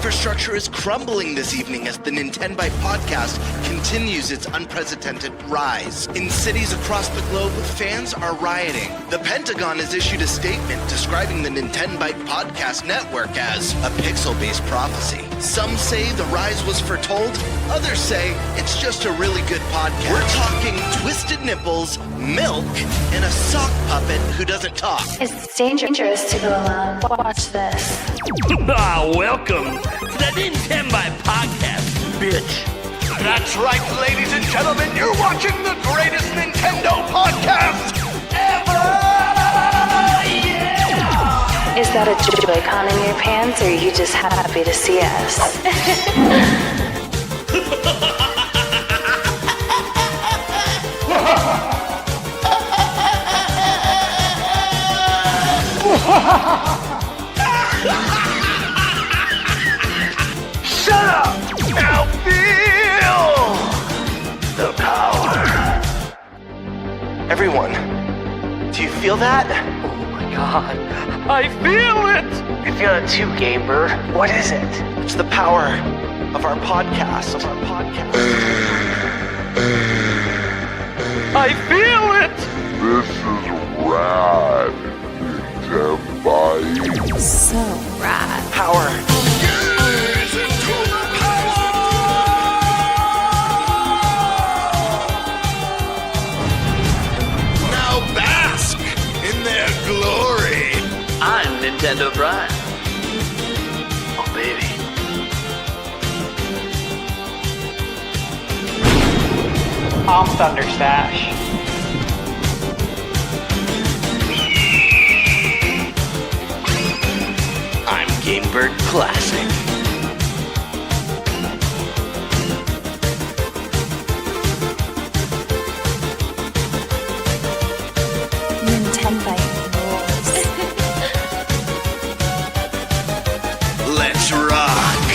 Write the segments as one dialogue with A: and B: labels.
A: infrastructure is crumbling this evening as the Nintenbyte Podcast continues its unprecedented rise. In cities across the globe, fans are rioting. The Pentagon has issued a statement describing the Nintenbyte Podcast network as a pixel-based prophecy. Some say the rise was foretold, others say it's just a really good podcast. We're talking twisted nipples, milk, and a sock puppet who doesn't talk.
B: It's dangerous to go alone. Watch this.
C: Welcome to the Nintenbyte Podcast, bitch.
A: That's right, ladies and gentlemen, you're watching the greatest Nintendo podcast ever!
B: Yeah! Is that a Joy-Con in your pants, or are you just happy to see us?
A: Shut up! Now feel the power. Everyone, do you feel that?
C: Oh my god, I feel it!
D: I feel it too, Gamer. What is it?
A: It's the power of our podcast.
C: I feel it!
E: This is rad, Nintenbyte.
B: So rad.
A: Power. Now bask in their glory.
C: I'm Nintendo Brian. Oh baby.
D: I'm Thunderstash.
C: I'm Gamebird Classic.
B: Nintenbyte rules.
A: Let's rock.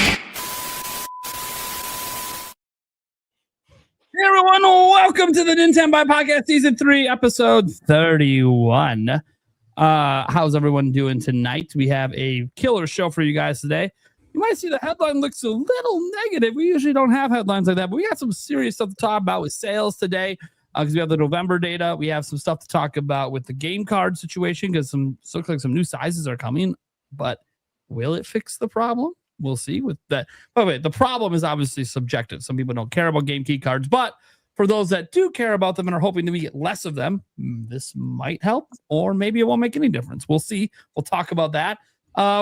F: Hey everyone, welcome to the Nintenbyte Podcast Season 3, Episode 31. How's everyone doing tonight? We have a killer show for you guys today. You might see the headline looks a little negative. We usually don't have headlines like that, but we got some serious stuff to talk about with sales today because we have the November data. We have some stuff to talk about with the game card situation because looks like some new sizes are coming, but will it fix the problem? We'll see with that. By the way, the problem is obviously subjective. Some people don't care about game key cards, but for those that do care about them and are hoping to get less of them, this might help, or maybe it won't make any difference. We'll see. We'll talk about that.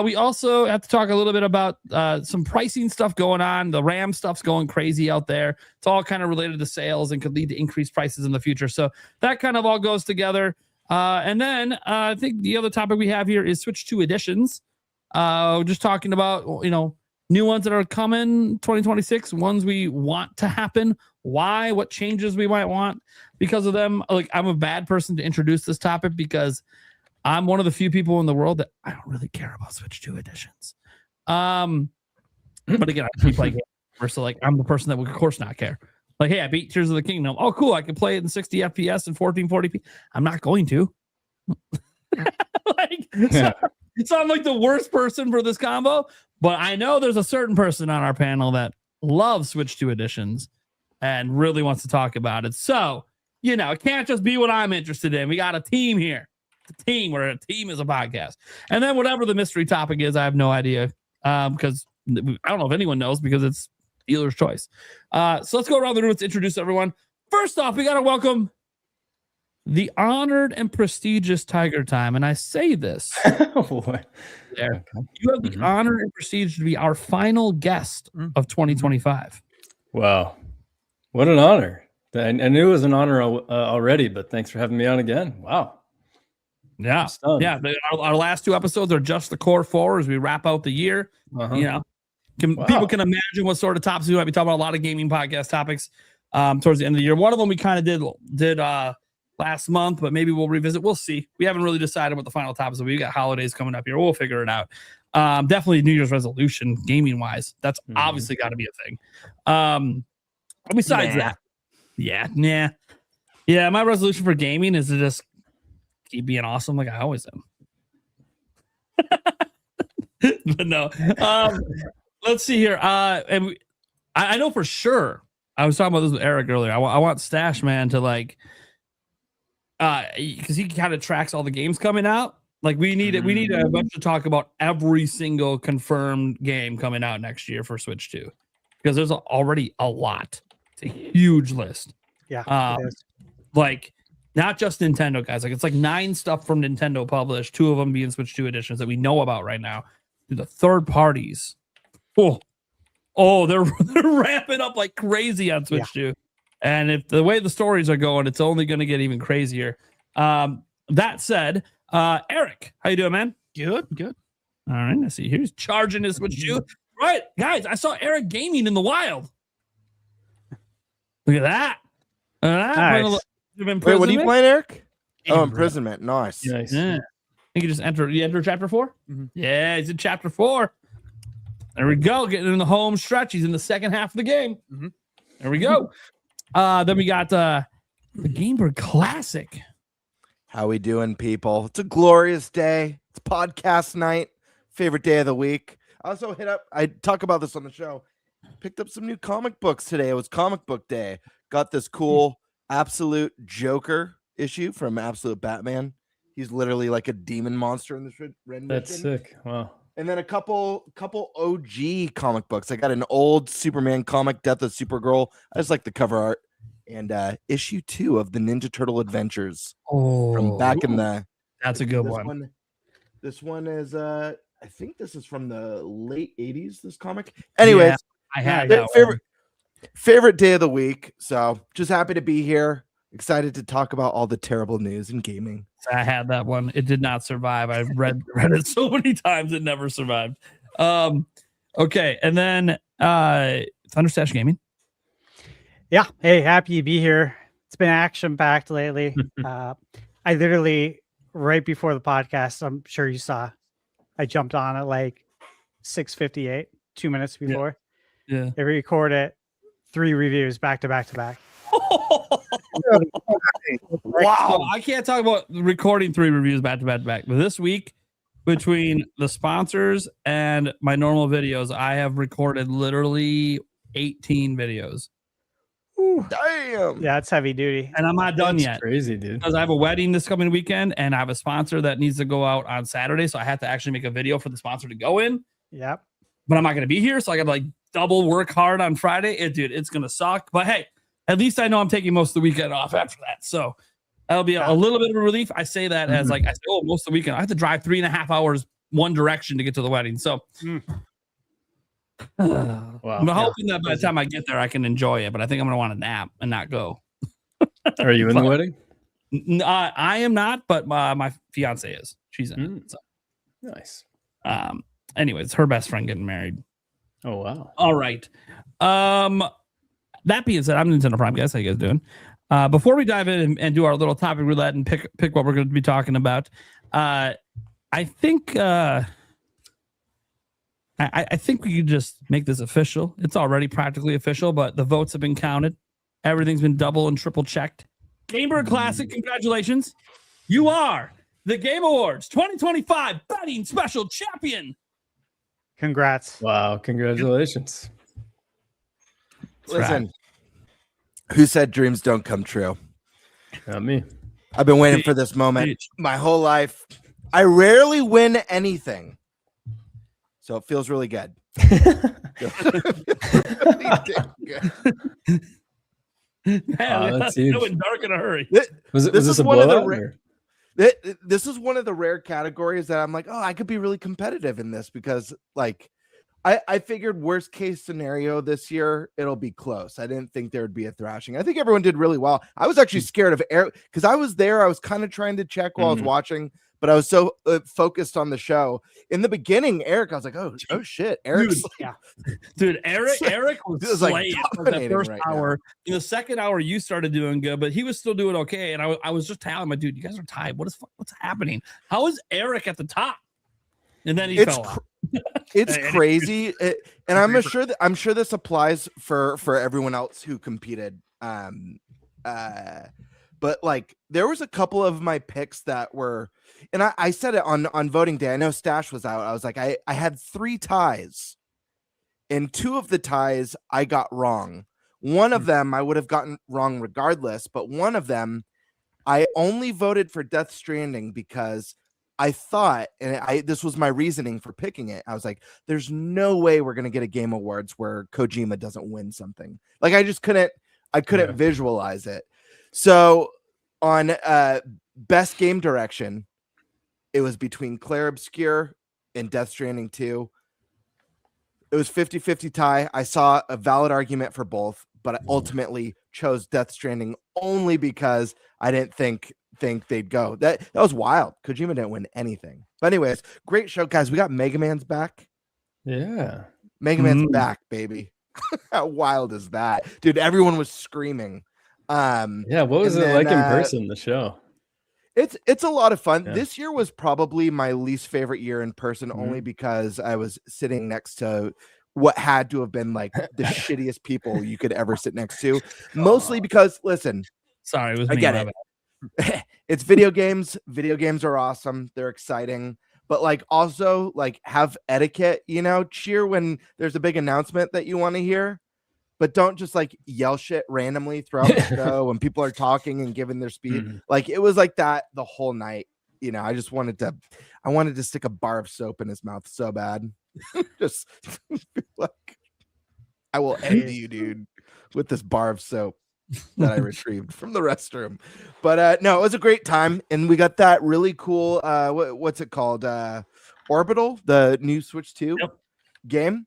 F: We also have to talk a little bit about some pricing stuff going on. The RAM stuff's going crazy out there. It's all kind of related to sales and could lead to increased prices in the future. So that kind of all goes together. And then I think the other topic we have here is Switch 2 editions. Just talking about, new ones that are coming 2026, ones we want to happen. Why? What changes we might want because of them? Like, I'm a bad person to introduce this topic because I'm one of the few people in the world that I don't really care about Switch 2 editions. But again, I keep playing games, so like I'm the person that would of course not care. Like, hey, I beat Tears of the Kingdom. Oh, cool! I can play it in 60 FPS and 1440p. I'm not going to. So I'm like the worst person for this combo. But I know there's a certain person on our panel that loves Switch 2 editions and really wants to talk about it. So, it can't just be what I'm interested in. We got a team here. It's a team where a team is a podcast. And then whatever the mystery topic is, I have no idea because I don't know if anyone knows because it's dealer's choice. So let's go around the room to introduce everyone. First off, we got to welcome the honored and prestigious Tiger Time. And I say this. There. Okay. You have the honor and prestige to be our final guest of 2025.
G: Wow. What an honor. I knew it was an honor already, but thanks for having me on again. Wow.
F: Yeah. Yeah. Our last two episodes are just the core four as we wrap out the year. People can imagine what sort of topics we might be talking about. A lot of gaming podcast topics towards the end of the year. One of them we kind of did last month, but maybe we'll revisit. We'll see. We haven't really decided what the final topics will be. We got holidays coming up here. We'll figure it out. Definitely New Year's resolution, gaming wise. That's obviously got to be a thing. Besides that, my resolution for gaming is to just keep being awesome like I always am. But no. let's see here. And I know for sure. I was talking about this with Eric earlier. I want Stash Man to like, because he kind of tracks all the games coming out. Like we need it. We need a bunch to talk about every single confirmed game coming out next year for Switch 2, because there's already a lot. It's a huge list.
H: Yeah. It is.
F: Like not just Nintendo guys. Like it's like 9 stuff from Nintendo published. 2 of them being Switch 2 editions that we know about right now. The third parties. They're ramping up like crazy on Switch 2. And if the way the stories are going, it's only going to get even crazier. That said, Eric, how you doing, man?
H: Good.
F: All right, I see. Here's charging his Switch 2. Right, guys, I saw Eric gaming in the wild. Look at that.
H: Nice.
I: Wait, what are you playing, Eric? Oh, Imprisonment. Nice.
G: Nice.
F: Yeah. I think you just enter chapter 4?
H: Mm-hmm.
F: Yeah, he's in chapter 4. There we go. Getting in the home stretch. He's in the second half of the game.
H: Mm-hmm.
F: There we go. Then we got the Gamebird Classic.
I: How we doing, people? It's a glorious day. It's podcast night. Favorite day of the week. I also I talk about this on the show. Picked up some new comic books today. It was comic book day. Got this cool Absolute Joker issue from Absolute Batman. He's literally like a demon monster in this rendition.
G: That's sick. Wow.
I: And then a couple OG comic books. I got an old Superman comic, Death of Supergirl. I just like the cover art. And issue 2 of the Ninja Turtle Adventures from back in the.
F: That's a good one.
I: This one is I think this is from the late 80s. This comic. Anyways,
F: I had that
I: favorite day of the week. So just happy to be here. Excited to talk about all the terrible news in gaming.
F: I had that one. It did not survive. I've read it so many times. It never survived. Okay, and then Thunderstash Gaming.
H: Yeah. Hey, happy to be here. It's been action packed lately. I literally right before the podcast, I'm sure you saw, I jumped on at like 6:58, 2 minutes before.
F: Yeah.
H: They recorded 3 reviews back to back to back.
F: Wow. I can't talk about recording 3 reviews back to back to back. But this week, between the sponsors and my normal videos, I have recorded literally 18 videos.
I: Damn.
H: Yeah, it's heavy duty.
F: And I'm not done yet.
G: Crazy, dude.
F: Because I have a wedding this coming weekend and I have a sponsor that needs to go out on Saturday. So I have to actually make a video for the sponsor to go in.
H: Yep.
F: But I'm not going to be here. So I got to like double work hard on Friday. It's going to suck. But hey, at least I know I'm taking most of the weekend off after that. So that'll be a little bit of a relief. I say that as like, most of the weekend. I have to drive 3.5 hours one direction to get to the wedding. So
G: Wow.
F: I'm hoping that by the time I get there, I can enjoy it. But I think I'm going to want to nap and not go.
G: Are you in the wedding?
F: I am not, but my fiance is. She's in it. So.
G: Nice.
F: Anyways, her best friend getting married.
G: Oh, wow.
F: All right. That being said, I'm Nintendo Prime, guys. How you guys doing? Before we dive in and do our little topic roulette and pick what we're going to be talking about, I think I think we could just make this official. It's already practically official, but the votes have been counted. Everything's been double and triple checked. Gamebird Classic, congratulations. You are the Game Awards 2025 Betting Special Champion.
H: Congrats.
G: Wow. Congratulations.
I: Listen, who said dreams don't come true?
G: Not me.
I: I've been waiting for this moment my whole life. I rarely win anything. So it feels really good.
F: That's huge. It went dark in a hurry.
G: Was this a blowout?
I: This is one of the rare categories that I'm like, oh, I could be really competitive in this because, like, I figured worst case scenario this year, it'll be close. I didn't think there would be a thrashing. I think everyone did really well. I was actually scared of Eric because I was there. I was kind of trying to check while I was watching, but I was so focused on the show. In the beginning, Eric, I was like, oh shit. Eric's
F: dude, Eric was
I: like
F: the first hour. In the second hour, you started doing good, but he was still doing okay. And I was just telling him, dude, you guys are tied. What's happening? How is Eric at the top? And then he fell off.
I: It's crazy. And I'm sure this applies for everyone else who competed. But like there was a couple of my picks that were, and I said it on voting day. I know Stash was out. I was like, I had 3 ties and 2 of the ties I got wrong. One of them I would have gotten wrong regardless, but one of them I only voted for Death Stranding because I thought, and this was my reasoning for picking it. I was like, there's no way we're going to get a Game Awards where Kojima doesn't win something. Like, I just couldn't visualize it. So on best game direction, it was between Clair Obscur and Death Stranding 2. It was 50-50 tie. I saw a valid argument for both, but I ultimately chose Death Stranding only because I didn't think they'd go. That was wild. Kojima didn't win anything. But anyways, great show, guys. We got Mega Man's back.
G: Yeah.
I: Mega Man's back, baby. How wild is that? Dude, everyone was screaming.
G: Yeah, what was it like in person, the show?
I: It's a lot of fun.
G: Yeah.
I: This year was probably my least favorite year in person, only because I was sitting next to what had to have been like the shittiest people you could ever sit next to. Mostly because, listen,
F: Sorry, it was
I: I
F: me.
I: get
F: my
I: it.
F: bad.
I: It's video games. Video games are awesome. They're exciting. But like also like have etiquette, cheer when there's a big announcement that you want to hear. But don't just like yell shit randomly throughout the show when people are talking and giving their speed. Like it was like that the whole night. I just wanted to stick a bar of soap in his mouth so bad. Just like I will end you, dude, with this bar of soap that I retrieved from the restroom. But no, it was a great time, and we got that really cool. What's it called? Orbital, the new Switch 2 game.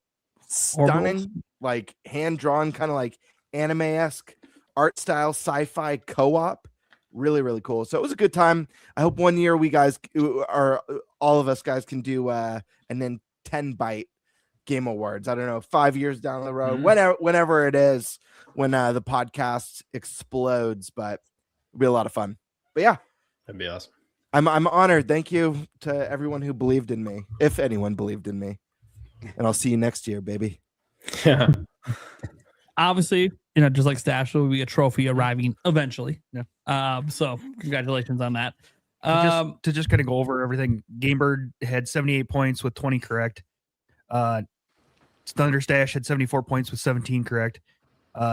I: Stunning.
F: Orbital?
I: Like hand-drawn, kind of like anime-esque art style sci-fi co-op. Really, really cool. So it was a good time. I hope one year we guys all of us guys can do a Nintenbyte Game Awards. I don't know, 5 years down the road, whenever it is, when the podcast explodes, but it'll be a lot of fun. But yeah,
G: That'd be awesome.
I: I'm honored. Thank you to everyone who believed in me, if anyone believed in me. And I'll see you next year, baby.
G: Yeah.
F: Obviously, just like Stash, there will be a trophy arriving eventually. Yeah. So congratulations on that.
J: To just kind of go over everything, Gamebird had 78 points with 20 correct. Thunderstash had 74 points with 17 correct.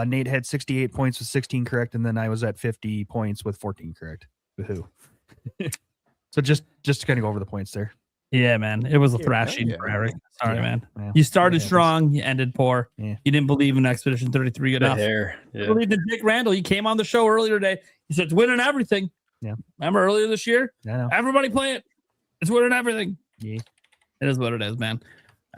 J: Nate had 68 points with 16 correct, and then I was at 50 points with 14 correct. Woohoo. So just to kind of go over the points there.
F: Yeah, man. It was a thrashing for Eric. Sorry, man. Yeah. You started strong, you ended poor. Yeah. You didn't believe in Expedition 33 enough.
G: Yeah.
F: You believed in Dick Randall. He came on the show earlier today. He said it's winning everything.
J: Yeah.
F: Remember earlier this year?
J: I know.
F: Everybody play it. It's winning everything.
J: Yeah.
F: It is what it is, man.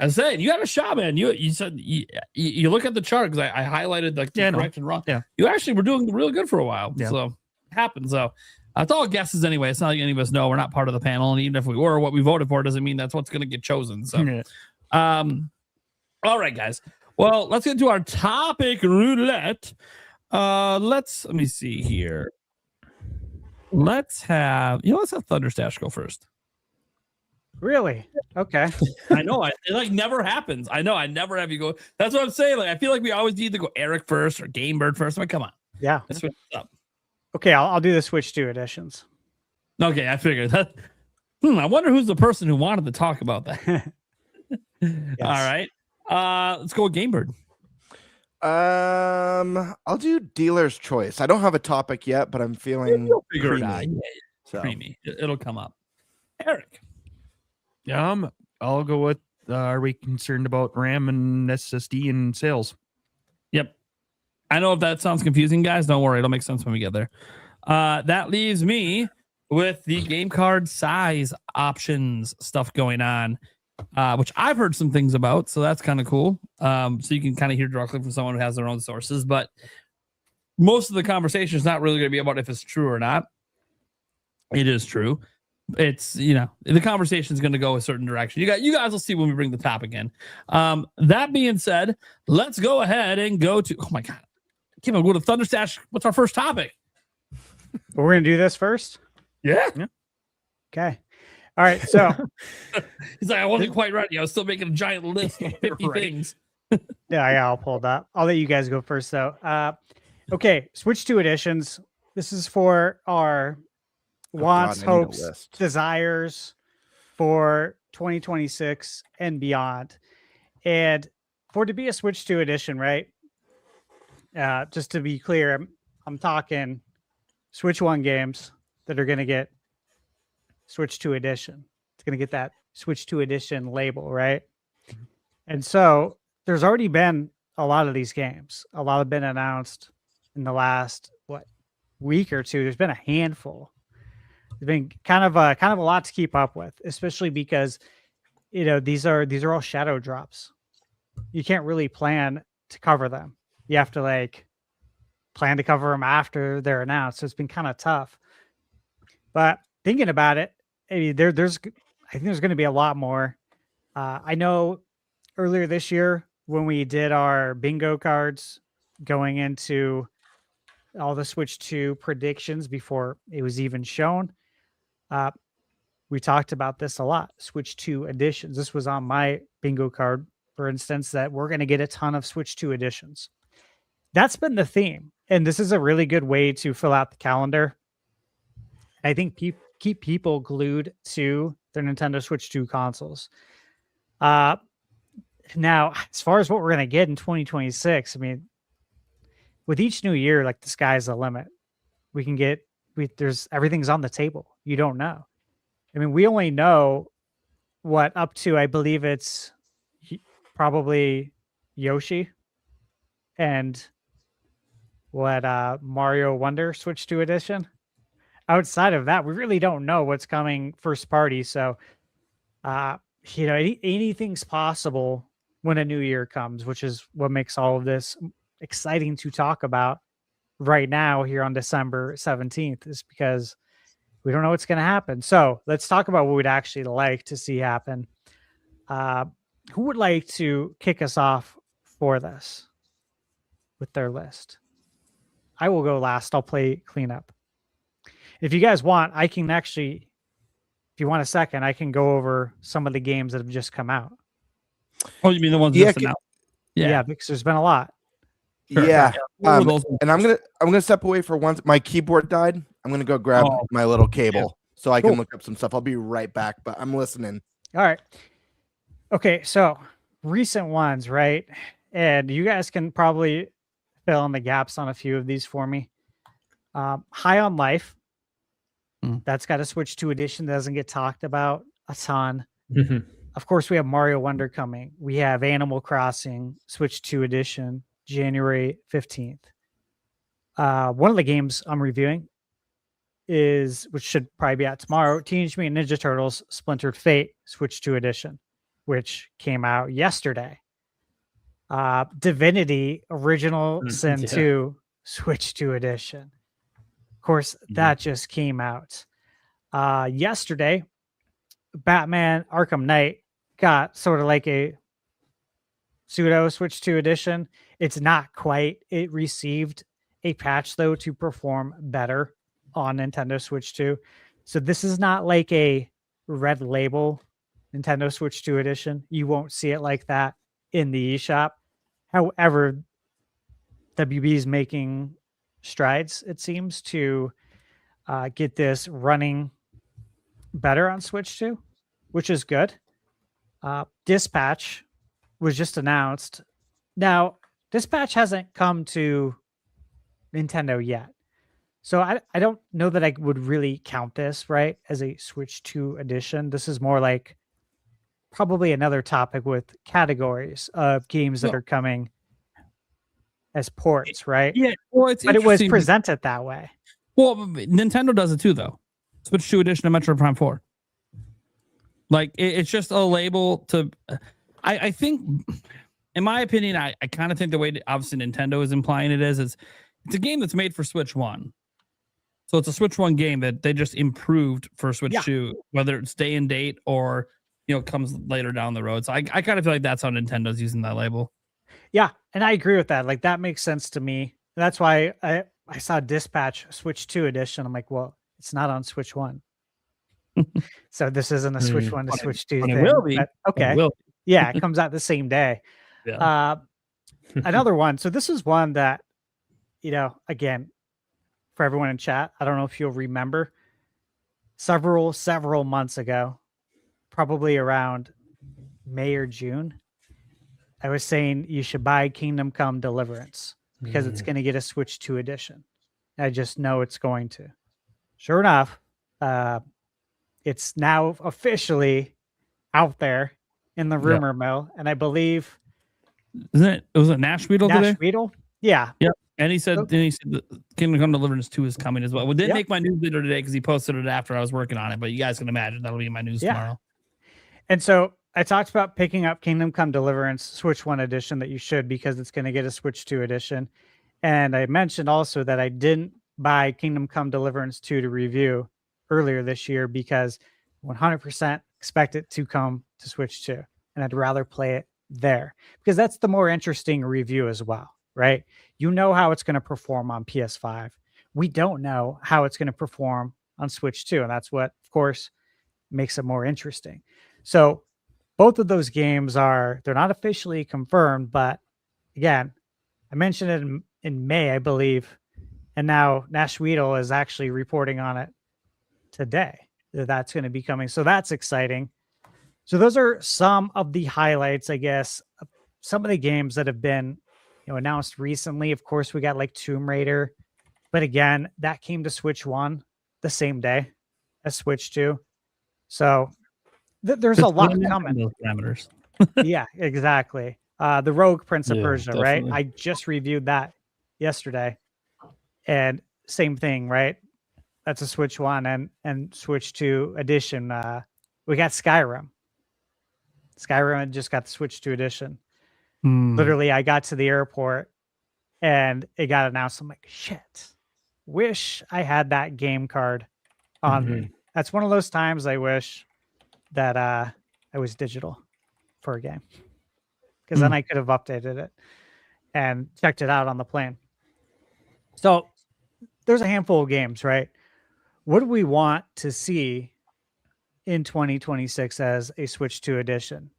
F: I was saying, you got a shot, man. You said you look at the chart because I highlighted like the correct and wrong.
J: Yeah.
F: You actually were doing really good for a while.
J: Yeah.
F: So it happens. So it's all guesses anyway. It's not like any of us know. We're not part of the panel. And even if we were, what we voted for doesn't mean that's what's going to get chosen. So, all right, guys. Well, let's get to our topic roulette. Let me see here. Let's have Thunderstash go first.
H: Really? Okay.
F: I know. It like never happens. I know. I never have you go. That's what I'm saying. Like, I feel like we always need to go Eric first or Gamebird first. I'm like, come on.
H: Yeah.
F: Let's switch it up.
H: Okay, I'll do the Switch 2 editions.
F: Okay, I figured that. I wonder who's the person who wanted to talk about that.
H: Yes.
F: All right. Let's go with Gamebird.
I: I'll do dealer's choice. I don't have a topic yet, but I'm feeling
F: You'll figure it out.
I: creamy.
F: Yeah,
I: So.
F: creamy. It'll come up. Eric.
J: I'll go with are we concerned about RAM and SSD and sales?
F: Yep. I know if that sounds confusing, guys. Don't worry. It'll make sense when we get there. That leaves me with the game card size options stuff going on, which I've heard some things about. So that's kind of cool. So you can kind of hear directly from someone who has their own sources. But most of the conversation is not really going to be about if it's true or not. It is true. It's, the conversation is going to go a certain direction. You guys will see when we bring the topic in. That being said, let's go ahead and go to, oh my God. Kim, we'll go to Thunderstash. What's our first topic?
H: We're going to do this first?
F: Yeah.
H: Okay. All right. So
F: he's like, I wasn't quite ready. I was still making a giant list of 50 things.
H: yeah, I'll pull that. I'll let you guys go first, though. Okay. Switch 2 editions. This is for our wants, hopes, desires for 2026 and beyond. And for it to be a Switch 2 edition, right? Just to be clear, I'm talking Switch 1 games that are going to get Switch 2 edition. It's going to get that Switch 2 edition label, right? And so there's already been a lot of these games. A lot have been announced in the last week or two. There's been a handful. There's been kind of a lot to keep up with, especially because these are all shadow drops. You can't really plan to cover them. You have to plan to cover them after they're announced. So it's been kind of tough. But thinking about it, I think there's going to be a lot more. I know earlier this year when we did our bingo cards going into all the Switch 2 predictions before it was even shown, we talked about this a lot. Switch 2 editions. This was on my bingo card, for instance, that we're going to get a ton of Switch 2 editions. That's been the theme. And this is a really good way to fill out the calendar. I think keep people glued to their Nintendo Switch 2 consoles. Now, as far as what we're going to get in 2026, I mean, with each new year, the sky's the limit. Everything's on the table. You don't know. I mean, we only know what up to, I believe it's probably Yoshi and what Mario Wonder Switch 2 edition. Outside of that, we really don't know what's coming first party. So, anything's possible when a new year comes, which is what makes all of this exciting to talk about right now here on December 17th, is because we don't know what's going to happen. So let's talk about what we'd actually like to see happen. Who would like to kick us off for this with their list? I will go last. I'll play cleanup. If you guys want, I can actually, if you want a second, I can go over some of the games that have just come out.
F: Oh, you mean the ones just announced?
H: Yeah, because there's been a lot.
F: Sure.
I: Yeah. And I'm gonna step away for once. My keyboard died. I'm gonna go grab my little cable so I can look up some stuff. I'll be right back, but I'm listening.
H: All right. Okay, so recent ones, right? And you guys can probably fill in the gaps on a few of these for me. High on Life. That's got a Switch 2 edition that doesn't get talked about a ton. Of course, we have Mario Wonder coming. We have Animal Crossing Switch 2 edition, January 15th. One of the games I'm reviewing which should probably be out tomorrow, Teenage Mutant Ninja Turtles Splintered Fate Switch 2 edition, which came out yesterday. Divinity Original Sin 2 Switch 2 edition. Of course, that just came out. Yesterday, Batman Arkham Knight got sort of like a pseudo Switch 2 edition. It's not quite. It received a patch, though, to perform better on Nintendo Switch 2. So this is not like a red label Nintendo Switch 2 edition. You won't see it like that in the eShop. However, WB is making strides, it seems, to get this running better on Switch 2, which is good. Dispatch was just announced. Now, Dispatch hasn't come to Nintendo yet. So I don't know that I would really count this, right, as a Switch 2 edition. This is more like probably another topic with categories of games that are coming as ports, right?
F: Yeah, well,
H: but it was presented that way.
F: Well, Nintendo does it too, though. Switch 2 edition of Metroid Prime 4. It's just a label to... I think, in my opinion, I kind of think the way that obviously Nintendo is implying it is it's a game that's made for Switch 1. So it's a Switch 1 game that they just improved for Switch 2, whether it's day and date or comes later down the road. So I kind of feel like that's how Nintendo's using that label.
H: Yeah, and I agree with that. That makes sense to me. That's why I saw Dispatch Switch 2 edition. I'm like, well, it's not on Switch 1. So this isn't a Switch 1 to Switch 2 thing.
F: It will be.
H: Okay.
F: It will be.
H: Yeah, it comes out the same day.
F: Yeah.
H: Another one. So this is one that, again, for everyone in chat, I don't know if you'll remember, several months ago, probably around May or June, I was saying you should buy Kingdom Come Deliverance because it's going to get a Switch 2 edition. I just know it's going to. Sure enough, it's now officially out there in the rumor mill, and I believe
F: it was a Nash Weedle today?
H: Weedle? Yeah.
F: Yep. And he said the Kingdom Come Deliverance 2 is coming as well. We didn't make my news video today because he posted it after I was working on it, but you guys can imagine that'll be in my news tomorrow.
H: And so I talked about picking up Kingdom Come Deliverance Switch 1 edition that you should because it's going to get a Switch 2 edition. And I mentioned also that I didn't buy Kingdom Come Deliverance 2 to review earlier this year because 100% expect it to come to Switch 2. And I'd rather play it there because that's the more interesting review as well, right? You know how it's going to perform on PS5. We don't know how it's going to perform on Switch 2. And that's what, of course, makes it more interesting. So both of those games they're not officially confirmed, but again, I mentioned it in May, I believe. And now Nash Weedle is actually reporting on it today that's going to be coming. So that's exciting. So those are some of the highlights, I guess, of some of the games that have been announced recently. Of course, we got like Tomb Raider, but again, that came to Switch 1 the same day as Switch 2. So there's a lot coming.
F: Parameters.
H: Yeah, exactly. The Rogue Prince of Persia,
G: definitely.
H: right? I just reviewed that yesterday. And same thing, right? That's a Switch 1 and Switch 2 edition. We got Skyrim. Skyrim just got the Switch 2 edition. Literally, I got to the airport and it got announced. I'm like, shit, wish I had that game card on me. That's one of those times I wish that I was digital for a game because then I could have updated it and checked it out on the plane. So there's a handful of games, right? What do we want to see in 2026 as a Switch 2 edition?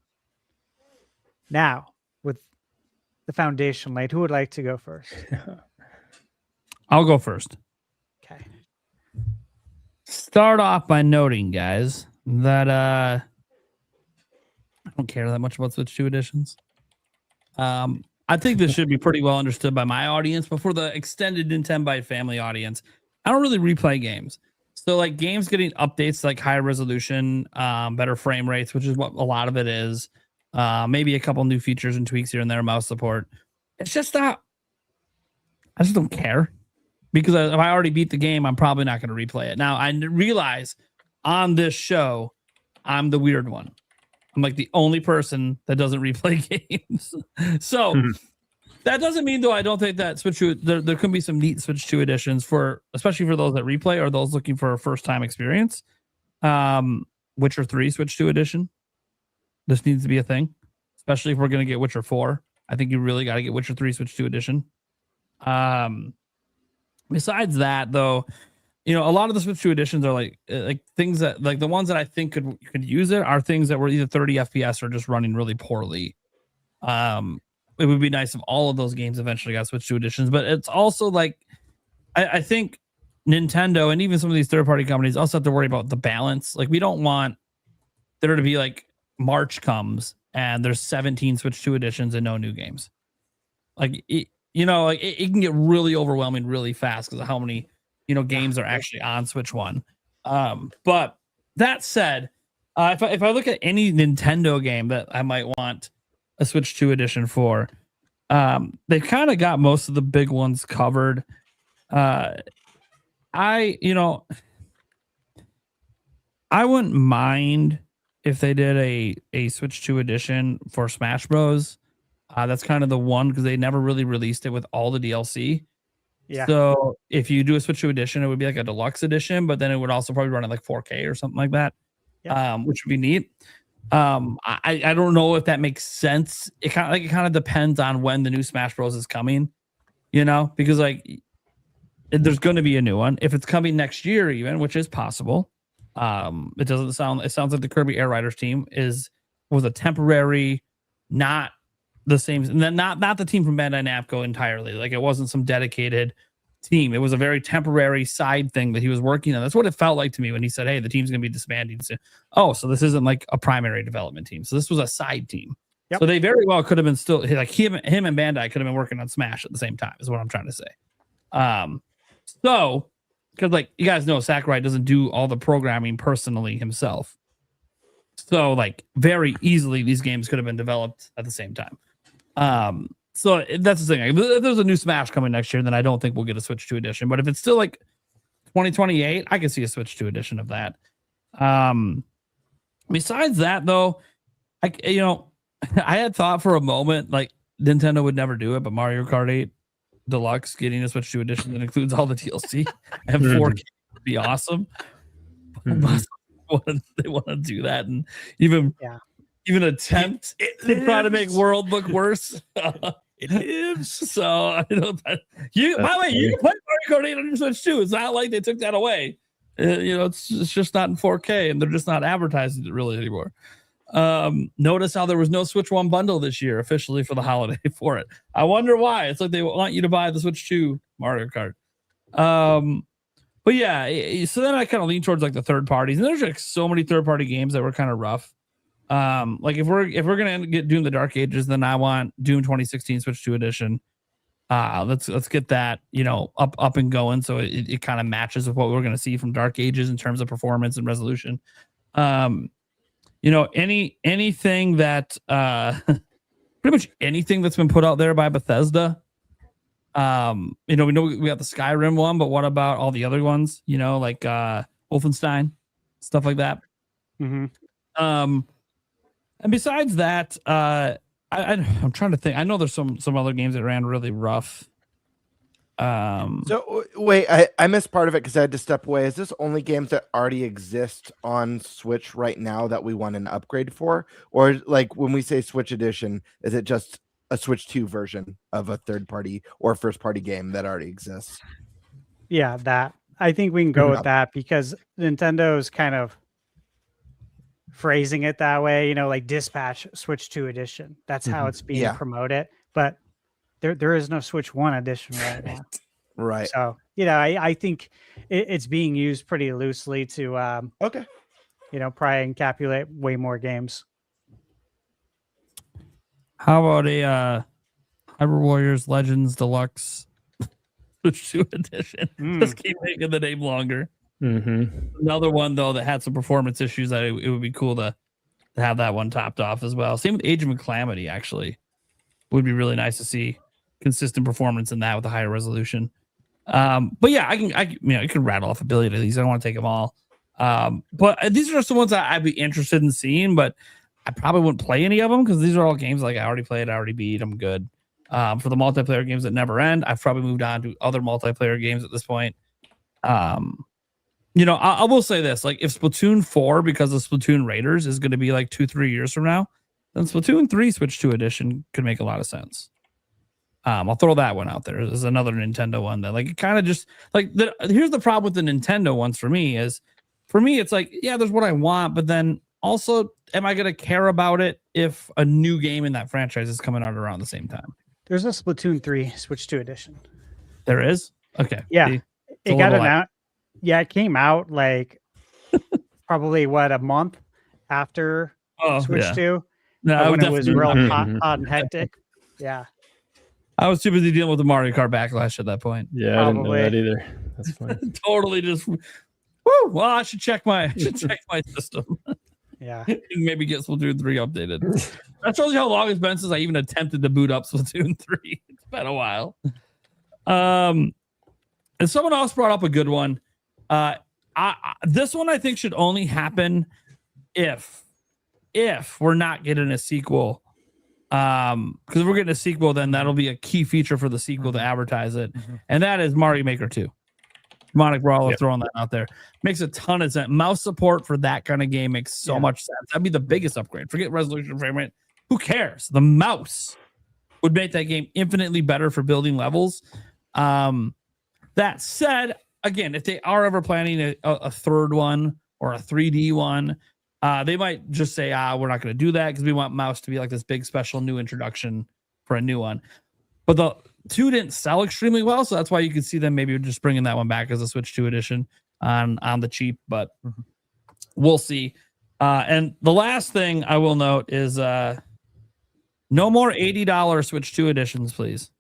H: Now, with the foundation laid, who would like to go first?
F: I'll go first.
H: Okay.
F: Start off by noting, guys, that I don't care that much about Switch 2 editions. I think this should be pretty well understood by my audience, but for the extended Nintenbyte family audience, I don't really replay games. So like games getting updates like higher resolution, better frame rates, which is what a lot of it is. Maybe a couple new features and tweaks here and there, mouse support. It's just not, I just don't care because if I already beat the game, I'm probably not going to replay it. Now I realize on this show, I'm the weird one. I'm like the only person that doesn't replay games. So that doesn't mean though, I don't think that Switch 2, there could be some neat Switch 2 editions especially for those that replay or those looking for a first time experience. Witcher 3 Switch 2 edition. This needs to be a thing, especially if we're going to get Witcher 4. I think you really got to get Witcher 3 Switch 2 edition. Besides that though, a lot of the Switch 2 editions are like things that like the ones that I think could use it are things that were either 30 FPS or just running really poorly. It would be nice if all of those games eventually got Switch 2 editions, but it's also like I think Nintendo and even some of these third-party companies also have to worry about the balance. Like we don't want there to be like March comes and there's 17 Switch 2 editions and no new games. Like it can get really overwhelming really fast because of how many games are actually on Switch 1. But that said, if I look at any Nintendo game that I might want a Switch 2 edition for, they've kind of got most of the big ones covered. I wouldn't mind if they did a Switch 2 edition for Smash Bros. That's kind of the one because they never really released it with all the DLC.
H: Yeah.
F: So if you do a Switch 2 edition, it would be like a deluxe edition, but then it would also probably run at like 4K or something like that, which would be neat. I don't know if that makes sense. It kind of depends on when the new Smash Bros is coming, because like there's going to be a new one. If it's coming next year, even, which is possible. It sounds like the Kirby Air Riders team was a temporary, not the same, not the team from Bandai Namco entirely. Like it wasn't some dedicated team. It was a very temporary side thing that he was working on. That's what it felt like to me when he said, hey, the team's going to be disbanding. So this isn't like a primary development team. So this was a side team.
H: Yep.
F: So they very well could have been still like him and Bandai could have been working on Smash at the same time, is what I'm trying to say. So because like you guys know, Sakurai doesn't do all the programming personally himself. So like very easily these games could have been developed at the same time. So that's the thing. If there's a new Smash coming next year, then I don't think we'll get a Switch 2 edition. But if it's still like 2028, I can see a Switch 2 edition of that. Besides that, though, I had thought for a moment like Nintendo would never do it, but Mario Kart 8 Deluxe getting a Switch 2 edition that includes all the DLC and 4K would be awesome. They want to do that and even attempt to try to make World look worse. It is. So I don't. By the way, you can play Mario Kart 8 on your Switch too. It's not like they took that away. It's just not in 4K, and they're just not advertising it really anymore. Notice how there was no Switch 1 bundle this year officially for the holiday for it. I wonder why. It's like they want you to buy the Switch 2 Mario Kart. But yeah, so then I kind of lean towards like the third parties, and there's like so many third party games that were kind of rough. Like if we're gonna get Doom the Dark Ages, then I want Doom 2016 Switch 2 edition. Let's get that up and going so it kind of matches with what we're gonna see from Dark Ages in terms of performance and resolution. Anything that pretty much anything that's been put out there by Bethesda. We know we got the Skyrim one, but what about all the other ones? Like Wolfenstein, stuff like that.
H: Mm-hmm.
F: And besides that, I'm trying to think. I know there's some other games that ran really rough.
I: So wait, I missed part of it because I had to step away. Is this only games that already exist on Switch right now that we want an upgrade for? Or like when we say Switch edition, is it just a Switch 2 version of a third party or first party game that already exists?
H: Yeah, that. I think we can go with that because Nintendo's kind of phrasing it that way, like Dispatch Switch 2 edition. That's how it's being promoted. But there is no Switch 1 edition right now.
I: Right.
H: So, I think it's being used pretty loosely to probably encapsulate way more games.
F: How about a Hyrule Warriors Legends Deluxe Switch 2 edition? Just keep making the name longer. Another one though that had some performance issues that it would be cool to have that one topped off as well. Same with Age of Calamity, actually. Would be really nice to see consistent performance in that with a higher resolution. But yeah, I can rattle off a billion of these. I don't want to take them all. But these are just the ones that I'd be interested in seeing, but I probably wouldn't play any of them because these are all games like I already played, I already beat, I'm good. For the multiplayer games that never end, I've probably moved on to other multiplayer games at this point. I will say this, like if Splatoon 4, because of Splatoon Raiders, is going to be like 2-3 years from now, then Splatoon 3 Switch 2 edition could make a lot of sense. I'll throw that one out there. There's another Nintendo one that like it kind of just like here's the problem with the Nintendo ones for me is it's like, yeah, there's what I want, but then also am I going to care about it if a new game in that franchise is coming out around the same time?
H: There's a Splatoon 3 Switch 2 edition.
F: There is? Okay.
H: Yeah.
F: See,
H: it got announced. Yeah, it came out like probably a month after Switch 2.
F: No,
H: when it was real hot and hectic. Yeah.
F: I was too busy dealing with the Mario Kart backlash at that point.
G: Yeah, I didn't know that either. That's fine.
F: Totally just woo. Well, I should check my system.
H: Yeah.
F: Maybe get Splatoon 3 updated. That shows you how long it's been since I even attempted to boot up Splatoon 3. It's been a while. And someone else brought up a good one. This one I think should only happen if we're not getting a sequel. Because if we're getting a sequel, then that'll be a key feature for the sequel to advertise it. And that is Mario Maker 2. Demonic Brawler, throwing that out there. Makes a ton of sense. Mouse support for that kind of game makes so much sense. That'd be the biggest upgrade. Forget resolution, frame rate. Who cares? The mouse would make that game infinitely better for building levels. That said, again, if they are ever planning a third one or a 3D one, they might just say, we're not going to do that because we want mouse to be like this big special new introduction for a new one. But the 2 didn't sell extremely well, so that's why you could see them maybe just bringing that one back as a Switch 2 edition on the cheap, but we'll see. And the last thing I will note is No more $80 Switch 2 editions, please.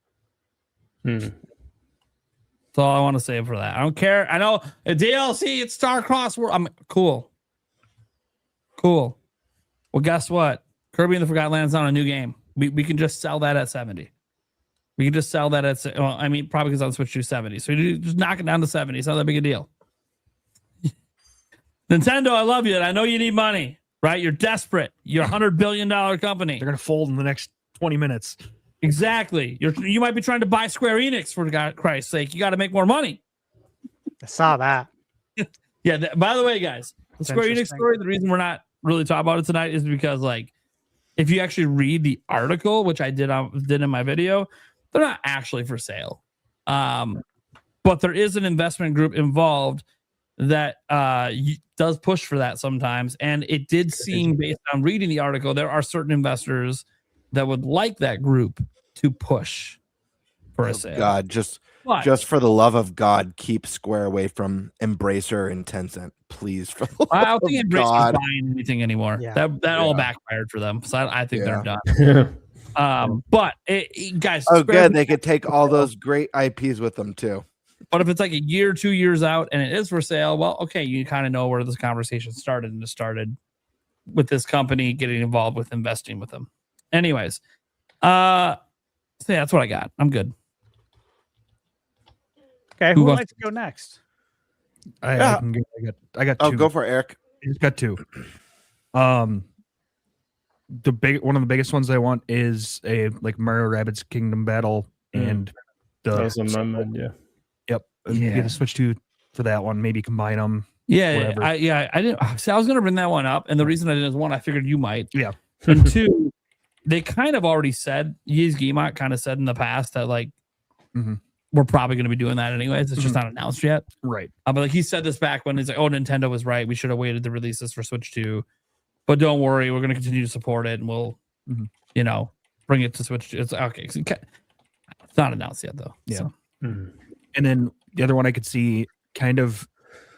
F: That's all I want to say for that. I don't care. I know a DLC, it's Star-Crossed World. I'm cool. Cool. Well, guess what? Kirby and the Forgotten Land is not a new game. We can just sell that at 70. We can just sell that at, well, I mean, probably because on Switch 2 70. So you just knock it down to 70. It's not that big a deal. Nintendo, I love you. I know you need money, right? You're desperate. You're a $100 billion company.
J: They're gonna fold in the next 20 minutes.
F: Exactly. You might be trying to buy Square Enix, for Christ's sake. You got to make more money.
H: I saw that.
F: Yeah. By the way, guys, the
H: That's
F: Square Enix
H: interesting.
F: story, the reason we're not really talking about it tonight is because, like, if you actually read the article, which I did in my video, they're not actually for sale. But there is an investment group involved that does push for that sometimes. And it did seem, based on reading the article, there are certain investors that would like that group to push for a sale.
I: God, just
F: But
I: for the love of God, keep Square away from Embracer and Tencent, please. For the
F: I
I: love
F: don't think
I: of
F: Embrace is
I: God.
F: buying anything anymore.
H: Yeah.
F: That all backfired for them. So I think they're
I: Yeah.
F: done. But guys,
I: Oh,
F: Square
I: good. They could take all those great IPs with them too.
F: But if it's like a year, 2 years out, and it is for sale, well, okay, you kind of know where this conversation started, and it started with this company getting involved with investing with them. Anyways, so yeah, that's what I got. I'm good.
H: Okay,
F: Who
H: who would
F: wants
H: like to go next?
J: I got
I: Oh,
J: two.
I: go for it, Eric.
J: I just got two. One of the biggest ones I want is a like Mario Rabbids Kingdom Battle and the
G: That was on my mind, yeah.
J: Get a Switch 2 for that one. Maybe combine them.
F: Yeah,
J: Whatever.
F: I didn't. See, I was going to bring that one up, and the reason I didn't is one, I figured you might.
J: Yeah.
F: And two, they kind of already said, Yeez Guillemot kind of said in the past that like we're probably going to be doing that anyways. It's just not announced yet.
J: Right.
F: But like he said this back when he's like, "Oh, Nintendo was right. We should have waited to release this for Switch 2. But don't worry, we're going to continue to support it, and we'll, bring it to Switch 2." It's okay. It's not announced yet though.
J: Yeah.
F: So.
J: And then the other one I could see kind of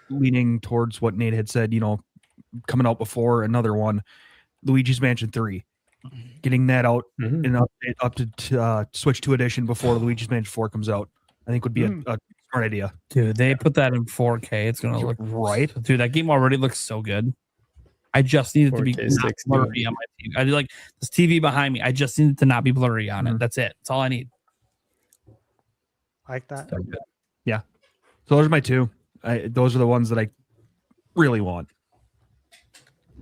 J: leaning towards what Nate had said, coming out before another one, Luigi's Mansion 3. Getting that out and up to Switch 2 edition before Luigi's Mansion 4 comes out, I think would be a smart idea.
F: Dude, they put that in 4K. It's gonna look
J: right.
F: Dude, that game already looks so good. I just need it to be
G: 4K
F: not
G: 60.
F: blurry on my TV. I do like this TV behind me. I just need it to not be blurry on it. That's it. That's all I need.
H: Like that.
J: Yeah. So those are my two. Those are the ones that I really want.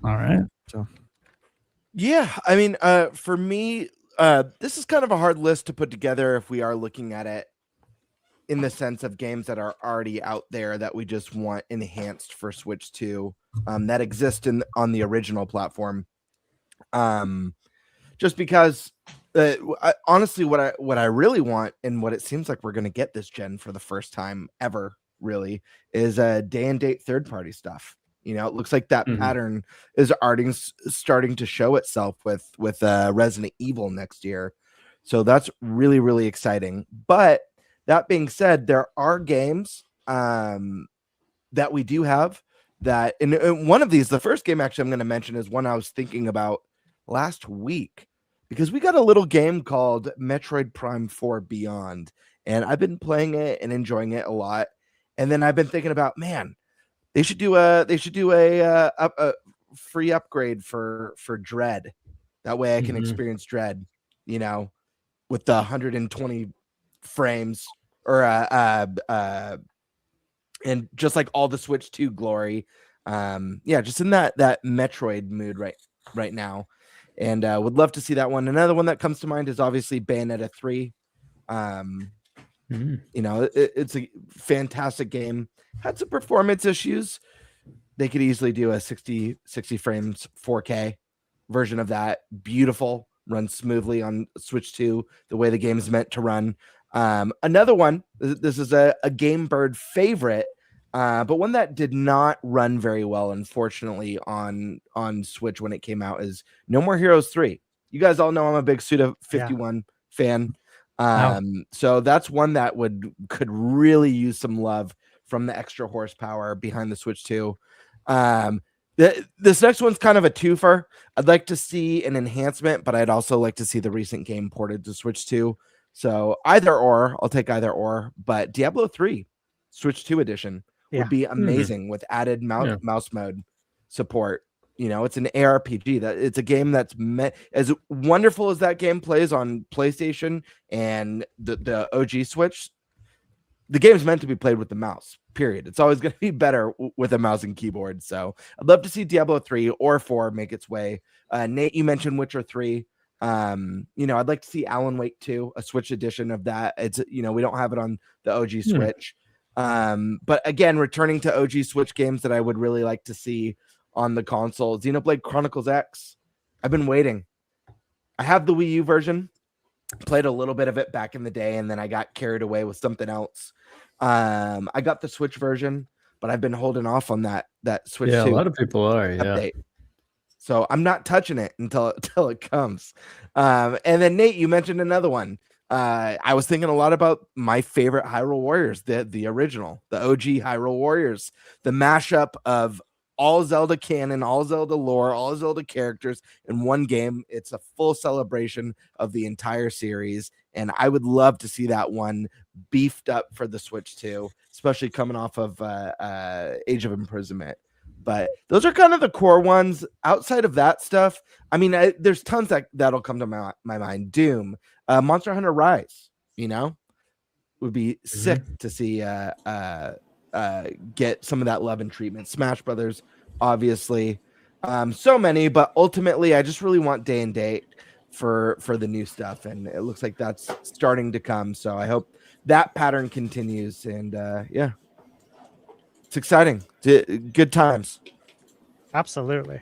F: All right.
J: So
I: Yeah, I mean, for me, this is kind of a hard list to put together if we are looking at it in the sense of games that are already out there that we just want enhanced for Switch 2 that exist on the original platform. Just because honestly, what I really want, and what it seems like we're going to get this gen for the first time ever, really, is day and date third-party stuff. It looks like that pattern is already starting to show itself with Resident Evil next year. So that's really, really exciting. But that being said, there are games that we do have that, and one of these, the first game actually I'm going to mention is one I was thinking about last week, because we got a little game called Metroid Prime 4 Beyond, and I've been playing it and enjoying it a lot. And then I've been thinking about, man, they should do a free upgrade for Dread. That way I can experience Dread, with the 120 frames or and just like all the Switch 2 glory. Just in that Metroid mood right now. And would love to see that one. Another one that comes to mind is obviously Bayonetta 3. It's a fantastic game. Had some performance issues. They could easily do a 60 frames 4K version of that. Beautiful, runs smoothly on Switch 2 the way the game's meant to run. Another one, this is a Game Bird favorite, but one that did not run very well, unfortunately, on Switch when it came out, is No More Heroes 3. You guys all know I'm a big Suda 51 fan. So that's one that could really use some love from the extra horsepower behind the Switch 2. This next one's kind of a twofer. I'd like to see an enhancement, but I'd also like to see the recent game ported to Switch 2. So either or, I'll take either or. But Diablo 3 Switch 2 edition would be amazing with added mouse mode support. You know, it's an ARPG. That it's a game that's as wonderful as that game plays on PlayStation and the OG Switch. The game's meant to be played with the mouse, period. It's always going to be better with a mouse and keyboard. So I'd love to see Diablo 3 or 4 make its way. Nate, you mentioned Witcher 3. You know, I'd like to see Alan Wake 2, a Switch edition of that. It's, you know, we don't have it on the OG Switch. But again, returning to OG Switch games that I would really like to see on the console. Xenoblade Chronicles X. I've been waiting. I have the Wii U version. Played a little bit of it back in the day, and then I got carried away with something else. I got the Switch version, but I've been holding off on that Switch.
G: Yeah,
I: 2
G: a lot of people are.
I: update. So I'm not touching it until it comes. And then Nate, you mentioned another one. I was thinking a lot about my favorite Hyrule Warriors, the original, the OG Hyrule Warriors, the mashup of all Zelda canon, all Zelda lore, all Zelda characters in one game. It's a full celebration of the entire series, and I would love to see that one beefed up for the Switch 2, especially coming off of Age of Imprisonment. But those are kind of the core ones. Outside of that stuff, I mean, there's tons that'll come to my mind. Doom, Monster Hunter Rise, you know, would be sick to see get some of that love and treatment. Smash Brothers, obviously, so many, but ultimately I just really want day and date for the new stuff, and it looks like that's starting to come. So I hope that pattern continues, and yeah, it's exciting. Good times.
H: Absolutely.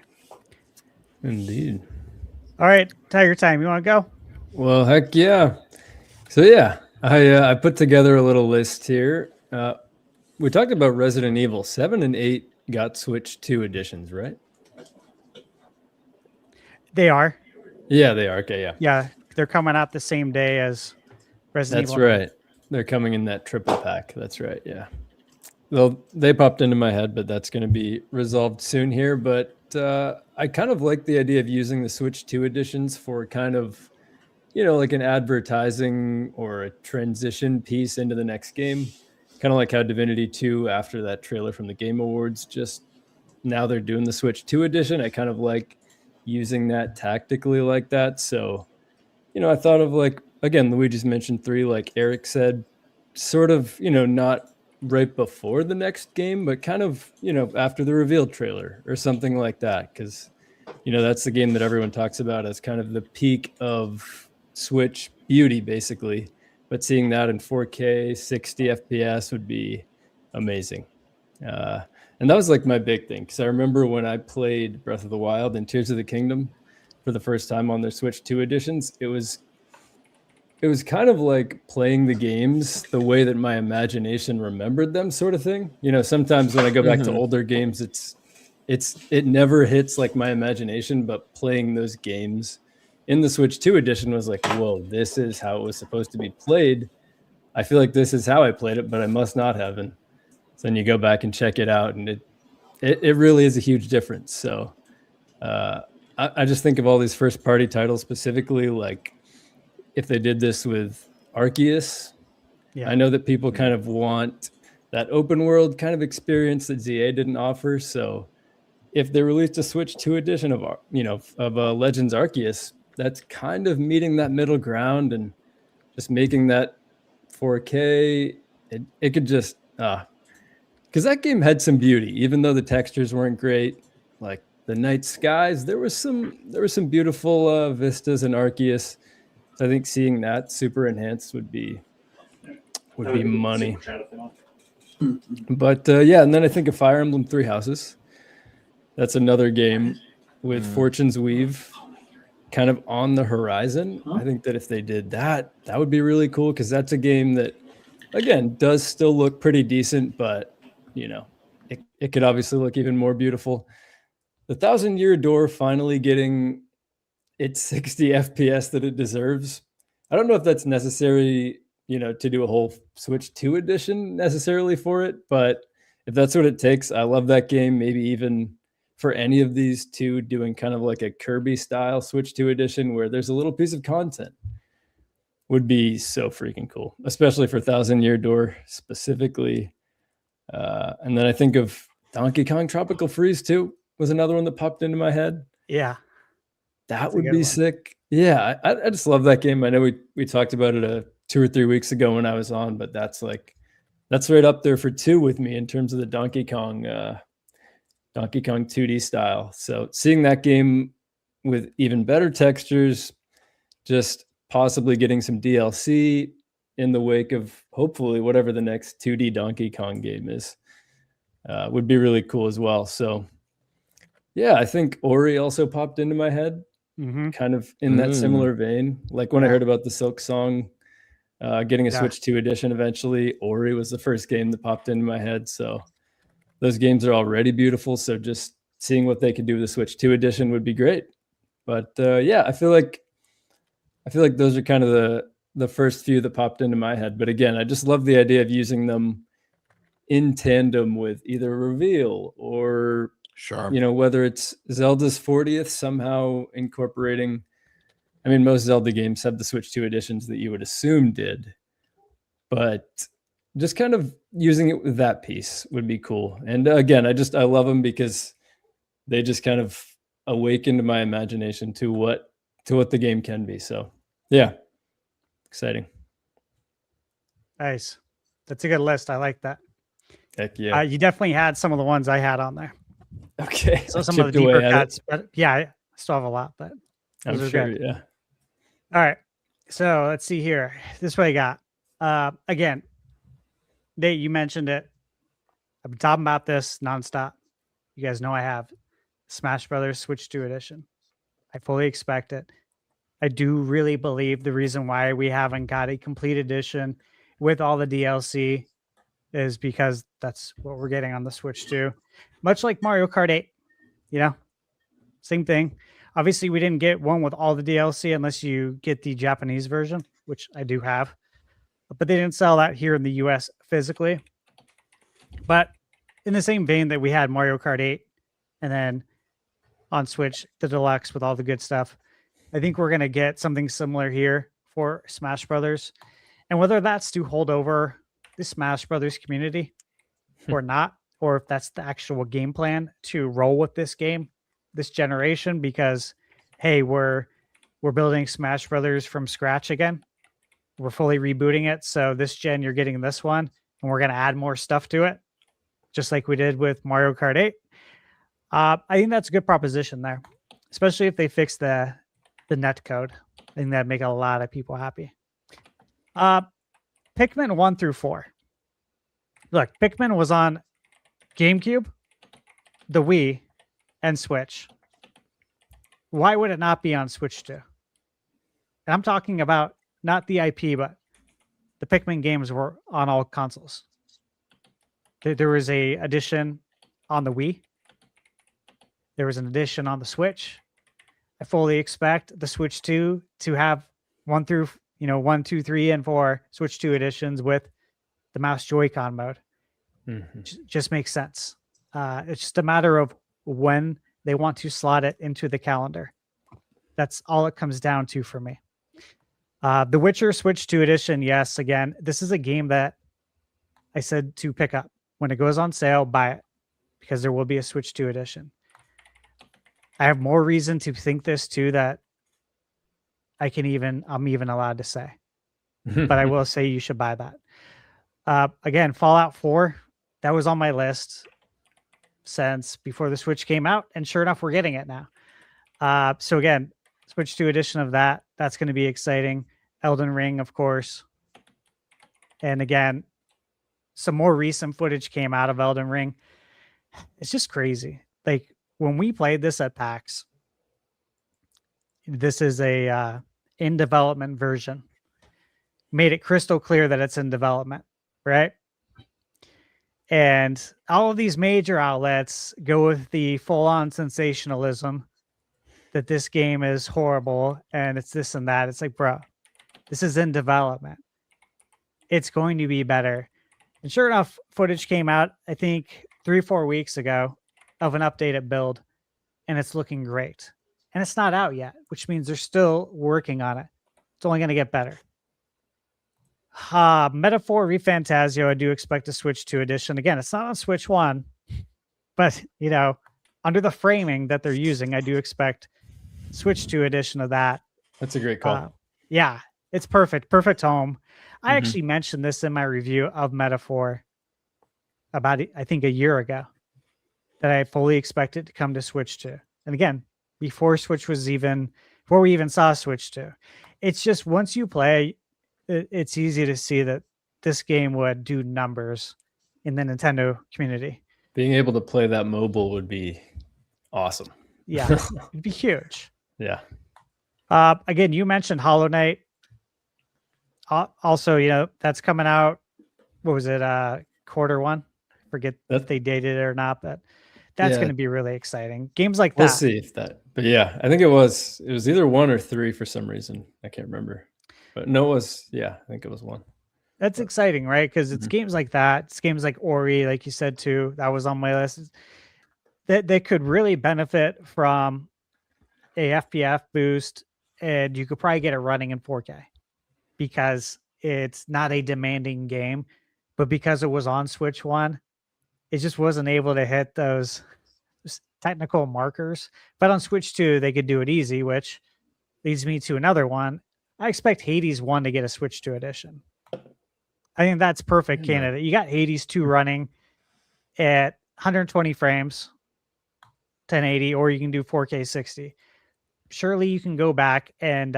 G: Indeed.
H: All right, Tiger Time, you want to go?
G: Well, heck yeah. So yeah, I put together a little list here. We talked about Resident Evil 7 and 8 got Switch 2 editions, right?
H: They are.
G: Yeah, they are. Okay, yeah.
H: Yeah, they're coming out the same day as Resident
G: That's
H: Evil.
G: right. They're coming in that triple pack. That's right, yeah. Well, they popped into my head, but that's going to be resolved soon here. But I kind of like the idea of using the Switch 2 editions for kind of, you know, like an advertising or a transition piece into the next game. Kind of like how Divinity 2, after that trailer from the Game Awards, just now they're doing the Switch 2 edition. I kind of like using that tactically like that. So, you know, I thought of like, again, Luigi's mentioned 3, like Eric said, sort of, you know, not right before the next game, but kind of, you know, after the reveal trailer or something like that. Because, you know, that's the game that everyone talks about as kind of the peak of Switch beauty, basically. But seeing that in 4K, 60 FPS would be amazing. And that was like my big thing, because I remember when I played Breath of the Wild and Tears of the Kingdom for the first time on their Switch 2 editions, it was kind of like playing the games the way that my imagination remembered them, sort of thing. You know, sometimes when I go back to older games, it never hits like my imagination, but playing those games in the Switch 2 edition was like, whoa, this is how it was supposed to be played. I feel like this is how I played it, but I must not have. And so then you go back and check it out, and it really is a huge difference. So I just think of all these first party titles specifically, like if they did this with Arceus, I know that people kind of want that open world kind of experience that ZA didn't offer. So if they released a Switch 2 edition of, you know, of Legends Arceus, that's kind of meeting that middle ground and just making that 4K. It could just, because that game had some beauty, even though the textures weren't great. Like the night skies, there was some beautiful vistas in Arceus. I think seeing that super enhanced would be money. But yeah, and then I think of Fire Emblem 3 Houses. That's another game with Fortune's Weave kind of on the horizon. I think that if they did that, that would be really cool, because that's a game that, again, does still look pretty decent, but, you know, it could obviously look even more beautiful. The Thousand Year Door finally getting its 60 FPS that it deserves. I don't know if that's necessary, you know, to do a whole Switch 2 edition necessarily for it, but if that's what it takes, I love that game. Maybe even for any of these two doing kind of like a Kirby style Switch 2 edition where there's a little piece of content would be so freaking cool, especially for Thousand Year Door specifically. And then I think of Donkey Kong Tropical Freeze 2 was another one that popped into my head.
H: Yeah.
G: That would be sick. Yeah, I just love that game. I know we talked about it 2 or 3 weeks ago when I was on, but that's right up there for 2 with me in terms of the Donkey Kong 2D style. So seeing that game with even better textures, just possibly getting some DLC in the wake of hopefully whatever the next 2D Donkey Kong game is, would be really cool as well. So yeah, I think Ori also popped into my head, kind of in that similar vein. Like when I heard about the Silk Song getting a Switch 2 edition eventually, Ori was the first game that popped into my head. So those games are already beautiful. So just seeing what they could do with the Switch 2 edition would be great. But yeah, I feel like those are kind of the first few that popped into my head. But again, I just love the idea of using them in tandem with either a reveal or, whether it's Zelda's 40th somehow incorporating. I mean, most Zelda games have the Switch 2 editions that you would assume did, but just kind of using it with that piece would be cool. And again, I love them because they just kind of awakened my imagination to what the game can be. So yeah, exciting.
H: Nice. That's a good list. I like that.
G: Heck yeah.
H: You definitely had some of the ones I had on there.
G: Okay.
H: So some of the deeper cuts, but yeah, I still have a lot, but those
G: I'm
H: are
G: sure,
H: good.
G: yeah.
H: All right. So let's see here. This is what I got. Again, Nate, you mentioned it. I've been talking about this nonstop. You guys know I have Smash Brothers Switch 2 edition. I fully expect it. I do really believe the reason why we haven't got a complete edition with all the DLC is because that's what we're getting on the Switch 2. Much like Mario Kart 8, same thing. Obviously, we didn't get one with all the DLC unless you get the Japanese version, which I do have. But they didn't sell that here in the US physically. But in the same vein that we had Mario Kart 8 and then on Switch, the deluxe with all the good stuff, I think we're going to get something similar here for Smash Brothers. And whether that's to hold over the Smash Brothers community or not, or if that's the actual game plan to roll with this game this generation, because hey, we're building Smash Brothers from scratch again. We're fully rebooting it. So this gen, you're getting this one, and we're going to add more stuff to it, just like we did with Mario Kart 8. I think that's a good proposition there, especially if they fix the net code. I think that'd make a lot of people happy. Pikmin 1 through 4. Look, Pikmin was on GameCube, the Wii, and Switch. Why would it not be on Switch 2? And I'm talking about not the IP, but the Pikmin games were on all consoles. There was a edition on the Wii. There was an edition on the Switch. I fully expect the Switch 2 to have 1 through 1, 2, 3, and 4 Switch 2 editions with the mouse Joy-Con mode. Just makes sense. It's just a matter of when they want to slot it into the calendar. That's all it comes down to for me. The Witcher Switch 2 edition, yes, again, this is a game that I said to pick up. When it goes on sale, buy it, because there will be a Switch 2 edition. I have more reason to think this too, that I'm even allowed to say. But I will say you should buy that. Again, Fallout 4, that was on my list since before the Switch came out, and sure enough, we're getting it now. So again, Switch 2 edition of that's going to be exciting. Elden Ring, of course. And again, some more recent footage came out of Elden Ring. It's just crazy. Like when we played this at PAX, this is a in development version. Made it crystal clear that it's in development, right? And all of these major outlets go with the full-on sensationalism that this game is horrible and it's this and that. It's like, bro, this is in development. It's going to be better. And sure enough, footage came out, I think 3 or 4 weeks ago, of an updated build and it's looking great. And it's not out yet, which means they're still working on it. It's only going to get better. Metaphor ReFantazio, I do expect a Switch 2 edition. Again, it's not on Switch 1, but, under the framing that they're using, I do expect Switch 2 edition of that.
G: That's a great call.
H: Yeah, it's perfect. Perfect home. I actually mentioned this in my review of Metaphor about, I think, a year ago, that I fully expect it to come to Switch 2. And again, before we even saw Switch 2. It's just once you play, it's easy to see that this game would do numbers in the Nintendo community.
G: Being able to play that mobile would be awesome.
H: Yeah, it'd be huge.
G: Yeah.
H: Again, you mentioned Hollow Knight. Also, that's coming out. What was it? Q1. Forget if they dated it or not, but that's going to be really exciting. Games like that.
G: We'll see if that. But yeah, I think it was either 1 or 3 for some reason. I can't remember. But no, it was, I think it was 1.
H: That's exciting, right? Because it's games like that. It's games like Ori, like you said too. That was on my list. That they could really benefit from a FPF boost, and you could probably get it running in 4K because it's not a demanding game, but because it was on Switch 1, it just wasn't able to hit those technical markers. But on Switch 2, they could do it easy, which leads me to another one. I expect Hades 1 to get a Switch 2 edition. I think that's perfect candidate. You got Hades 2 running at 120 frames, 1080, or you can do 4K 60. Surely you can go back and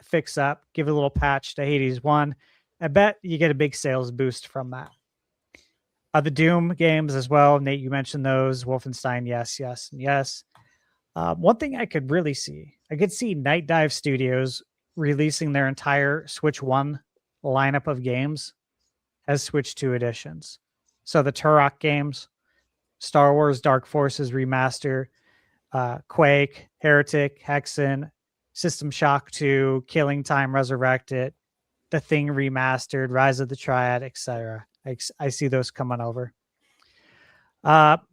H: fix up, give a little patch to Hades 1. I bet you get a big sales boost from that. The Doom games as well. Nate, you mentioned those. Wolfenstein, yes, and yes. One thing I could really see, I could see Night Dive Studios releasing their entire Switch 1 lineup of games as Switch 2 editions. So the Turok games, Star Wars Dark Forces Remaster, Quake, Heretic, Hexen, System Shock 2, Killing Time Resurrected, The Thing Remastered, Rise of the Triad, etc. I see those coming over.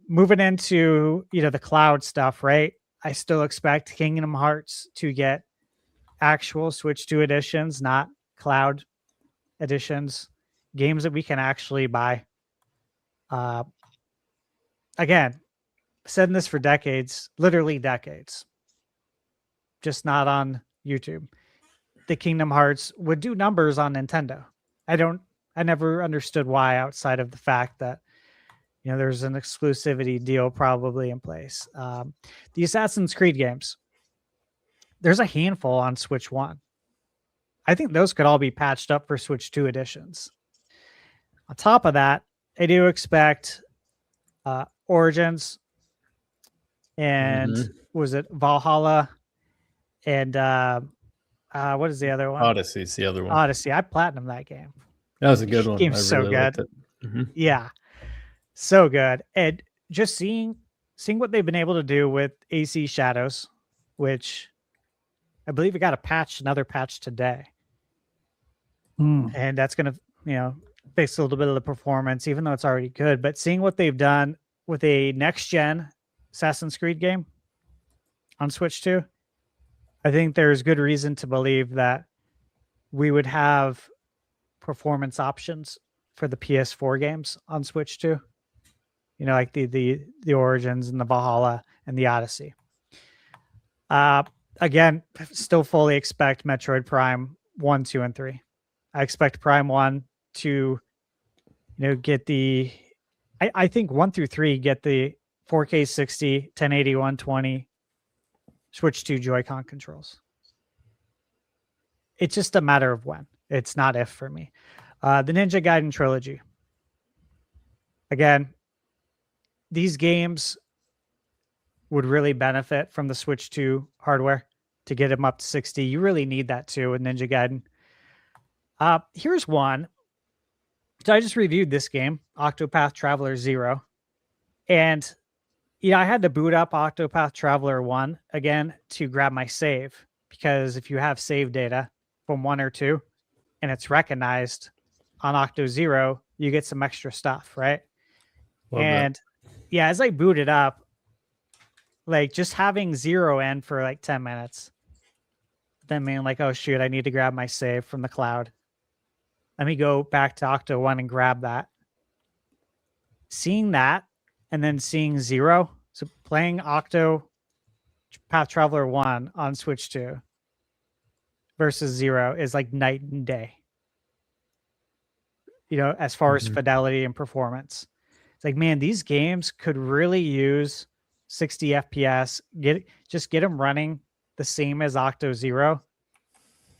H: Moving into the cloud stuff, right? I still expect Kingdom Hearts to get actual Switch 2 editions, not cloud editions, games that we can actually buy. Again, said this for decades, literally decades, just not on YouTube. The Kingdom Hearts would do numbers on Nintendo. I never understood why, outside of the fact that there's an exclusivity deal probably in place. The Assassin's Creed games, there's a handful on Switch 1. I think those could all be patched up for Switch 2 editions. On top of that, I do expect Origins and was it Valhalla and what is the other one?
G: Odyssey's the other one.
H: Odyssey. I platinumed that game.
G: That was a good one.
H: Game's so good. Yeah, so good. And just seeing what they've been able to do with AC Shadows, which I believe it got another patch today. And that's going to, fix a little bit of the performance, even though it's already good. But seeing what they've done with a next-gen Assassin's Creed game on Switch 2, I think there's good reason to believe that we would have performance options for the PS4 games on Switch 2. Like the Origins and the Valhalla and the Odyssey. Again, still fully expect Metroid Prime 1, 2, and 3. I expect Prime 1 to, get the... I think 1 through 3 get the 4K 60, 1080, 120, Switch 2 Joy-Con controls. It's just a matter of when. It's not if for me. The Ninja Gaiden trilogy. Again, these games would really benefit from the Switch 2 hardware to get them up to 60. You really need that too with Ninja Gaiden. Here's one. So I just reviewed this game, Octopath Traveler 0. And I had to boot up Octopath Traveler 1 again to grab my save. Because if you have save data from 1 or 2 and it's recognized on Octo 0, you get some extra stuff, right? As I booted up, Like just having 0 in for like 10 minutes. Then being like, oh shoot, I need to grab my save from the cloud. Let me go back to Octo 1 and grab that. Seeing that and then seeing 0. So playing Octo Path Traveler 1 on Switch 2 versus 0 is like night and day. You know, as far as fidelity and performance. It's like, man, these games could really use 60 FPS. Get them running the same as Octo 0.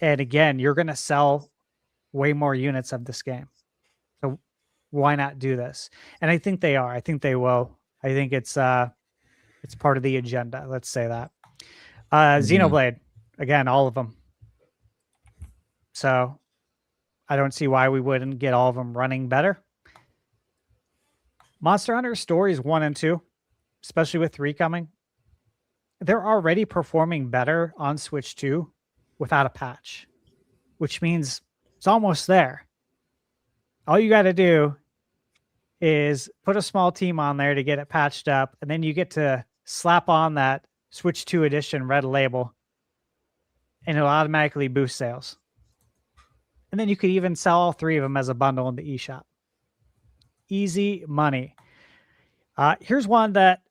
H: And again, you're going to sell way more units of this game. So why not do this? And I think they are. I think they will. I think it's part of the agenda. Let's say that. Xenoblade, again, all of them. So I don't see why we wouldn't get all of them running better. Monster Hunter Stories 1 and 2, especially with 3 coming, they're already performing better on Switch 2 without a patch, which means it's almost there. All you got to do is put a small team on there to get it patched up, and then you get to slap on that Switch 2 edition red label, and it'll automatically boost sales. And then you could even sell all 3 of them as a bundle in the eShop. Easy money. Here's one that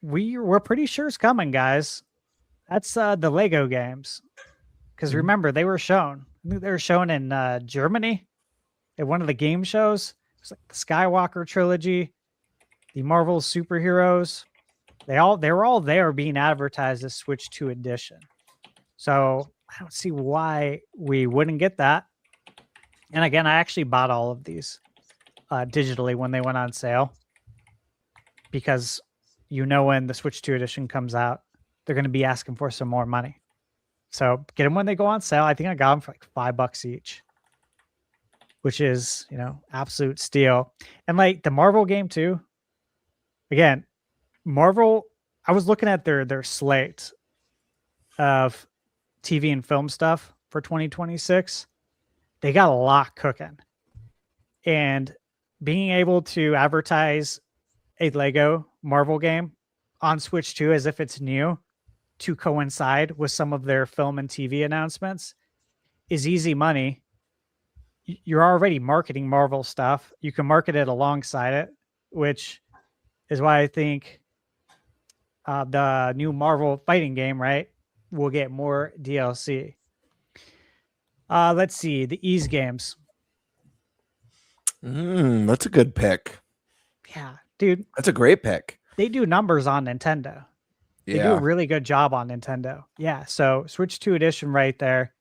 H: we're pretty sure is coming, guys. That's the Lego games. Because remember, they were shown. I think they were shown in Germany at one of the game shows. It's like the Skywalker trilogy, the Marvel superheroes. They were all there being advertised as Switch 2 edition. So I don't see why we wouldn't get that. And again, I actually bought all of these digitally when they went on sale, because when the Switch 2 edition comes out, they're going to be asking for some more money. So get them when they go on sale. I think I got them for like $5 each, which is, absolute steal. And like the Marvel game too. Again, Marvel, I was looking at their slate of TV and film stuff for 2026. They got a lot cooking. And being able to advertise a Lego Marvel game on Switch 2 as if it's new to coincide with some of their film and TV announcements is easy money. You're already marketing Marvel stuff. You can market it alongside it, which is why I think the new Marvel fighting game, right, will get more DLC. Let's see, the Ease games.
I: That's a good pick.
H: Yeah, dude.
I: That's a great pick.
H: They do numbers on Nintendo. They do a really good job on Nintendo. Yeah, so Switch 2 edition right there.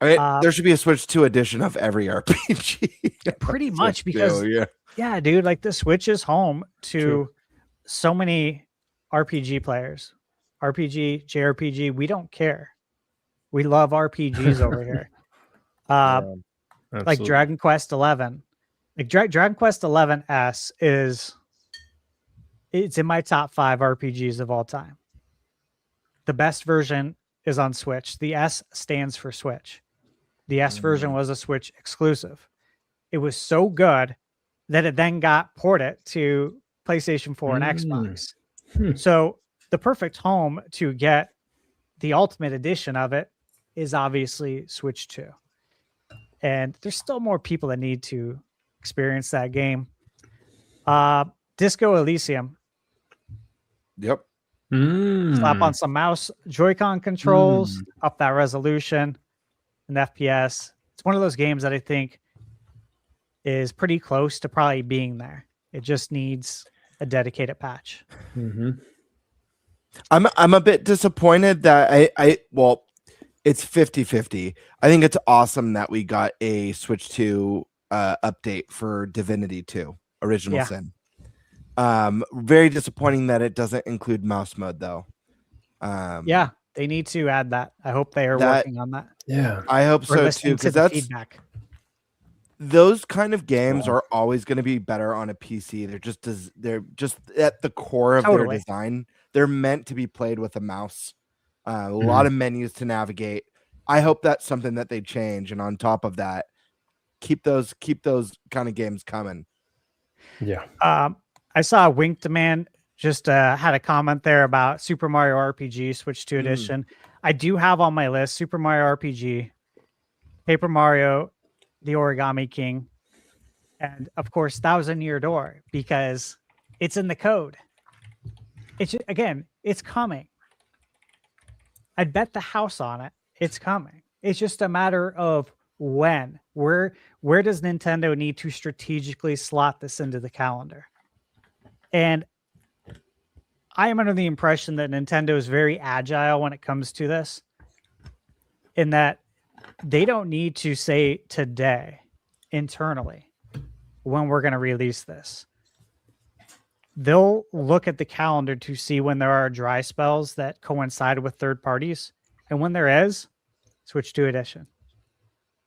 I: I mean, there should be a Switch 2 edition of every RPG.
H: Pretty much, because yeah, dude, like the Switch is home to so many RPG players. RPG, JRPG, we don't care. We love RPGs over here. Like Dragon Quest 11. Like Dragon Quest 11S it's in my top 5 RPGs of all time. The best version is on Switch. The S stands for Switch. The S version was a Switch exclusive. It was so good that it then got ported to PlayStation 4 and Xbox. So the perfect home to get the Ultimate Edition of it is obviously Switch 2. And there's still more people that need to experience that game. Disco Elysium.
I: Yep.
H: Slap on some mouse Joy-Con controls, up that resolution and FPS. It's one of those games that I think is pretty close to probably being there. It just needs a dedicated patch.
I: I'm a bit disappointed that it's 50-50. I think it's awesome that we got a Switch 2 update for Divinity 2 Original Sin. Very disappointing that it doesn't include mouse mode though.
H: Yeah, they need to add that. I hope they are working on that.
G: Yeah,
I: I hope so too, because that's
H: feedback.
I: Those kind of games are always going to be better on a PC. They're just at the core of their design. They're meant to be played with a mouse. A lot of menus to navigate. I hope that's something that they change, and on top of that, keep those kind of games coming.
G: Yeah.
H: I saw Wink Demand just had a comment there about Super Mario RPG Switch 2 Edition. I do have on my list Super Mario RPG, Paper Mario, The Origami King, and of course 1000 Year Door, because it's in the code. It's coming. I'd bet the house on it. It's coming. It's just a matter of when. Where does Nintendo need to strategically slot this into the calendar? And I am under the impression that Nintendo is very agile when it comes to this, in that they don't need to say today internally when we're going to release this. They'll look at the calendar to see when there are dry spells that coincide with third parties. And when there is, Switch 2 Edition.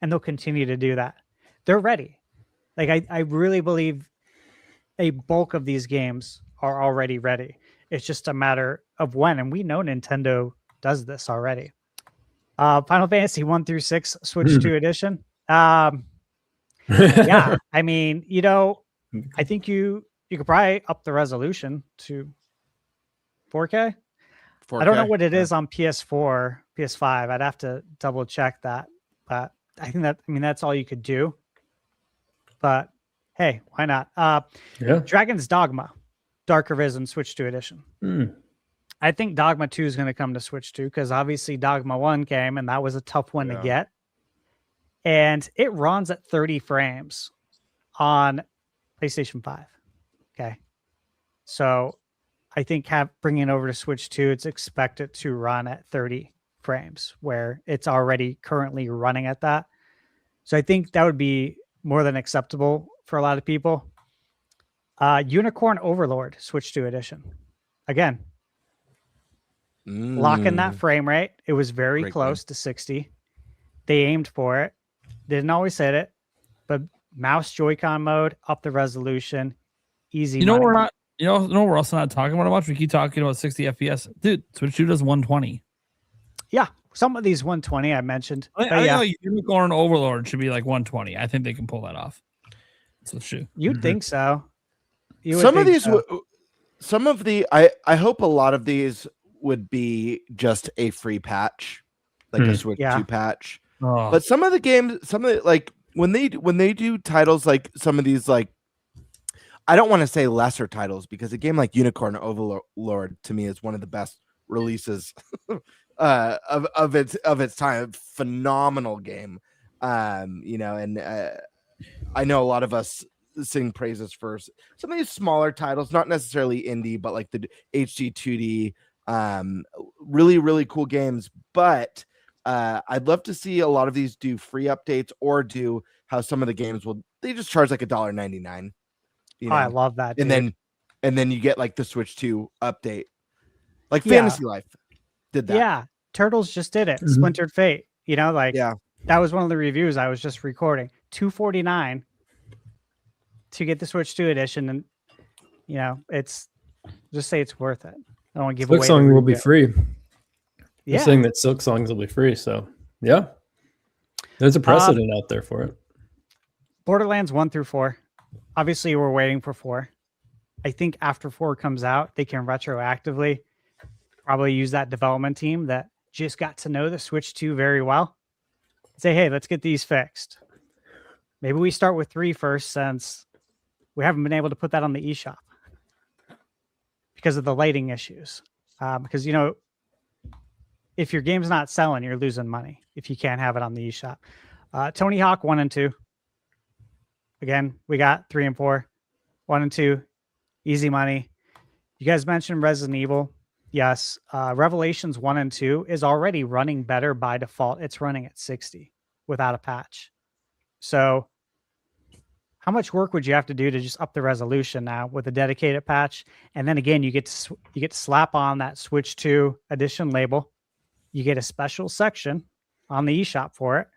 H: And they'll continue to do that. They're ready. Like, I really believe a bulk of these games are already ready. It's just a matter of when. And we know Nintendo does this already. Final Fantasy 1 through 6 Switch 2 Edition. Yeah, I mean, I think you could probably up the resolution to 4K.
I: 4K?
H: I don't know what it is on PS4, PS5. I'd have to double check that. But I think that's all you could do. But hey, why not?
G: Yeah.
H: Dragon's Dogma, Dark Arisen Switch 2 Edition. I think Dogma 2 is going to come to Switch 2 because obviously Dogma 1 came and that was a tough one to get. And it runs at 30 frames on PlayStation 5. Okay. So I think bringing it over to Switch 2, it's expected to run at 30 frames where it's already currently running at that. So I think that would be more than acceptable for a lot of people. Unicorn Overlord Switch 2 Edition. Again, locking that frame rate. It was very close to 60. They aimed for it. Didn't always hit it, but mouse Joy-Con mode, up the resolution, easy.
F: We're not. We're also not talking about it much. We keep talking about 60 FPS. Dude, Switch 2 does 120.
H: Yeah, some of these 120 I mentioned.
F: I think Unicorn Overlord should be like 120. I think they can pull that off. Switch 2.
H: You'd think so.
I: Some of these, I hope a lot of these would be just a free patch, like a Switch 2 patch.
F: Oh.
I: But some of the games, like when they do titles like some of these, like, I don't want to say lesser titles because a game like Unicorn Overlord to me is one of the best releases of its time. Phenomenal game, and I know a lot of us sing praises for some of these smaller titles, not necessarily indie, but like the HD 2D, really, really cool games. But I'd love to see a lot of these do free updates or do how some of the games they just charge like $1.99.
H: I love that.
I: And then you get like the Switch 2 update. Like
H: Yeah.
I: Fantasy Life did that.
H: Yeah, Turtles just did it. Splintered Fate. That was one of the reviews I was just recording. $249 to get the Switch 2 edition, and it's just say it's worth it. I don't want to give away.
G: Silksong will be free.
H: Yeah,
G: They're saying that Silksongs will be free. So yeah, there's a precedent out there for it.
H: Borderlands 1 through 4. Obviously, we're waiting for 4. I think after 4 comes out, they can retroactively probably use that development team that just got to know the Switch 2 very well. Say, hey, let's get these fixed. Maybe we start with 3 first, since we haven't been able to put that on the eShop because of the lighting issues. Because, if your game's not selling, you're losing money if you can't have it on the eShop. Tony Hawk 1 and 2. Again, we got 3 and 4. 1 and 2, easy money. You guys mentioned Resident Evil. Yes. Revelations 1 and 2 is already running better by default. It's running at 60 without a patch. So how much work would you have to do to just up the resolution now with a dedicated patch? And then again, you get to slap on that Switch 2 edition label. You get a special section on the eShop for it,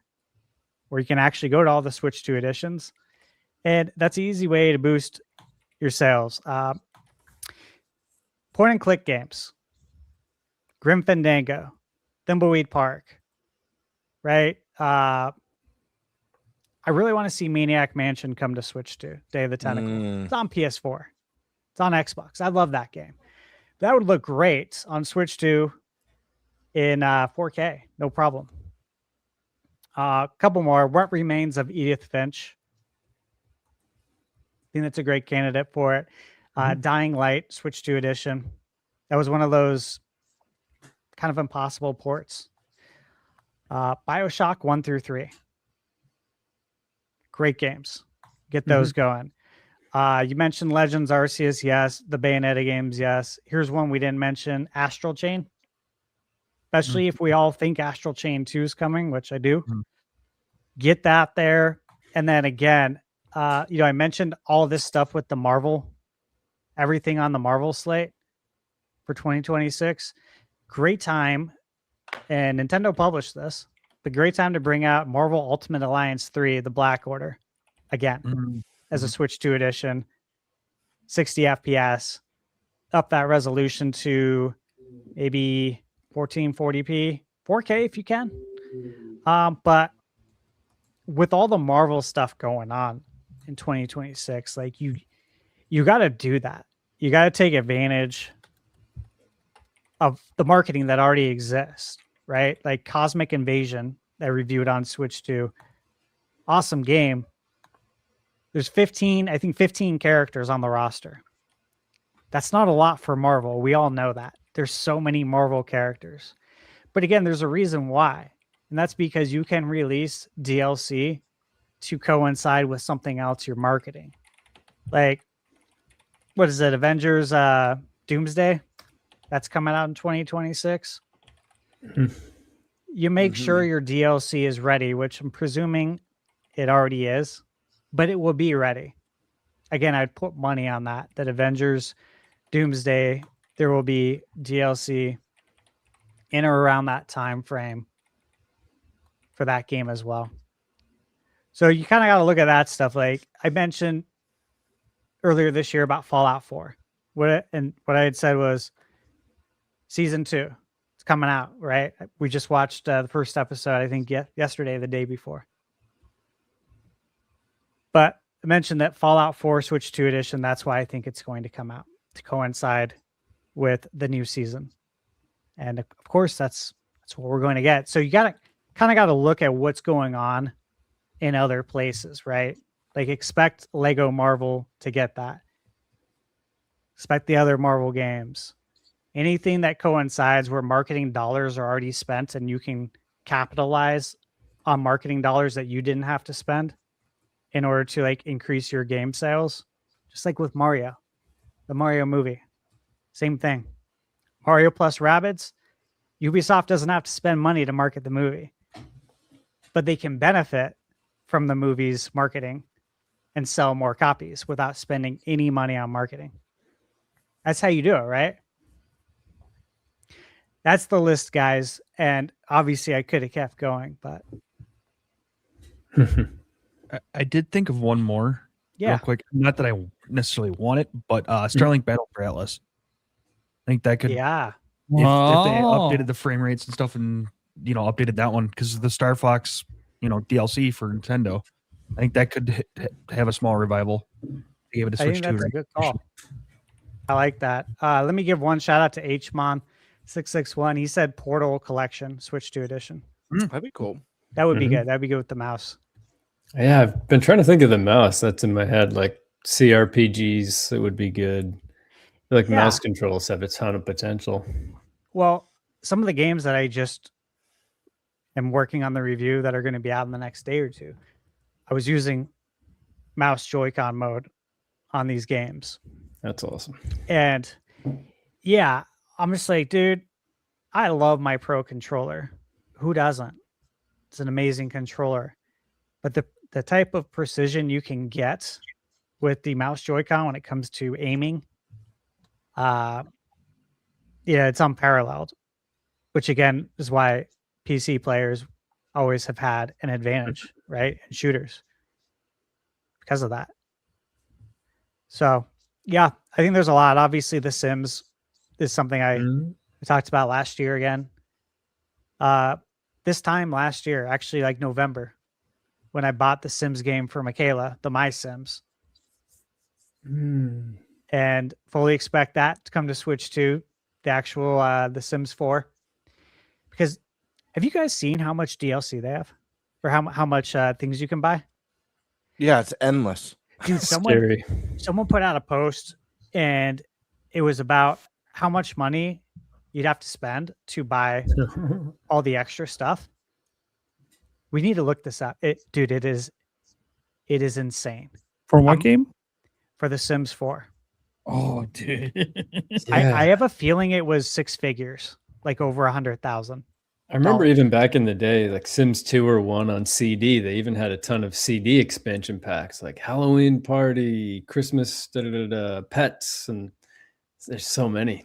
H: where you can actually go to all the Switch 2 editions. And that's an easy way to boost your sales. Point and click games. Grim Fandango. Thimbleweed Park. Right? I really want to see Maniac Mansion come to Switch 2. Day of the Tentacle. It's on PS4. It's on Xbox. I love that game. that would look great on Switch 2 in 4K. No problem. A couple more. What Remains of Edith Finch? I think that's a great candidate for it. Dying Light, Switch 2 edition. That was one of those kind of impossible ports. BioShock 1 through 3. Great games. Get those going. You mentioned Legends Arceus, yes. The Bayonetta games, yes. Here's one we didn't mention, Astral Chain. Especially if we all think Astral Chain 2 is coming, which I do. Get that there. And then again, I mentioned all this stuff with the Marvel, everything on the Marvel slate for 2026. Great time. And Nintendo published this. The great time to bring out Marvel Ultimate Alliance 3, The Black Order, again, as a Switch 2 edition, 60 FPS, up that resolution to maybe 1440p, 4K if you can. But with all the Marvel stuff going on in 2026, like you got to do that. You got to take advantage of the marketing that already exists, right? Like Cosmic Invasion that I reviewed on Switch 2. Awesome game. There's 15 characters on the roster. That's not a lot for Marvel. We all know that. There's so many Marvel characters. But again, there's a reason why. And that's because you can release DLC to coincide with something else you're marketing. Like, what is it? Avengers Doomsday? That's coming out in 2026. You make sure your DLC is ready, which I'm presuming it already is, but it will be ready. Again, I'd put money on that Avengers Doomsday, there will be DLC in or around that time frame for that game as well. So you kind of got to look at that stuff. Like I mentioned earlier this year about Fallout 4. What I had said was season 2. It's coming out, right? We just watched the first episode, I think yesterday, the day before. But I mentioned that Fallout 4 Switch 2 edition, that's why I think it's going to come out, to coincide with the new season. And of course, that's what we're going to get. So you got to look at what's going on in other places, right? Like expect Lego Marvel to get that. Expect the other Marvel games. Anything that coincides where marketing dollars are already spent and you can capitalize on marketing dollars that you didn't have to spend in order to like increase your game sales. Just like with Mario, the Mario movie, same thing. Mario plus Rabbids, Ubisoft doesn't have to spend money to market the movie, but they can benefit from the movie's marketing and sell more copies without spending any money on marketing. That's how you do it, right? That's the list, guys. And obviously I could have kept going, but
J: I did think of one more
H: yeah,
J: real quick. Not that I necessarily want it, but Starlink Battle for Atlas. I think that could,
H: yeah.
J: if they updated the frame rates and stuff and, updated that one because the Star Fox, DLC for Nintendo, I think that could have a small revival. They gave it a Switch 2.
H: That's a good call. I like that. Let me give one shout out to HMon661. He said Portal Collection, Switch 2 edition.
I: That'd be cool.
H: That would be good. That'd be good with the mouse.
G: Yeah, I've been trying to think of the mouse that's in my head, like CRPGs. It would be good. Mouse controls have a ton of potential.
H: Well, some of the games that I just am working on the review that are going to be out in the next day or two, I was using mouse Joy-Con mode on these games.
G: That's awesome.
H: And yeah, I'm just like, dude, I love my Pro controller. Who doesn't? It's an amazing controller. But the type of precision you can get with the mouse Joy-Con when it comes to aiming, it's unparalleled, which again is why PC players always have had an advantage, right? And shooters because of that. So yeah, I think there's a lot. Obviously The Sims is something I talked about last year again. This time last year, actually like November, when I bought the Sims game for Michaela, the My Sims. And fully expect that to come to Switch 2 the actual The Sims 4. Because have you guys seen how much DLC they have, or how much things you can buy?
I: Yeah, it's endless.
H: Dude,
G: Scary.
H: someone put out a post, and it was about how much money you'd have to spend to buy all the extra stuff. We need to look this up. It is insane.
F: For what game?
H: For The Sims 4.
F: Oh, dude.
H: I have a feeling it was six figures, like over 100,000.
G: I remember even back in the day, like Sims 2 or 1 on CD, they even had a ton of CD expansion packs, like Halloween party, Christmas, pets, and there's so many.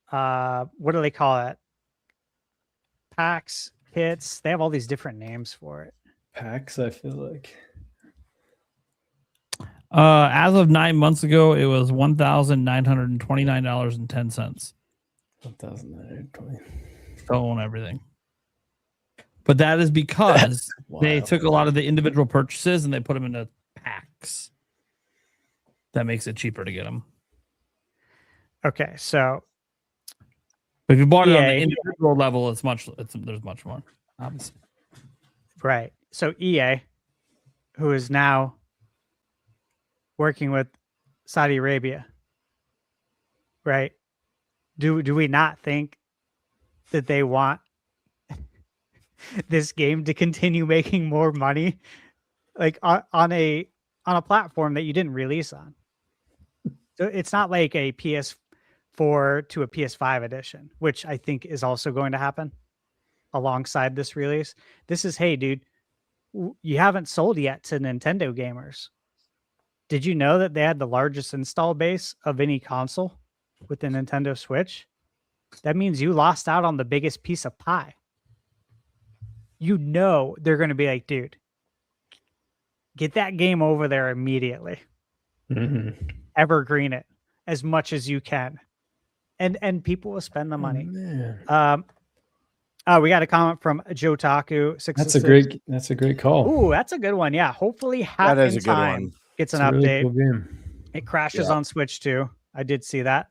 H: What do they call it? Packs, kits. They have all these different names for it.
G: Packs, I feel like.
F: As of 9 months ago, it was $1,929.10.
G: 1,920.
F: Own everything. But that is because they took a lot of the individual purchases and they put them into packs. That makes it cheaper to get them.
H: Okay, so
F: But if you bought it on the individual level, there's much more, obviously.
H: right. So EA, who is now working with Saudi Arabia, right? Do we not think that they want this game to continue making more money, like on a platform that you didn't release on? So it's not like a PS4 to a PS5 edition, which I think is also going to happen alongside this release. This is, hey, dude, you haven't sold yet to Nintendo gamers. Did you know that they had the largest install base of any console with the Nintendo Switch? That means you lost out on the biggest piece of pie. You know they're going to be like, dude, get that game over there immediately.
G: Mm-hmm.
H: Evergreen it as much as you can. And people will spend the money. We got a comment from Joe Taku.
G: That's a great call.
H: Ooh, that's a good one. Yeah. Hopefully Hat in Time gets an update. Really cool game. It crashes on Switch too. I did see that.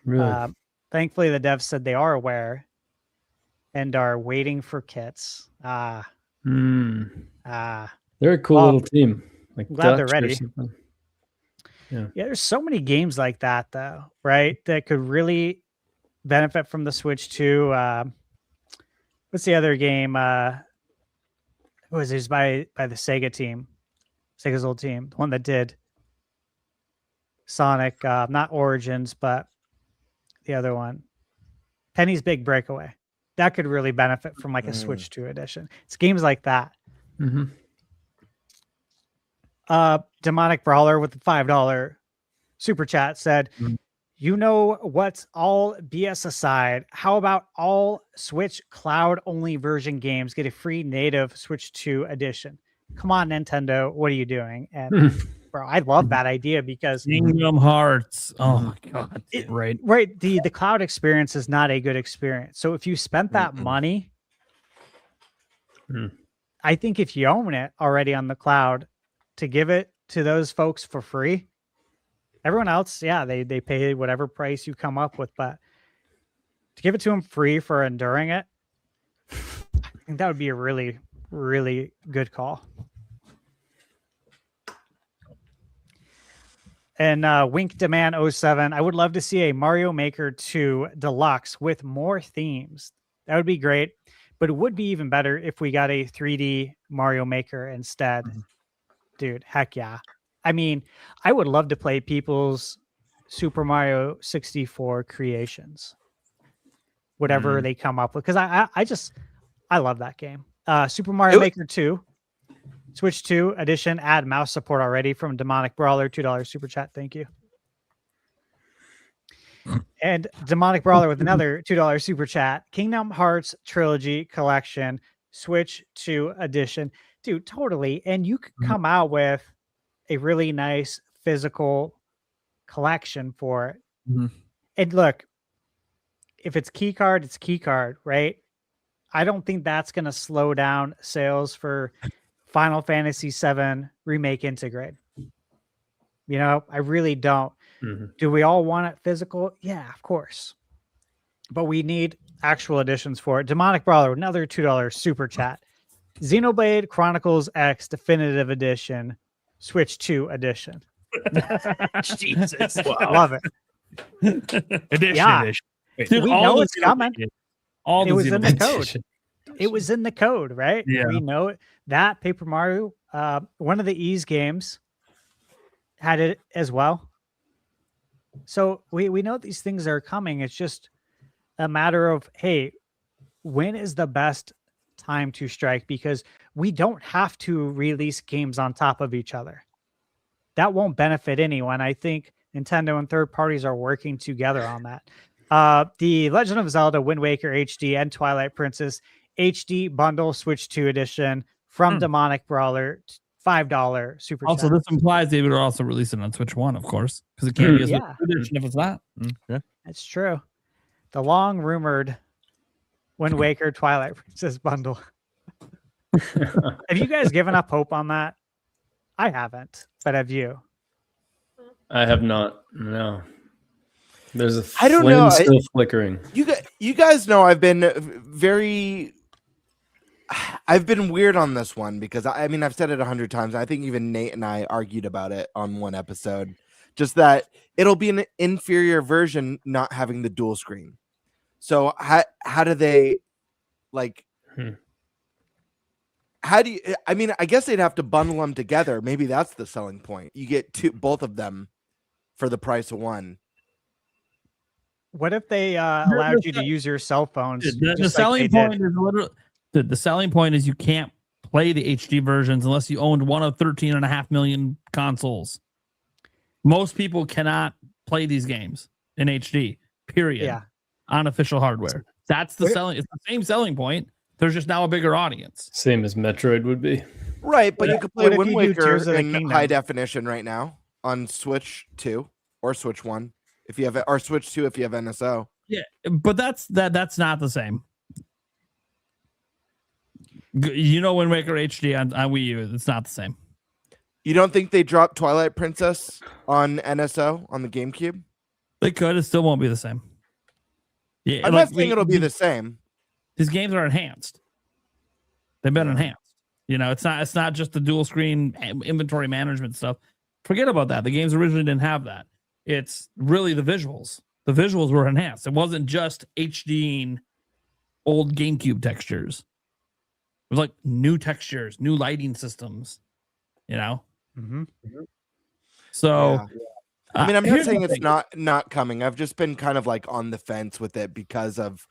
G: Really?
H: Thankfully, the devs said they are aware and are waiting for kits.
G: They're a cool little team. Like
H: I'm glad they're ready.
G: Yeah,
H: there's so many games like that, though, right? That could really benefit from the Switch too. What's the other game? It was by the Sega team, Sega's old team, the one that did Sonic, not Origins, but the other one, Penny's Big Breakaway. That could really benefit from like a Switch 2 edition. It's games like that.
G: Mm-hmm.
H: Demonic Brawler with the $5 super chat said, you know what's all BS aside? How about all Switch cloud only version games get a free native Switch 2 edition? Come on, Nintendo, what are you doing? And bro, I love that idea because
F: Kingdom Hearts. Oh my god.
H: Right. The cloud experience is not a good experience. So if you spent that money, I think if you own it already on the cloud, to give it to those folks for free. Everyone else, they pay whatever price you come up with, but to give it to them free for enduring it, I think that would be a really, really good call. And Wink Demand 07, I would love to see a Mario Maker 2 Deluxe with more themes. That would be great, but it would be even better if we got a 3D Mario Maker instead. Dude, heck yeah. I mean, I would love to play people's Super Mario 64 creations, whatever they come up with, because I love that game. Super Mario Maker 2, Switch 2 edition, add mouse support already from Demonic Brawler, $2 super chat. Thank you. And Demonic Brawler with another $2 super chat. Kingdom Hearts Trilogy Collection, Switch 2 edition. Dude, totally. And you could come out with a really nice physical collection for it. And look, if it's key card, it's key card, right? I don't think that's going to slow down sales for Final Fantasy VII Remake Integrate. You know, I really don't. Do we all want it physical? Yeah, of course. But we need actual editions for it. Demonic Brawler, another $2 super chat. Xenoblade Chronicles X Definitive Edition, Switch 2 Edition.
F: Jesus.
H: Love it.
J: Edition.
F: Dude,
H: We
F: all
H: know
F: the
H: it's coming.
F: All
H: It was in the
F: Xenoblade
H: code.
F: edition.
H: It was in the code, right?
J: Yeah.
H: We know it. That Paper Mario, one of the Ease games had it as well. So we know these things are coming. It's just a matter of, hey, when is the best time to strike? Because we don't have to release games on top of each other. That won't benefit anyone. I think Nintendo and third parties are working together on that. The Legend of Zelda Wind Waker HD and Twilight Princess HD bundle Switch 2 edition from Demonic Brawler, $5 super
F: Also,
H: chat.
F: this implies they would also release it on Switch 1, of course, because it can't be a Switch
H: Yeah.
F: 2 edition if it's not.
H: That's true. The long rumored Wind Waker Twilight Princess bundle. Have you guys given up hope on that? I haven't, but have you?
G: I have not. No. There's a
I: I don't
G: flame
I: know.
G: still flickering.
I: You guys know I've been weird on this one because I mean I've said it 100 times. I think even Nate and I argued about it on one episode. Just that it'll be an inferior version not having the dual screen. So how do they like? How do you? I mean, I guess they'd have to bundle them together. Maybe that's the selling point. You get both of them for the price of one.
H: What if they allowed you to use your cell phones?
F: The selling point is literally the selling point is you can't play the HD versions unless you owned one of 13.5 million consoles. Most people cannot play these games in HD. Period.
H: Yeah.
F: On official hardware. That's the selling. It's the same selling point. There's just now a bigger audience.
G: Same as Metroid would be.
I: Right, but you could play
H: what if
I: Wind
H: you do
I: Waker
H: Tears of the
I: in
H: Kingdom?
I: high definition right now on Switch 2 or Switch 1 if you have it, or Switch 2 if you have NSO.
F: Yeah, but that's not the same. You know, Wind Waker HD on Wii U, it's not the same.
I: You don't think they dropped Twilight Princess on NSO on the GameCube?
F: They could. It still won't be the same. Yeah,
I: I'm not saying it'll be the same.
F: These games are enhanced. They've been enhanced. You know, it's not just the dual screen inventory management stuff. Forget about that. The games originally didn't have that. It's really the visuals. The visuals were enhanced. It wasn't just HDing old GameCube textures. It was like new textures, new lighting systems. You know. So,
I: Yeah. I mean, I'm not
F: here's
I: saying
F: the
I: it's
F: thing.
I: not coming. I've just been kind of like on the fence with it because of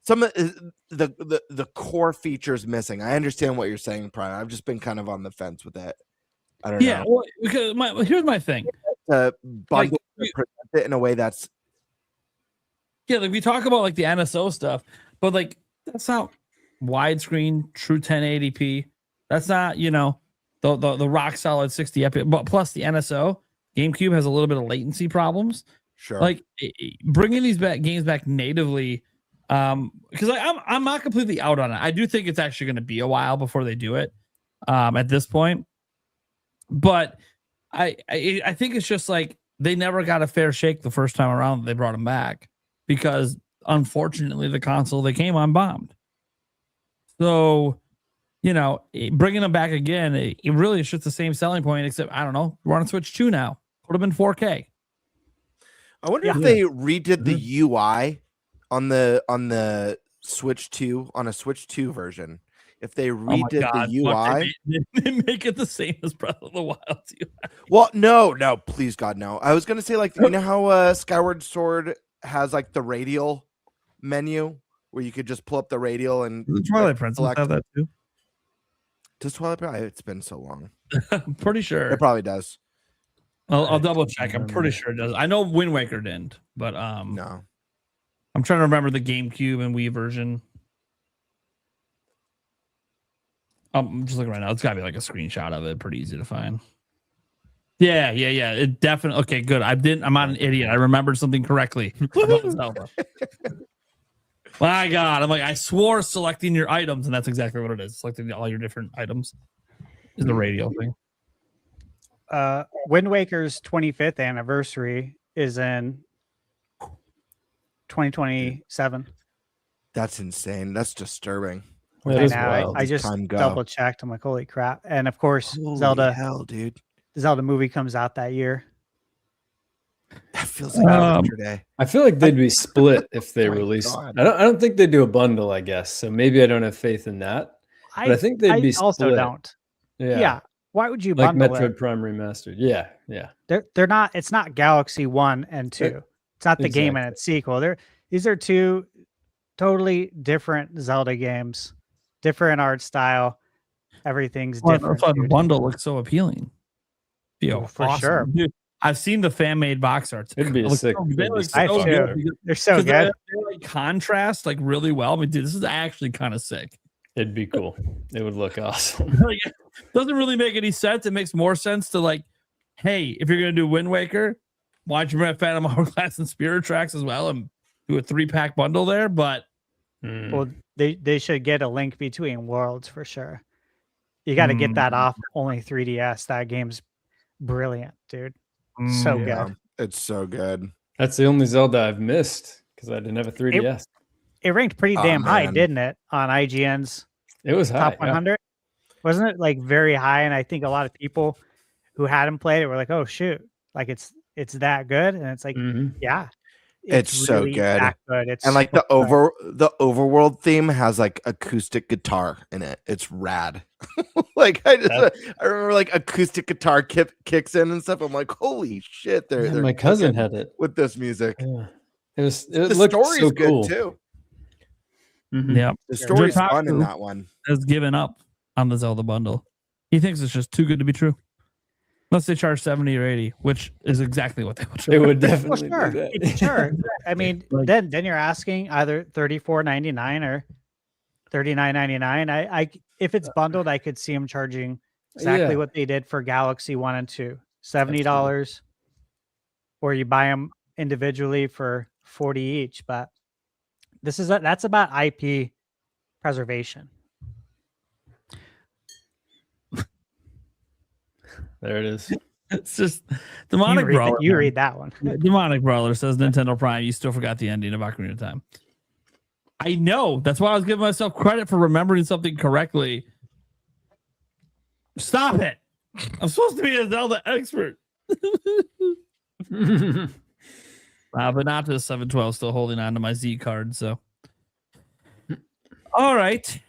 I: some of the core features missing. I understand what you're saying, Brian. I've just been kind of on the fence with it. I don't
F: Yeah,
I: know.
F: well, because here's my thing.
I: To
F: Like,
I: bundle and present it in a way that's
F: Yeah, like we talk about like the NSO stuff, but like that's not widescreen, true 1080p. That's not, you know, the rock solid 60 FPS. But plus the NSO, GameCube has a little bit of latency problems.
I: sure.
F: Like bringing these games back natively, because I'm not completely out on it. I do think it's actually going to be a while before they do it. At this point, but I think it's just like they never got a fair shake the first time around that they brought them back because unfortunately the console they came on bombed. So, you know, bringing them back again, it really is just the same selling point, except I don't know, we're on Switch 2 now. Would have been 4K.
I: I wonder if they redid the UI on the Switch 2 on a Switch 2 version. If they redid the UI,
F: they make it the same as Breath of the Wild.
I: well, no, please God, no. I was gonna say like you know how Skyward Sword has like the radial menu where you could just pull up the radial and
F: The Twilight Princess have that too.
I: Does Twilight Princess? It's been so long.
F: I'm pretty sure.
I: It probably does.
F: I'll double check. I'm pretty sure it does. I know Wind Waker didn't, but
I: No.
F: I'm trying to remember the GameCube and Wii version. I'm just looking right now. It's got to be like a screenshot of it. Pretty easy to find. Yeah. It definitely. Okay, good. I'm not an idiot. I remembered something correctly. About Zelda. My God, I'm like, I swore selecting your items, and that's exactly what it is. Selecting all your different items is the radio thing.
H: Wind Waker's 25th anniversary is in 2027.
I: That's insane. That's disturbing.
G: That
H: I
G: is
H: know.
G: wild.
H: I just
I: Time go.
H: double checked. I'm like, holy crap! And of course,
I: Holy
H: Zelda.
I: hell, dude.
H: The Zelda movie comes out that year.
I: That feels like yesterday.
G: I feel like they'd be split if they
I: my
G: released.
I: God.
G: I don't think they do a bundle. I guess so. Maybe I don't have faith in that. But I think they'd be
H: also
G: split.
H: don't.
G: Yeah.
H: Yeah. Why would you
G: Like
H: bundle
G: Metroid
H: it?
G: Prime Remastered. Yeah. Yeah.
H: They're not. It's not Galaxy 1 and 2. It's not the game and
G: Exactly.
H: its sequel. These are two totally different Zelda games, different art style. Everything's
F: Well,
H: different.
F: that's why the
H: dude.
F: bundle looks so appealing.
H: Oh, for sure.
F: Dude, I've seen the fan-made box arts.
G: It'd be
F: They look
G: sick.
F: so- they
G: It'd be
F: look
G: sick
H: I
F: so
H: too.
F: good because-
H: They're so
F: 'cause
H: good.
F: they like contrast like really well. I mean, dude, this is actually kind of sick.
G: It'd be cool. It would look awesome.
F: Like, it doesn't really make any sense. It makes more sense to like, hey, if you're gonna do Wind Waker, why don't you bring Phantom Hourglass and Spirit Tracks as well and do a 3-pack bundle there? But
H: Well, they should get a link between worlds for sure. You got to get that off only 3DS. That game's brilliant, dude. So
I: Yeah,
H: good.
I: it's so good.
G: That's the only Zelda I've missed because I didn't have a 3DS.
H: It ranked pretty
I: Oh,
H: damn high,
I: man.
H: didn't it? On IGN's
G: It was high.
H: top 100. Wasn't it like very high? And I think a lot of people who hadn't played it were like, "Oh shoot, like it's that good." And it's like, yeah,
I: It's so good.
H: that good. It's
I: And like
H: so good.
I: the overworld theme has like acoustic guitar in it. It's rad. Like I remember like acoustic guitar kicks in and stuff. I'm like, holy shit! They're
G: My cousin
I: cooking
G: had it.
I: with this music.
G: Yeah. It
I: The
G: looked
I: story's
G: so
I: good
G: cool.
I: too.
F: yeah,
I: The story's fun in
F: Jotaku
I: that one.
F: has given up on the Zelda bundle. He thinks it's just too good to be true. Unless they charge 70 or 80, which is exactly what they would charge.
G: It would
H: Well,
G: definitely
H: sure,
G: do that.
H: sure. I mean,
F: Like-
H: then you're asking either $34.99 or $39.99. I if it's bundled, I could see them charging exactly
G: Yeah.
H: what they did for Galaxy 1 and 2, $70, or you buy them individually for 40 each. But that's about IP preservation.
G: There it is.
F: It's just Demonic Brawler.
H: You
F: man.
H: read that one.
F: Demonic Brawler says Nintendo Prime. You still forgot the ending of Ocarina of Time. I know. That's why I was giving myself credit for remembering something correctly. Stop it. I'm supposed to be a Zelda expert. But not to 712. Still holding on to my Z card. So, all right. Is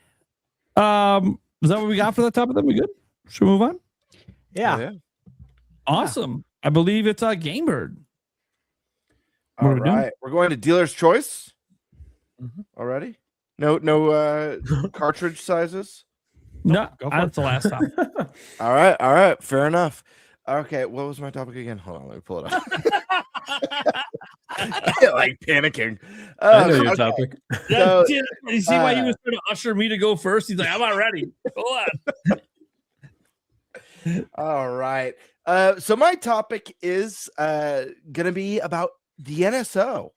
F: that what we got for that topic? Then we good? Should we move on?
H: Yeah.
F: Awesome. I believe it's Gamebird. What
I: All
F: are we doing?
I: right, we're going to dealer's choice already. No cartridge sizes.
F: No,
J: go for
F: that's the last time.
I: All right, fair enough. Okay, what was my topic again? Hold on, let me pull it up. I get like panicking.
G: I know your
I: Okay.
G: topic.
I: So,
F: You see why he was trying to usher me to go first? He's like, I'm not ready. Hold on.
I: all right. So my topic is gonna be about the NSO.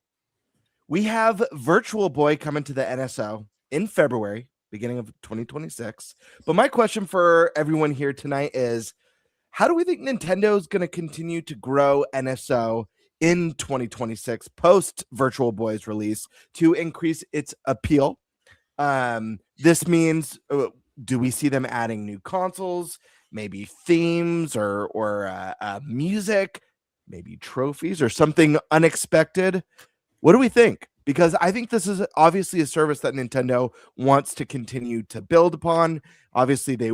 I: We have Virtual Boy coming to the NSO in February, beginning of 2026. But my question for everyone here tonight is, how do we think Nintendo is going to continue to grow NSO in 2026 post Virtual Boy's release to increase its appeal? This means, do we see them adding new consoles, maybe themes or music, maybe trophies or something unexpected? What do we think? Because I think this is obviously a service that Nintendo wants to continue to build upon. Obviously, they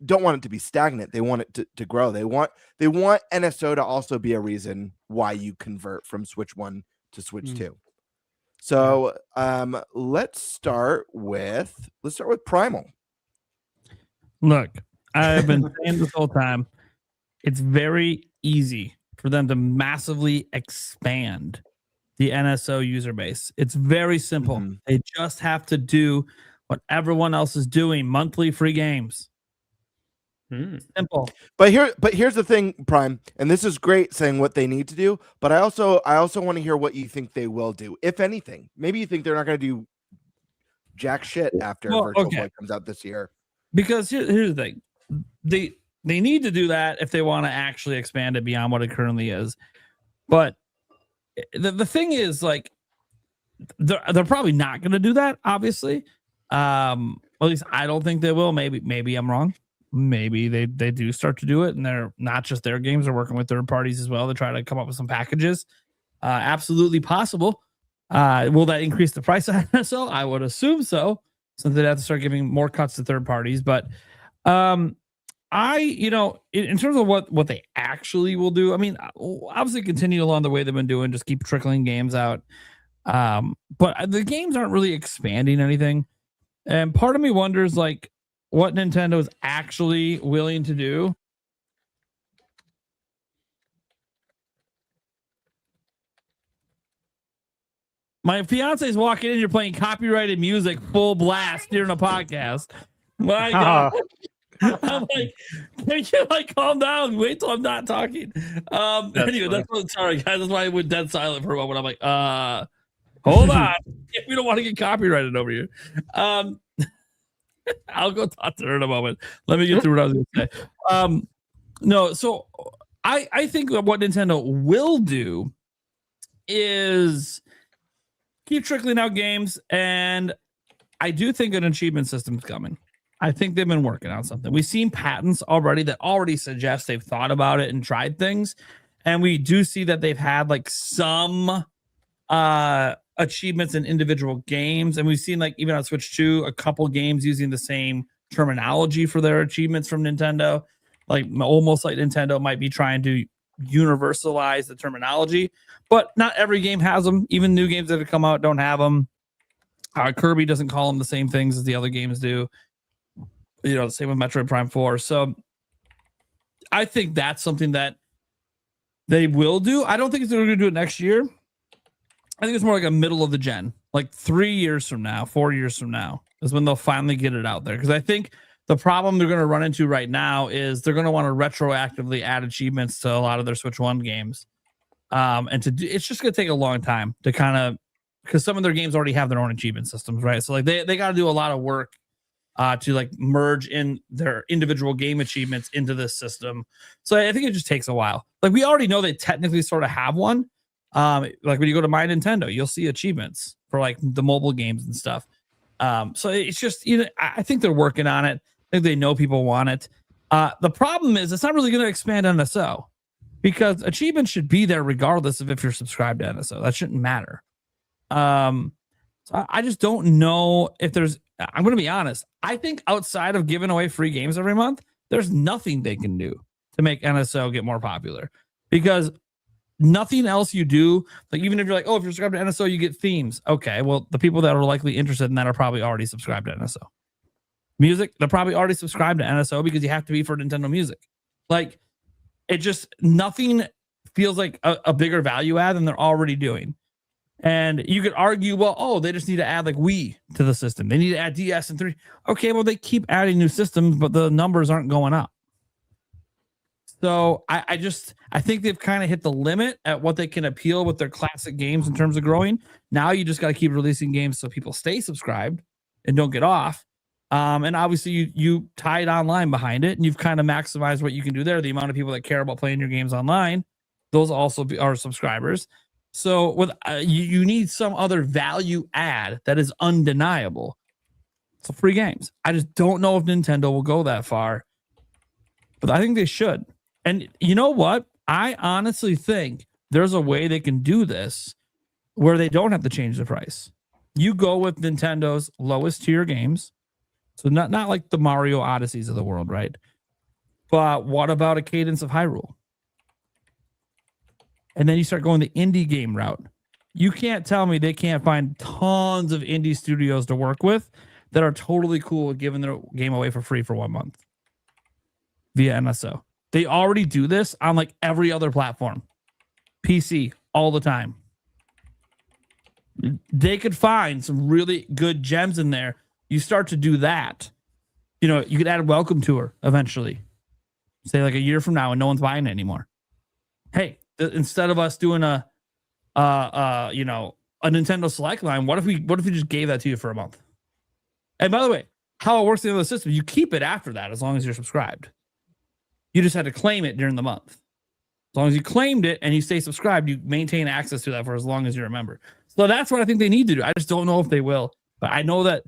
I: don't want it to be stagnant. They want it to grow. They want NSO to also be a reason why you convert from Switch 1 to Switch 2. So let's start with Primal.
F: Look, I've been saying this whole time. It's very easy for them to massively expand the NSO user base. It's very simple. They just have to do what everyone else is doing: monthly free games. Simple.
I: But here's the thing, Prime, and this is great saying what they need to do, but I also want to hear what you think they will do, if anything. Maybe you think they're not going to do jack shit after Virtual Boy comes out this year.
F: Because here's the thing. They need to do that if they want to actually expand it beyond what it currently is. But the thing is, like, they're probably not going to do that, obviously. At least I don't think they will. Maybe I'm wrong. Maybe they do start to do it, and they're not just their games, they're working with third parties as well to try to come up with some packages. Absolutely possible. Will that increase the price of NSO? I would assume so, since they'd have to start giving more cuts to third parties. But in terms of what they actually will do, I mean, obviously continue along the way they've been doing, just keep trickling games out. But the games aren't really expanding anything. And part of me wonders, like, what Nintendo is actually willing to do. My fiance is walking in. You're playing copyrighted music full blast during a podcast. My God. I'm like, can you like calm down? Wait till I'm not talking. Anyway, sorry guys. That's why I went dead silent for a moment. I'm like, hold on. If we don't want to get copyrighted over here. I'll go talk to her in a moment. Let me get through what I was going to say. No, so I think that what Nintendo will do is keep trickling out games, and I do think an achievement system is coming. I think they've been working on something. We've seen patents already that already suggest they've thought about it and tried things, and we do see that they've had like some achievements in individual games, and we've seen like even on Switch 2 a couple games using the same terminology for their achievements from Nintendo, like almost like Nintendo might be trying to universalize the terminology, but not every game has them. Even new games that have come out don't have them. Kirby doesn't call them the same things as the other games do. You know, the same with Metroid Prime 4. So I think that's something that they will do. I don't think they're going to do it next year. I think it's more like a middle of the gen, like 3 years from now, 4 years from now is when they'll finally get it out there. Because I think the problem they're going to run into right now is they're going to want to retroactively add achievements to a lot of their Switch 1 games. And to do, it's just going to take a long time to kind of, because some of their games already have their own achievement systems, right? So like they got to do a lot of work to like merge in their individual game achievements into this system. So I think it just takes a while. Like we already know they technically sort of have one. Like when you go to My Nintendo, you'll see achievements for like the mobile games and stuff. So it's just, you know, I think they're working on it. I think they know people want it. The problem is it's not really going to expand NSO because achievements should be there regardless of if you're subscribed to NSO. That shouldn't matter. So I just don't know if there's, I'm going to be honest. I think outside of giving away free games every month, there's nothing they can do to make NSO get more popular because nothing else you do, like even if you're like, oh, if you're subscribed to NSO, you get themes. Okay, well, the people that are likely interested in that are probably already subscribed to NSO. Music, they're probably already subscribed to NSO because you have to be for Nintendo Music. Like, it just, nothing feels like a bigger value add than they're already doing. And you could argue, well, oh, they just need to add like Wii to the system. They need to add DS and 3. Okay, well, they keep adding new systems, but the numbers aren't going up. So I think they've kind of hit the limit at what they can appeal with their classic games in terms of growing. Now you just got to keep releasing games so people stay subscribed and don't get off. And obviously you tied online behind it and you've kind of maximized what you can do there. The amount of people that care about playing your games online, those also are subscribers. So with you need some other value add that is undeniable. So free games. I just don't know if Nintendo will go that far, but I think they should. And you know what? I honestly think there's a way they can do this where they don't have to change the price. You go with Nintendo's lowest tier games. So not like the Mario Odysseys of the world, right? But what about a Cadence of Hyrule? And then you start going the indie game route. You can't tell me they can't find tons of indie studios to work with that are totally cool with giving their game away for free for 1 month via NSO. They already do this on like every other platform. PC all the time. They could find some really good gems in there. You start to do that. You know, you could add a welcome tour eventually. Say like a year from now and no one's buying it anymore. Hey, instead of us doing a Nintendo Select line, what if we just gave that to you for a month? And by the way, how it works in the system, you keep it after that as long as you're subscribed. You just had to claim it during the month. As long as you claimed it and you stay subscribed, you maintain access to that for as long as you're a member. So that's what I think they need to do. I just don't know if they will, but I know that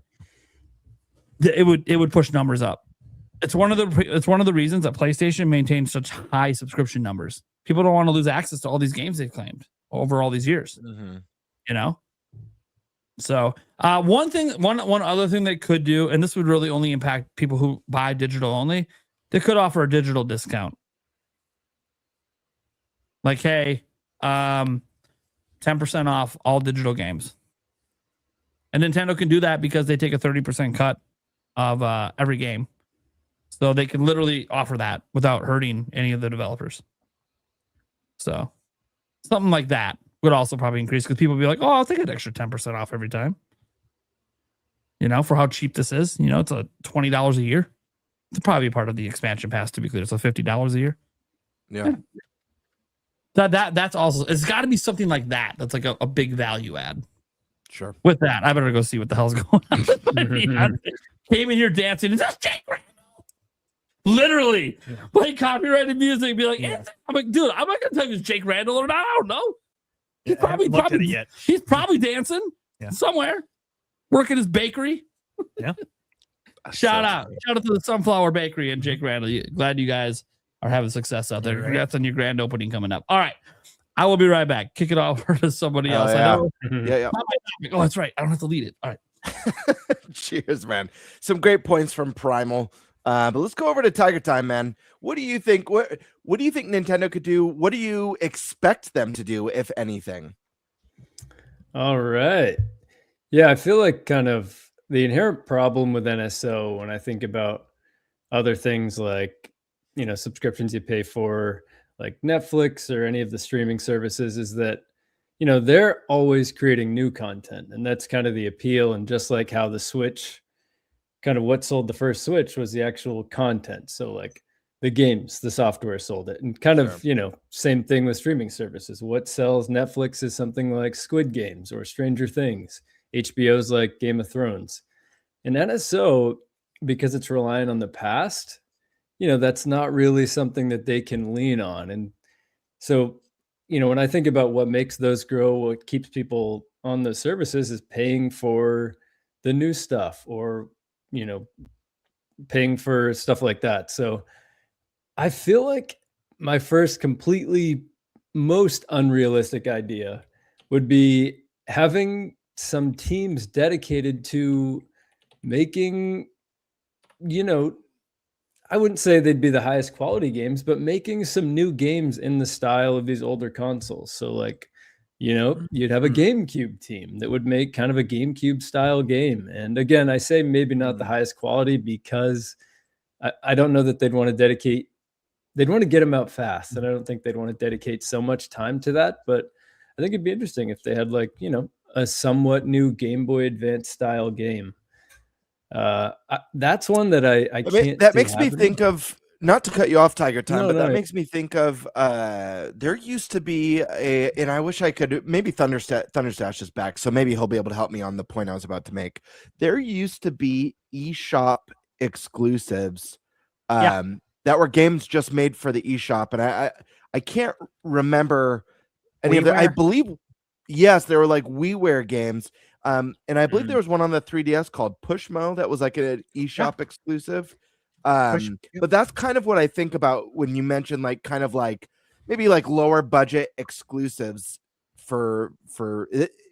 F: it would push numbers up. It's one of the reasons that PlayStation maintains such high subscription numbers. People don't want to lose access to all these games they've claimed over all these years. You know. So one other thing they could do, and this would really only impact people who buy digital only, they could offer a digital discount. Like, hey, 10% off all digital games. And Nintendo can do that because they take a 30% cut of every game. So they can literally offer that without hurting any of the developers. So something like that would also probably increase because people would be like, oh, I'll take an extra 10% off every time. You know, for how cheap this is. You know, it's a $20 a year. It's probably part of the expansion pass, to be clear. It's $50 a year.
I: Yeah.
F: That's also, it's got to be something like that. That's like a big value add.
I: Sure.
F: With that, I better go see what the hell's going on. I came in here dancing. It's Jake Randall. Literally, play copyrighted music and be like, I'm like, dude, I'm not going to tell you it's Jake Randall or not. I don't know. He's he's probably dancing somewhere, working his bakery.
J: Yeah.
F: Shout out to the Sunflower Bakery and Jake Randall. Glad you guys are having success out there. Congrats on your grand opening coming up. All right. I will be right back. Kick it over to somebody else.
I: Yeah.
F: I know.
I: Yeah.
F: Oh, that's right. I don't have to lead it. All right.
I: Cheers, man. Some great points from Primal. But let's go over to Tiger Time, man. What do you think? What do you think Nintendo could do? What do you expect them to do, if anything?
G: All right. Yeah, I feel like kind of the inherent problem with NSO when I think about other things like, you know, subscriptions you pay for, like Netflix or any of the streaming services, is that, you know, they're always creating new content. And that's kind of the appeal. And just like how the Switch, kind of what sold the first Switch was the actual content. So like the games, the software sold it. And kind of, you know, same thing with streaming services. What sells Netflix is something like Squid Games or Stranger Things. HBO's like Game of Thrones. And NSO, because it's relying on the past, you know, that's not really something that they can lean on. And so, you know, when I think about what makes those grow, what keeps people on those services is paying for the new stuff or, you know, paying for stuff like that. So I feel like my first completely most unrealistic idea would be having some teams dedicated to making, you know, I wouldn't say they'd be the highest quality games, but making some new games in the style of these older consoles. So like, you know, you'd have a GameCube team that would make kind of a GameCube style game. And again, I say maybe not the highest quality because I don't know that they'd want to dedicate, they'd want to get them out fast. And I don't think they'd want to dedicate so much time to that. But I think it'd be interesting if they had like, you know, a somewhat new Game Boy Advance style game. That's one that I can't.
I: That makes me think of, not to cut you off, Tiger Time, but that
G: no.
I: makes me think of there used to be and I wish I could, maybe Thunderstash is back, so maybe he'll be able to help me on the point I was about to make. There used to be eShop exclusives that were games just made for the eShop, and I can't remember any of them. I believe, yes, they were like WiiWare games. And I believe there was one on the 3DS called Pushmo that was like an eShop exclusive. But that's kind of what I think about when you mention like kind of like maybe like lower budget exclusives for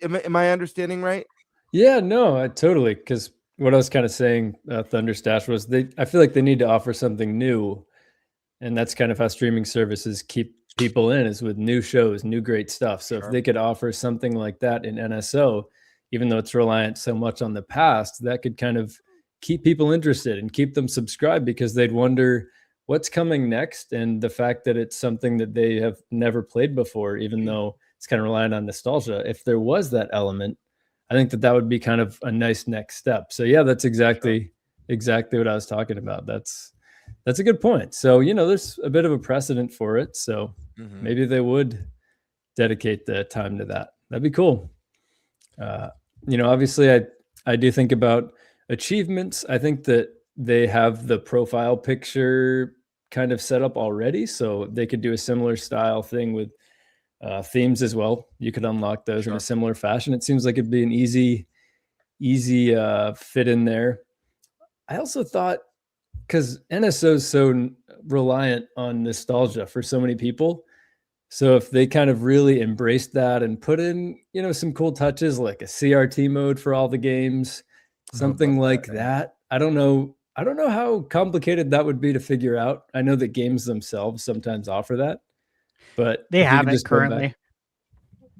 I: am I understanding right?
G: Yeah, no, totally. Because what I was kind of saying, Thunderstash, was I feel like they need to offer something new. And that's kind of how streaming services keep people in, is with new shows, new great stuff. So if they could offer something like that in NSO, even though it's reliant so much on the past, that could kind of keep people interested and keep them subscribed, because they'd wonder what's coming next. And the fact that it's something that they have never played before, even though it's kind of reliant on nostalgia, if there was that element, I think that would be kind of a nice next step. So yeah, that's exactly what I was talking about. That's a good point. So, you know, there's a bit of a precedent for it. So maybe they would dedicate the time to that. That'd be cool. You know, obviously I do think about achievements. I think that they have the profile picture kind of set up already, so they could do a similar style thing with themes as well. You could unlock those in a similar fashion. It seems like it'd be an easy fit in there. I also thought, because NSO is so reliant on nostalgia for so many people, so if they kind of really embraced that and put in, some cool touches like a CRT mode for all the games, something like that. I don't know how complicated that would be to figure out. I know that games themselves sometimes offer that, but
H: They have it currently.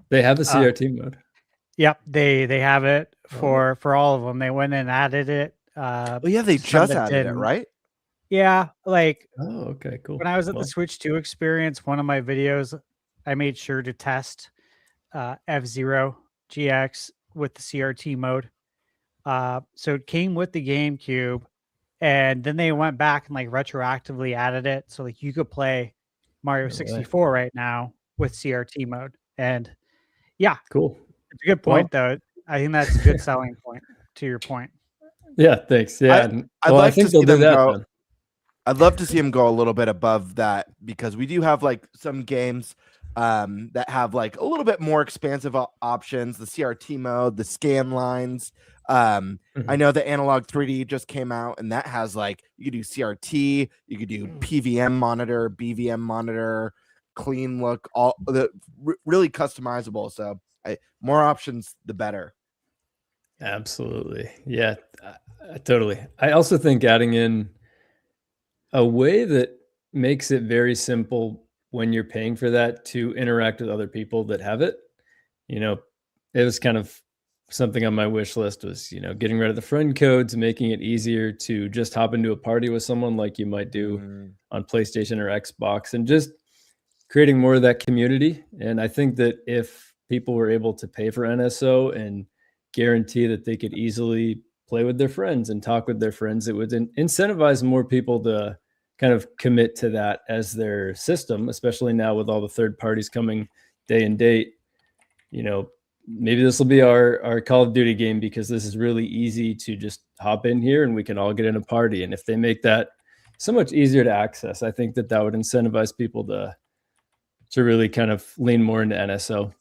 G: They have a CRT mode.
H: Yep, they have it for all of them. They went and added it.
I: They just added it, right?
H: Yeah, like
G: okay, cool.
H: When I was at the Switch 2 experience, one of my videos, I made sure to test F-Zero GX with the CRT mode. So it came with the GameCube, and then they went back and like retroactively added it, so like you could play Mario 64 right now with CRT mode. And yeah,
G: cool.
H: It's a good point, though. I think that's a good selling point to your point.
G: Yeah, thanks. Yeah,
I: I think they'll do that. I'd love to see him go a little bit above that, because we do have like some games that have like a little bit more expansive options, the CRT mode, the scan lines. I know the Analog 3D just came out, and that has like, you could do CRT, you could do PVM monitor, BVM monitor, clean look, all the really customizable. So more options, the better.
G: Absolutely. Yeah, totally. I also think adding in a way that makes it very simple when you're paying for that to interact with other people that have it. It was kind of something on my wish list was, getting rid of the friend codes, making it easier to just hop into a party with someone like you might do on PlayStation or Xbox, and just creating more of that community. And I think that if people were able to pay for NSO and guarantee that they could easily play with their friends and talk with their friends, it would incentivize more people to kind of commit to that as their system, especially now with all the third parties coming day and date. Maybe this will be our Call of Duty game, because this is really easy to just hop in here and we can all get in a party. And if they make that so much easier to access, I think that would incentivize people to really kind of lean more into NSO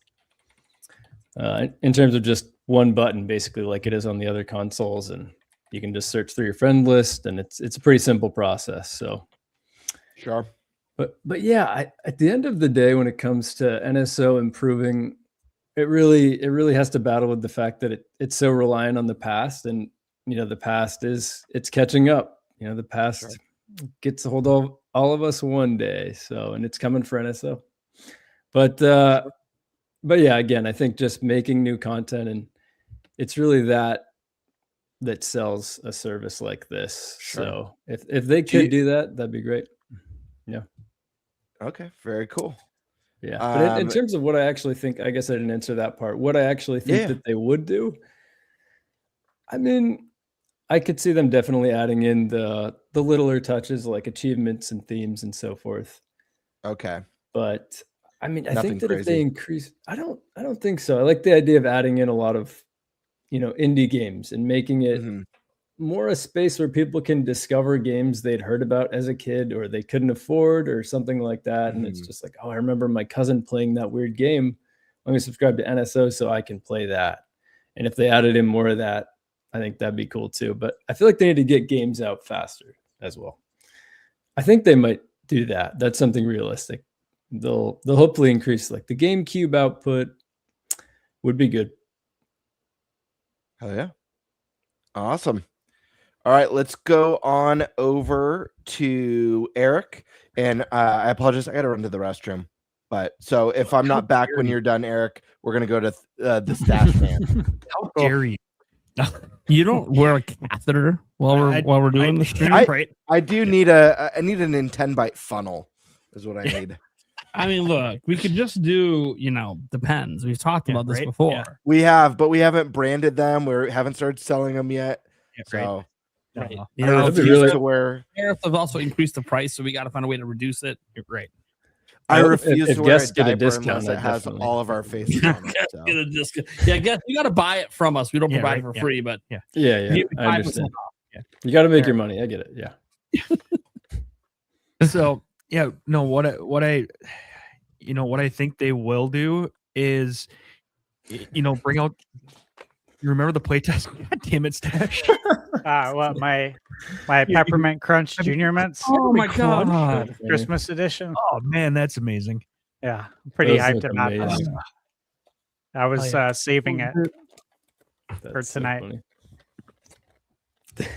G: in terms of just one button, basically like it is on the other consoles, and you can just search through your friend list, and it's a pretty simple process. So
I: sure.
G: But yeah, at the end of the day, when it comes to NSO improving, it really has to battle with the fact that it's so reliant on the past, and the past it's catching up. The past gets a hold of all of us one day. So, and it's coming for NSO. But yeah, again, I think just making new content, and it's really that sells a service like this. Sure. So if they could do that, that'd be great. Yeah.
I: Okay. Very cool.
G: Yeah. But in terms of what I actually think, I guess I didn't answer that part. What I actually think that they would do, I mean, I could see them definitely adding in the littler touches like achievements and themes and so forth.
I: Okay.
G: But I mean, I think that
I: crazy.
G: If they increase, I don't think so. I like the idea of adding in a lot of, indie games and making it more a space where people can discover games they'd heard about as a kid or they couldn't afford or something like that. And it's just like, oh, I remember my cousin playing that weird game. Let me subscribe to NSO so I can play that. And if they added in more of that, I think that'd be cool too. But I feel like they need to get games out faster as well. I think they might do that. That's something realistic. They'll hopefully increase, like the GameCube output would be good.
I: Hell yeah. Awesome. All right, let's go on over to Eric. And I apologize, I got to run to the restroom. But so if I'm not back when you're done, Eric, we're going to go to the stash man.
J: How dare you?
F: You don't wear a catheter while we're doing the stream,
J: right?
I: I do need a Nintenbyte funnel is what I need.
F: I mean, look, we could just do, depends. We've talked about this before.
I: Yeah. We have, but we haven't branded them. We haven't started selling them yet.
J: Yeah,
I: so
F: Tariffs have also increased the price, so we got to find a way to reduce it.
J: You're right.
I: I refuse to wear a
G: get a
I: diaper
G: discount.
I: unless it has all of our faces on it. So.
F: Get a discount. Yeah, guess you got to buy it from us. We don't provide it for free, but
G: yeah. I understand. You got to make your money. I get it. Yeah.
J: So yeah, no, what I think they will do is, bring out. You remember the playtest? God damn it, Stash.
H: What my peppermint crunch junior mints
F: Oh my
J: Crunch.
F: god!
H: Christmas edition.
J: Oh man, that's amazing.
H: Yeah, I'm pretty
G: Those
H: hyped
G: look
H: about this.
G: amazing.
H: I was saving it for
G: That's so
H: tonight.
G: funny.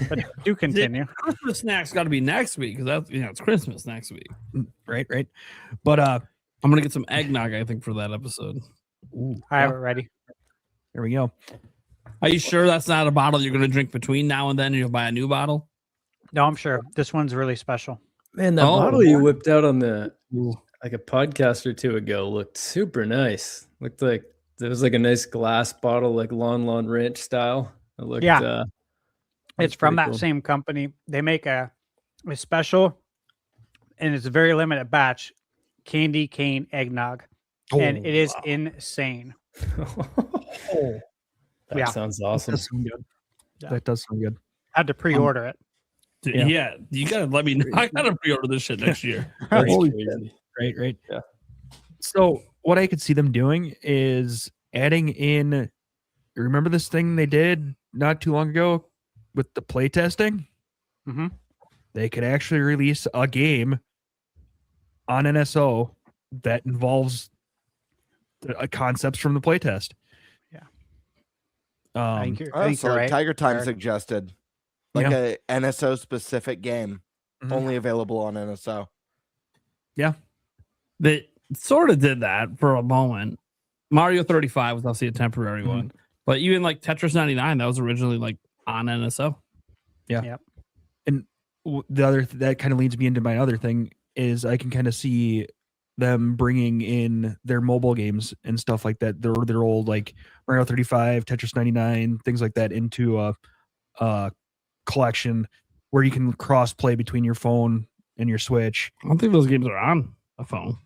H: But do continue.
F: Christmas snacks got to be next week because that's it's Christmas next week.
J: Right. But
F: I'm gonna get some eggnog. I think for that episode.
J: ooh,
H: I have it ready.
J: there we go.
F: Are you sure that's not a bottle you're gonna drink between now and then? You'll buy a new bottle.
H: No, I'm sure this one's really special.
G: Man, that
F: Oh,
G: bottle you whipped out on like a podcast or two ago looked super nice. Looked like there was like a nice glass bottle, like Lon Ranch style. It looked,
H: Yeah. It's from
G: pretty
H: that
G: cool.
H: same company. They make a special, and it's a very limited batch, candy cane eggnog, and it is insane.
G: That
H: Yeah.
G: sounds
J: That
G: awesome.
J: does sound good.
H: Yeah.
J: That does sound good.
H: Had to pre-order it.
F: Dude, yeah, you gotta let me know. I gotta pre-order this shit next year.
G: That's
J: Holy
G: crazy.
J: Right.
G: Yeah.
J: So what I could see them doing is adding in. Remember this thing they did not too long ago with the playtesting?
H: Mm-hmm.
J: They could actually release a game on NSO that involves concepts from the playtest.
H: Yeah. I think
J: Um,
H: you're, I think
I: so
H: you're right.
I: Tiger Time
H: Eric.
I: suggested like a NSO specific game,
J: Mhm.
I: only available on NSO.
F: They sort of did that for a moment. Mario 35 was obviously a temporary one, but even like Tetris 99, that was originally like on NSO.
J: the other that kind of leads me into my other thing is I can kind of see them bringing in their mobile games and stuff like that. Their old like Mario 35, Tetris 99, things like that into a collection where you can cross play between your phone and your Switch.
F: I don't think those games are on a phone.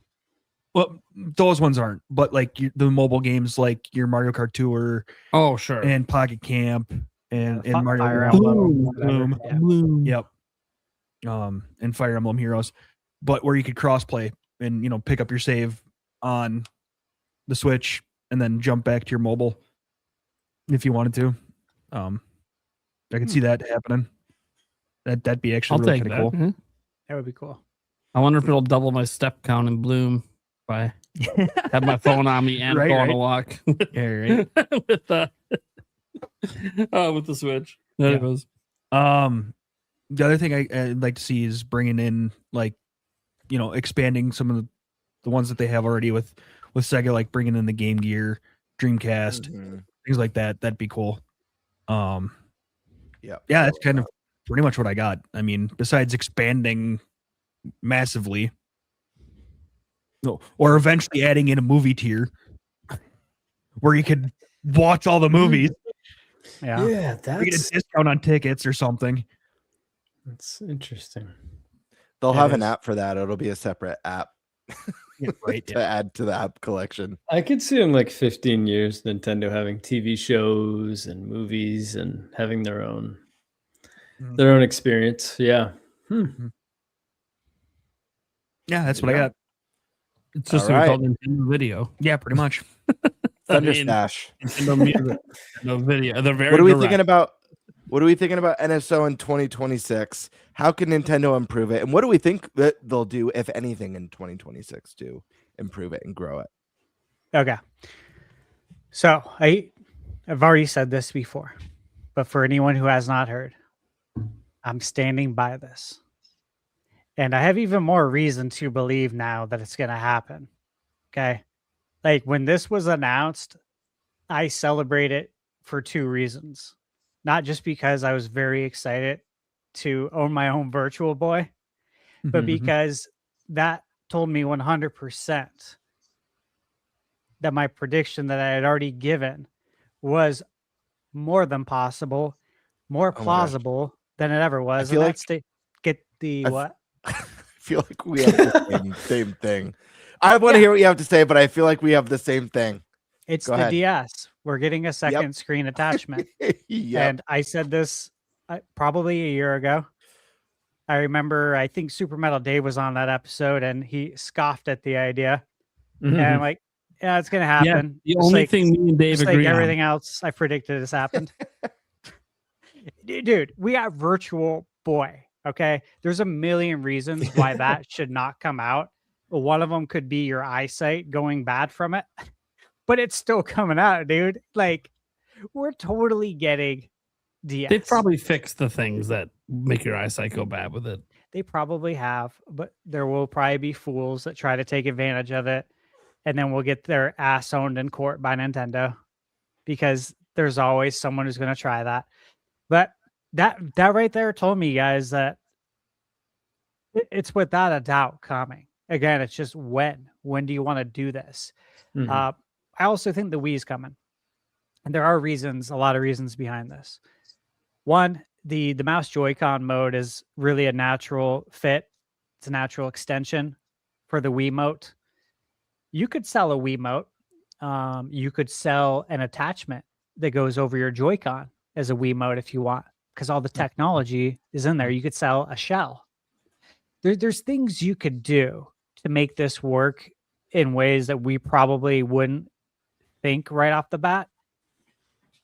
J: Well, those ones aren't, but like the mobile games like your Mario Kart Tour
F: Oh, sure.
J: and Pocket Camp and
H: Fire
J: Mario
H: Emblem,
J: Bloom.
H: whatever. Yeah.
J: Yep. And Fire Emblem Heroes, but where you could cross play and pick up your save on the Switch and then jump back to your mobile if you wanted to. I could see that happening. That'd be actually
F: I'll
J: really
F: take
J: kind of
F: that.
J: cool.
F: Mhm.
H: That would be cool.
F: I wonder if it'll double my step count in Bloom if I have my phone on me and
J: Right,
F: go on
J: right.
F: a walk
J: Yeah, right.
F: with the Switch. There it goes.
J: The other thing I'd like to see is bringing in like, expanding some of the ones that they have already with Sega, like bringing in the Game Gear, Dreamcast, things like that. That'd be cool.
I: Yeah.
J: Yeah, that's kind of pretty much what I got. I mean, besides expanding massively, or eventually adding in a movie tier where you could watch all the movies,
H: Yeah.
G: Yeah,
J: or get a
G: that's
J: discount on tickets or something.
G: interesting.
I: They'll
G: That
I: have an
G: is-
I: app for that. It'll be a separate app
J: Yeah, right.
I: to add to the app collection.
G: I could see in like 15 years Nintendo having TV shows and movies and having their own experience. Yeah.
J: Yeah, that's what I
I: Yeah.
J: got.
F: It's just
I: All
F: gonna be
I: right.
F: called Nintendo Video.
J: Yeah, pretty much.
I: Thunder
F: I mean,
I: Stash.
F: Nintendo Music. No video. They're very
I: What are we
F: direct.
I: thinking about? What are we thinking about NSO in 2026? How can Nintendo improve it? And what do we think that they'll do, if anything, in 2026 to improve it and grow it?
H: Okay. So I've already said this before, but for anyone who has not heard, I'm standing by this. And I have even more reason to believe now that it's going to happen. Okay. Like when this was announced, I celebrated for two reasons. Not just because I was very excited to own my own Virtual Boy, but because that told me 100% that my prediction that I had already given was more than possible, more
I: gosh.
H: plausible than it ever was.
I: feel
H: And
I: like-
H: that's get the
I: I f-
H: what?
I: I feel like we have the same thing. I want to hear what you have to say, but I feel like we have the same thing.
H: It's
I: Go
H: the
I: ahead.
H: DS. We're getting a second screen attachment.
I: Yeah.
H: And I said this probably a year ago. I remember, I think Super Metal Dave was on that episode and he scoffed at the idea. And I'm like, yeah, it's going to happen.
F: The
H: Just
F: only
H: like,
F: thing me and Dave
H: just like
F: agree on.
H: everything else I predicted has happened. Dude, we got Virtual Boy. Okay. There's a million reasons why that should not come out. One of them could be your eyesight going bad from it, but it's still coming out, dude. Like, we're totally getting DS.
F: They probably fixed the things that make your eyesight go bad with it.
H: They probably have, but there will probably be fools that try to take advantage of it. And then we'll get their ass owned in court by Nintendo because there's always someone who's going to try that. But that right there told me, guys, that it's without a doubt coming. Again, it's just when do you want to do this? I also think the Wii is coming. And there are reasons, a lot of reasons behind this. One, the mouse Joy-Con mode is really a natural fit. It's a natural extension for the Wiimote. You could sell a Wiimote. You could sell an attachment that goes over your Joy-Con as a Wiimote if you want, because all the technology is in there. You could sell a shell. There's things you could do to make this work in ways that we probably wouldn't think right off the bat.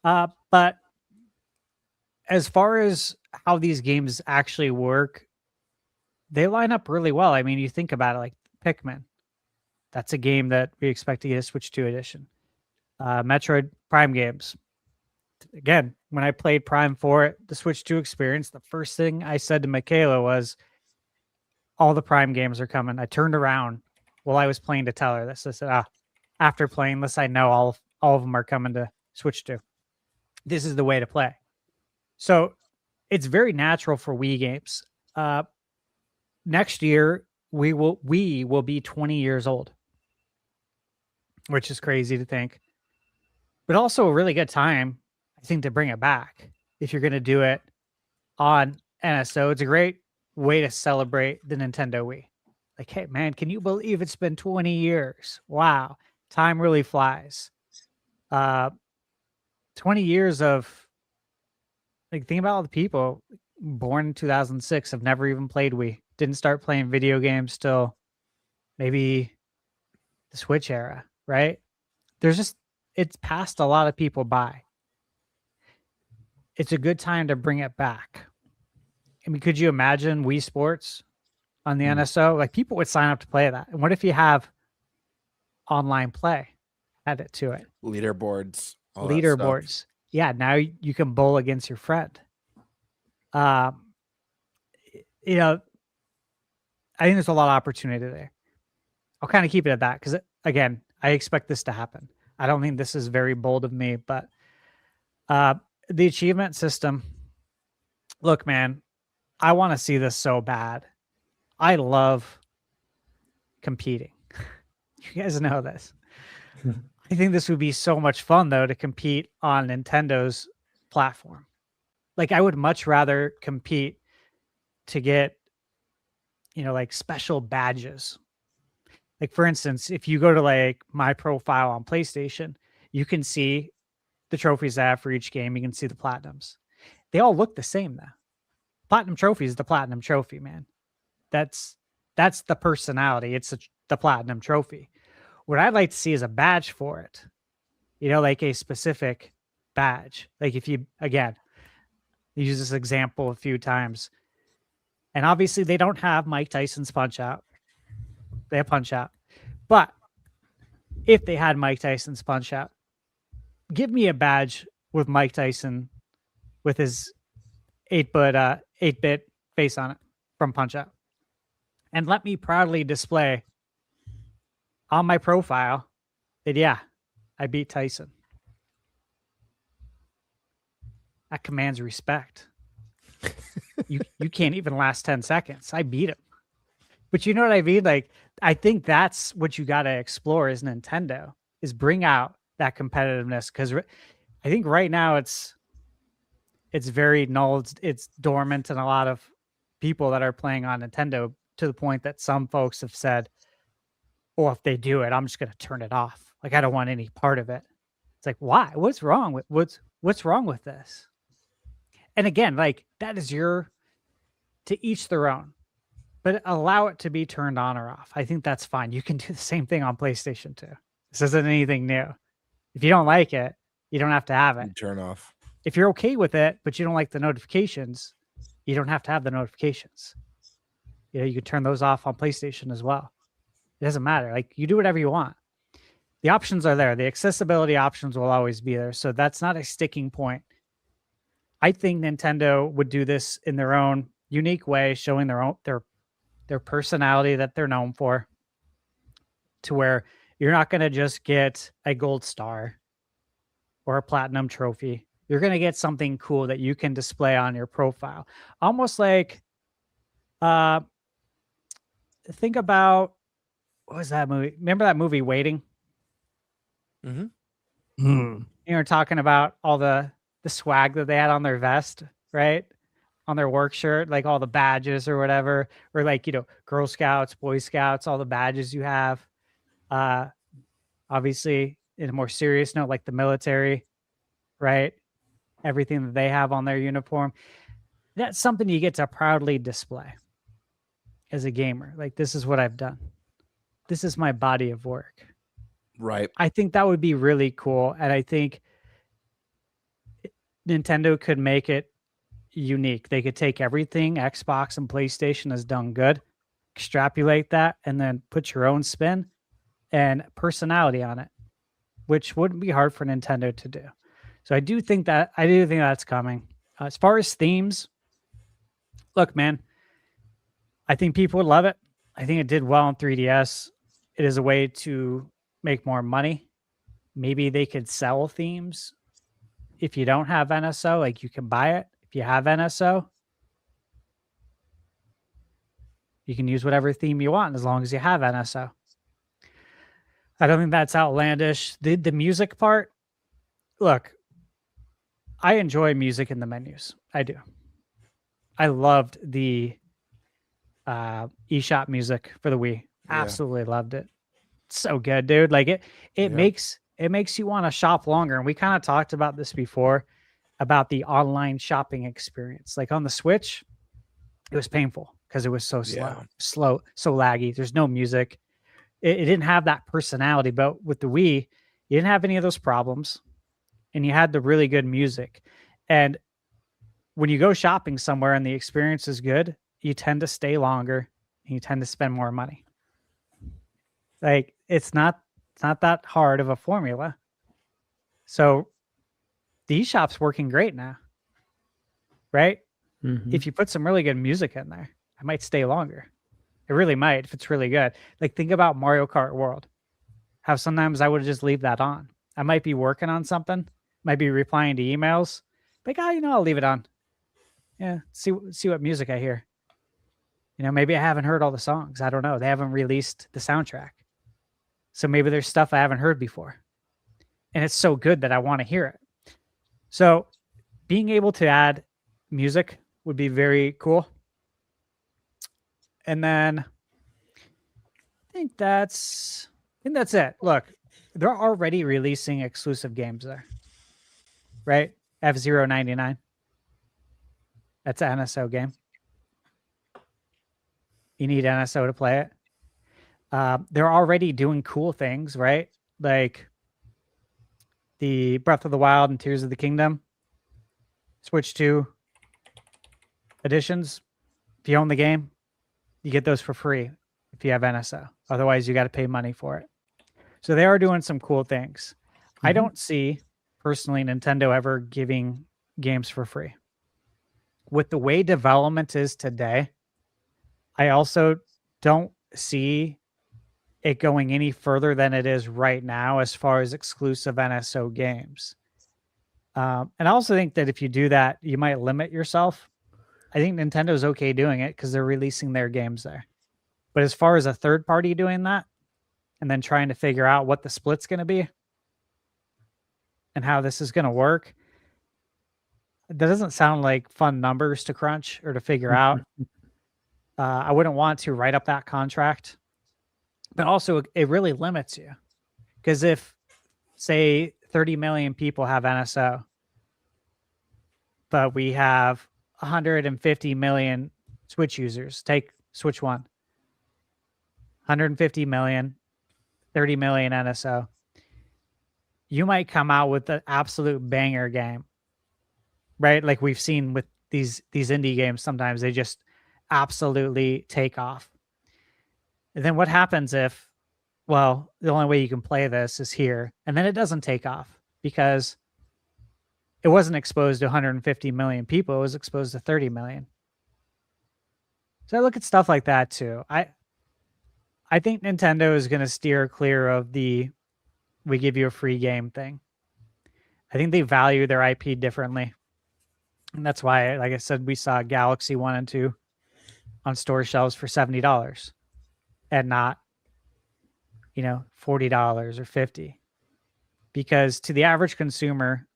H: But as far as how these games actually work, they line up really well. I mean, you think about it, like Pikmin. That's a game that we expect to get a Switch 2 edition. Metroid Prime games. Again, when I played Prime 4, the Switch 2 experience, the first thing I said to Michaela was, all the Prime games are coming. I turned around while I was playing to tell her this. I said, after playing this, I know all of them are coming to Switch 2. This is the way to play. So it's very natural for Wii games. Next year, we will be 20 years old, which is crazy to think, but also a really good time, I think, to bring it back. If you're going to do it on NSO, it's a great way to celebrate the Nintendo Wii. Like, hey, man, can you believe it's been 20 years? Wow. Time really flies. 20 years of, like, think about all the people born in 2006 have never even played Wii. Didn't start playing video games till maybe the Switch era, right? It's passed a lot of people by. It's a good time to bring it back. I mean, could you imagine Wii Sports on the NSO? Like, people would sign up to play that. And what if you have online play added to it?
I: Leaderboards.
H: Leaderboards. Yeah, now you can bowl against your friend. You know, I think there's a lot of opportunity there. I'll kind of keep it at that because, again, I expect this to happen. I don't think this is very bold of me, but the achievement system, look, man, I want to see this so bad. I love competing. You guys know this. I think this would be so much fun, though, to compete on Nintendo's platform. Like, I would much rather compete to get, like special badges. Like, for instance, if you go to like my profile on PlayStation, you can see the trophies I have for each game. You can see the platinums. They all look the same, though. Platinum trophy is the platinum trophy, man. That's the personality. It's the platinum trophy. What I'd like to see is a badge for it. Like a specific badge. Like, if you, again, use this example a few times. And obviously they don't have Mike Tyson's Punch Out. They have Punch Out. But if they had Mike Tyson's Punch Out, give me a badge with Mike Tyson with his 8-bit face on it from Punch Out. And let me proudly display on my profile that, yeah, I beat Tyson. That commands respect. You can't even last 10 seconds. I beat him. But you know what I mean? Like, I think that's what you got to explore as Nintendo, is bring out that competitiveness. Because I think right now it's very null. It's dormant in a lot of people that are playing on Nintendo, to the point that some folks have said, "Oh, if they do it, I'm just going to turn it off. Like, I don't want any part of it." It's like, why? What's wrong with what's wrong with this? And again, like, that is your to each their own, but allow it to be turned on or off. I think that's fine. You can do the same thing on PlayStation too. This isn't anything new. If you don't like it, you don't have to have it.
I: Turn off.
H: If you're okay with it, but you don't like the notifications, you don't have to have the notifications. You know, you can turn those off on PlayStation as well. It doesn't matter. Like, you do whatever you want. The options are there. The accessibility options will always be there. So that's not a sticking point. I think Nintendo would do this in their own unique way, showing their personality that they're known for, to where you're not going to just get a gold star or a platinum trophy. You're going to get something cool that you can display on your profile. Almost like, think about, what was that movie? Remember that movie Waiting? You were talking about all the swag that they had on their vest, right? On their work shirt, like all the badges or whatever, or like, you know, Girl Scouts, Boy Scouts, all the badges you have. Obviously, in a more serious note, like the military, right? Everything that they have on their uniform. That's something you get to proudly display as a gamer. Like, this is what I've done. This is my body of work.
I: Right.
H: I think that would be really cool. And I think Nintendo could make it unique. They could take everything Xbox and PlayStation has done good, extrapolate that, and then put your own spin and personality on it, which wouldn't be hard for Nintendo to do. So I do think that's coming. As far as themes, look, man, I think people would love it. I think it did well on 3DS. It is a way to make more money. Maybe they could sell themes. If you don't have NSO, like, you can buy it. If you have NSO, you can use whatever theme you want as long as you have NSO. I don't think that's outlandish. The music part, look, I enjoy music in the menus. I do. I loved the eShop music for the Wii. Absolutely loved it. So good, dude. Like, it makes you want to shop longer. And we kind of talked about this before, about the online shopping experience. Like, on the Switch, it was painful because it was so slow, so laggy. There's no music. It didn't have that personality. But with the Wii, you didn't have any of those problems, and you had the really good music. And when you go shopping somewhere and the experience is good, you tend to stay longer and you tend to spend more money. Like, it's not that hard of a formula. So the eShop's working great now, right? If you put some really good music in there, I might stay longer. It really might, if it's really good. Like, think about Mario Kart World. How sometimes I would just leave that on. I might be working on something, might be replying to emails. Like, I'll leave it on. Yeah, see what music I hear. You know, maybe I haven't heard all the songs. I don't know. They haven't released the soundtrack. So maybe there's stuff I haven't heard before. And it's so good that I want to hear it. So being able to add music would be very cool. And then I think that's it. Look, they're already releasing exclusive games there. Right? F-Zero 99. That's an NSO game. You need NSO to play it. They're already doing cool things, right? Like the Breath of the Wild and Tears of the Kingdom Switch 2 editions. If you own the game, you get those for free if you have NSO. Otherwise, you got to pay money for it. So they are doing some cool things. I don't see, personally, Nintendo ever giving games for free. With the way development is today, I also don't see it going any further than it is right now as far as exclusive NSO games. And I also think that if you do that, you might limit yourself. I think Nintendo's okay doing it because they're releasing their games there. But as far as a third party doing that and then trying to figure out what the split's going to be and how this is going to work, that doesn't sound like fun numbers to crunch or to figure out. I wouldn't want to write up that contract. But also, it really limits you. Because if, say, 30 million people have NSO, but we have 150 million Switch users. Take Switch 1. 150 million, 30 million NSO. You might come out with an absolute banger game, right? Like we've seen with these indie games, sometimes they just absolutely take off. And then what happens if, well, the only way you can play this is here, and then it doesn't take off because it wasn't exposed to 150 million people. It was exposed to 30 million. So I look at stuff like that too. I think Nintendo is going to steer clear of the we give you a free game thing. I think they value their IP differently. And that's why, like I said, we saw Galaxy 1 and 2 on store shelves for $70 and not, $40 or $50. Because to the average consumer,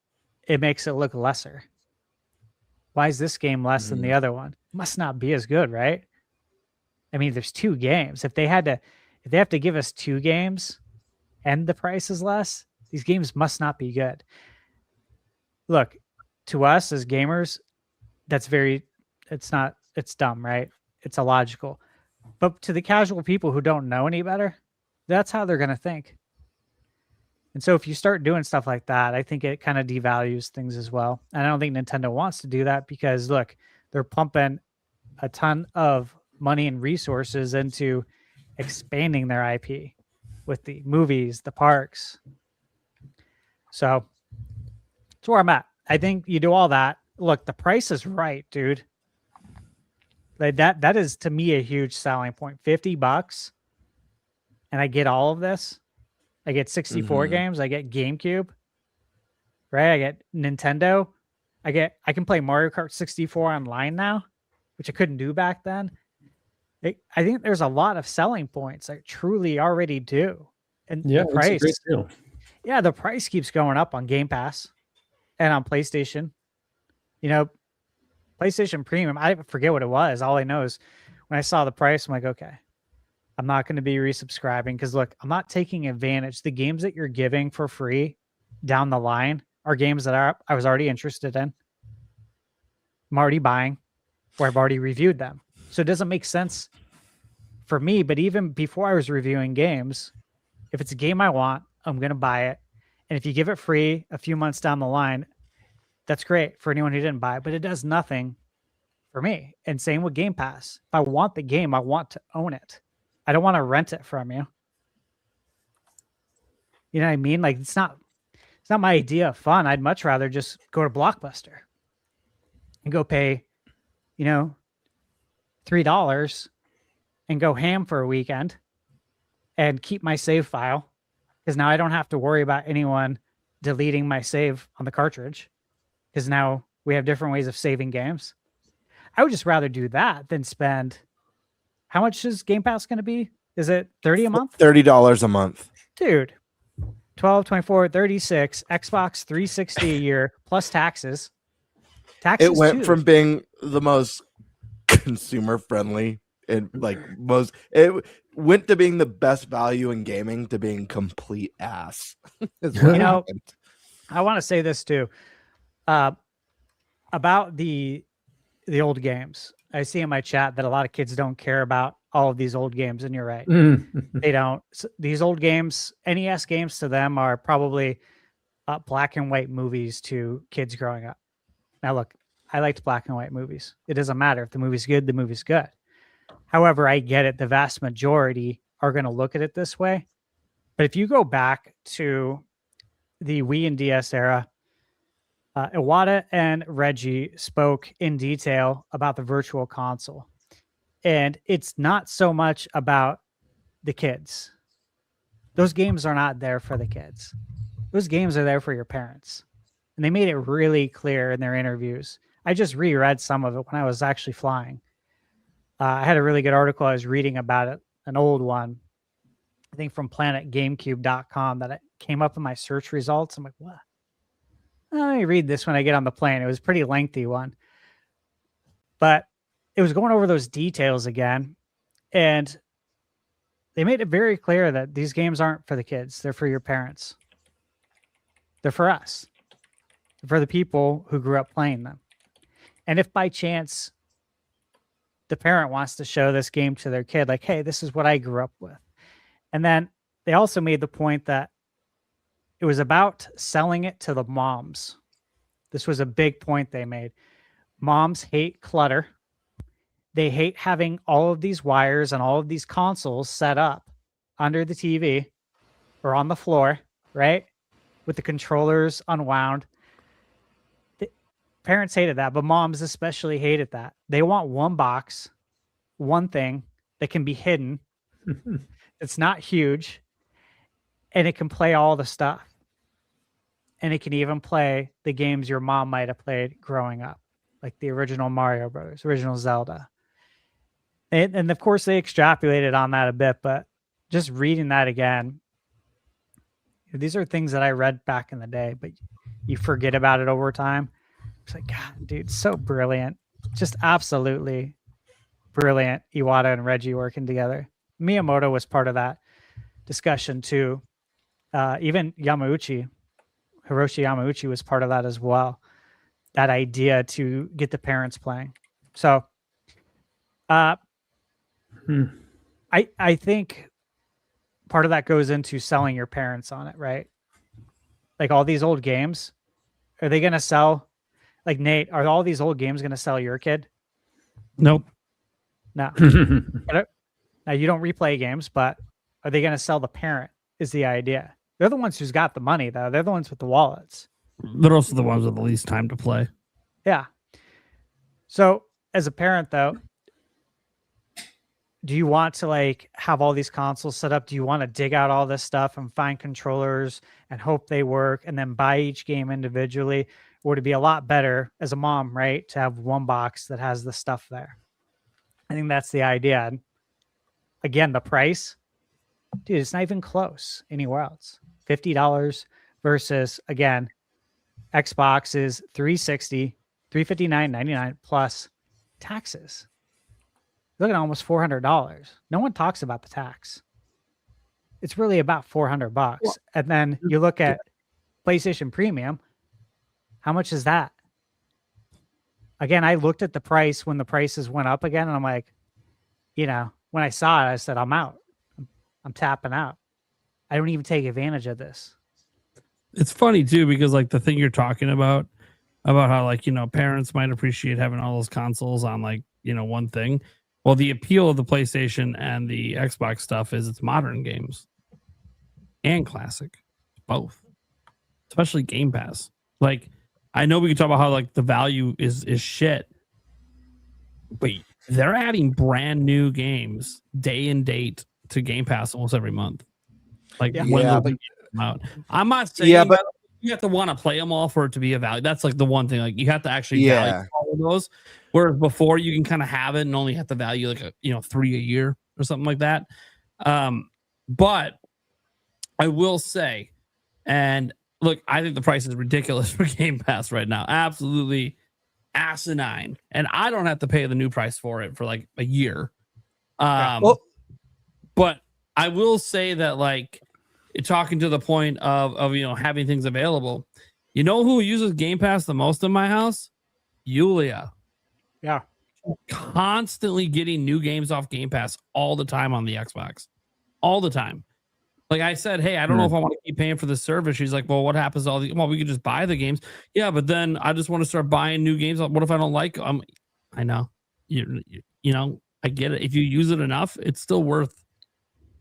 H: it makes it look lesser. Why is this game less than the other one? It must not be as good, right? I mean, there's 2 games. If they have to give us 2 games and the price is less, these games must not be good. Look, to us as gamers, it's dumb, right? It's illogical. But to the casual people who don't know any better, that's how they're going to think. And so if you start doing stuff like that, I think it kind of devalues things as well. And I don't think Nintendo wants to do that because, look, they're pumping a ton of money and resources into expanding their IP with the movies, the parks. So that's where I'm at. I think you do all that. Look, the price is right, dude. Like that is to me a huge selling point. $50 and I get all of this. I get 64 games. I get GameCube. Right? I get Nintendo. I can play Mario Kart 64 online now, which I couldn't do back then. I think there's a lot of selling points I truly already do. And the price,
G: it's a great deal.
H: Yeah, the price keeps going up on Game Pass and on PlayStation. PlayStation Premium, I forget what it was. All I know is when I saw the price, I'm like, okay, I'm not going to be resubscribing because, look, I'm not taking advantage. The games that you're giving for free down the line are games that I was already interested in. I'm already buying or I've already reviewed them. So it doesn't make sense for me. But even before I was reviewing games, if it's a game I want, I'm going to buy it. And if you give it free a few months down the line, that's great for anyone who didn't buy it, but it does nothing for me. And same with Game Pass. If I want the game, I want to own it. I don't want to rent it from you. You know what I mean? Like it's not my idea of fun. I'd much rather just go to Blockbuster and go pay, $3 and go ham for a weekend and keep my save file. Because now I don't have to worry about anyone deleting my save on the cartridge. Because now we have different ways of saving games. I would just rather do that than spend. How much is Game Pass going to be? Is it $30 a month?
I: $30 a month.
H: Dude, 12, 24, 36, Xbox 360 a year plus taxes.
I: It went from being the most consumer friendly and it went to being the best value in gaming to being complete ass. I want to say this too. About the old games. I see in my chat that a lot of kids don't care about all of these old games, and you're right. They don't. These old games, NES games to them are probably black and white movies to kids growing up. Now look, I liked black and white movies. It doesn't matter. If the movie's good, the movie's good. However, I get it. The vast majority are going to look at it this way. But if you go back to the Wii and DS era, Iwata and Reggie spoke in detail about the virtual console. And it's not so much about the kids. Those games are not there for the kids. Those games are there for your parents. And they made it really clear in their interviews. I just reread some of it when I was actually flying. I had a really good article I was reading about it, an old one, I think from planetgamecube.com, that it came up in my search results. I'm like, what? Let me read this when I get on the plane. It was a pretty lengthy one. But it was going over those details again. And they made it very clear that these games aren't for the kids. They're for your parents. They're for us. They're for the people who grew up playing them. And if by chance
H: the parent wants to show this game to their kid, like, hey, this is what I grew up with. And then they also made the point that it was about selling it to the moms. This was a big point they made. Moms hate clutter. They hate having all of these wires and all of these consoles set up under the TV or on the floor, right? With the controllers unwound. Parents hated that, but moms especially hated that. They want one box, one thing that can be hidden. It's not huge, and it can play all the stuff. And it can even play the games your mom might have played growing up, like the original Mario Brothers, original Zelda. And of course, they extrapolated on that a bit, but just reading that again, these are things that I read back in the day, but you forget about it over time. It's like, God, dude, so brilliant. Just absolutely brilliant. Iwata and Reggie working together. Miyamoto was part of that discussion too. Even Hiroshi Yamauchi was part of that as well. That idea to get the parents playing. So I think part of that goes into selling your parents on it, right? Like all these old games, are they going to sell? Like Nate, are all these old games going to sell your kid?
F: Nope.
H: No. Now you don't replay games, but are they going to sell the parent? Is the idea. They're the ones who's got the money, though. They're the ones with the wallets.
F: They're also the ones with the least time to play.
H: Yeah. So as a parent, though, do you want to like have all these consoles set up? Do you want to dig out all this stuff and find controllers and hope they work and then buy each game individually? Or to be a lot better as a mom, right? To have one box that has the stuff there. I think that's the idea. And again, the price, dude, it's not even close anywhere else. $50 versus, again, Xbox is $360, $359.99 plus taxes. Look at almost $400. No one talks about the tax. It's really about $400. Well, and then you look at PlayStation Premium. How much is that? Again, I looked at the price when the prices went up again, and I'm like, when I saw it, I said, I'm out. I'm tapping out. I don't even take advantage of this.
F: It's funny too, because like the thing you're talking about how like, parents might appreciate having all those consoles on like, one thing. Well, the appeal of the PlayStation and the Xbox stuff is it's modern games and classic, both, especially Game Pass. Like, I know we can talk about how like the value is shit, but they're adding brand new games day and date to Game Pass almost every month. Like when they come out. I'm not saying but you have to want to play them all for it to be a value. That's like the one thing. Like you have to actually value all of those. Whereas before you can kind of have it and only have to value like 3 a year or something like that. But I will say, and look, I think the price is ridiculous for Game Pass right now. Absolutely asinine. And I don't have to pay the new price for it for like a year. But I will say that like talking to the point of having things available, who uses Game Pass the most in my house? Yulia.
H: Yeah.
F: Constantly getting new games off Game Pass all the time on the Xbox. All the time. Like I said, hey, I don't know if I want to keep paying for the service. She's like, well, what happens to all the... Well, we could just buy the games. Yeah, but then I just want to start buying new games. What if I don't like them? I know. I get it. If you use it enough, it's still worth...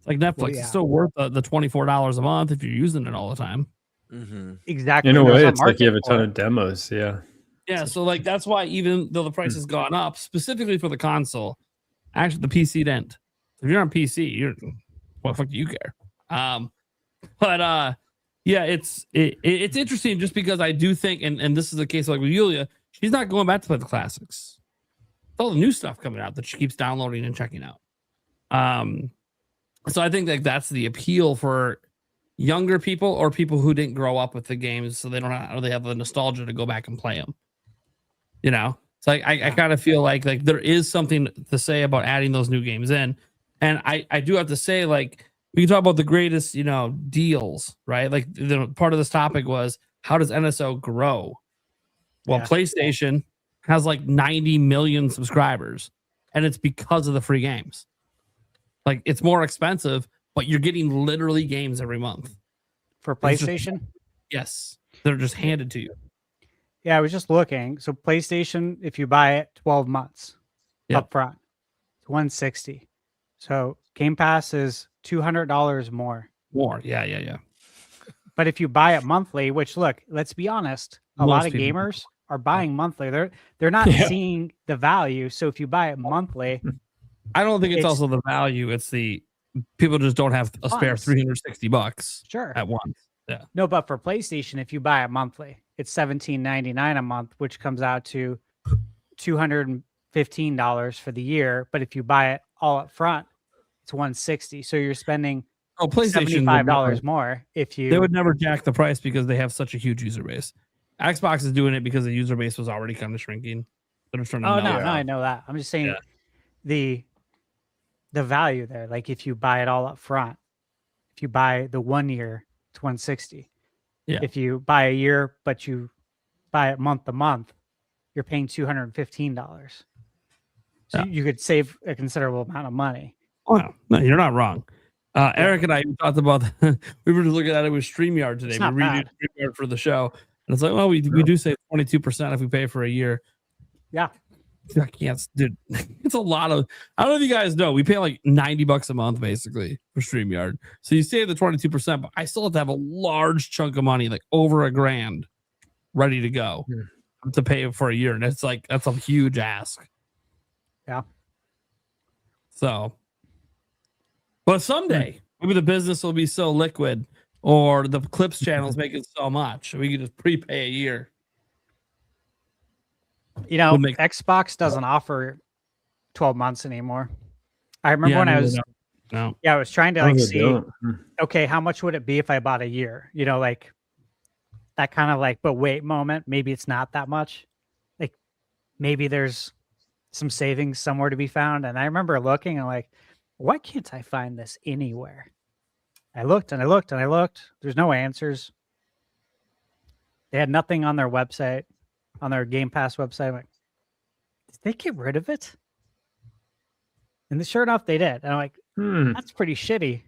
F: Like Netflix, well, it's still worth the $24 a month if you're using it all the time.
I: Mm-hmm.
H: Exactly.
G: In a way, it's like you have a ton of demos. Yeah.
F: Yeah. So like that's why even though the price has gone up specifically for the console, actually the PC didn't. If you're on PC, what the fuck do you care? It's interesting just because I do think, and this is the case like with Yulia, she's not going back to play the classics. It's all the new stuff coming out that she keeps downloading and checking out. So I think like that's the appeal for younger people or people who didn't grow up with the games, so they have the nostalgia to go back and play them. So I kind of feel like there is something to say about adding those new games in, and I do have to say like we can talk about the greatest deals, right? Like the part of this topic was how does NSO grow? Well, PlayStation has like 90 million subscribers. and it's because of the free games. Like, it's more expensive, but you're getting literally games every month.
H: For PlayStation?
F: Yes. They're just handed to you.
H: Yeah, I was just looking. So PlayStation, if you buy it 12 months up front, it's $160. So Game Pass is $200 more.
F: Yeah.
H: But if you buy it monthly, which, look, let's be honest, a lot of
F: people
H: gamers are buying monthly. They're not seeing the value. So if you buy it monthly,
F: I don't think it's also the value. It's the people just don't have a spare $360
H: sure
F: at once. Yeah.
H: No, but for PlayStation, if you buy it monthly, it's $17.99 a month, which comes out to $215 for the year. But if you buy it all up front, it's $160. So you're spending
F: PlayStation
H: $75 more if you.
F: They would never jack the price because they have such a huge user base. Xbox is doing it because the user base was already kind of shrinking. They're just trying to
H: no, I know that. I'm just saying the value there. Like, if you buy it all up front, if you buy the 1 year, it's $160.
F: Yeah.
H: If you buy a year, but you buy it month to month, you're paying $215. So you could save a considerable amount of money.
F: Oh, no, you're not wrong. Eric and I talked about we were just looking at it with StreamYard today. We reviewed StreamYard for the show. And it's like, well, we do save 22% if we pay for a year.
H: Yeah.
F: I can't, dude. It's a lot of. I don't know if you guys know. We pay like $90 a month basically for StreamYard. So you save the 22%, but I still have to have a large chunk of money, like over $1,000, ready to go to pay for a year, and it's like that's a huge ask.
H: Yeah.
F: So, but someday maybe the business will be so liquid, or the Clips channels making so much, we can just prepay a year.
H: You know, Xbox doesn't offer 12 months anymore. I remember when I was, I was trying to like see, okay, how much would it be if I bought a year? You know, like that kind of like, but wait moment. Maybe it's not that much. Like maybe there's some savings somewhere to be found. And I remember looking and like, why can't I find this anywhere? I looked and I looked and I looked. There's no answers. They had nothing on their website. On their Game Pass website. I'm like, did they get rid of it? And sure enough, they did. And I'm like, that's pretty shitty.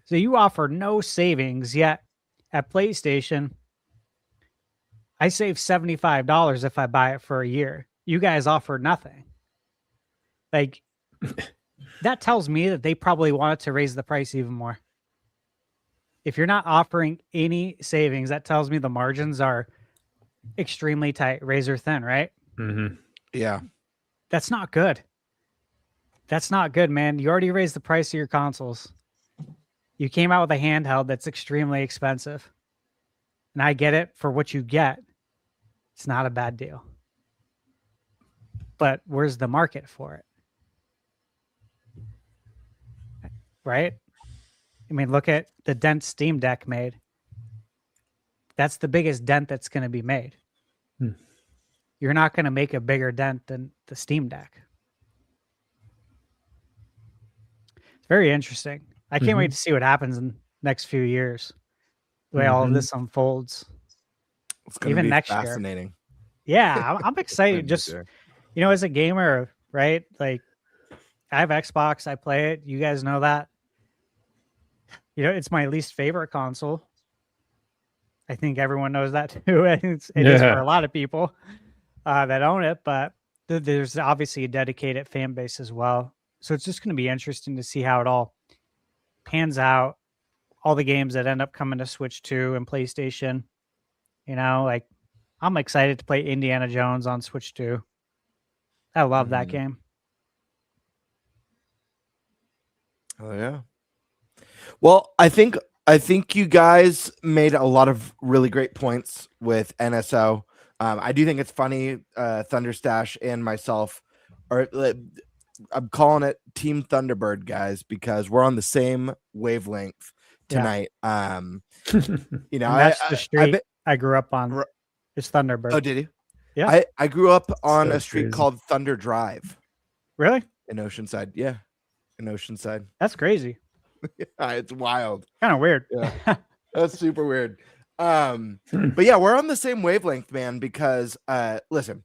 H: So you offer no savings, yet at PlayStation, I save $75 if I buy it for a year. You guys offer nothing. Like, that tells me that they probably wanted to raise the price even more. If you're not offering any savings, that tells me the margins are extremely tight, razor thin, right?
I: Yeah.
H: That's not good. That's not good, man. You already raised the price of your consoles. You came out with a handheld that's extremely expensive. And I get it for what you get. It's not a bad deal. But where's the market for it? Right? I mean, look at the dent Steam Deck made. That's the biggest dent that's going to be made. You're not going to make a bigger dent than the Steam Deck. It's very interesting. I can't wait to see what happens in the next few years. The way all of this unfolds.
I: It's going to be
H: next
I: fascinating.
H: Year. Yeah, I'm excited. Just, you know, as a gamer, right? Like, I have Xbox. I play it. You guys know that. You know, it's my least favorite console. I think everyone knows that too. It is for a lot of people that own it, but there's obviously a dedicated fan base as well. So it's just going to be interesting to see how it all pans out. All the games that end up coming to Switch 2 and PlayStation. You know, like I'm excited to play Indiana Jones on Switch 2. I love that game.
I: Oh yeah. Well, I think you guys made a lot of really great points with NSO. I do think it's funny. Thunderstash and myself are. I'm calling it Team Thunderbird, guys, because we're on the same wavelength tonight.
H: Yeah.
I: You know,
H: that's the street I grew up on. It's Thunderbird.
I: Oh, did you?
H: Yeah.
I: I grew up on a street called Thunder Drive.
H: Really?
I: In Oceanside. Yeah. In Oceanside.
H: That's crazy.
I: Yeah, it's wild.
H: Kind of weird.
I: Yeah. That's super weird. But yeah, we're on the same wavelength, man, because listen,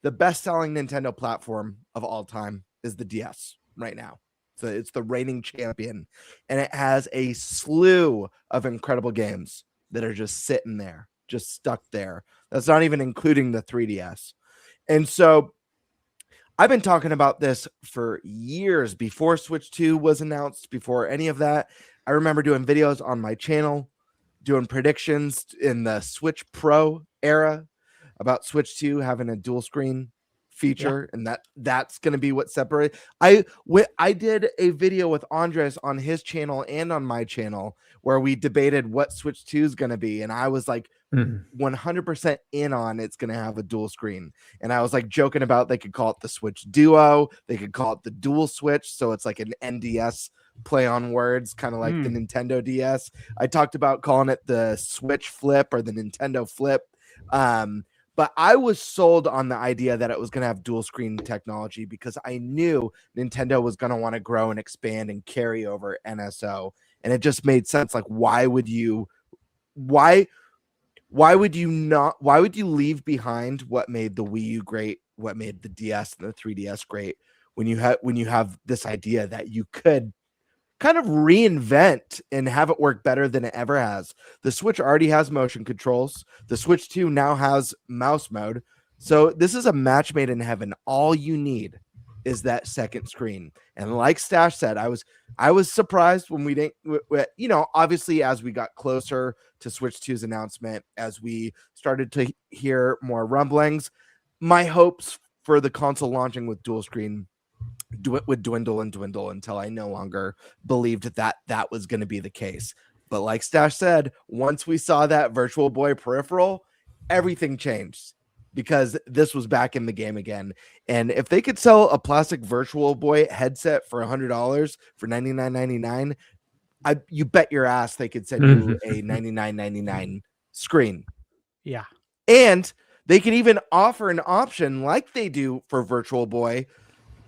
I: the best-selling Nintendo platform of all time is the DS right now. So it's the reigning champion, and it has a slew of incredible games that are just sitting there, just stuck there. That's not even including the 3DS. And so I've been talking about this for years before Switch 2 was announced, before any of that. I remember doing videos on my channel, doing predictions in the Switch Pro era about Switch 2 having a dual screen feature, and that's going to be what separates. I did a video with Andres on his channel and on my channel where we debated what Switch 2 is going to be, and I was like 100% in on it's going to have a dual screen. And I was like joking about they could call it the Switch Duo, they could call it the Dual Switch, so it's like an NDS play on words, kind of like the Nintendo DS. I talked about calling it the Switch Flip or the Nintendo Flip. But I was sold on the idea that it was going to have dual screen technology because I knew Nintendo was going to want to grow and expand and carry over NSO. And it just made sense. Like, why would you leave behind what made the Wii U great, what made the DS and the 3DS great, when you have this idea that you could kind of reinvent and have it work better than it ever has. The Switch already has motion controls. The Switch 2 now has mouse mode. So this is a match made in heaven. All you need is that second screen. And like Stash said, I was surprised when we didn't, obviously as we got closer to Switch 2's announcement, as we started to hear more rumblings, my hopes for the console launching with dual screen would dwindle until I no longer believed that was going to be the case. But like Stash said, once we saw that Virtual Boy peripheral, everything changed because this was back in the game again. And if they could sell a plastic Virtual Boy headset for $100 for $99.99, you bet your ass they could send you a $99.99 screen.
H: Yeah.
I: And they can even offer an option like they do for Virtual Boy.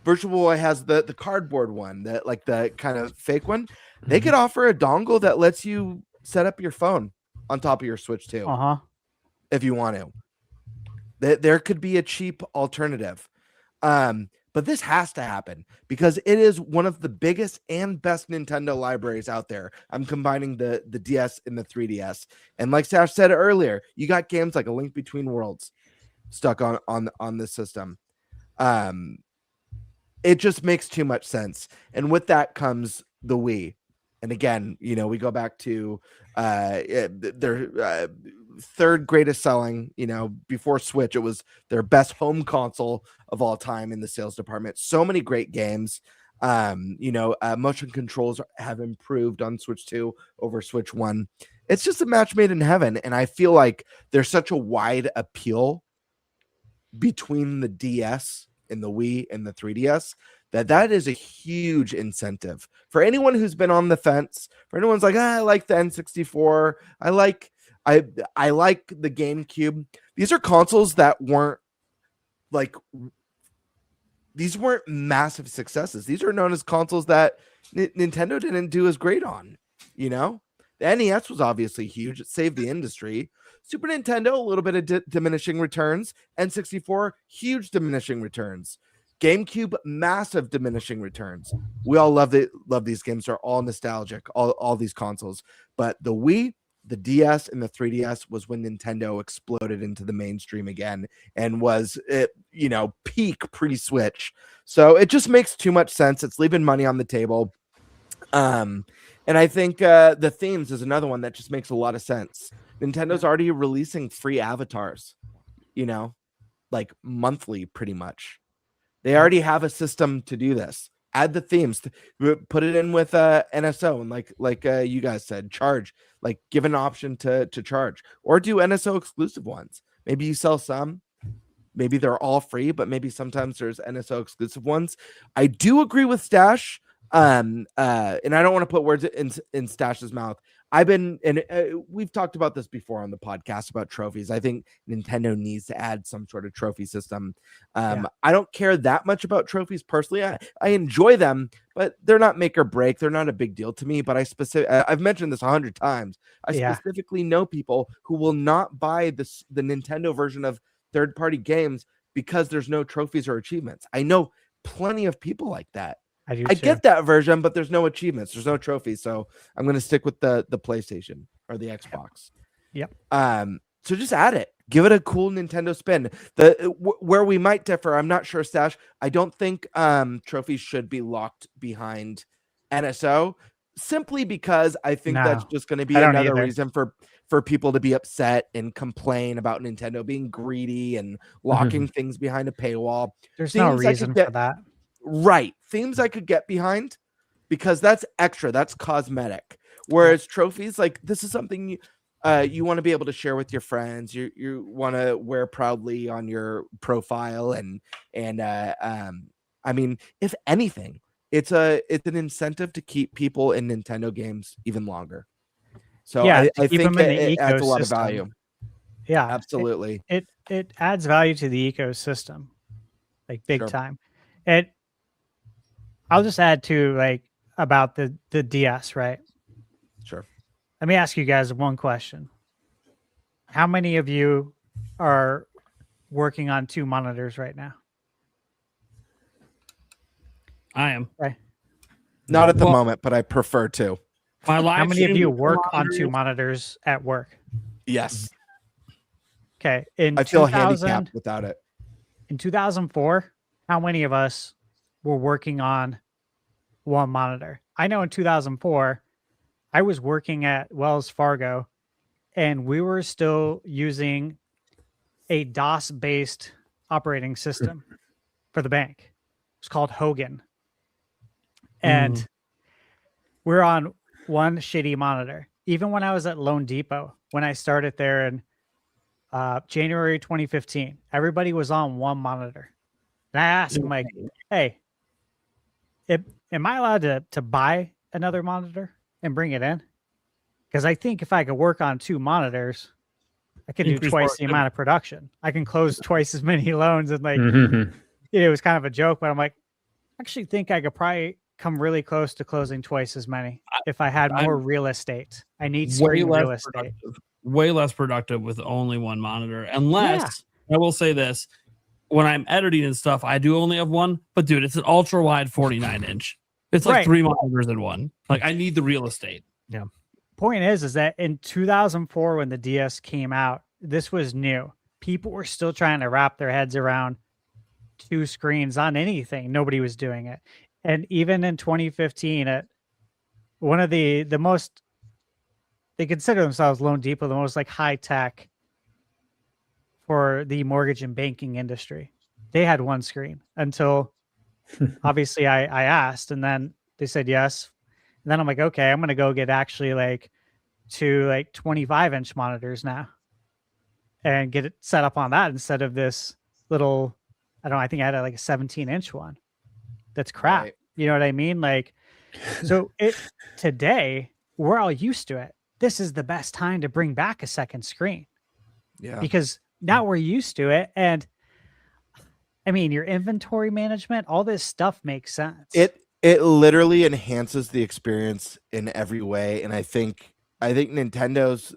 I: Virtual Boy has the cardboard one, that like the kind of fake one. They could offer a dongle that lets you set up your phone on top of your Switch 2 if you want to. There could be a cheap alternative. But this has to happen because it is one of the biggest and best Nintendo libraries out there. I'm combining the DS and the 3DS. And like Sash said earlier, you got games like A Link Between Worlds stuck on this system. It just makes too much sense. And with that comes the Wii. And again, we go back to their third greatest selling, before Switch. It was their best home console of all time in the sales department. So many great games. Motion controls have improved on Switch 2 over Switch 1. It's just a match made in heaven. And I feel like there's such a wide appeal between the DS and the Wii and the 3DS that is a huge incentive for anyone who's been on the fence. For anyone's like, I like the N64, I like the GameCube. These are consoles that weren't massive successes. These are known as consoles that Nintendo didn't do as great on. The NES was obviously huge. It saved the industry. Super Nintendo, a little bit of diminishing returns. N64, huge diminishing returns. GameCube, massive diminishing returns. We all love these games. They're all nostalgic, all these consoles. But the Wii, the DS, and the 3DS was when Nintendo exploded into the mainstream again and was peak pre-Switch. So it just makes too much sense. It's leaving money on the table. And I think the themes is another one that just makes a lot of sense. Nintendo's already releasing free avatars, like monthly pretty much. They already have a system to do this. Add the themes, put it in with NSO, and like you guys said, charge, like give an option to charge, or do NSO exclusive ones. Maybe you sell some, maybe they're all free, but maybe sometimes there's NSO exclusive ones. I do agree with Stash. And I don't want to put words in Stash's mouth. We've talked about this before on the podcast about trophies. I think Nintendo needs to add some sort of trophy system. I don't care that much about trophies personally. I enjoy them, but they're not make or break. They're not a big deal to me. But I've mentioned this 100 times. I specifically know people who will not buy the Nintendo version of third-party games because there's no trophies or achievements. I know plenty of people like that.
H: I do.
I: I
H: too.
I: get that version, but there's no achievements, there's no trophies, so I'm going to stick with the PlayStation or the Xbox.
H: Yep.
I: So just add it. Give it a cool Nintendo spin. Where we might differ, I'm not sure, Stash. I don't think trophies should be locked behind NSO, simply because I think that's just going to be another reason for people to be upset and complain about Nintendo being greedy and locking things behind a paywall.
H: There's no reason for that.
I: Right. Themes I could get behind because that's extra. That's cosmetic. Whereas trophies, like, this is something you want to be able to share with your friends. You want to wear proudly on your profile. And I mean, if anything, it's an incentive to keep people in Nintendo games even longer. So I think it adds a lot of value.
H: Yeah,
I: absolutely.
H: It adds value to the ecosystem, like big time. I'll just add to like about the DS, right?
I: Sure.
H: Let me ask you guys one question. How many of you are working on 2 monitors right now?
F: I am.
H: Okay.
I: Not at the moment, but I prefer to.
H: How many of you work on 2 monitors at work?
I: Yes.
H: Okay.
I: I feel handicapped without it.
H: In 2004, how many of us were working on 1 monitor? I know in 2004, I was working at Wells Fargo, and we were still using a DOS-based operating system for the bank. It's called Hogan. And we're on 1 shitty monitor. Even when I was at Loan Depot, when I started there in January 2015, everybody was on 1 monitor. And I asked them, like, hey, am I allowed to buy another monitor and bring it in? Because I think if I could work on 2 monitors, I can do twice the amount of production. I can close twice as many loans. And like, it was kind of a joke, but I'm like, I actually think I could probably come really close to closing twice as many if I had more real estate. I need screen real estate.
F: Way less productive with only 1 monitor. Unless, I will say this, when I'm editing and stuff, I do only have 1. But dude, it's an ultra wide 49-inch. It's like 3 monitors in 1. Like, I need the real estate.
J: Yeah.
H: Point is that in 2004, when the DS came out, this was new. People were still trying to wrap their heads around 2 screens on anything. Nobody was doing it. And even in 2015, one of the most, they consider themselves Loan Depot, the most like high tech for the mortgage and banking industry. They had 1 screen until obviously I asked, and then they said yes. And then I'm like, okay, I'm going to go get actually like 2 like 25-inch monitors now and get it set up on that instead of this little, I don't know, I think I had like a 17-inch one. That's crap. Right. You know what I mean? Like, so today we're all used to it. This is the best time to bring back a second screen.
I: Yeah.
H: Because now we're used to it. And I mean, your inventory management, all this stuff makes sense.
I: It literally enhances the experience in every way. And I think Nintendo's,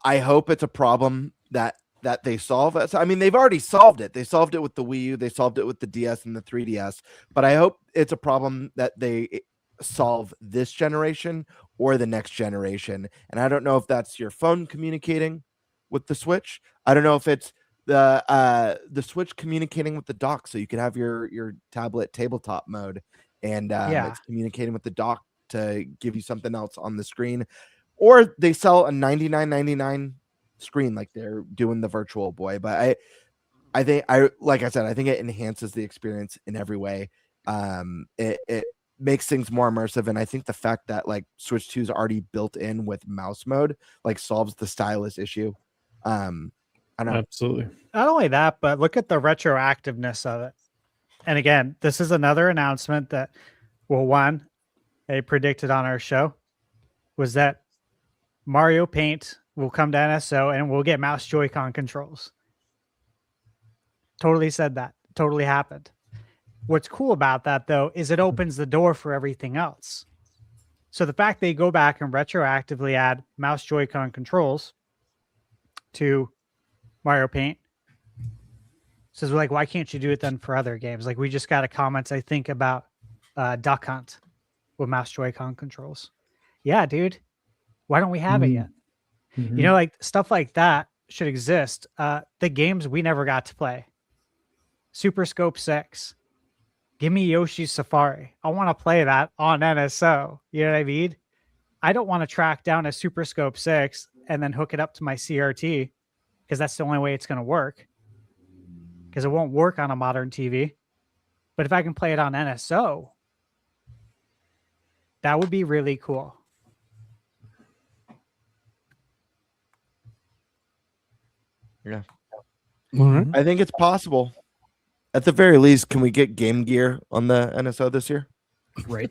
I: I hope it's a problem that they solve. I mean, they've already solved it. They solved it with the Wii U. They solved it with the DS and the 3DS. But I hope it's a problem that they solve this generation or the next generation. And I don't know if that's your phone communicating with the Switch. I don't know if it's the Switch communicating with the dock, so you can have your tablet tabletop mode, and it's communicating with the dock to give you something else on the screen. Or they sell a $99.99 screen like they're doing the Virtual Boy. But I think like I said, I think it enhances the experience in every way. It makes things more immersive, and I think the fact that like Switch 2 is already built in with mouse mode like solves the stylus issue. I don't know.
G: Absolutely.
H: Not only that, but look at the retroactiveness of it. And again, this is another announcement that, well, one, they predicted on our show was that Mario Paint will come to NSO and we'll get mouse Joy-Con controls. Totally said that. Totally happened. What's cool about that, though, is it opens the door for everything else. So the fact they go back and retroactively add mouse Joy-Con controls to Mario Paint, So like, why can't you do it then for other games? Like we just got a comment, I think, about Duck Hunt with mouse Joy-Con controls. Yeah, dude. Why don't we have it yet?
G: Mhm.
H: You know, like stuff like that should exist. The games we never got to play. Super Scope 6. Give me Yoshi's Safari. I want to play that on NSO. You know what I mean? I don't want to track down a Super Scope 6 and then hook it up to my CRT because that's the only way it's going to work. Because it won't work on a modern TV. But if I can play it on NSO, that would be really cool.
I: Yeah.
F: All right.
I: I think it's possible. At the very least, can we get Game Gear on the NSO this year?
J: Right.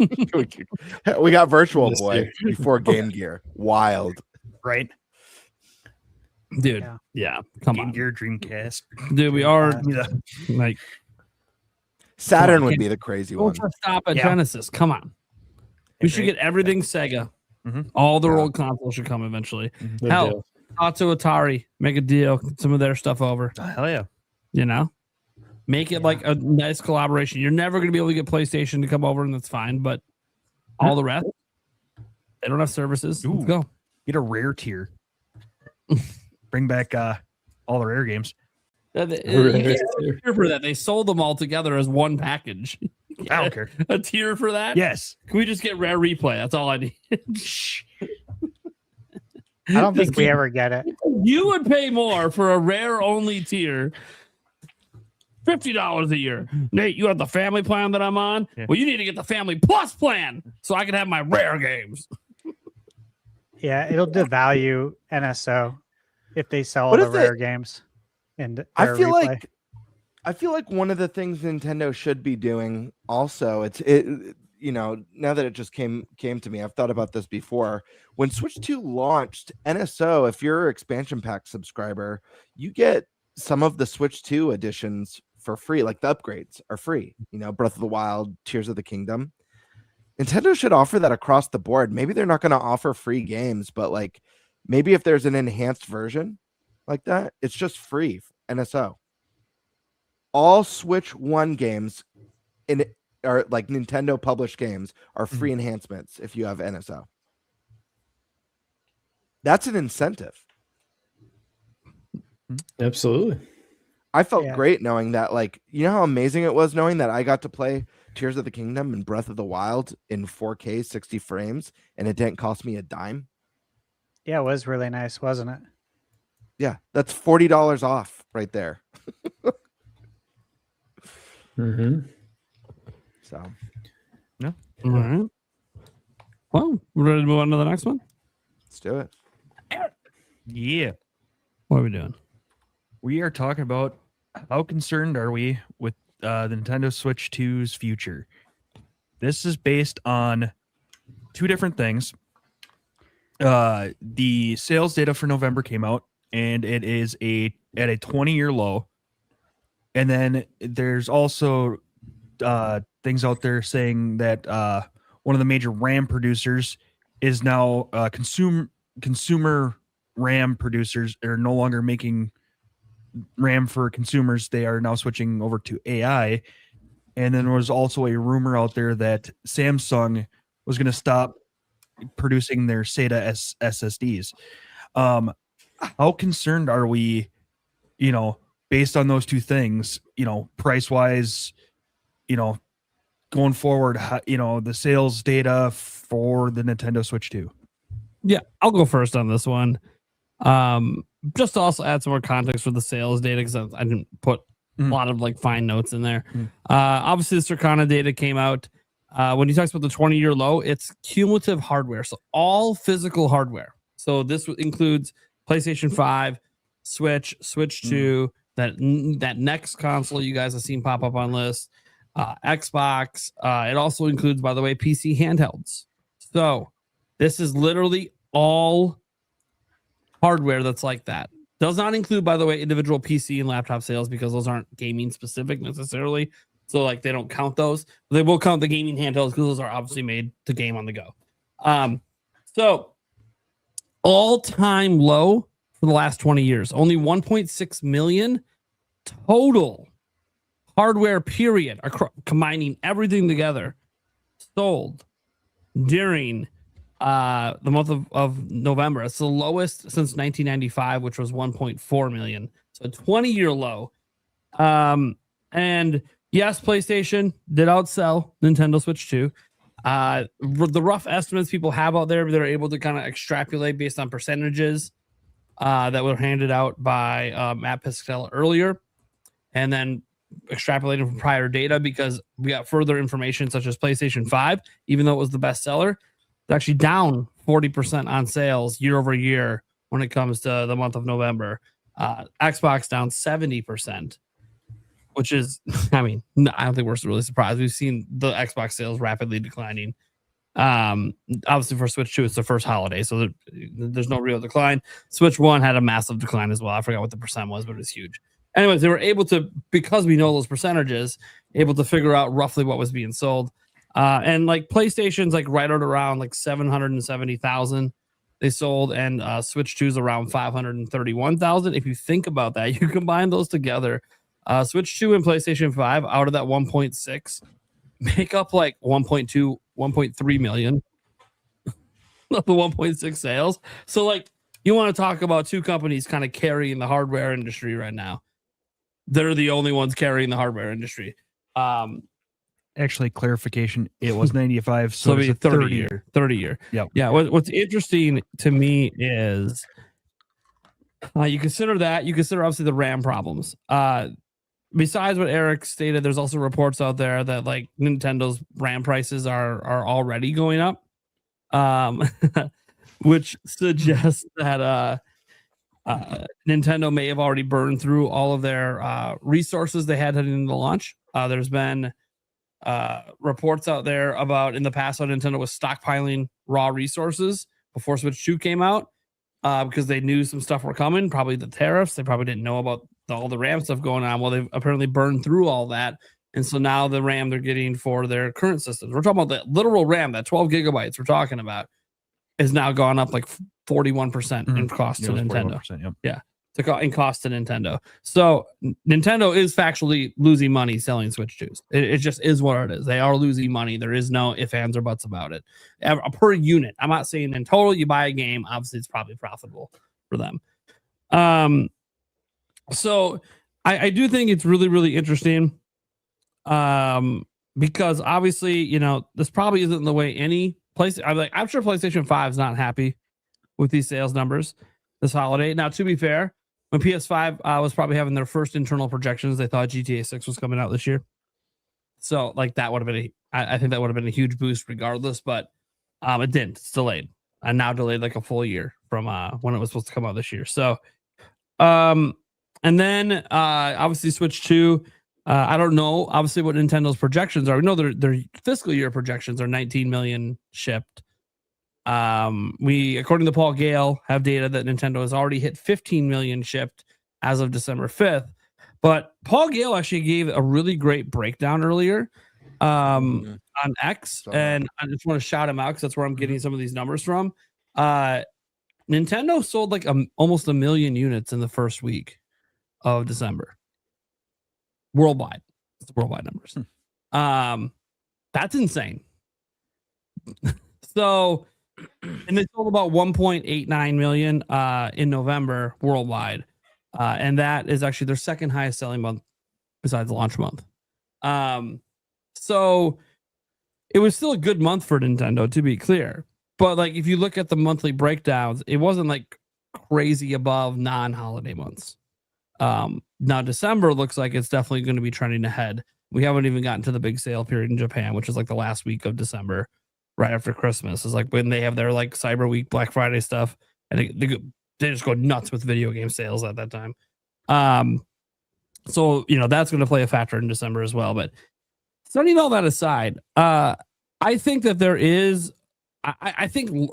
I: We got Virtual
G: This
I: Boy
G: year.
I: before Game Gear. Wild.
J: Right.
F: Dude. Yeah. Come
J: Game
F: on.
J: Gear, Dreamcast.
F: Dude, we are
J: Yeah.
F: like
I: Saturn
F: on,
I: would
F: can-
I: be the crazy one.
F: ultra stop at
J: Yeah.
F: Genesis. Come on. We should
J: Right.
F: get everything Sega.
J: Mhm.
F: All their
I: Yeah.
F: old consoles should come eventually.
G: Good
F: Hell,
G: deal.
F: Atsu Atari, make a deal, get some of their stuff over.
J: Oh, hell yeah.
F: You know, make it like a nice collaboration. You're never going to be able to get PlayStation to come over, and that's fine. But all the rest, they don't have services. Let's
J: Ooh.
F: go.
J: Get a rare tier. Bring back all the rare games.
F: You can't have a tier for that. They sold them all together as one package.
J: I don't care.
F: A tier for that?
J: Yes.
F: Can we just get Rare Replay? That's all I need.
H: I don't think we ever get it.
F: You would pay more for a Rare only tier. $50 a year. Nate, you have the family plan that I'm on?
J: Yeah.
F: Well, you need to get the family plus plan so I can have my Rare games.
H: Yeah, it'll devalue NSO if they sell all
I: What
H: the
I: if they-
H: rare games. And
I: I
H: Rare
I: feel
H: Replay.
I: like one of the things Nintendo should be doing also, now that it just came to me, I've thought about this before. When Switch 2 launched, NSO, if you're an expansion pack subscriber, you get some of the Switch 2 editions for free, like the upgrades are free. Breath of the Wild, Tears of the Kingdom. Nintendo should offer that across the board. Maybe they're not going to offer free games, but like maybe if there's an enhanced version like that, it's just free NSO. All Switch 1 games are like Nintendo published games are free enhancements if you have NSO. That's an incentive.
G: Absolutely.
I: I felt
H: Yeah.
I: great knowing that, like, you know how amazing it was knowing that I got to play Tears of the Kingdom and Breath of the Wild in 4K 60 frames and it didn't cost me a dime.
H: Yeah, it was really nice, wasn't it?
I: Yeah, that's $40 off right there.
G: Mm-hmm.
I: So
F: All right. Well, we're ready to move on to the next one?
I: let's do it.
J: Yeah.
F: What are we doing?
J: We are talking about how concerned are we with the Nintendo Switch 2's future. This is based on two different things. The sales data for November came out, and it is at a 20-year low. And then there's also things out there saying that one of the major RAM producers is now consumer RAM producers are no longer making RAM for consumers. They are now switching over to AI. And then there was also a rumor out there that Samsung was going to stop producing their SATA SSDs. How concerned are we, based on those two things, price wise, going forward, the sales data for the Nintendo Switch 2?
F: Yeah, I'll go first on this one. Just to also add some more context for the sales data, because I didn't put a lot of like fine notes in there. Obviously, the Circana data came out. When he talks about the 20-year low, it's cumulative hardware. So all physical hardware. So this includes PlayStation 5, Switch 2, that next console you guys have seen pop up on lists, Xbox. It also includes, by the way, PC handhelds. So this is literally all hardware that's like that. Does not include, by the way, individual PC and laptop sales because those aren't gaming specific necessarily. So like they don't count those. They will count the gaming handhelds because those are obviously made to game on the go. So all-time low for the last 20 years. Only 1.6 million total hardware period, combining everything together, sold during the month of November. It's the lowest since 1995, which was 1.4 million. So a 20-year low. And yes, PlayStation did outsell Nintendo Switch 2. The rough estimates people have out there, they're able to kind of extrapolate based on percentages that were handed out by Matt Piscatella earlier, and then extrapolated from prior data, because we got further information such as PlayStation 5, even though it was the best seller, it's actually down 40% on sales year over year when it comes to the month of November. Xbox down 70%, which is, I mean, I don't think we're really surprised. We've seen the Xbox sales rapidly declining. Obviously for Switch 2, it's the first holiday, so there's no real decline. Switch 1 had a massive decline as well. I forgot what the percent was, but it was huge. Anyways, they were able to, because we know those percentages, able to figure out roughly what was being sold. And like PlayStation's like right around like 770,000 they sold, and Switch 2's around 531,000. If you think about that, you combine those together, Switch 2 and PlayStation 5 out of that 1.6 make up like 1.2, 1.3 million of the 1.6 sales. So like, you want to talk about two companies kind of carrying the hardware industry right now. They're the only ones carrying the hardware industry.
J: Actually, clarification, it was 95,
F: so
J: it's a
F: 30 year. 30 year.
J: Yep.
F: Yeah. What's interesting to me is you consider that. You consider obviously the RAM problems. Besides what Eric stated, there's also reports out there that like Nintendo's RAM prices are already going up, which suggests that Nintendo may have already burned through all of their resources they had heading into the launch. There's been reports out there about in the past how Nintendo was stockpiling raw resources before Switch 2 came out, because they knew some stuff were coming, probably the tariffs. They probably didn't know about all the RAM stuff going on. Well, they've apparently burned through all that. And so now the RAM they're getting for their current systems, we're talking about the literal RAM, that 12 gigabytes we're talking about, is now gone up like 41% in cost to Nintendo.
J: Yep.
F: Yeah. In cost to Nintendo. So Nintendo is factually losing money selling Switch 2s. It just is what it is. They are losing money. There is no ifs, ands, or buts about it. Per unit. I'm not saying in total you buy a game, obviously it's probably profitable for them. So I do think it's really, really interesting. Because obviously, you know, this probably isn't the way any place. I'm sure PlayStation 5 is not happy with these sales numbers this holiday. Now, to be fair, when PS5 was probably having their first internal projections, they thought GTA 6 was coming out this year. So, like, that would have been I think that would have been a huge boost regardless, but it didn't. It's delayed. And now delayed like a full year from when it was supposed to come out this year. So, and then obviously Switch 2. I don't know, obviously, what Nintendo's projections are. We know their fiscal year projections are 19 million shipped. We, according to Paul Gale, have data that Nintendo has already hit 15 million shipped as of December 5th. But Paul Gale actually gave a really great breakdown earlier on X. And I just want to shout him out because that's where I'm getting some of these numbers from. Nintendo sold like almost 1 million units in the first week of December. Worldwide. It's worldwide numbers. That's insane. So, and they sold about 1.89 million in November worldwide. And that is actually their second highest selling month besides launch month. So it was still a good month for Nintendo, to be clear. But like, if you look at the monthly breakdowns, it wasn't like crazy above non-holiday months. Now December looks like it's definitely going to be trending ahead. We haven't even gotten to the big sale period in Japan, which is like the last week of December, right after Christmas. Is like when they have their like Cyber Week, Black Friday stuff, and they just go nuts with video game sales at that time. So you know that's going to play a factor in December as well. But setting all that aside, I think that there is, I think I'm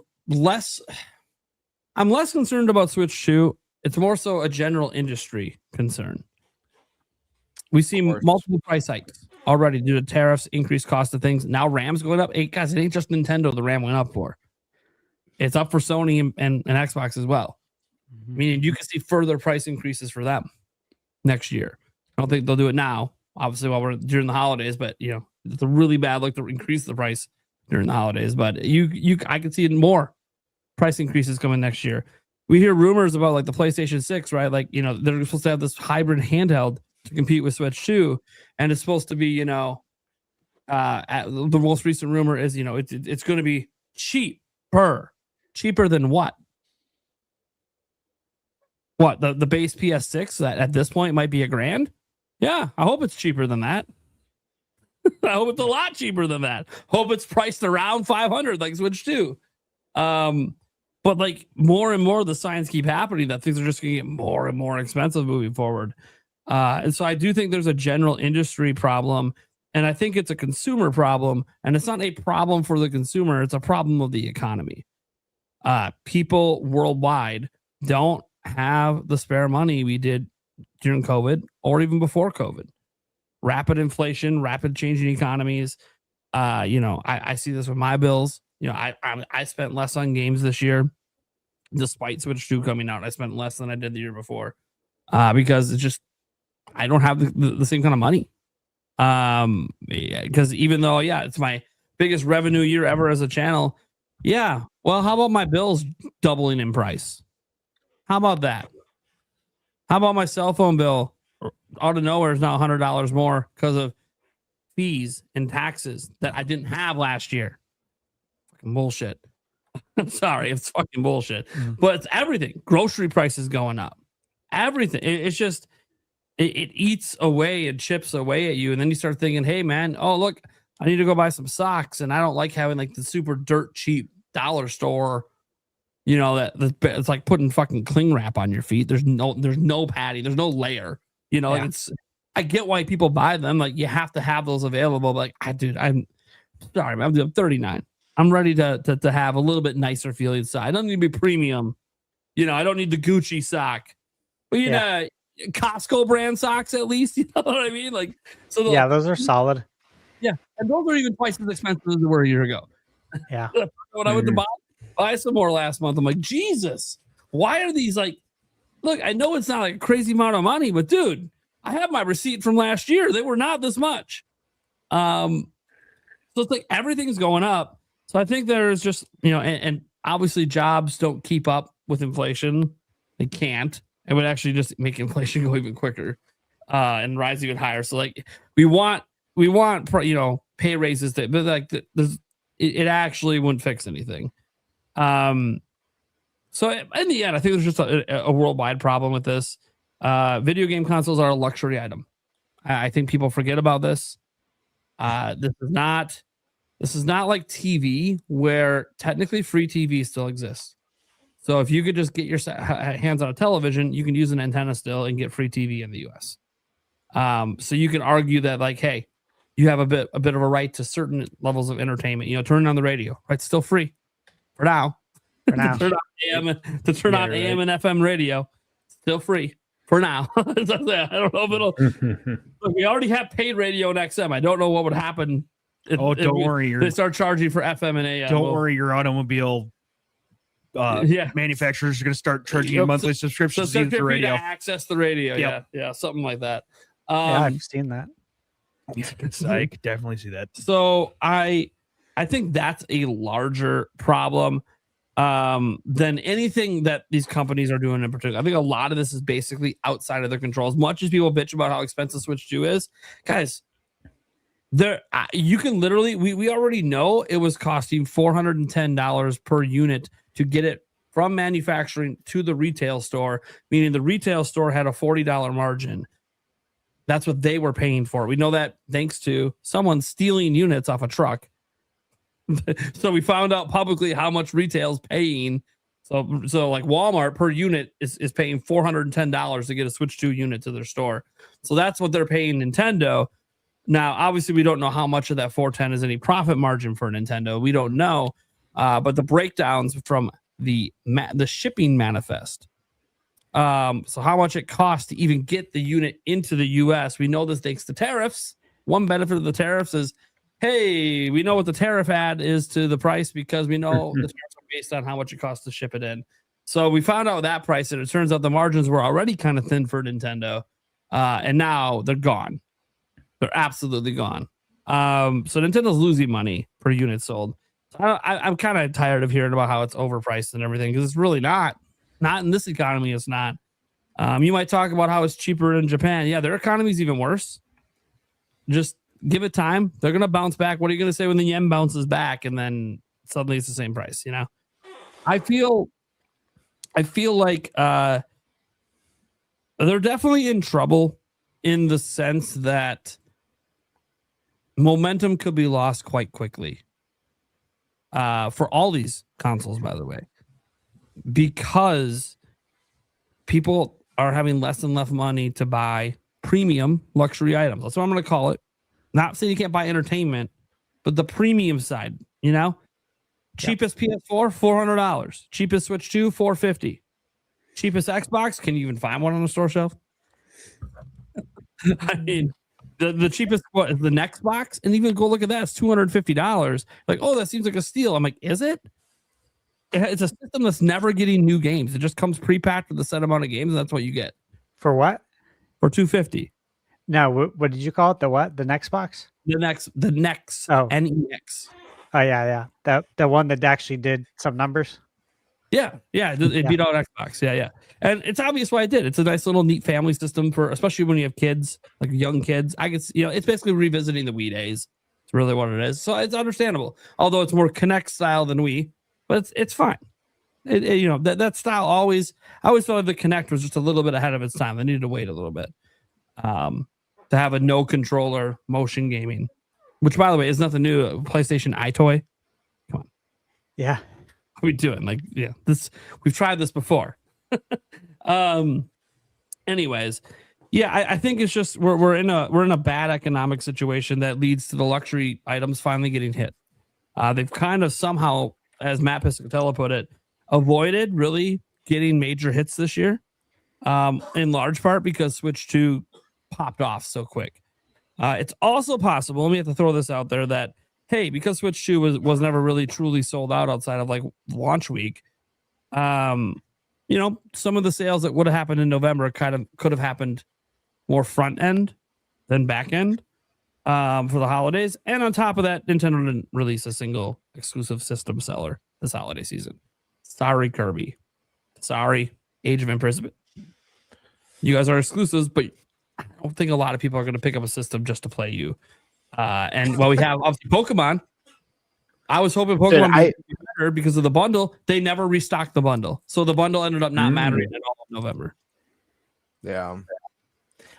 F: less concerned about Switch 2. It's more so a general industry concern. We see multiple price hikes already due to tariffs, increased cost of things. Now RAM's going up. Guys, it ain't just Nintendo the RAM went up for. It's up for Sony and Xbox as well. Meaning you can see further price increases for them next year. I don't think they'll do it now, obviously while we're during the holidays, but it's a really bad look to increase the price during the holidays. But I can see more price increases coming next year. We hear rumors about like the PlayStation 6, right? Like, they're supposed to have this hybrid handheld to compete with Switch 2, and it's supposed to be, the most recent rumor is, it's going to be cheaper than what? What, the base PS6 that at this point might be $1,000? Yeah, I hope it's cheaper than that. I hope it's a lot cheaper than that. Hope it's priced around $500 like Switch 2. But like more and more the signs keep happening that things are just going to get more and more expensive moving forward. And so I do think there's a general industry problem, and I think it's a consumer problem, and it's not a problem for the consumer. It's a problem of the economy. People worldwide don't have the spare money we did during COVID or even before COVID. Rapid inflation, rapid changing economies. I see this with my bills. I spent less on games this year, despite Switch 2 coming out. I spent less than I did the year before because it's just I don't have the same kind of money. Because even though it's my biggest revenue year ever as a channel, well, how about my bills doubling in price? How about that? How about my cell phone bill out of nowhere is now $100 more because of fees and taxes that I didn't have last year? Fucking bullshit. I'm sorry, it's fucking bullshit. But it's everything. Grocery prices going up. Everything. It's just it eats away and chips away at you, and then you start thinking, "Hey, man, oh look, I need to go buy some socks, and I don't like having like the super dirt cheap dollar store." That it's like putting fucking cling wrap on your feet. There's no padding. There's no layer. Like I get why people buy them. Like you have to have those available. But I'm sorry, man, I'm 39. I'm ready to have a little bit nicer feeling side. I don't need to be premium. I don't need the Gucci sock. But Costco brand socks at least. You know what I mean? Like so.
H: Those are solid.
F: Yeah, and those are even twice as expensive as they were a year ago.
H: Yeah.
F: When I went to buy some more last month, I'm like, Jesus, why are these like? Look, I know it's not like a crazy amount of money, but dude, I have my receipt from last year. They were not this much. So it's like everything's going up. So I think there's just and obviously jobs don't keep up with inflation. They can't. It would actually just make inflation go even quicker and rise even higher. So like we want pay raises, but like it actually wouldn't fix anything. So in the end, I think there's just a worldwide problem with this. Video game consoles are a luxury item. I think people forget about this. This is not like TV, where technically free TV still exists. So if you could just get your hands on a television, you can use an antenna still and get free TV in the US. So you can argue that like, hey, you have a bit of a right to certain levels of entertainment. Turn on the radio, right? It's still free for now. To turn on AM and FM radio, still free for now. I don't know if it'll. Look, we already have paid radio and XM. I don't know what would happen.
J: Don't worry.
F: They start charging for FM and AM.
J: Don't worry, your automobile manufacturers are going to start charging you monthly subscriptions to the radio.
F: To access the radio. Yeah, something like that.
H: I've seen that.
J: I could definitely see that.
F: So I think that's a larger problem than anything that these companies are doing in particular. I think a lot of this is basically outside of their control. As much as people bitch about how expensive Switch 2 is, guys, you can literally, we already know it was costing $410 per unit to get it from manufacturing to the retail store, meaning the retail store had a $40 margin. That's what they were paying for. We know that thanks to someone stealing units off a truck. So we found out publicly how much retail's paying. So like Walmart per unit is paying $410 to get a Switch 2 unit to their store. So that's what they're paying Nintendo. Now, obviously, we don't know how much of that $410 is any profit margin for Nintendo. We don't know. But the breakdowns from the shipping manifest. So how much it costs to even get the unit into the US. We know this thanks to tariffs. One benefit of the tariffs is, hey, we know what the tariff add is to the price because we know the tariffs are based on how much it costs to ship it in. So we found out that price, and it turns out the margins were already kind of thin for Nintendo. And now they're gone. They're absolutely gone. So Nintendo's losing money per unit sold. I'm kind of tired of hearing about how it's overpriced and everything, because it's really not. Not in this economy, it's not. You might talk about how it's cheaper in Japan. Yeah, their economy's even worse. Just give it time. They're gonna bounce back. What are you gonna say when the yen bounces back and then suddenly it's the same price? You know, I feel like they're definitely in trouble in the sense that momentum could be lost quite quickly. For all these consoles, by the way, because people are having less and less money to buy premium luxury items. That's what I'm going to call it. Not saying you can't buy entertainment, but the premium side, you know, cheapest PS4, $400. Cheapest Switch 2, $450. Cheapest Xbox, can you even find one on the store shelf? I mean, the cheapest, what is the next box? And even go look at that, it's $250. Like, oh, that seems like a steal. I'm like, is it? It's a system that's never getting new games. It just comes pre-packed with a set amount of games, and that's what you get.
H: For what?
F: For $250.
H: No, what did you call it? The what? The next box?
F: The next.
H: Oh,
F: NEX.
H: Oh yeah. The one that actually did some numbers.
F: Yeah. It beat out Xbox. Yeah. And it's obvious why it did. It's a nice little neat family system for, especially when you have kids, like young kids. I guess, you know, it's basically revisiting the Wii days. It's really what it is. So it's understandable. Although it's more Kinect style than Wii, but it's fine. You know, that style I always felt like the Kinect was just a little bit ahead of its time. They needed to wait a little bit to have a no controller motion gaming, which, by the way, is nothing new. PlayStation iToy. Come on.
H: Yeah.
F: What are we doing? Like, yeah, we've tried this before. Anyways, yeah, I think it's just we're in a bad economic situation that leads to the luxury items finally getting hit. They've kind of somehow, as Matt Piscatella put it, avoided really getting major hits this year, in large part because Switch 2 popped off so quick. It's also possible, let me have to throw this out there, that, hey, because Switch 2 was never really truly sold out outside of like launch week, you know, some of the sales that would have happened in November kind of could have happened more front end than back end for the holidays. And on top of that, Nintendo didn't release a single exclusive system seller this holiday season. Sorry, Kirby. Sorry, Age of Imprisonment. You guys are exclusives, but I don't think a lot of people are going to pick up a system just to play you. And while we have obviously Pokemon, I was hoping Pokemon would be better because of the bundle. They never restocked the bundle, so the bundle ended up not mattering at all in November.
I: Yeah,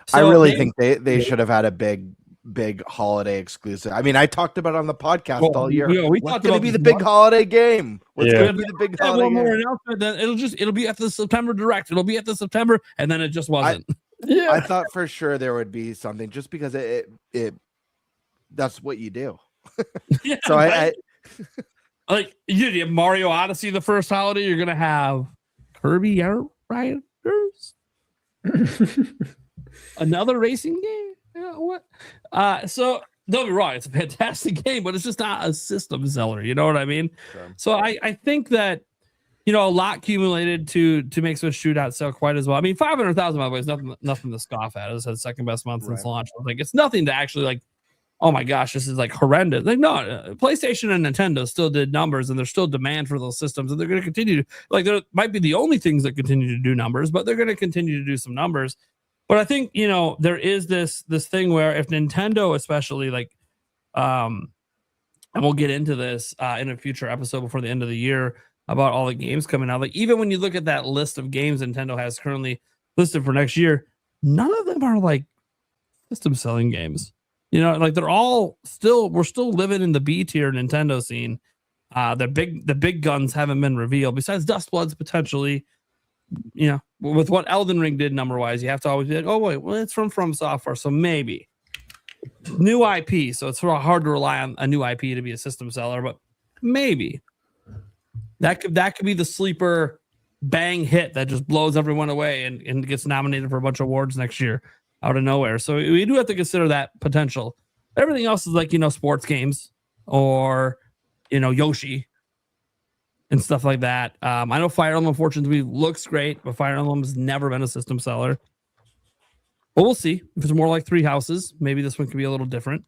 F: so
I: I really think they should have had a big holiday exclusive. I mean, I talked about it on the podcast all year.
F: Yeah,
I: what's going to be the big holiday game? What's going to be the big holiday
F: one more
I: game?
F: announcement. Then it'll be at the September Direct. It'll be at the September, and then it just wasn't.
I: I thought for sure there would be something just because it that's what you do.
F: Yeah,
I: so I
F: like you have Mario Odyssey the first holiday. You're gonna have Kirby Air Riders, another racing game. Yeah, what? So don't be wrong, it's a fantastic game, but it's just not a system seller. You know what I mean? Sure. So I think that, you know, a lot accumulated to make Switch Shootout sell quite as well. I mean, 500,000 by the way is nothing to scoff at. It's the second best month since launch. Like, it's nothing to actually like, oh my gosh, this is like horrendous. Like, no, PlayStation and Nintendo still did numbers, and there's still demand for those systems, and they're going to continue to, like, there might be the only things that continue to do numbers, but they're going to continue to do some numbers. But I think, you know, there is this thing where if Nintendo, especially, like, and we'll get into this in a future episode before the end of the year about all the games coming out. Like, even when you look at that list of games Nintendo has currently listed for next year, none of them are like system selling games. You know, like they're all we're still living in the B tier Nintendo scene. The big guns haven't been revealed besides Dustbloods potentially. You know, with what Elden Ring did number wise, you have to always be like, oh wait, well, it's from Software, so maybe new IP. So it's sort of hard to rely on a new IP to be a system seller, but maybe that could be the sleeper bang hit that just blows everyone away and gets nominated for a bunch of awards next year out of nowhere. So we do have to consider that potential. Everything else is like, you know, sports games or, you know, Yoshi and stuff like that. I know Fire Emblem Fortunes looks great, but Fire Emblem has never been a system seller. But we'll see. If it's more like Three Houses, maybe this one could be a little different.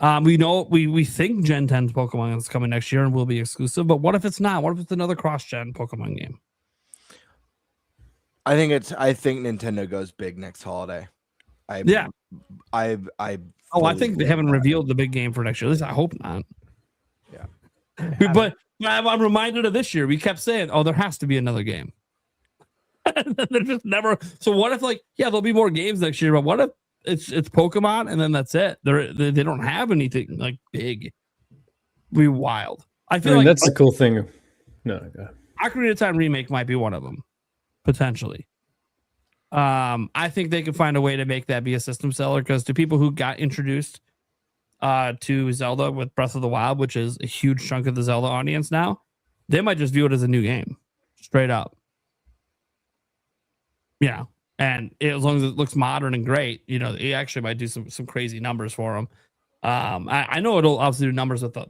F: We think Gen 10 Pokemon is coming next year and will be exclusive. But what if it's not? What if it's another cross-gen Pokemon game?
I: I think Nintendo goes big next holiday. I
F: think they haven't revealed the big game for next year. At least I hope not.
I: Yeah.
F: But I'm reminded of this year. We kept saying, "Oh, there has to be another game." They're just never. So what if, like, yeah, there'll be more games next year, but what if it's Pokemon and then that's it? They don't have anything like big. It'd be wild. I feel like
G: that's the cool thing. No,
F: Ocarina of Time remake might be one of them, potentially. I think they can find a way to make that be a system seller, because to people who got introduced to Zelda with Breath of the Wild, which is a huge chunk of the Zelda audience now, they might just view it as a new game, straight up. Yeah, and as long as it looks modern and great, it actually might do some crazy numbers for them. I know it'll obviously do numbers with the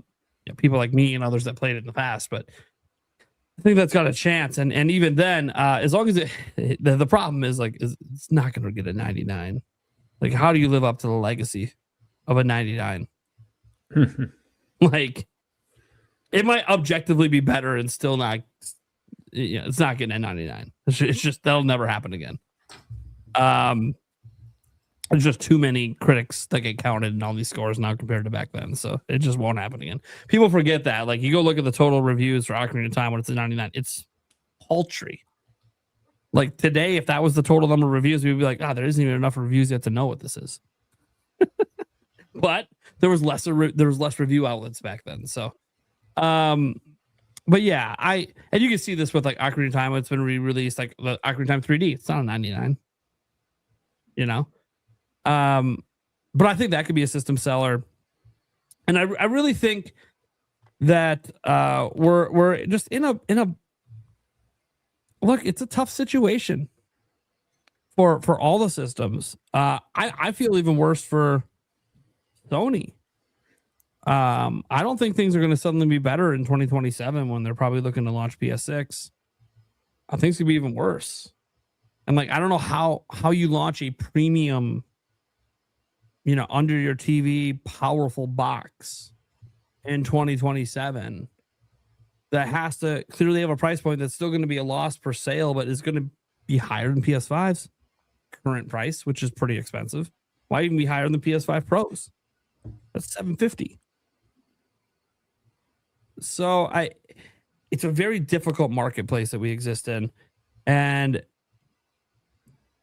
F: people like me and others that played it in the past, but I think that's got a chance. And even then, as long as the problem is it's not going to get a 99. Like, how do you live up to the legacy of a 99? Like, it might objectively be better and still not. It's not getting a 99. It's just that'll never happen again. There's just too many critics that get counted in all these scores now compared to back then, so it just won't happen again. People forget that. Like, you go look at the total reviews for Ocarina of Time when it's a 99, it's paltry. Like, today, if that was the total number of reviews, we'd be like, there isn't even enough reviews yet to know what this is. But there was less review outlets back then, so. But yeah, and you can see this with like Ocarina of Time. It's been re-released, like the Ocarina of Time 3D. It's not a 99. But I think that could be a system seller, and I really think that we're just in a look. It's a tough situation for all the systems. I feel even worse for Sony. I don't think things are going to suddenly be better in 2027 when they're probably looking to launch PS6. I think it's going to be even worse. And like, I don't know how you launch a premium, under your TV powerful box in 2027 that has to clearly have a price point that's still going to be a loss per sale, but is going to be higher than PS5's current price, which is pretty expensive. Why even be higher than PS5 Pros? That's $750. So it's a very difficult marketplace that we exist in. And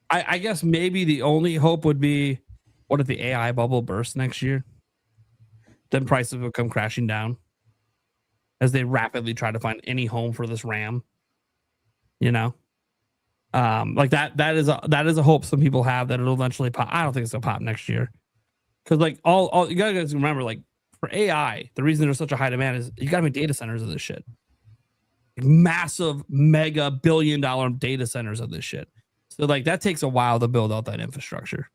F: I guess maybe the only hope would be, what if the AI bubble bursts next year? Then prices will come crashing down as they rapidly try to find any home for this RAM. Like that is a hope some people have, that it'll eventually pop. I don't think it's gonna pop next year. Because like all you guys remember, like, for AI, the reason there's such a high demand is you got to make data centers of this shit. Like, massive, mega billion-dollar data centers of this shit. So like that takes a while to build out that infrastructure.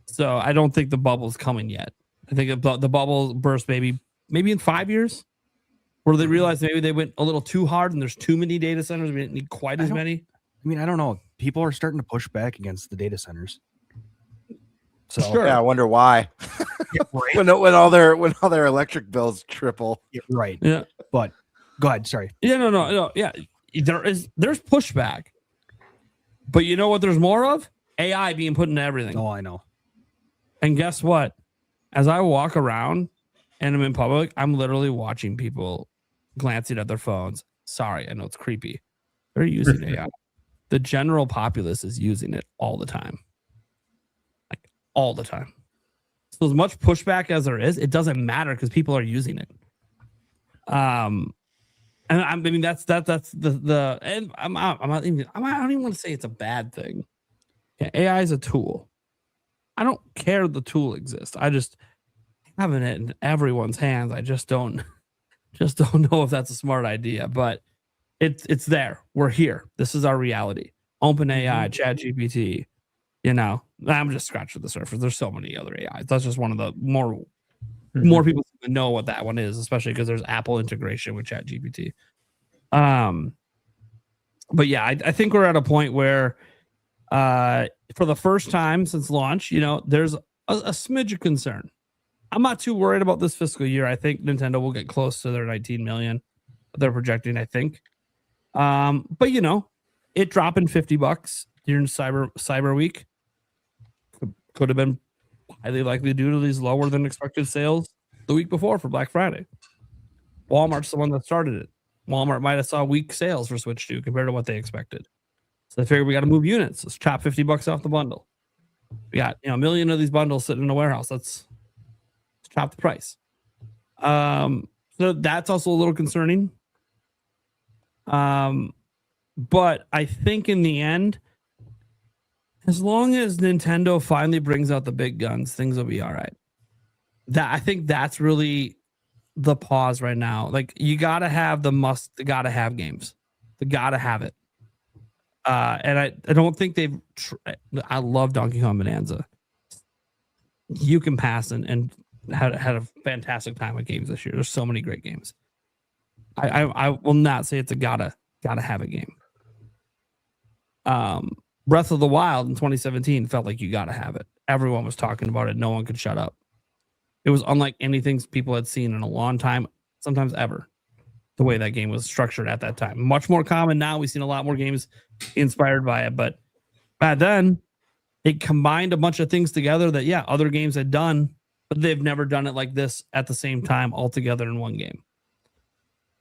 F: So I don't think the bubble's coming yet. I think the bubble burst maybe in 5 years, where they realize maybe they went a little too hard and there's too many data centers. We didn't need quite as many.
J: I mean, I don't know. People are starting to push back against the data centers. So
I: sure. Yeah, I wonder why.
J: Yeah, right.
I: when all their electric bills triple.
J: Yeah, right.
F: Yeah.
J: But go ahead. Sorry.
F: Yeah, no. Yeah, there's pushback, but you know what? There's more of AI being put into everything.
J: Oh, I know.
F: And guess what? As I walk around and I'm in public, I'm literally watching people glancing at their phones. Sorry, I know it's creepy. They're using AI. The general populace is using it all the time. Like, all the time. So as much pushback as there is, it doesn't matter because people are using it. And I mean that's the and I don't even want to say it's a bad thing. Yeah, AI is a tool. I don't care the tool exists. I just having it in everyone's hands. I just don't know if that's a smart idea, but it's there. We're here. This is our reality. OpenAI, ChatGPT, I'm just scratching the surface. There's so many other AIs. That's just one of the more people know what that one is, especially because there's Apple integration with ChatGPT. But yeah, I think we're at a point where for the first time since launch, there's a smidge of concern. I'm not too worried about this fiscal year. I think Nintendo will get close to their 19 million they're projecting, I think. But it dropping $50 during Cyber Week could have been highly likely due to these lower than expected sales the week before for Black Friday. Walmart's the one that started it. Walmart might have saw weak sales for Switch 2 compared to what they expected. So they figured we got to move units. Let's chop $50 off the bundle. We got a million of these bundles sitting in a warehouse. Let's chop the price. So that's also a little concerning. But I think in the end, as long as Nintendo finally brings out the big guns, things will be all right. I think that's really the pause right now. Like, you gotta have gotta have games. They gotta have it. And I don't think they've. I love Donkey Kong Bonanza. You can pass and had a fantastic time with games this year. There's so many great games. I will not say it's a gotta have a game. Breath of the Wild in 2017 felt like you gotta have it. Everyone was talking about it. No one could shut up. It was unlike anything people had seen in a long time, sometimes ever. The way that game was structured at that time. Much more common now. We've seen a lot more games inspired by it. But back then, it combined a bunch of things together that, other games had done, but they've never done it like this at the same time all together in one game.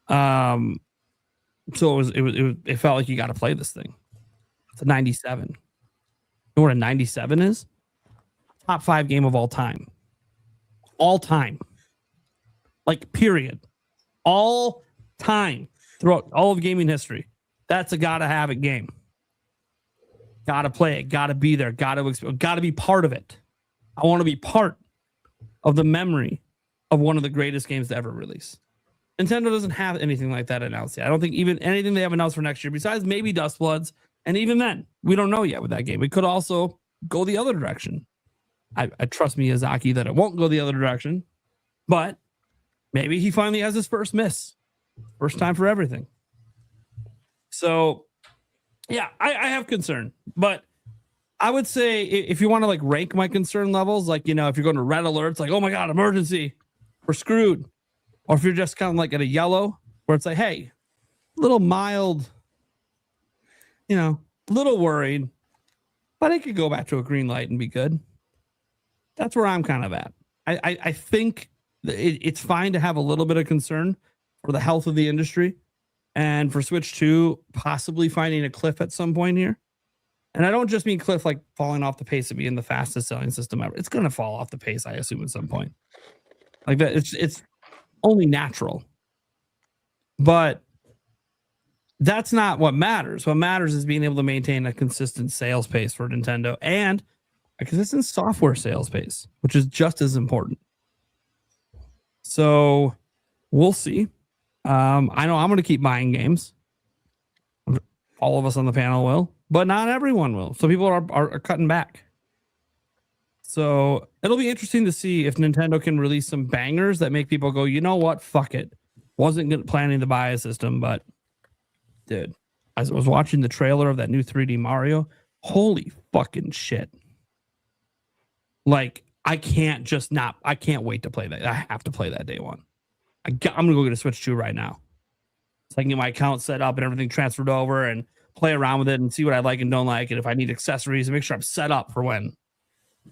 F: So it felt like you got to play this thing. It's a 97. You know what a 97 is? Top 5 game of all time. All time. Like, period. All time. Throughout all of gaming history. That's a gotta have it game. Gotta play it. Gotta be there. Gotta be part of it. I want to be part of the memory of one of the greatest games to ever release. Nintendo doesn't have anything like that announced yet. I don't think even anything they have announced for next year, besides maybe Dust Bloods, and even then, we don't know yet with that game. It could also go the other direction. I trust Miyazaki that it won't go the other direction, but maybe he finally has his first miss. First time for everything. So, I have concern, but I would say if you want to rank my concern levels, if you're going to red alerts, oh my God, emergency, we're screwed. Or if you're just kind of at a yellow where it's hey, little mild, little worried, but it could go back to a green light and be good. That's where I'm kind of at. I think it's fine to have a little bit of concern for the health of the industry and for Switch 2 possibly finding a cliff at some point here. And I don't just mean cliff falling off the pace of being the fastest selling system ever. It's going to fall off the pace, I assume, at some point. Like that, it's only natural. But that's not what matters. What matters is being able to maintain a consistent sales pace for Nintendo and a consistent software sales pace, which is just as important. So we'll see. I know I'm going to keep buying games. All of us on the panel will, but not everyone will. So people are cutting back. So it'll be interesting to see if Nintendo can release some bangers that make people go, you know what? Fuck it. Wasn't planning to buy a system, but dude, as I was watching the trailer of that new 3D Mario, holy fucking shit. I can't wait to play that. I have to play that day one. I'm going to go get a Switch 2 right now. So I can get my account set up and everything transferred over and play around with it and see what I like and don't like. And if I need accessories, and make sure I'm set up for when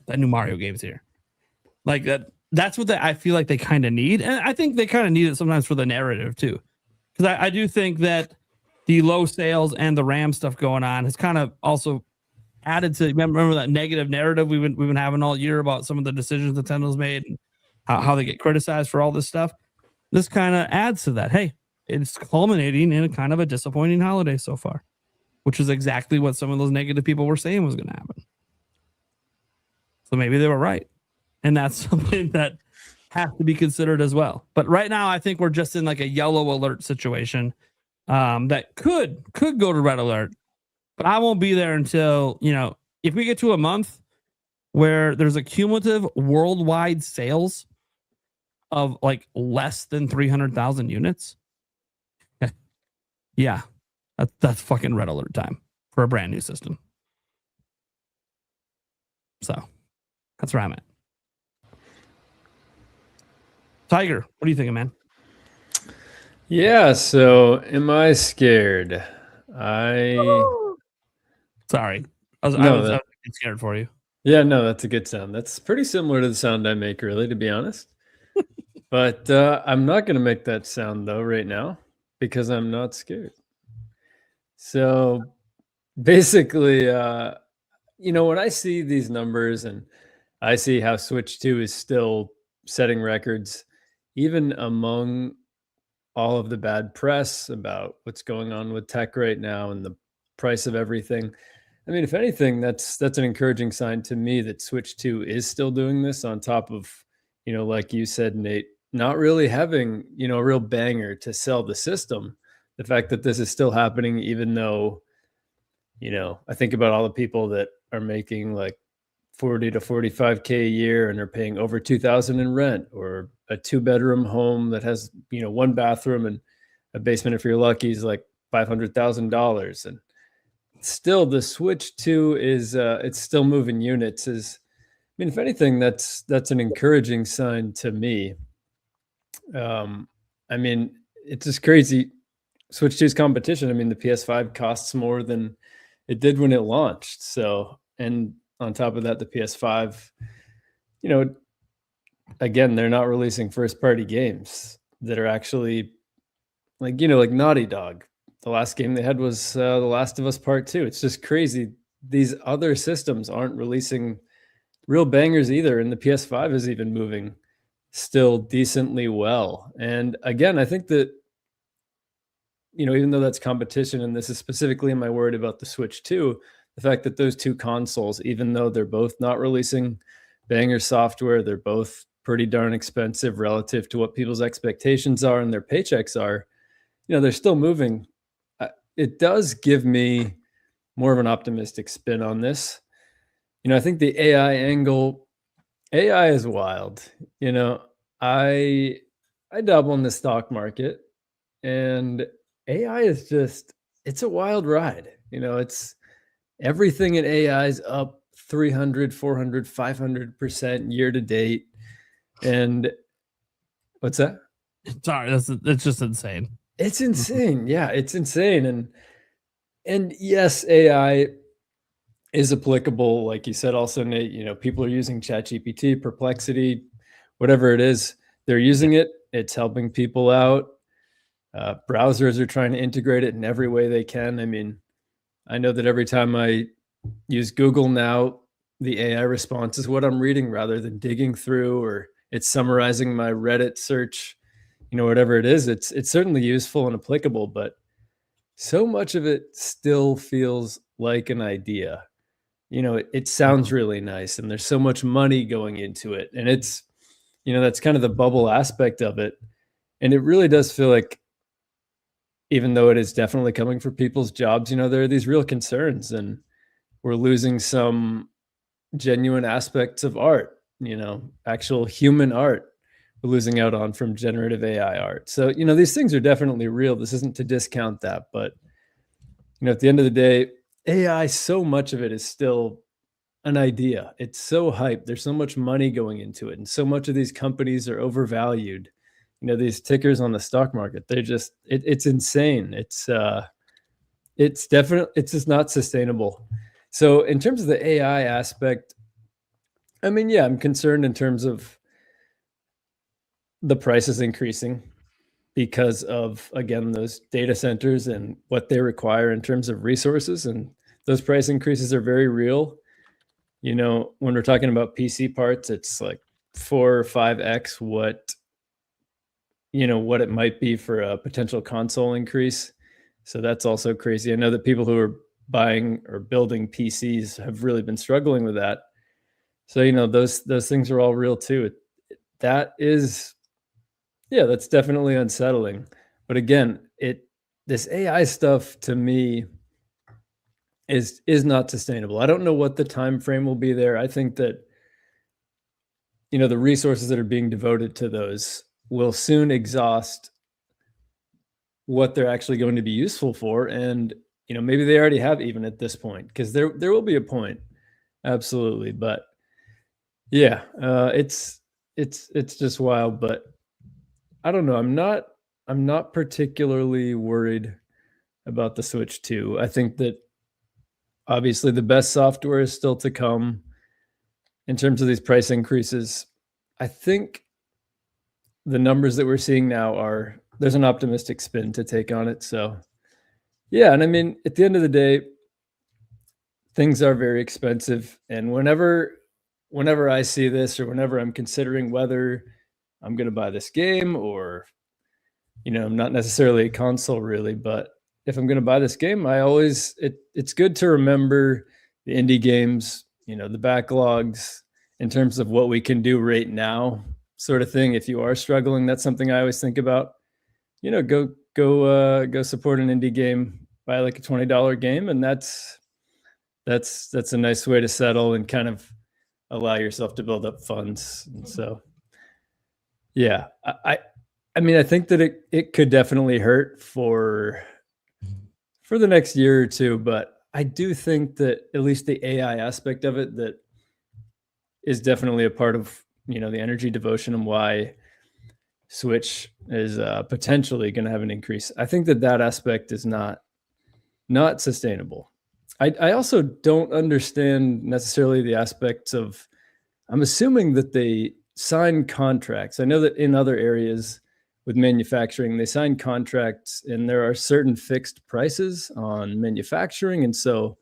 F: that new Mario game's here. That's what I feel like they kind of need. And I think they kind of need it sometimes for the narrative too. Because I do think that the low sales and the RAM stuff going on has kind of also added to, remember that negative narrative we've been having all year about some of the decisions Nintendo's made and how they get criticized for all this stuff. This kind of adds to that. Hey, it's culminating in a kind of a disappointing holiday so far, which is exactly what some of those negative people were saying was going to happen. So maybe they were right. And that's something that has to be considered as well. But right now, I think we're just in a yellow alert situation that could go to red alert. But I won't be there until, if we get to a month where there's a cumulative worldwide sales of less than 300,000 units. Yeah, that's fucking red alert time for a brand new system. So that's where I'm at. Tiger, what are you thinking, man?
G: Yeah, so am I scared?
F: Sorry. I was scared for you.
G: Yeah, no, that's a good sound. That's pretty similar to the sound I make, really, to be honest. But I'm not going to make that sound, though, right now, because I'm not scared. So basically, when I see these numbers and I see how Switch 2 is still setting records, even among all of the bad press about what's going on with tech right now and the price of everything. I mean, if anything, that's an encouraging sign to me that Switch 2 is still doing this on top of, like you said, Nate, not really having, a real banger to sell the system. The fact that this is still happening, even though, I think about all the people that are making like 40 to 45K a year and are paying over 2,000 in rent, or a 2-bedroom home that has, 1 bathroom and a basement, if you're lucky, is like $500,000. And still the Switch 2 is it's still moving units. If anything, that's an encouraging sign to me. It's just crazy. Switch 2's competition. The PS5 costs more than it did when it launched. So, and on top of that, the PS5, again, they're not releasing first-party games that are actually like Naughty Dog. The last game they had was The Last of Us Part 2. It's just crazy. These other systems aren't releasing real bangers either, and the PS5 is even moving still decently well. And again, I think that, even though that's competition, and this is specifically my word about the Switch 2, the fact that those two consoles, even though they're both not releasing banger software, they're both pretty darn expensive relative to what people's expectations are and their paychecks are, they're still moving. It does give me more of an optimistic spin on this. I think the AI angle, AI is wild. I dabble in the stock market, and AI is just, it's a wild ride. It's everything in AI is up 300, 400, 500% year to date. And what's that?
F: Sorry, it's just insane.
G: It's insane. Yeah, it's insane. And yes, AI is applicable, like you said, also, Nate, people are using ChatGPT, Perplexity, whatever it is, they're using it. It's helping people out. Browsers are trying to integrate it in every way they can. I know that every time I use Google now, the AI response is what I'm reading rather than digging through, or it's summarizing my Reddit search, whatever it is. It's certainly useful and applicable, but so much of it still feels like an idea. It sounds really nice, and there's so much money going into it. And it's, that's kind of the bubble aspect of it. And it really does feel like, even though it is definitely coming for people's jobs, there are these real concerns, and we're losing some genuine aspects of art, actual human art we're losing out on from generative AI art. So, these things are definitely real. This isn't to discount that, but, at the end of the day, AI, so much of it is still an idea. It's so hyped. There's so much money going into it, and so much of these companies are overvalued. These tickers on the stock market, they're just, it's insane. It's just not sustainable. So in terms of the AI aspect, I'm concerned in terms of the prices increasing because of, again, those data centers and what they require in terms of resources. And those price increases are very real. When we're talking about PC parts, it's like 4 or 5x what it might be for a potential console increase. So that's also crazy. I know that people who are buying or building PCs have really been struggling with that. So, those things are all real too. That's definitely unsettling. But again, this AI stuff to me is not sustainable. I don't know what the time frame will be there. I think that, the resources that are being devoted to those will soon exhaust what they're actually going to be useful for. And, maybe they already have, even at this point, because there will be a point. Absolutely. But Yeah, it's just wild, but I don't know. I'm not particularly worried about the Switch 2. I think that obviously the best software is still to come in terms of these price increases. I think the numbers that we're seeing now there's an optimistic spin to take on it. So yeah, and I mean, at the end of the day, things are very expensive. And whenever I see this or whenever I'm considering whether I'm going to buy this game or, I'm not necessarily a console really, but if I'm going to buy this game, it's good to remember the indie games, the backlogs in terms of what we can do right now sort of thing. If you are struggling, that's something I always think about, go support an indie game, buy like a $20 game. And that's a nice way to settle and kind of allow yourself to build up funds. And so, yeah, I mean, I think that it could definitely hurt for the next year or two, but I do think that at least the AI aspect of it that is definitely a part of, the energy devotion and why Switch is potentially going to have an increase. I think that aspect is not sustainable. I also don't understand necessarily the aspects of, I'm assuming that they sign contracts. I know that in other areas with manufacturing, they sign contracts and there are certain fixed prices on manufacturing. And so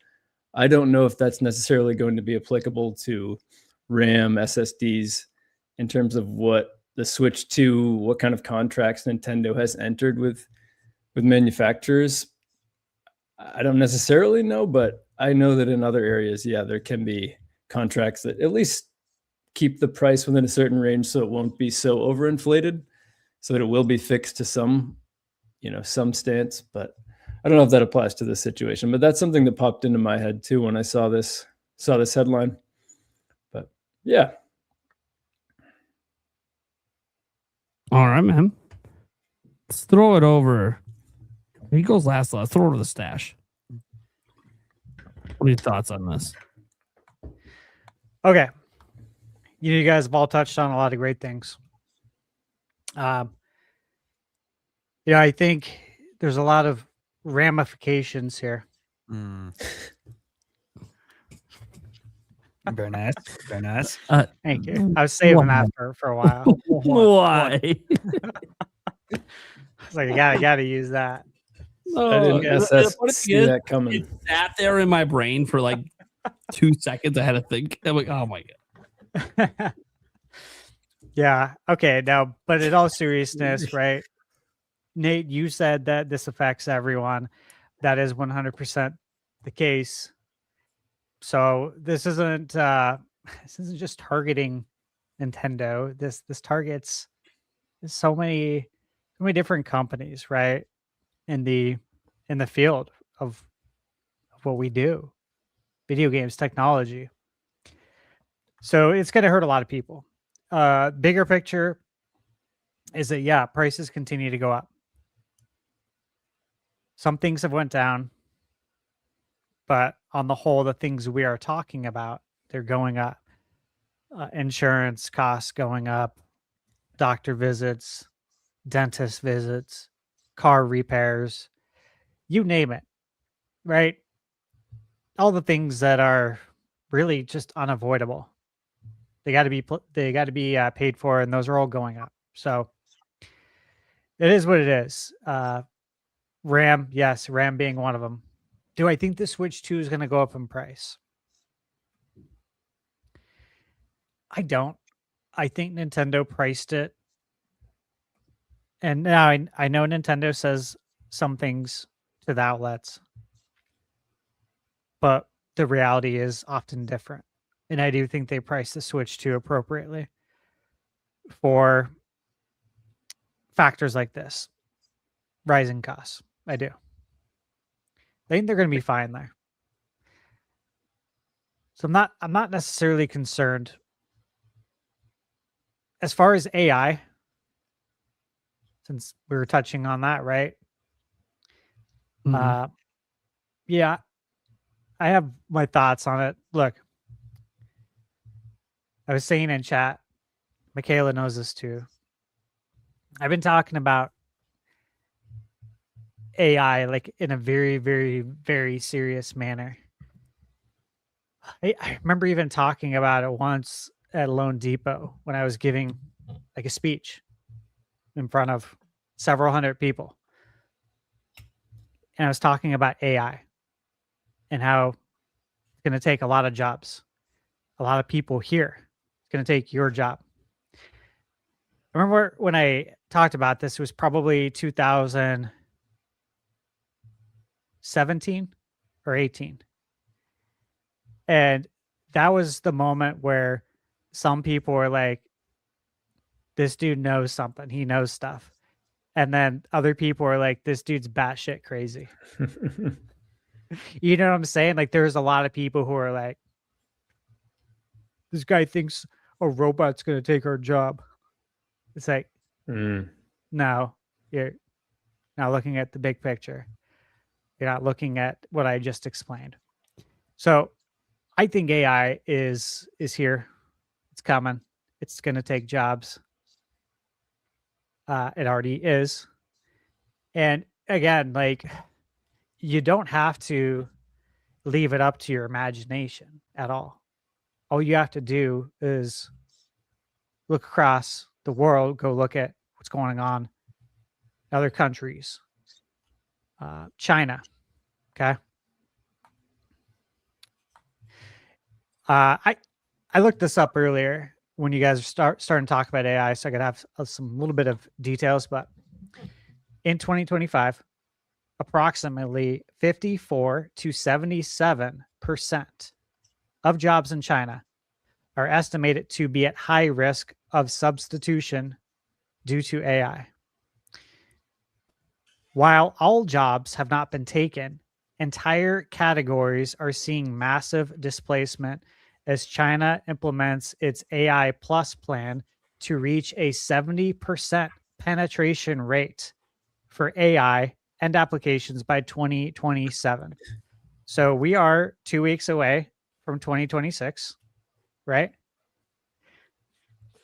G: I don't know if that's necessarily going to be applicable to RAM, SSDs in terms of what the Switch 2, what kind of contracts Nintendo has entered with manufacturers. I don't necessarily know, but I know that in other areas, yeah, there can be contracts that at least keep the price within a certain range so it won't be so overinflated, so that it will be fixed to some stance. But I don't know if that applies to this situation, but that's something that popped into my head too when I saw this headline. But yeah.
F: All right, man. Let's throw it over. He goes last. Let's throw it over the stash. What are your thoughts on this?
H: Okay. You guys have all touched on a lot of great things. I think there's a lot of ramifications here.
J: Very nice. Very nice.
H: Thank you. I was saving that for a while.
F: Why?
H: I was like, I gotta use that.
G: I didn't see that coming.
F: It sat there in my brain for like 2 seconds. I had to think. I'm like, oh my god.
H: Yeah. Okay. Now, but in all seriousness, right? Nate, you said that this affects everyone. That is 100% the case. So this isn't just targeting Nintendo. This targets so many different companies, right? In the field of what we do, video games, technology. So it's going to hurt a lot of people. Bigger picture is that, prices continue to go up. Some things have went down, but on the whole, the things we are talking about, they're going up. Insurance costs going up, doctor visits, dentist visits, car repairs, you name it, right? All the things that are really just unavoidable. They got to be paid for, and those are all going up. So it is what it is. RAM, yes, RAM being one of them. Do I think the Switch 2 is going to go up in price? I don't. I think Nintendo priced it. And now I know Nintendo says some things to the outlets, but the reality is often different. And I do think they priced the Switch 2 appropriately for factors like this. Rising costs. I do. I think they're going to be fine there. So I'm not necessarily concerned. As far as AI, since we were touching on that, right?
F: Mm-hmm.
H: Yeah, I have my thoughts on it. Look, I was saying in chat, Michaela knows this too. I've been talking about AI like in a very, very, very serious manner. I remember even talking about it once at Lone Depot when I was giving like a speech in front of several hundred people. And I was talking about AI and how it's going to take a lot of jobs, a lot of people here. It's going to take your job. I remember when I talked about this, it was probably 2017 or 18. And that was the moment where some people were like, this dude knows something. He knows stuff. And then other people were like, this dude's batshit crazy. You know what I'm saying? Like, there's a lot of people who are like, this guy thinks a robot's going to take our job. It's like, no, you're not looking at the big picture. You're not looking at what I just explained. So I think AI is here. It's coming. It's going to take jobs. It already is. And again, like, you don't have to leave it up to your imagination at all. All you have to do is look across the world, go look at what's going on in other countries. China. Okay. I looked this up earlier when you guys are starting to talk about AI, so I could have some little bit of details. But in 2025, approximately 54 to 77% of jobs in China are estimated to be at high risk of substitution due to AI. While all jobs have not been taken, entire categories are seeing massive displacement as China implements its AI Plus plan to reach a 70% penetration rate for AI and applications by 2027. So we are 2 weeks away from 2026, right?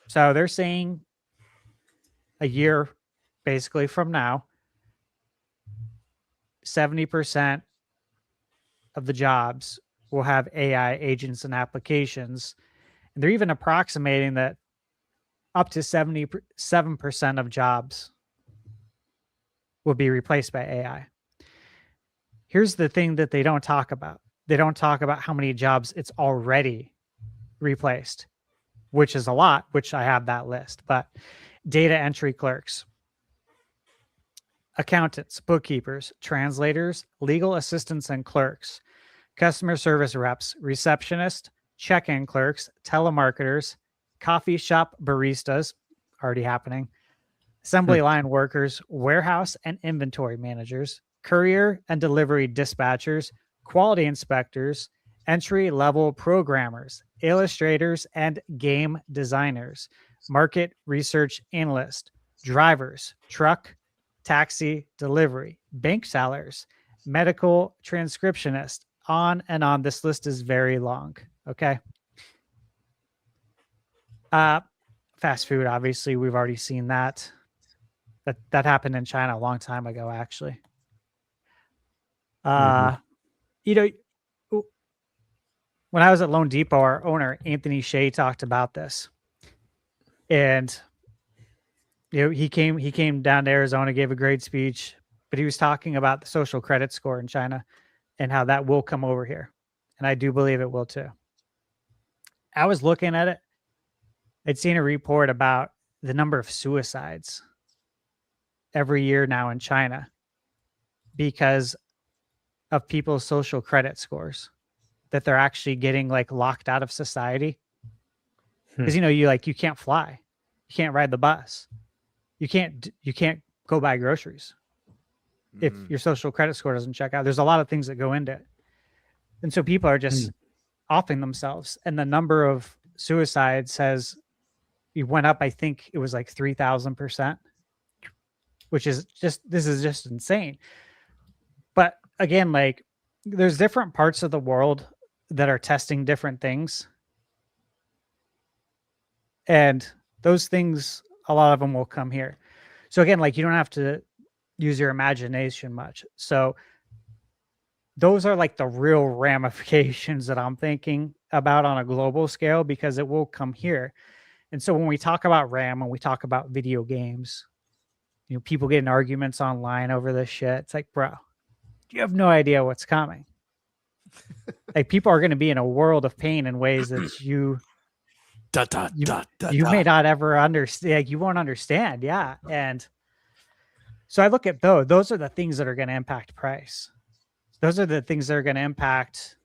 H: So they're saying a year basically from now, 70% of the jobs will have AI agents and applications. And they're even approximating that up to 77% of jobs will be replaced by AI. Here's the thing that they don't talk about. They don't talk about how many jobs it's already replaced, which is a lot, which I have that list. But data entry clerks, accountants, bookkeepers, translators, legal assistants and clerks, customer service reps, receptionists, check-in clerks, telemarketers, coffee shop baristas, already happening, assembly line workers, warehouse and inventory managers, courier and delivery dispatchers, quality inspectors, entry-level programmers, illustrators and game designers, market research analysts, drivers, truck, taxi, delivery, bank tellers, medical transcriptionists, on and on. This list is very long. Okay. Fast food, obviously, we've already seen that. That happened in China a long time ago, actually. You know, when I was at Lone Depot, our owner, Anthony Shea, talked about this. And you know, he came down to Arizona, gave a great speech, but he was talking about the social credit score in China and how that will come over here. And I do believe it will too. I was looking at it. I'd seen a report about the number of suicides every year now in China because of people's social credit scores, that they're actually getting like locked out of society. Because, you know, you can't fly. You can't ride the bus. You can't go buy groceries if your social credit score doesn't check out. There's a lot of things that go into it. And so people are just offing themselves. And the number of suicides it went up, I think it was like 3,000%, which is this is just insane. But again, like, there's different parts of the world that are testing different things. And those things, a lot of them will come here. So again, like, you don't have to use your imagination much. So those are like the real ramifications that I'm thinking about on a global scale, because it will come here. And so when we talk about RAM, when we talk about video games, you know, people get in arguments online over this shit. It's like, bro, you have no idea what's coming. Like, people are going to be in a world of pain in ways that you may not ever understand. You won't understand. Yeah. And so I look at those are the things that are going to impact price. Those are the things that are going to impact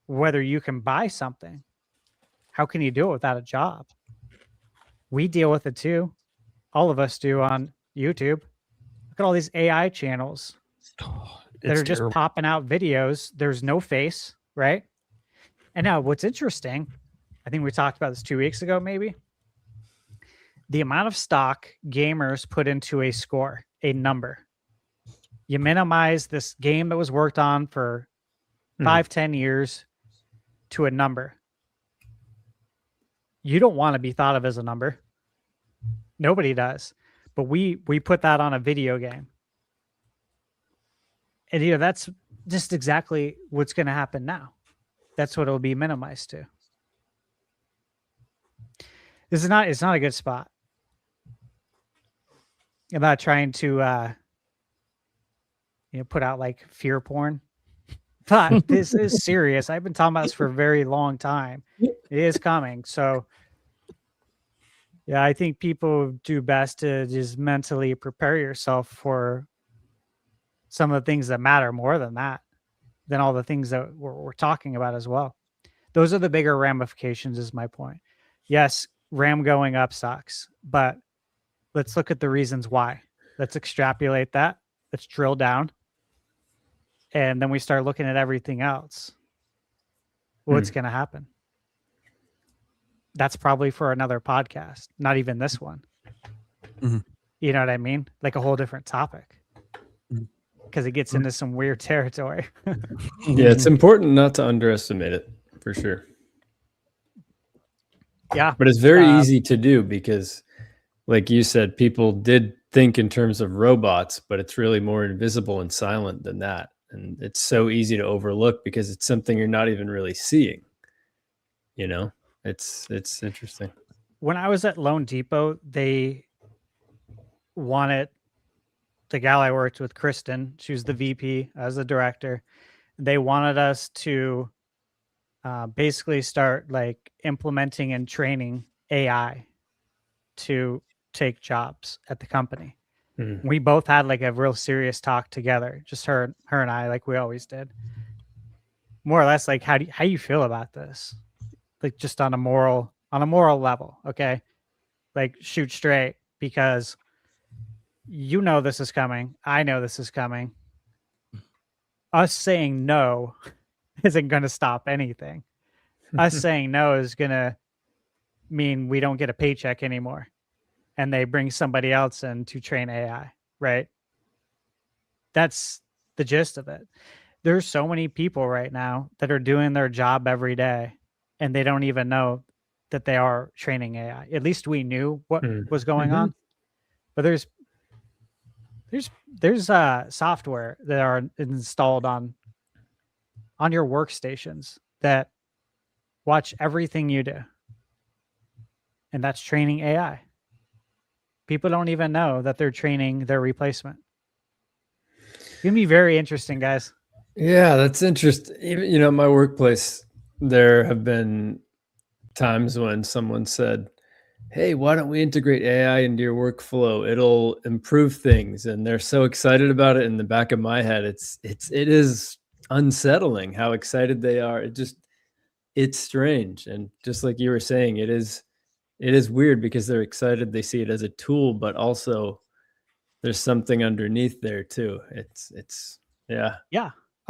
H: whether you can buy something. How can you do it without a job? We deal with it too. All of us do on YouTube. Look at all these AI channels that are just popping out videos. There's no face, right? And now what's interesting, I think we talked about this 2 weeks ago, maybe. The amount of stock gamers put into a score, a number. You minimize this game that was worked on for 5-10 years to a number. You don't want to be thought of as a number. Nobody does. But we put that on a video game. And you know, that's just exactly what's going to happen now. That's what it'll be minimized to. It's not a good spot. I'm not trying to put out like fear porn. But this is serious. I've been talking about this for a very long time. It is coming. So yeah, I think people do best to just mentally prepare yourself for some of the things that matter more than all the things that we're talking about as well. Those are the bigger ramifications, is my point. Yes, RAM going up sucks, but let's look at the reasons why. Let's extrapolate that. Let's drill down. And then we start looking at everything else. What's going to happen? That's probably for another podcast, not even this one.
J: Mhm.
H: You know what I mean? Like a whole different topic. Because it gets into some weird territory.
G: Yeah, it's important not to underestimate it, for sure.
H: Yeah.
G: But it's very easy to do because, like you said, people did think in terms of robots, but it's really more invisible and silent than that. And it's so easy to overlook because it's something you're not even really seeing. You know, it's interesting.
H: When I was at Lone Depot, they wanted the gal I worked with, Kristen, she was the VP, I was the director. They wanted us to basically start like implementing and training AI to take jobs at the company. We both had like a real serious talk together, just her and I, like we always did. More or less, like, how do you feel about this? Like, just on a moral level, okay? Like, shoot straight, because you know this is coming. I know this is coming. Us saying no isn't going to stop anything. Us saying no is going to mean we don't get a paycheck anymore. And they bring somebody else in to train AI, right? That's the gist of it. There's so many people right now that are doing their job every day, and they don't even know that they are training AI. At least we knew what was going on. But there's software that are installed on your workstations that watch everything you do. And that's training AI. People don't even know that they're training their replacement. It's going to be very interesting, guys.
G: Yeah, that's interesting. Even, you know, my workplace, there have been times when someone said, hey, why don't we integrate AI into your workflow? It'll improve things. And they're so excited about it. In the back of my head, it is unsettling how excited they are. It's strange. And just like you were saying, it is weird because they're excited. They see it as a tool, but also there's something underneath there too. Yeah.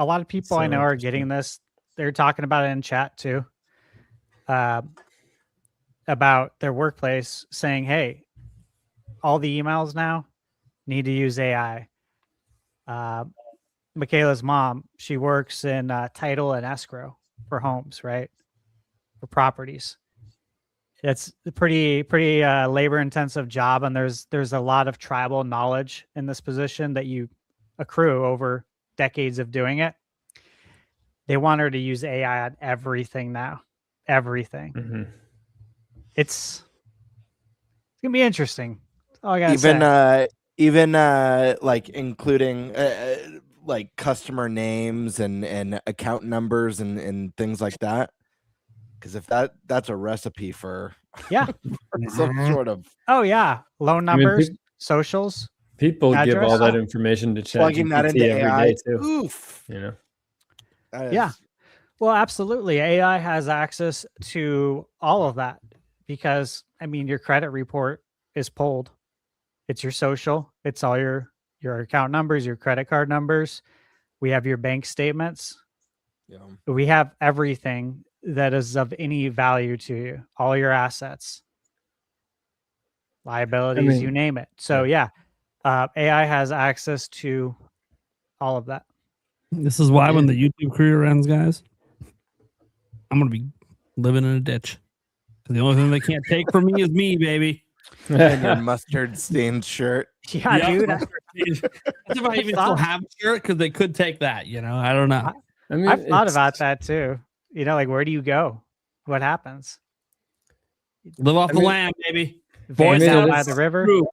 H: A lot of people I know are getting this. They're talking about it in chat too. About their workplace saying, hey, all the emails now need to use AI. Michaela's mom, she works in title and escrow for homes, right? For properties. It's a pretty labor intensive job, and there's a lot of tribal knowledge in this position that you accrue over decades of doing it. They want her to use AI on everything now, everything.
G: Mm-hmm.
H: It's gonna be interesting. That's all I gotta say.
I: Even like including like customer names and account numbers and things like that. Because if that's a recipe for some sort of
H: loan numbers, socials.
G: People
H: address.
G: give all that information to chat
I: plugging that into
G: every
I: AI.
G: day too.
I: Oof.
G: You know.
H: Yeah. Well, absolutely. AI has access to all of that because I mean your credit report is pulled. It's your social, it's all your account numbers, your credit card numbers. We have your bank statements.
I: Yeah.
H: We have everything that is of any value to you, all your assets, liabilities, you name it. So AI has access to all of that.
F: This is why when the YouTube career ends, guys, I'm gonna be living in a ditch. The only thing they can't take from me is me, baby.
I: And your mustard stained shirt.
H: Yeah, dude.
F: That's if I even still have a shirt, because they could take that. I don't know.
G: I mean,
H: I've thought about that too. Like where do you go? What happens?
F: Live off the land, baby.
H: Boy Scouts by the river.
F: True.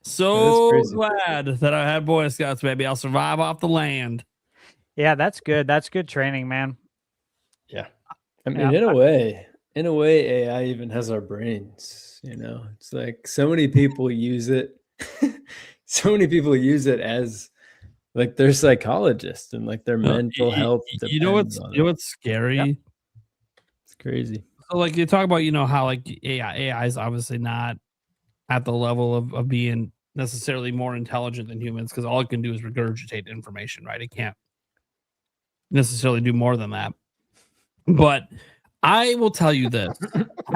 F: So glad that I had Boy Scouts, baby. I'll survive off the land.
H: Yeah, that's good. That's good training, man.
G: Yeah. I mean, in a way, AI even has our brains. It's like so many people use it. So many people use it as like their psychologist and like their mental health.
F: You know what's scary?
G: Yep. It's crazy.
F: So like you talk about, how like AI is obviously not at the level of being necessarily more intelligent than humans because all it can do is regurgitate information, right? It can't necessarily do more than that. But I will tell you this,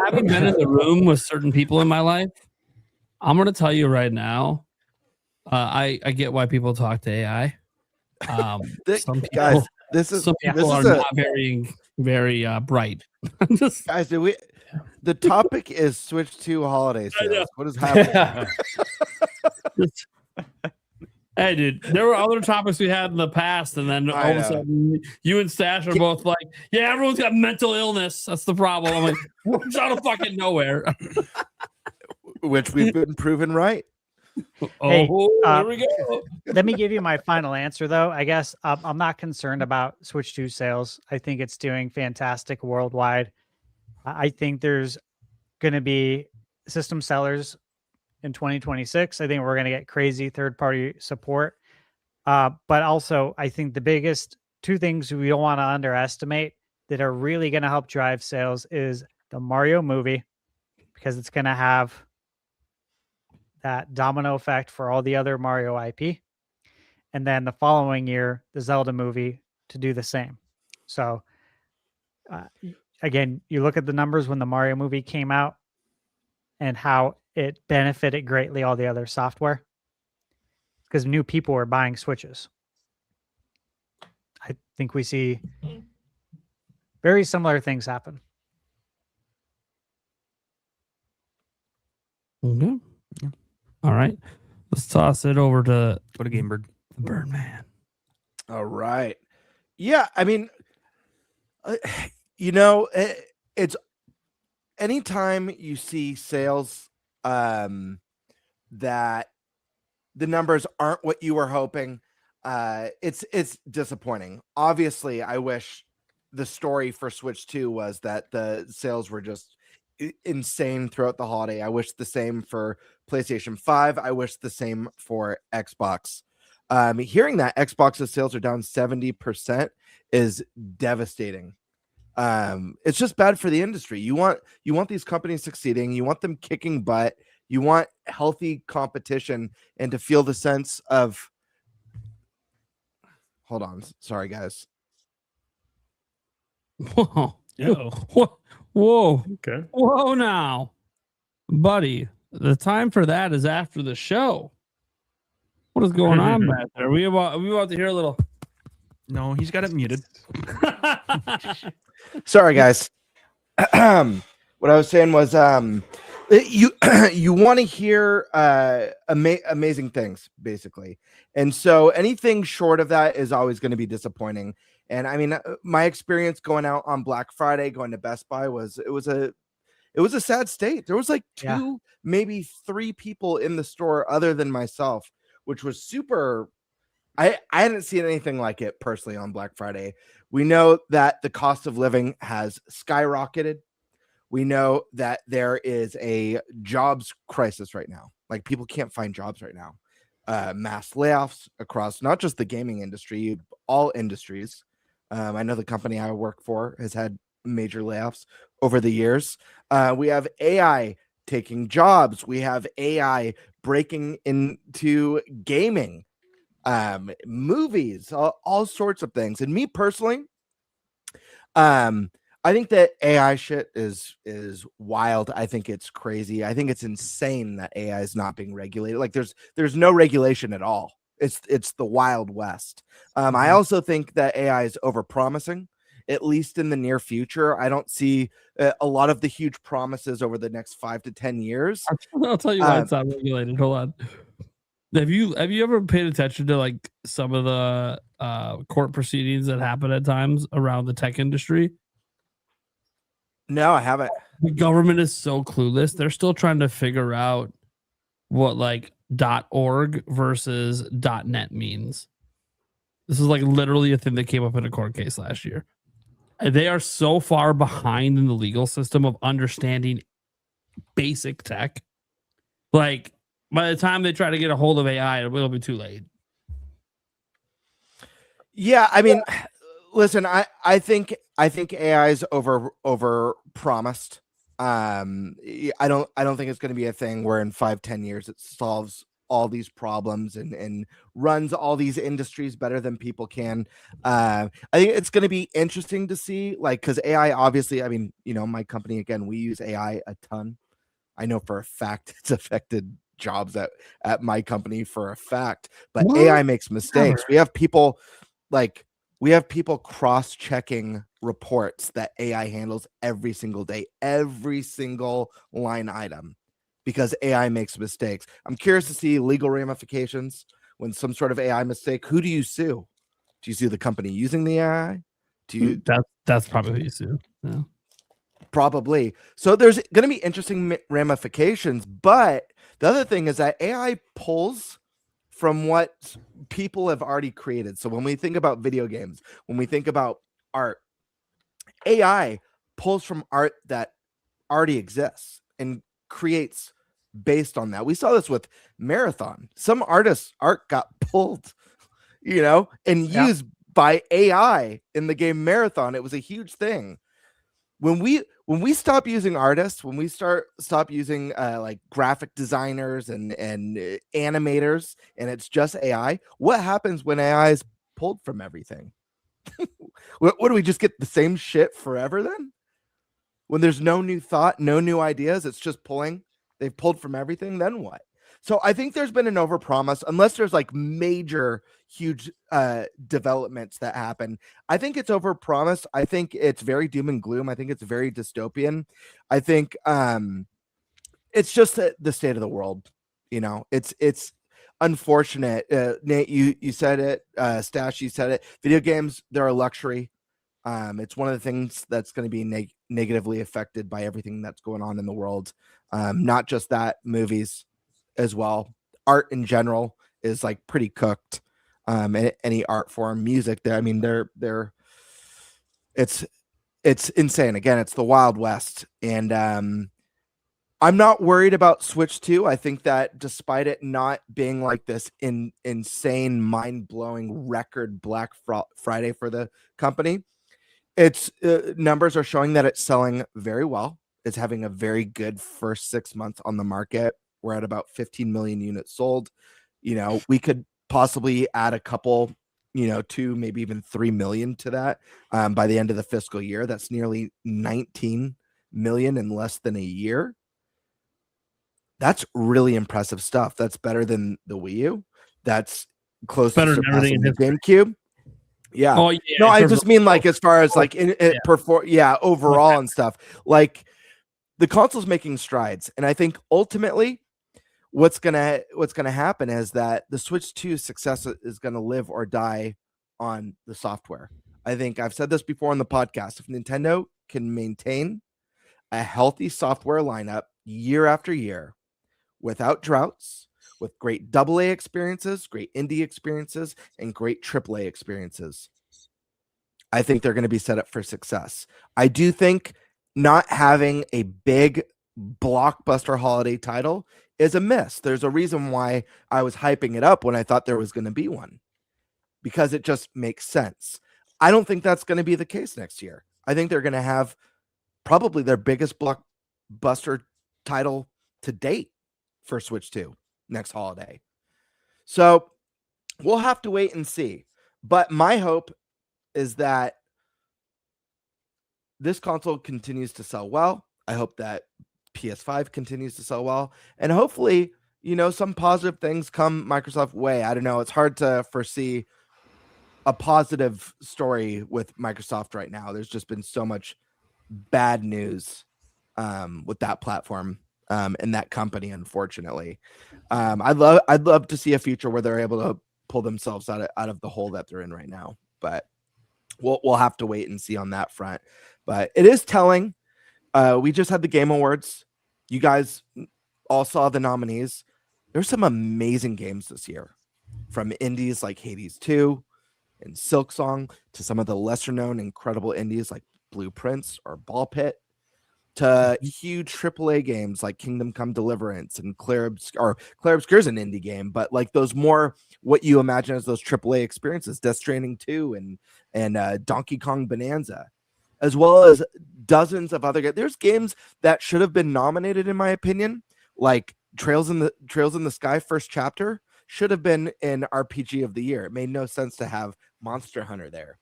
F: having been in the room with certain people in my life, I'm going to tell you right now, I get why people talk to AI. Some people,
I: guys, some people
F: are not very bright.
I: Guys, the topic is Switch 2 holiday sales. What is happening?
F: Hey, dude, there were other topics we had in the past, and then all of a sudden, you and Stash are both like, yeah, everyone's got mental illness. That's the problem. I'm like, it's out of fucking nowhere.
I: Which we've been proven right.
H: Hey,
F: here we go.
H: Let me give you my final answer, though. I guess I'm not concerned about Switch 2 sales. I think it's doing fantastic worldwide. I think there's going to be system sellers in 2026. I think we're going to get crazy third-party support. But also, I think the biggest two things we don't want to underestimate that are really going to help drive sales is the Mario movie, because it's going to have that domino effect for all the other Mario IP. And then the following year, the Zelda movie to do the same. So, again, you look at the numbers when the Mario movie came out and how it benefited greatly all the other software because new people were buying Switches. I think we see very similar things happen.
F: Okay. All right. Let's toss it over to
J: Gamebird.
F: The Birdman.
I: All right. Yeah, I mean, it's anytime you see sales that the numbers aren't what you were hoping, it's disappointing. Obviously, I wish the story for Switch 2 was that the sales were just insane throughout the holiday. I wish the same for PlayStation 5. I wish the same for Xbox. Hearing that Xbox's sales are down 70% is devastating. It's just bad for the industry. You want these companies succeeding. You want them kicking butt. You want healthy competition and to feel the sense of. Hold on, sorry guys.
F: Whoa, whoa,
G: okay,
F: whoa! Now, buddy, the time for that is after the show. What is going on back there? Are we about to hear a little?
J: No, he's got it muted.
I: Sorry, guys. what I was saying was you you want to hear amazing things, basically. And so anything short of that is always going to be disappointing. And I mean, my experience going out on Black Friday, going to Best Buy it was a sad state. There was like two, maybe three people in the store other than myself, which was super. I hadn't seen anything like it personally on Black Friday. We know that the cost of living has skyrocketed. We know that there is a jobs crisis right now. Like, people can't find jobs right now. Mass layoffs across not just the gaming industry, all industries. I know the company I work for has had major layoffs over the years. We have AI taking jobs. We have AI breaking into gaming, movies, all sorts of things. And me personally, I think that AI shit is wild. I think it's crazy. I think it's insane that AI is not being regulated. Like, there's no regulation at all. It's the Wild West. I also think that AI is overpromising, at least in the near future. I don't see a lot of the huge promises over the next 5 to 10 years.
F: I'll tell you why it's not regulated. Hold on. Have you ever paid attention to like some of the court proceedings that happen at times around the tech industry?
I: No, I haven't.
F: The government is so clueless. They're still trying to figure out what like .org versus .net means. This is like literally a thing that came up in a court case last year. They are so far behind in the legal system of understanding basic tech. Like, by the time they try to get a hold of AI, it'll be too late.
I: Yeah, I mean, listen, I think AI is over promised. I don't think it's going to be a thing where in 5-10 years it solves all these problems and runs all these industries better than people can. I think it's going to be interesting to see, like, because AI, obviously, I mean, you know, my company, again, we use AI a ton. I know for a fact it's affected jobs at my company for a fact, but
F: What?
I: AI makes mistakes. We have people cross-checking reports that AI handles every single day, every single line item, because AI makes mistakes. I'm curious to see legal ramifications when some sort of AI mistake. Who do you sue? Do you sue the company using the AI? Do you?
F: That's probably who you sue. Yeah.
I: Probably. So there's going to be interesting ramifications. But the other thing is that AI pulls from what people have already created. So when we think about video games, when we think about art, AI pulls from art that already exists and creates based on that. We saw this with Marathon. Some artists' art got pulled, and used by AI in the game Marathon. It was a huge thing. When we stop using artists, when we stop using like graphic designers and animators, and it's just AI, what happens when AI is pulled from everything? What do we just get the same shit forever then? When there's no new thought, no new ideas, it's just pulling. They've pulled from everything, then what? So I think there's been an overpromise, unless there's like major, huge developments that happen. I think it's overpromised. I think it's very doom and gloom. I think it's very dystopian. I think it's just the state of the world. It's unfortunate. Nate, you said it. Stash, you said it. Video games, they're a luxury. It's one of the things that's going to be negatively affected by everything that's going on in the world. Not just that, movies as well. Art in general is like pretty cooked. Any art form, music, it's insane. Again, it's the Wild West. And I'm not worried about Switch 2. I think that despite it not being like this insane, mind-blowing record Black Friday for the company, its numbers are showing that it's selling very well. It's having a very good first 6 months on the market. We're at about 15 million units sold. We could possibly add a couple, 2, maybe even 3 million to that by the end of the fiscal year. That's nearly 19 million in less than a year. That's really impressive stuff. That's better than the Wii U. That's close to surpassing the GameCube. Yeah.
F: Oh, yeah.
I: No, I just mean like as far as like overall and stuff. Like the console's making strides, and I think ultimately what's gonna happen is that the Switch 2's success is gonna live or die on the software. I think I've said this before on the podcast. If Nintendo can maintain a healthy software lineup year after year without droughts, with great AA experiences, great indie experiences, and great AAA experiences, I think they're going to be set up for success. I do think not having a big blockbuster holiday title is a miss. There's a reason why I was hyping it up when I thought there was going to be one, because it just makes sense. I don't think that's going to be the case next year. I think they're going to have probably their biggest blockbuster title to date for Switch 2 next holiday. So we'll have to wait and see. But my hope is that this console continues to sell well. I hope that PS5 continues to sell well. And hopefully, some positive things come Microsoft way. I don't know. It's hard to foresee a positive story with Microsoft right now. There's just been so much bad news with that platform and that company, unfortunately. I'd love to see a future where they're able to pull themselves out of the hole that they're in right now. But we'll have to wait and see on that front. But it is telling. We just had the Game Awards. You guys all saw the nominees. There's some amazing games this year, from indies like Hades 2 and Silksong to some of the lesser known incredible indies like Blueprints or Ball Pit, to huge AAA games like Kingdom Come Deliverance and Claire Obscure is an indie game, but like those more what you imagine as those AAA experiences, Death Stranding 2 and Donkey Kong Bonanza, as well as dozens of other games. There's games that should have been nominated, in my opinion, like Trails in the Sky First Chapter should have been in RPG of the Year. It made no sense to have Monster Hunter there.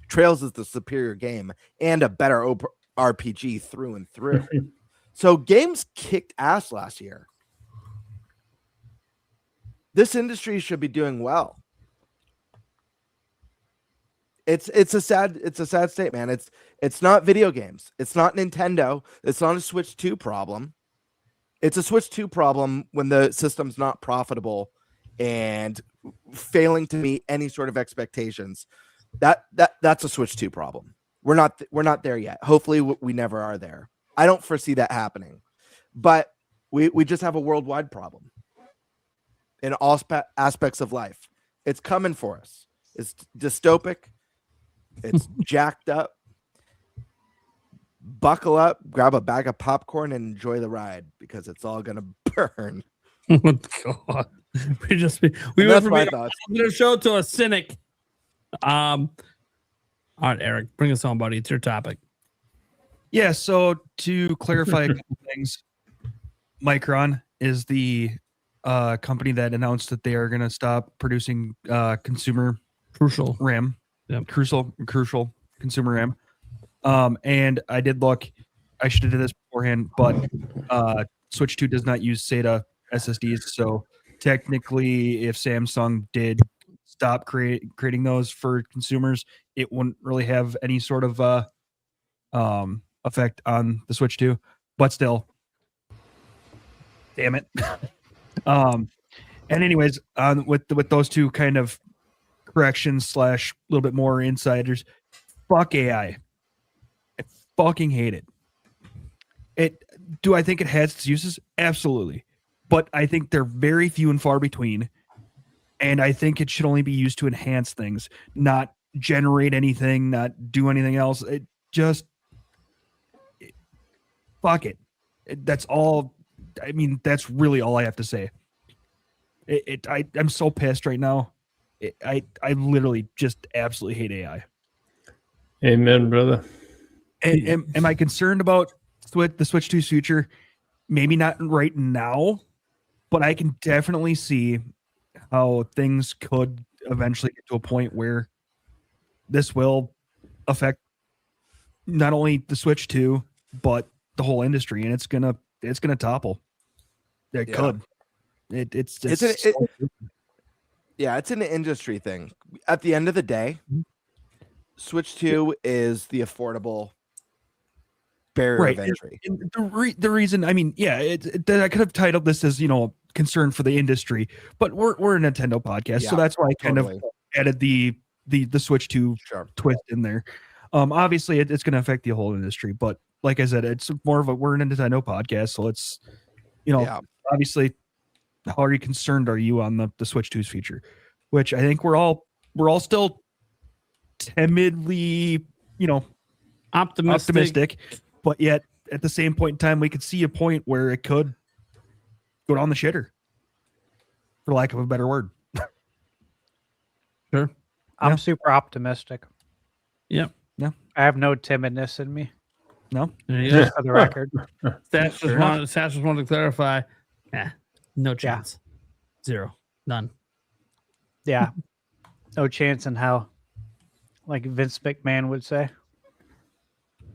I: Trails is the superior game and a better RPG through and through. So games kicked ass last year. This industry should be doing well. It's a sad state, man. It's not video games. It's not Nintendo. It's not a Switch 2 problem. It's a Switch 2 problem when the system's not profitable and failing to meet any sort of expectations. That's a Switch 2 problem. We're not there yet. Hopefully we never are there. I don't foresee that happening. But we just have a worldwide problem in all aspects of life. It's coming for us. It's dystopic. It's jacked up. Buckle up, grab a bag of popcorn, and enjoy the ride, because it's all gonna burn.
F: Oh God. We went from a show to a cynic. All right, Eric, bring us on, buddy. It's your topic.
J: Yeah, so to clarify a couple things, Micron is the company that announced that they are going to stop producing consumer
F: crucial
J: RAM.
F: Yep.
J: Crucial consumer RAM. And I did look, I should have did this beforehand, but Switch 2 does not use SATA SSDs. So technically, if Samsung did stop creating those for consumers, it wouldn't really have any sort of effect on the Switch 2. But still, damn it. And anyways, with those two kind of corrections / a little bit more insiders, fuck AI. I fucking hate it. Do I think it has its uses? Absolutely. But I think they're very few and far between. And I think it should only be used to enhance things, not generate anything, not do anything else. Fuck it. That's all. I mean, that's really all I have to say. I'm so pissed right now. I literally just absolutely hate AI.
G: Amen, brother.
J: Am I concerned about the Switch 2's future? Maybe not right now, but I can definitely see how things could eventually get to a point where this will affect not only the Switch 2, but the whole industry, and it's gonna topple. It could. It's
I: an industry thing. At the end of the day, Switch 2 is the affordable barrier
J: Right.
I: of entry.
J: And the reason, I mean, yeah, I could have titled this as, concern for the industry, but we're a Nintendo podcast, so that's why I kind of added the Switch 2 twist in there. Obviously, it's going to affect the whole industry, but like I said, it's more of we're a Nintendo podcast, so it's, obviously, how concerned are you on the Switch 2's feature? Which I think we're all still timidly, optimistic, but yet at the same point in time, we could see a point where it could go down the shitter, for lack of a better word.
F: Sure.
H: I'm super optimistic.
F: Yep.
J: Yeah.
H: I have no timidness in me.
J: No.
H: Just for the record.
F: Sash just wanted to clarify. No chance. Zero. None.
H: Yeah. No chance in hell. Like Vince McMahon would say.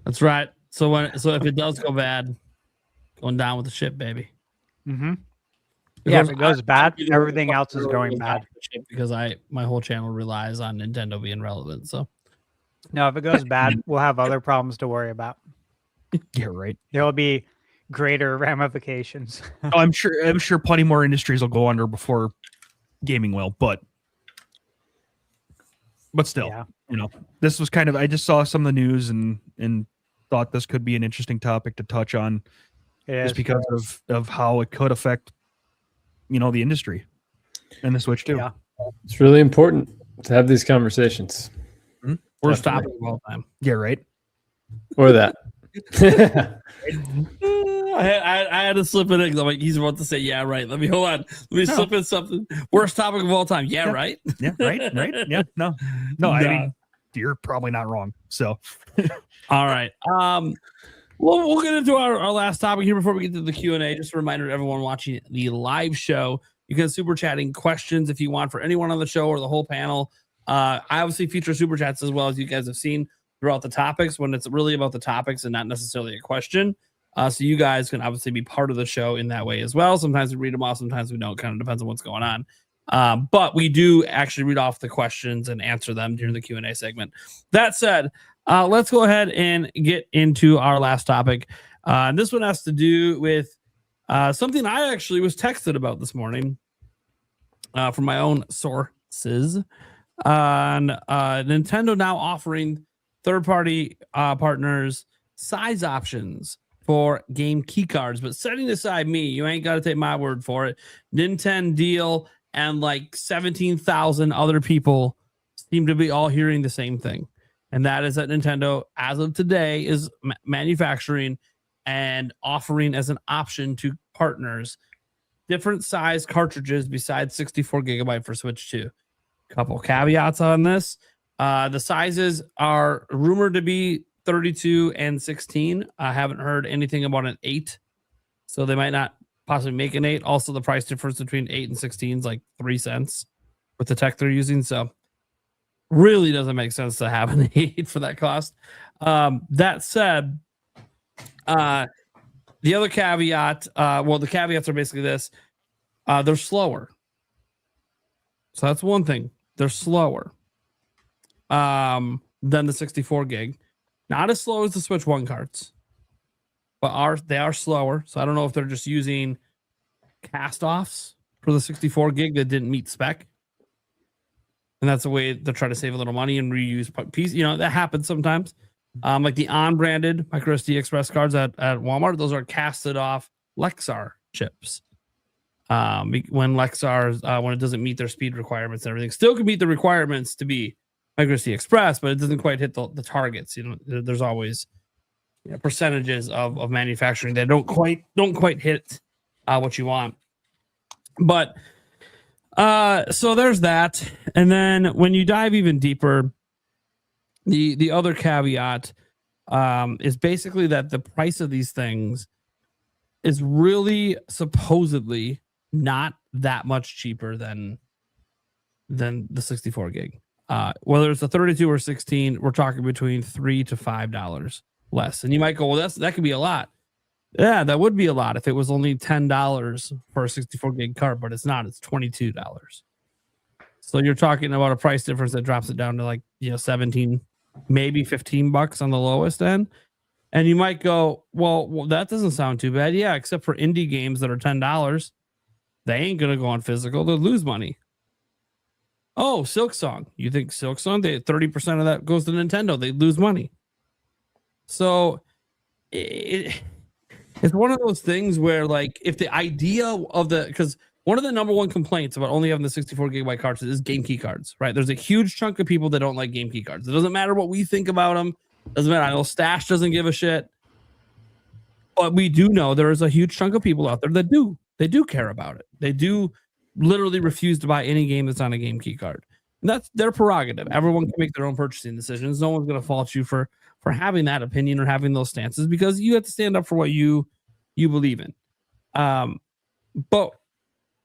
F: That's right. So if it does go bad, going down with the ship, baby.
H: Mm-hmm. Yeah, if it goes bad, everything else is going bad.
F: Because my whole channel relies on Nintendo being relevant. So
H: no, if it goes bad, we'll have other problems to worry about.
J: Yeah, right.
H: There will be greater ramifications.
J: I'm sure plenty more industries will go under before gaming will, but still, this was kind of, I just saw some of the news and thought this could be an interesting topic to touch on, just because of how it could affect, the industry and the Switch too.
H: Yeah.
G: It's really important to have these conversations.
J: Mm-hmm.
F: Worst topic of all time.
J: Yeah, right.
G: Or that.
F: I had to slip it in. I'm like, he's about to say, yeah, right. Let me slip in something. Worst topic of all time. Yeah, right.
J: Yeah, right. Yeah, no. I mean, you're probably not wrong. So,
F: all right. We'll get into our last topic here before we get to the Q&A. Just a reminder to everyone watching the live show, you can super chatting questions if you want for anyone on the show or the whole panel. I obviously feature super chats as well, as you guys have seen throughout the topics, when it's really about the topics and not necessarily a question. So you guys can obviously be part of the show in that way as well. Sometimes we read them off, sometimes we don't. Kind of depends on what's going on. But we do actually read off the questions and answer them during the Q&A segment. That said, let's go ahead and get into our last topic. This one has to do with something I actually was texted about this morning from my own sources on Nintendo now offering third-party partners size options for game key cards. But setting aside me, you ain't got to take my word for it. Nintendo Deal and like 17,000 other people seem to be all hearing the same thing. And that is that Nintendo, as of today, is manufacturing and offering as an option to partners different size cartridges besides 64 gigabyte for Switch 2. Couple caveats on this. The sizes are rumored to be 32 and 16. I haven't heard anything about an 8, so they might not possibly make an 8. Also, the price difference between 8 and 16 is like 3 cents with the tech they're using, so really doesn't make sense to have an 8 for that cost. That said, the other caveat, the caveats are basically this: they're slower. So that's one thing. They're slower than the 64 gig. Not as slow as the Switch 1 cards, but they are slower. So I don't know if they're just using cast-offs for the 64 gig that didn't meet spec. And that's a way they're trying to save a little money and reuse pieces. That happens sometimes. Like the on-branded microSD Express cards at Walmart, those are casted off Lexar chips. When Lexar, when it doesn't meet their speed requirements and everything, still can meet the requirements to be microSD Express, but it doesn't quite hit the targets. There's always percentages of manufacturing that don't quite hit what you want. But so there's that. And then when you dive even deeper, the other caveat is basically that the price of these things is really supposedly not that much cheaper than the 64 gig. Whether it's a 32 or 16, we're talking between $3 to $5 less. And you might go, well, that could be a lot. Yeah, that would be a lot if it was only $10 for a 64 gig card, but it's not. It's $22. So you're talking about a price difference that drops it down to 17, maybe $15 on the lowest end. And you might go, well, that doesn't sound too bad. Yeah, except for indie games that are $10. They ain't going to go on physical. They'll lose money. Oh, Silksong. You think Silksong? 30% of that goes to Nintendo. They lose money. So it's one of those things where, like, if the idea of because one of the number one complaints about only having the 64 gigabyte cartridges is game key cards, right? There's a huge chunk of people that don't like game key cards. It doesn't matter what we think about them. Doesn't matter. I know Stash doesn't give a shit. But we do know there is a huge chunk of people out there that do. They do care about it. They do literally refuse to buy any game that's on a game key card. And that's their prerogative. Everyone can make their own purchasing decisions. No one's going to fault you for having that opinion or having those stances, because you have to stand up for what you believe in. But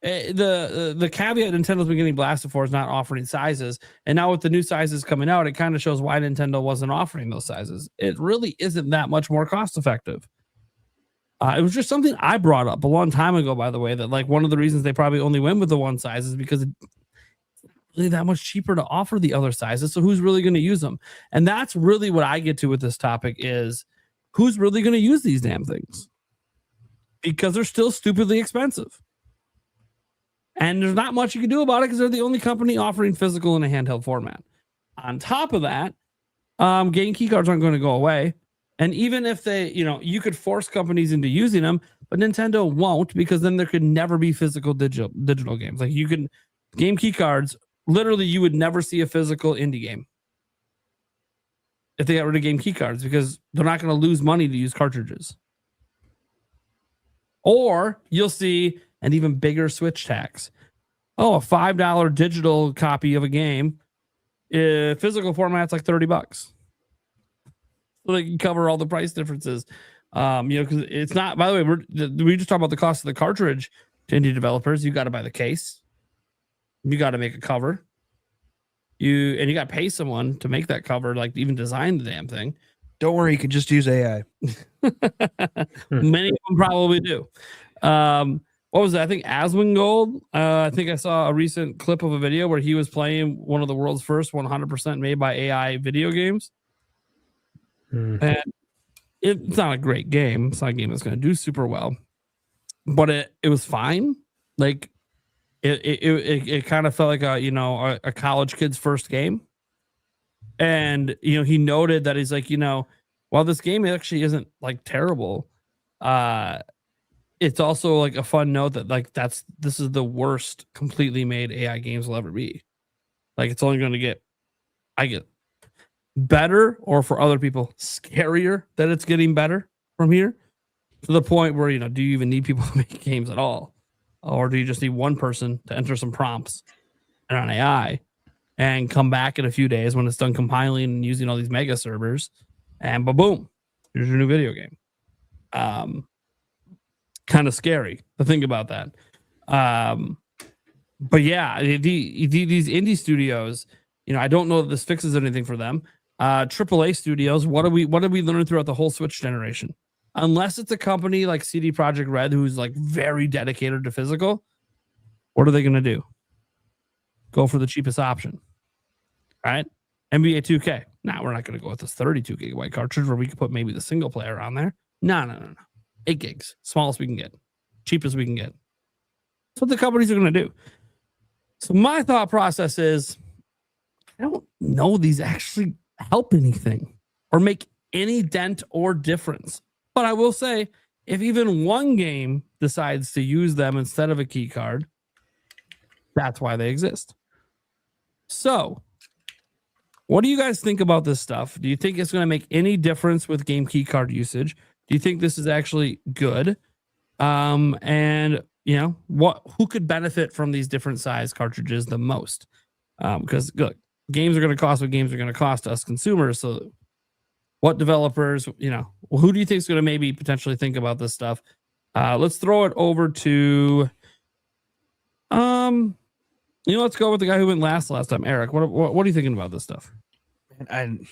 F: the caveat Nintendo's been getting blasted for is not offering sizes. And now with the new sizes coming out, it kind of shows why Nintendo wasn't offering those sizes. It really isn't that much more cost effective. It was just something I brought up a long time ago, by the way, that like one of the reasons they probably only went with the one size is because it's really that much cheaper to offer the other sizes. So who's really going to use them? And that's really what I get to with this topic is who's really going to use these damn things? Because they're still stupidly expensive. And there's not much you can do about it because they're the only company offering physical in a handheld format. On top of that, game key cards aren't going to go away. And even if they, you could force companies into using them, but Nintendo won't, because then there could never be physical digital games. Like game key cards, literally you would never see a physical indie game if they got rid of game key cards, because they're not going to lose money to use cartridges. Or you'll see an even bigger Switch tax. Oh, a $5 digital copy of a game, physical format's like $30. So they can cover all the price differences. Because it's not, by the way, we just talked about the cost of the cartridge to indie developers. You got to buy the case. You got to make a cover. You got to pay someone to make that cover, like even design the damn thing.
J: Don't worry, you can just use AI.
F: Many of them probably do. What was that? I think Asmongold. I think I saw a recent clip of a video where he was playing one of the world's first 100% made by AI video games. And it's not a great game. It's not a game that's going to do super well, but it was fine. Like it kind of felt like a college kid's first game. And he noted that he's like, while this game actually isn't like terrible, it's also like a fun note that like this is the worst completely made AI games will ever be. Like it's only going to get better, or for other people scarier that it's getting better from here, to the point where do you even need people to make games at all, or do you just need one person to enter some prompts and on AI and come back in a few days when it's done compiling and using all these mega servers, and boom, here's your new video game. Kind of scary to think about that. But yeah, these indie studios, I don't know that this fixes anything for them. AAA studios, what did we learn throughout the whole Switch generation? Unless it's a company like CD Projekt Red who's like very dedicated to physical, what are they going to do? Go for the cheapest option, right? NBA 2K. Nah, we're not going to go with this 32 gigabyte cartridge where we could put maybe the single player on there. No. 8 gigs, smallest we can get, cheapest we can get. That's what the companies are going to do. So my thought process is, I don't know these actually help anything or make any dent or difference. But I will say, if even one game decides to use them instead of a key card, that's why they exist. So, what do you guys think about this stuff? Do you think it's going to make any difference with game key card usage? Do you think this is actually good? And who could benefit from these different size cartridges the most? Because look, games are going to cost what games are going to cost us consumers. So what developers, who do you think is going to maybe potentially think about this stuff? Let's throw it over to, let's go with the guy who went last time. Eric, what are you thinking about this stuff?
J: And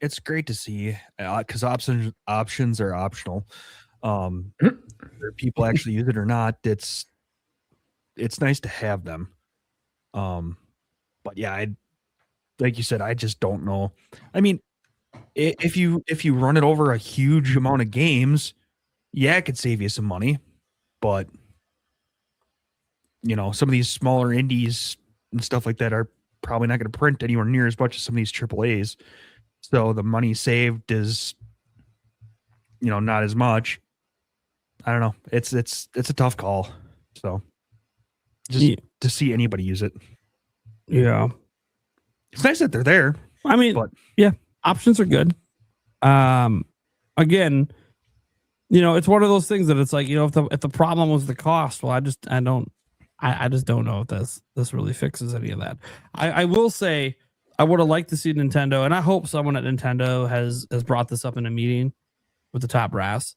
J: it's great to see, because options are optional. Whether people actually use it or not, it's nice to have them. But yeah, like you said, I just don't know. I mean, If you run it over a huge amount of games, yeah, it could save you some money. But some of these smaller indies and stuff like that are probably not going to print anywhere near as much as some of these AAAs. So the money saved is, not as much. I don't know. It's a tough call. So just to see anybody use it.
F: Yeah.
J: It's nice that they're there.
F: I mean,
J: but
F: yeah, options are good. Again, it's one of those things that it's like, if the problem was the cost, well, I just don't know if this really fixes any of that. I will say I would have liked to see Nintendo, and I hope someone at Nintendo has brought this up in a meeting with the top brass.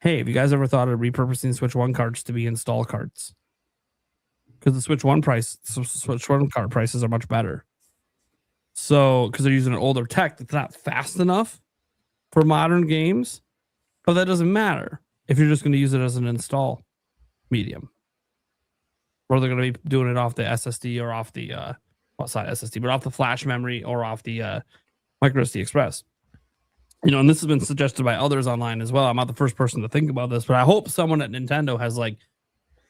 F: Hey, have you guys ever thought of repurposing Switch 1 cards to be install cards? Because the Switch 1 card prices are much better. So, because they're using an older tech that's not fast enough for modern games, but that doesn't matter if you're just going to use it as an install medium. Or they're going to be doing it off the SSD or off the, it's not SSD, but off the flash memory or off the micro SD Express. And this has been suggested by others online as well. I'm not the first person to think about this, but I hope someone at Nintendo has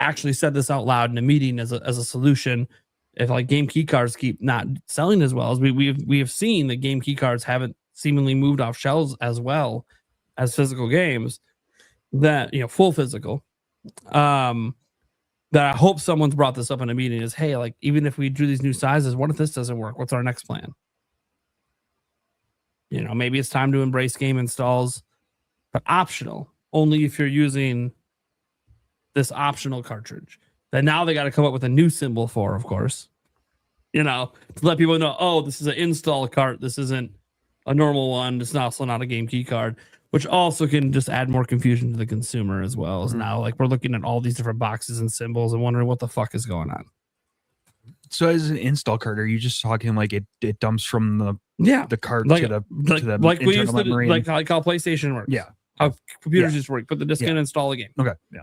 F: actually said this out loud in a meeting as a solution. If game key cards keep not selling as well as we have seen, that game key cards haven't seemingly moved off shelves as well as physical games, that full physical. That I hope someone's brought this up in a meeting is, hey, even if we do these new sizes, what if this doesn't work? What's our next plan? Maybe it's time to embrace game installs, but optional only if you're using this optional cartridge that now they got to come up with a new symbol for, of course, to let people know, oh, this is an install cart. This isn't a normal one. It's also not a game key card, which also can just add more confusion to the consumer as well. As now, we're looking at all these different boxes and symbols and wondering what the fuck is going on.
J: So as an install card, are you just talking it dumps from the card to the
F: we used to
J: memory?
F: like how PlayStation works.
J: Yeah.
F: How computers just work. Put the disc in and install a game.
J: Okay. Yeah.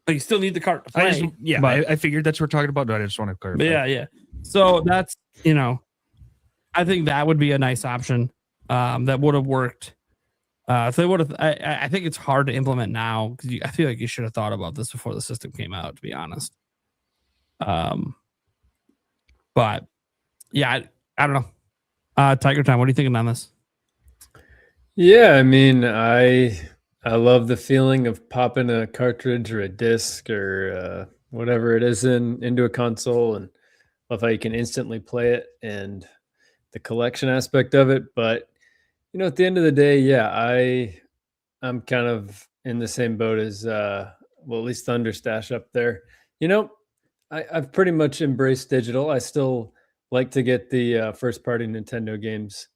F: But you still need the cart to play.
J: I figured that's what we're talking about, but I just want to clarify.
F: Yeah. So that's, I think that would be a nice option that would have worked. If they would have, I think it's hard to implement now because I feel like you should have thought about this before the system came out, to be honest. But yeah, I don't know. Tiger Time, what are you thinking on this?
G: Yeah, I mean, I love the feeling of popping a cartridge or a disc or whatever it is into a console, and love how you can instantly play it and the collection aspect of it. But at the end of the day, yeah, I'm kind of in the same boat as at least Thunderstash up there. I've pretty much embraced digital. I still like to get the first party Nintendo games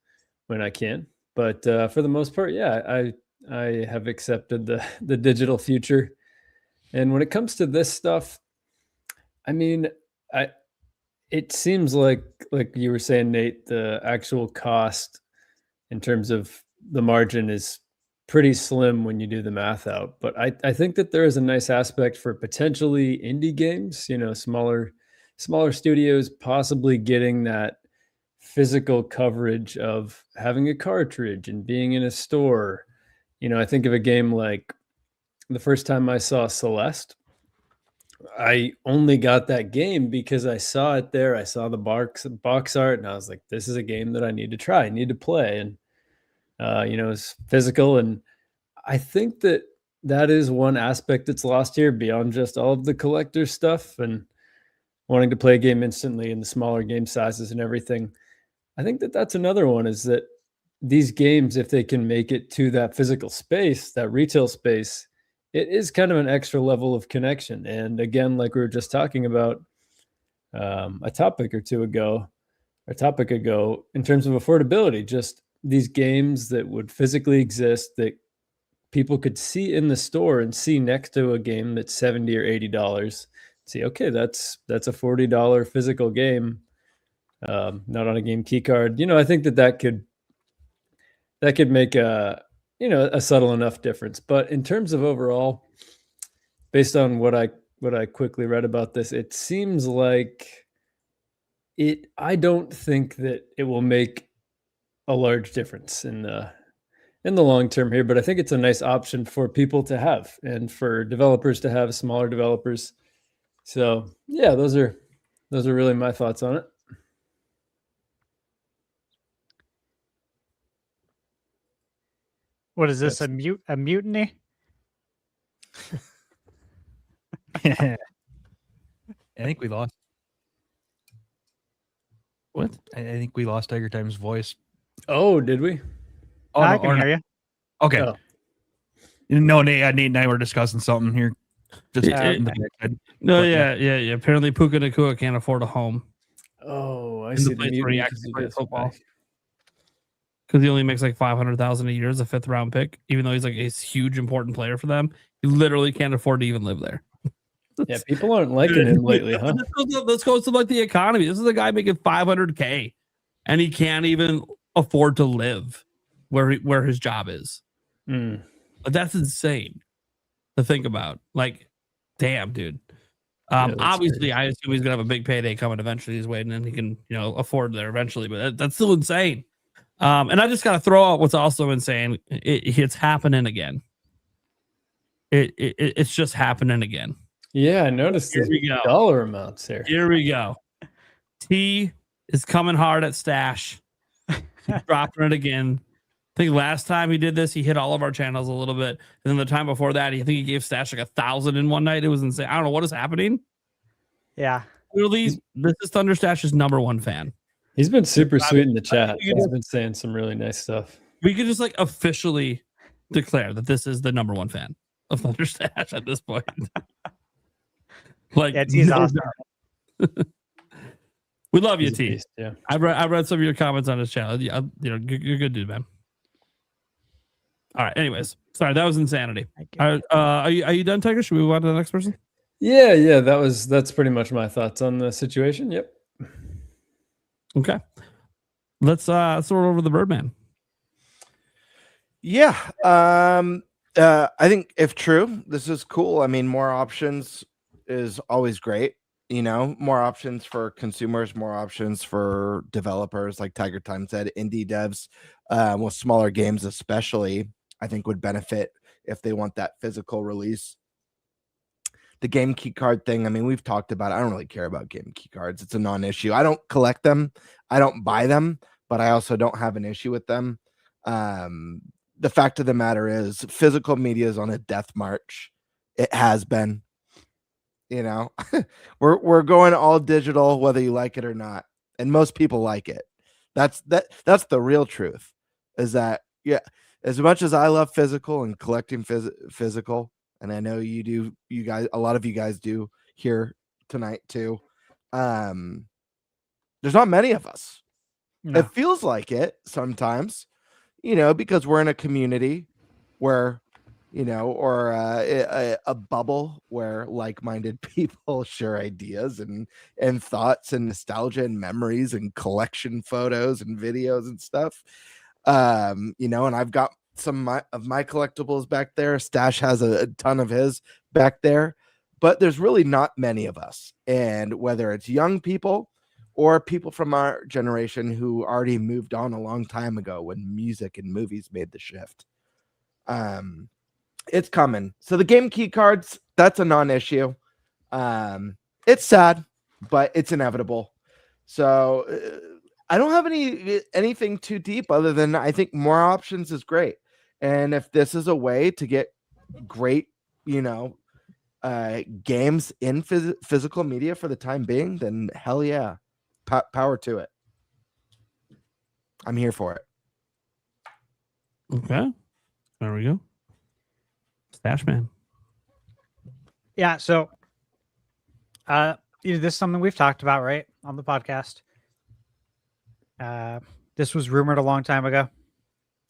G: when I can, but for the most part, yeah, I have accepted the digital future. And when it comes to this stuff, I mean, it seems like you were saying, Nate, the actual cost in terms of the margin is pretty slim when you do the math out. But I think that there is a nice aspect for potentially indie games, smaller studios possibly getting that physical coverage of having a cartridge and being in a store. I think of a game like the first time I saw Celeste, I only got that game because I saw it there. I saw the box art and I was like, this is a game that I need to try, I need to play. And, it's physical. And I think that is one aspect that's lost here beyond just all of the collector stuff and wanting to play a game instantly in the smaller game sizes and everything. I think that's another one, is that these games, if they can make it to that physical space, that retail space, it is kind of an extra level of connection. And again, like we were just talking about a topic ago, in terms of affordability, just these games that would physically exist that people could see in the store and see next to a game that's $70 or $80. See, okay, that's a $40 physical game, not on a game key card. I think that could make a subtle enough difference. But in terms of overall, based on what I quickly read about this, it seems like I don't think that it will make a large difference in the long term here, but I think it's a nice option for people to have and for developers to have, smaller developers. So yeah, those are really my thoughts on it.
H: What is this? A mutiny?
J: I think we lost.
F: What?
J: I think we lost Tiger Time's voice.
G: Oh, did we?
J: Oh,
H: I
J: no,
H: can
J: or
H: hear
J: no.
H: you.
J: Okay.
G: Oh.
J: No, Nate and I were discussing something here. Just in the backside.
F: No,
J: But,
F: yeah. Apparently, Puka Nakua can't afford a home
G: Oh, I
F: in
G: see
F: the
G: the
F: place where
G: mutiny
F: he
G: 'cause
F: actually
G: he
F: plays
G: gets
F: football.
G: back.
F: Because he only makes like $500,000 a year as a 5th round pick, even though he's like a huge important player for them. He literally can't afford to even live there.
G: Yeah, people aren't liking him lately, huh?
F: Let's go to like the economy. This is a guy making $500K, and he can't even afford to live where his job is.
G: Mm.
F: But that's insane to think about. Like, damn, dude.
G: that's
F: Obviously,
G: crazy.
F: I assume he's gonna have a big payday coming eventually his way, and then he can, afford there eventually. But that's still insane. And I just gotta throw out what's also insane. It's happening again. It's just happening again.
G: Yeah, I noticed
F: Here
G: the
F: we go.
G: dollar amounts here.
F: Here we go. T is coming hard at Stash. He's dropping it again. I think last time he did this, he hit all of our channels a little bit. And then the time before that, I think he gave Stash like 1,000 in one night. It was insane. I don't know what is happening.
H: Yeah.
F: Really, this is Thunder Stash's #1 fan.
G: He's been super sweet in the chat.
F: you
G: He's
F: know-
G: been saying some really nice stuff.
F: We could just like officially declare that this is the #1 fan of Thunder Stash at this point. Like,
H: Yeah, T's awesome.
F: We love you,
G: He's a
F: T.
G: beast, yeah.
F: I read some of your comments on his channel. You're a good dude, man. All right. Anyways, sorry, that was insanity. Are you done, Tiger? Should we move on to the next person?
G: Yeah. That's pretty much my thoughts on the situation. Yep.
F: Okay. Let's sort over the Birdman.
I: Yeah. I think if true, this is cool. I mean, more options is always great. More options for consumers, more options for developers, like Tiger Time said, indie devs with smaller games, especially, I think would benefit if they want that physical release. The game key card thing, I mean, we've talked about it. I don't really care about game key cards. It's a non-issue. I don't collect them. I don't buy them, but I also don't have an issue with them. The fact of the matter is physical media is on a death march. It has been. We're going all digital, whether you like it or not, and most people like it. That's the real truth. Is that, yeah? As much as I love physical and collecting physical, and I know you do, you guys, a lot of you guys do here tonight too. There's not many of us.
H: No.
I: It feels like it sometimes, because we're in a community where. Or a bubble where like-minded people share ideas and thoughts and nostalgia and memories and collection photos and videos and stuff. And I've got some of my collectibles back there. Stash has a ton of his back there, but there's really not many of us. And whether it's young people or people from our generation who already moved on a long time ago when music and movies made the shift. It's coming. So the game key cards, that's a non-issue. It's sad, but it's inevitable. So I don't have anything too deep other than I think more options is great. And if this is a way to get great, games in physical media for the time being, then hell yeah, power to it. I'm here for it.
F: Okay. There we go. Stash man.
H: Yeah, so this is something we've talked about, right, on the podcast. This was rumored a long time ago.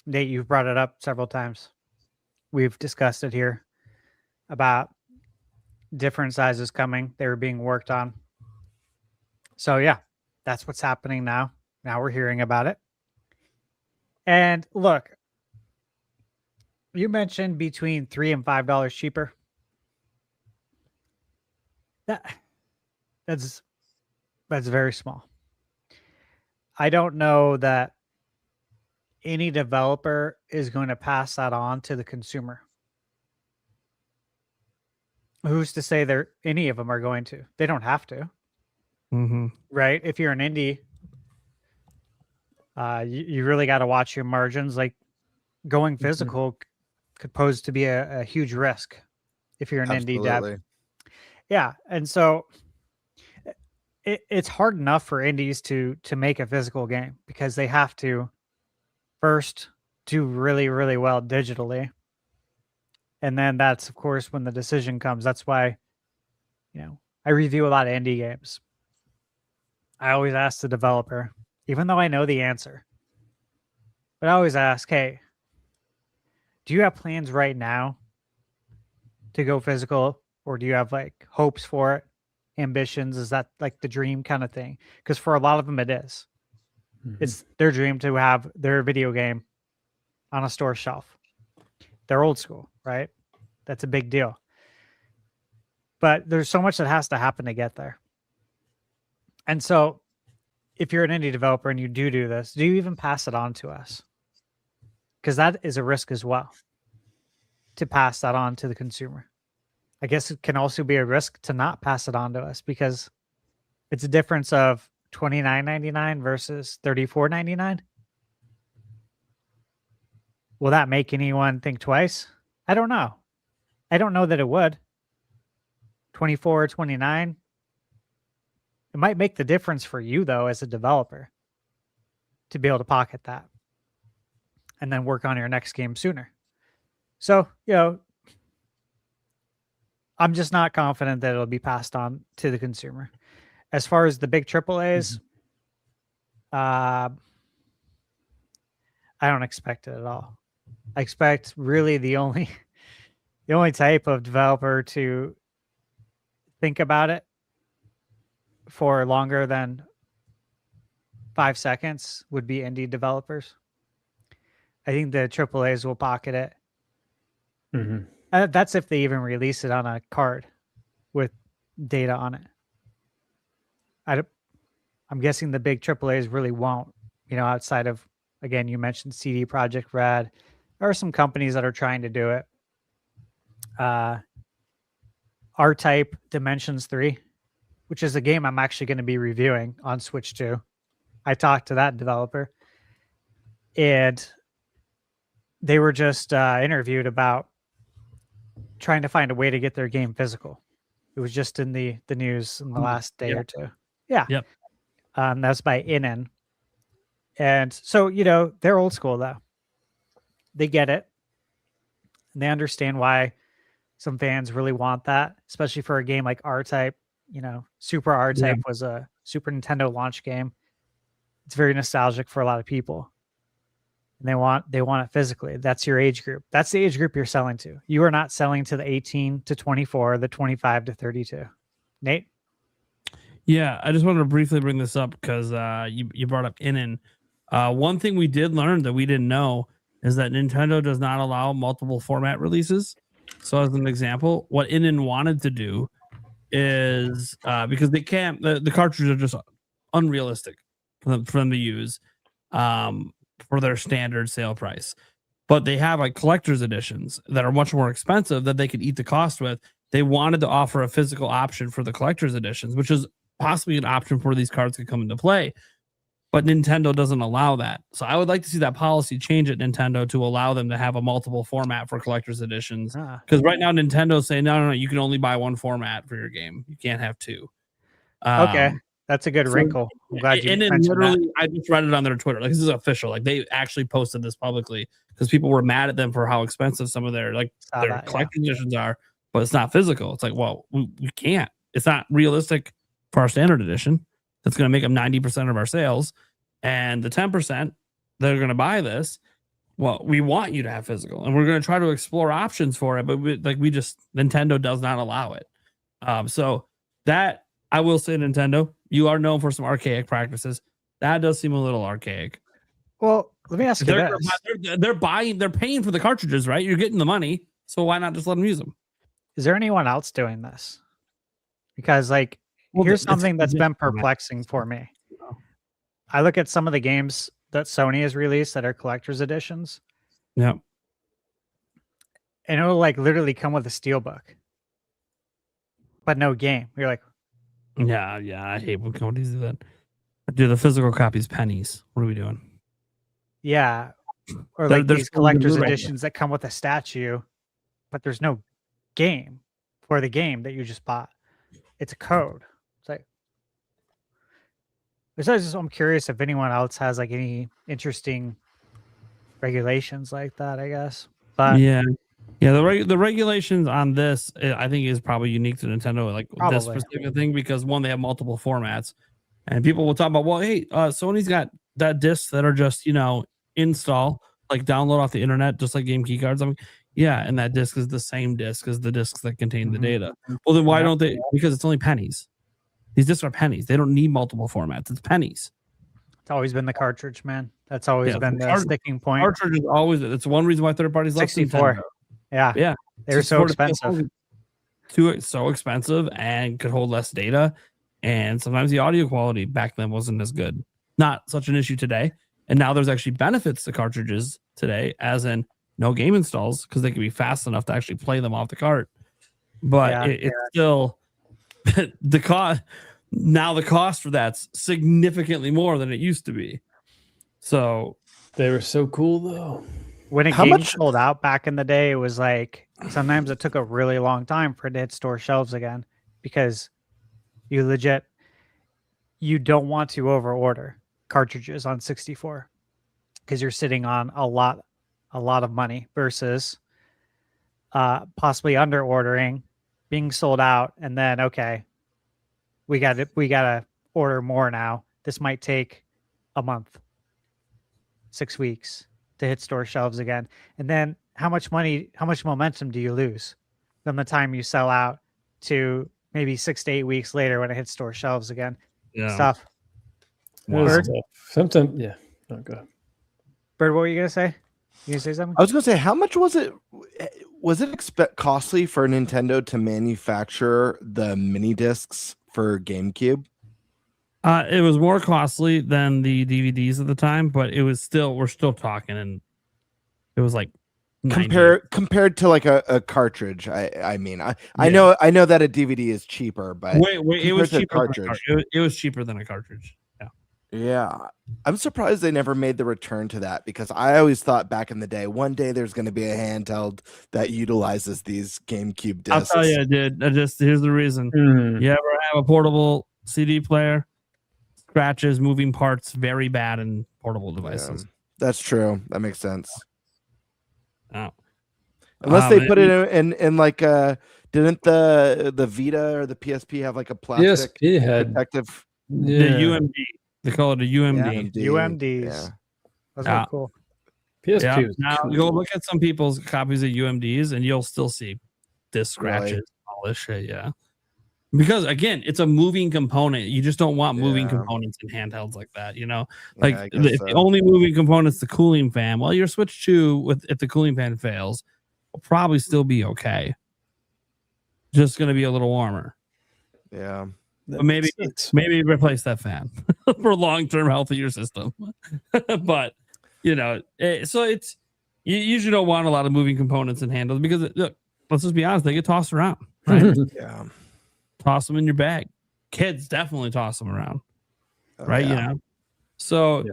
H: Nate, you've brought it up several times. We've discussed it here about different sizes coming. They were being worked on. So yeah, that's what's happening now. Now we're hearing about it. And look, you mentioned between $3 and $5 cheaper. That's very small. I don't know that any developer is going to pass that on to the consumer. Who's to say any of them are going to? They don't have to, right? If you're an indie, you really got to watch your margins. Like going physical could pose to be a huge risk if you're an indie dev. Yeah, and so it's hard enough for indies to make a physical game because they have to first do really, really well digitally. And then that's, of course, when the decision comes. That's why, I review a lot of indie games. I always ask the developer, even though I know the answer, but I always ask, hey, do you have plans right now to go physical, or do you have like hopes for it, ambitions? Is that like the dream kind of thing? Because for a lot of them, it is. It's their dream to have their video game on a store shelf. They're old school, right? That's a big deal. But there's so much that has to happen to get there. And so if you're an indie developer and you do this, do you even pass it on to us? Because that is a risk as well, to pass that on to the consumer. I guess it can also be a risk to not pass it on to us, because it's a difference of $29.99 versus $34.99. Will that make anyone think twice? I don't know. I don't know that it would. 24 or 29. It might make the difference for you, though, as a developer, to be able to pocket that and then work on your next game sooner. So, I'm just not confident that it'll be passed on to the consumer. As far as the big AAAs, I don't expect it at all. I expect really the only type of developer to think about it for longer than 5 seconds would be indie developers. I think the AAAs will pocket it. That's if they even release it on a card with data on it. I'm guessing the big AAAs really won't, outside of, again, you mentioned CD Projekt Red. There are some companies that are trying to do it. R-Type Dimensions 3, which is a game I'm actually going to be reviewing on Switch 2. I talked to that developer, and they were just interviewed about trying to find a way to get their game physical. It was just in the news in the last day or two. Yeah.
F: Yep.
H: That's by Inen. And so, they're old school, though. They get it. And they understand why some fans really want that, especially for a game like R-Type. Super R-Type was a Super Nintendo launch game. It's very nostalgic for a lot of people. And they want it physically. That's your age group. That's the age group you're selling to. You are not selling to the 18 to 24, the 25 to 32. Nate?
F: Yeah, I just wanted to briefly bring this up because you brought up Inen. One thing we did learn that we didn't know is that Nintendo does not allow multiple format releases. So as an example, what Inen wanted to do is because they can't, the cartridges are just unrealistic for them to use for their standard sale price. But they have like collector's editions that are much more expensive that they could eat the cost with. They wanted to offer a physical option for the collector's editions, which is possibly an option for these cards could come into play. But Nintendo doesn't allow that. So I would like to see that policy change at Nintendo to allow them to have a multiple format for collector's editions. Because right now Nintendo's saying, no, you can only buy one format for your game. You can't have two.
H: Okay. That's a good wrinkle. I'm glad you mentioned that.
F: I just read it on their Twitter. Like, this is official. Like, they actually posted this publicly because people were mad at them for how expensive some of their collector's editions are, but it's not physical. It's like, well, we can't. It's not realistic for our standard edition. That's going to make them 90% of our sales. And the 10% that are going to buy this, well, we want you to have physical. And we're going to try to explore options for it. But Nintendo does not allow it. So that, I will say, Nintendo, you are known for some archaic practices. That does seem a little archaic.
H: Well, let me ask you this.
F: They're paying for the cartridges, right? You're getting the money. So why not just let them use them?
H: Is there anyone else doing this? Because here's something that's been perplexing for me. I look at some of the games that Sony has released that are collector's editions.
F: Yeah.
H: And it'll like literally come with a steelbook, but no game. You're like,
F: Yeah. I hate when companies do that. Dude, the physical copy's pennies. What are we doing?
H: yeah. Or
F: There-
H: like
F: there's
H: these collector's
F: right
H: editions that come with a statue, but there's no game for the game that you just bought. It's a code. It's like, besides, I'm curious if anyone else has like any interesting regulations like that, I guess. But
F: Yeah. The regulations on this, I think, is probably unique to Nintendo, like this
H: Probably.
F: specific thing, because one, they have multiple formats, and people will talk about, well, hey, Sony's got that discs that are just install, like download off the internet, just like game key cards. I mean, yeah, and that disc is the same disc as the discs that contain the data. Well, then why don't they? Because it's only pennies. These discs are pennies. They don't need multiple formats. It's pennies.
H: it's always been the cartridge, man. That's always been the
F: Cart-
H: sticking point.
F: Cartridge is always. It's one reason why third parties love
H: 64.
F: Nintendo.
H: Yeah.
F: Yeah,
H: They were so
F: 64
H: expensive.
F: so expensive and could hold less data, and sometimes the audio quality back then wasn't as good. Not such an issue today, and now there's actually benefits to cartridges today, as in no game installs, because they can be fast enough to actually play them off the cart. But
H: Yeah,
F: it's still the cost. Now the cost for that's significantly more than it used to be. So
G: They were so cool though.
H: When a
I: How
H: game
I: much-
H: sold out back in the day, it was like sometimes it took a really long time for it to hit store shelves again, because you don't want to over order cartridges on 64 because you're sitting on a lot of money versus possibly under ordering, being sold out, and then okay, we gotta order more now. This might take a month, 6 weeks to hit store shelves again. And then how much momentum do you lose from the time you sell out to maybe 6 to 8 weeks later when it hits store shelves again?
F: yeah,
H: Stuff.
G: It was
H: Bird?
G: tough. Sometimes, yeah. Oh, go ahead.
H: Bird, what were you gonna say? You gonna say something?
I: I was gonna say, how much was it? Was it costly for Nintendo to manufacture the mini discs for GameCube?
F: it was more costly than the DVDs at the time, but it was still, we're still talking, and it was like 90.
I: Compared to like a cartridge. I know that a DVD is cheaper, but
F: Wait, it was
I: compared to a
F: cheaper.
I: cartridge.
F: It was cheaper than a cartridge. Yeah.
I: Yeah, I'm surprised they never made the return to that, because I always thought back in the day, one day there's going to be a handheld that utilizes these GameCube discs.
F: I'll tell you, dude. Here's the reason. You ever have a portable CD player? Scratches, moving parts, very bad in portable devices.
I: That's true. That makes sense.
F: Oh.
I: Unless they put it in like didn't the Vita or the PSP have like a plastic
G: PSP had
I: protective?
F: The
G: yeah.
F: UMD. They call it a UMD.
H: UMDs.
I: Yeah.
H: Those
F: Yeah.
H: are cool.
G: PSP
F: Yeah.
G: was
F: Now
G: cool.
F: go look at some people's copies of UMDs, and you'll still see disc scratches,
I: Really?
F: all this shit. Yeah. Because again, it's a moving component. You just don't want moving
I: Yeah.
F: components in handhelds like that.
I: Yeah,
F: Like
I: I
F: if
I: guess
F: the
I: so.
F: only moving component's the cooling fan. Well, your Switch 2, if the cooling fan fails, will probably still be okay. Just going to be a little warmer.
I: Yeah.
F: But maybe replace that fan for long-term health of your system. But so it's you usually don't want a lot of moving components in handles, because look, let's just be honest, they get tossed around. Right?
I: Yeah.
F: Toss them in your bag. Kids definitely toss them around.
I: Oh,
F: Right?
I: yeah.
F: So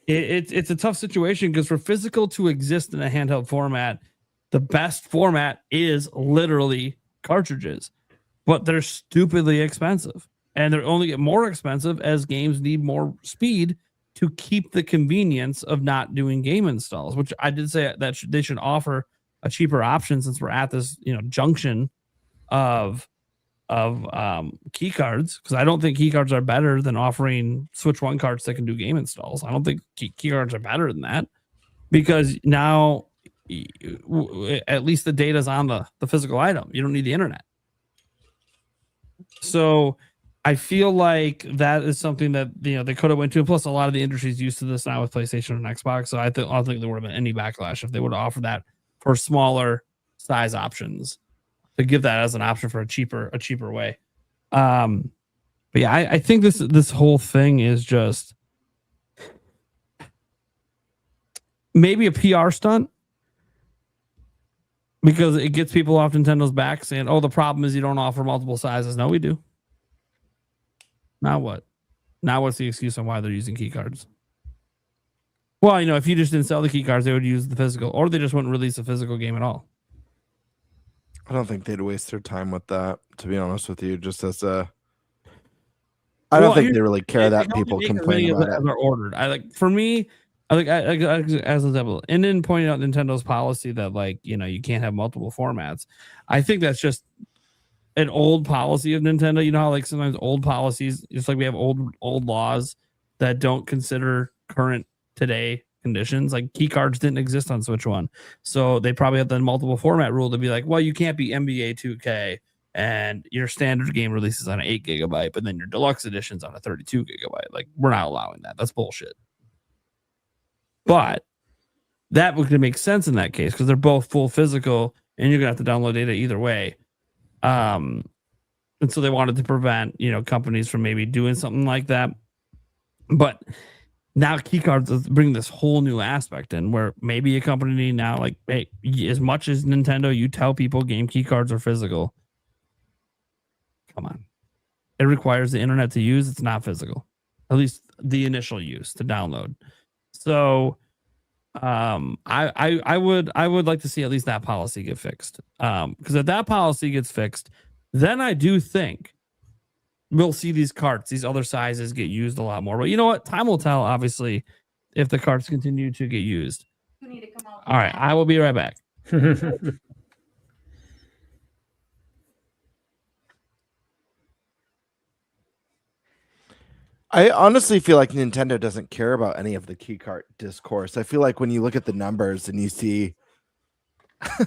F: it's a tough situation, because for physical to exist in a handheld format, the best format is literally cartridges, but they're stupidly expensive, and they're only get more expensive as games need more speed to keep the convenience of not doing game installs, which I did say that they should offer a cheaper option, since we're at this junction of key cards, because I don't think key cards are better than offering Switch 1 cards that can do game installs. I don't think key cards are better than that, because now at least the data's on the physical item. You don't need the internet. So I feel like that is something that they could have went to. Plus, a lot of the industry's used to this now with PlayStation and Xbox. So I don't think there would have been any backlash if they would have offered that for smaller size options, to give that as an option for a cheaper way. But yeah, I think this whole thing is just, maybe a PR stunt because it gets people off Nintendo's back saying, "Oh, the problem is you don't offer multiple sizes." No, we do. Now what? Now what's the excuse on why they're using key cards? Well, if you just didn't sell the key cards, they would use the physical, or they just wouldn't release a physical game at all.
I: I don't think they'd waste their time with that, to be honest with you. Just as I don't think they really care that people complain about it.
F: Are ordered. For me, as an example, and then pointing out Nintendo's policy that you can't have multiple formats. I think that's just an old policy of Nintendo. You know how sometimes old policies, just like we have old laws that don't consider current today conditions. Like key cards didn't exist on Switch 1, so they probably have the multiple format rule to be like, well, you can't be NBA 2K and your standard game releases on an 8 gigabyte, but then your deluxe edition's on a 32 gigabyte. Like, we're not allowing that. That's bullshit. But that would make sense in that case because they're both full physical and you're gonna have to download data either way. And so they wanted to prevent companies from maybe doing something like that. But now keycards bring this whole new aspect in where maybe a company now, hey, as much as Nintendo, you tell people game keycards are physical. Come on. It requires the internet to use. It's not physical. At least the initial use to download. So I would like to see at least that policy get fixed. Because if that policy gets fixed, then I do think we'll see these carts, these other sizes get used a lot more. But you know what? Time will tell, obviously, if the carts continue to get used. All right, I will be right back.
I: I honestly feel like Nintendo doesn't care about any of the keycard discourse. I feel like when you look at the numbers and you see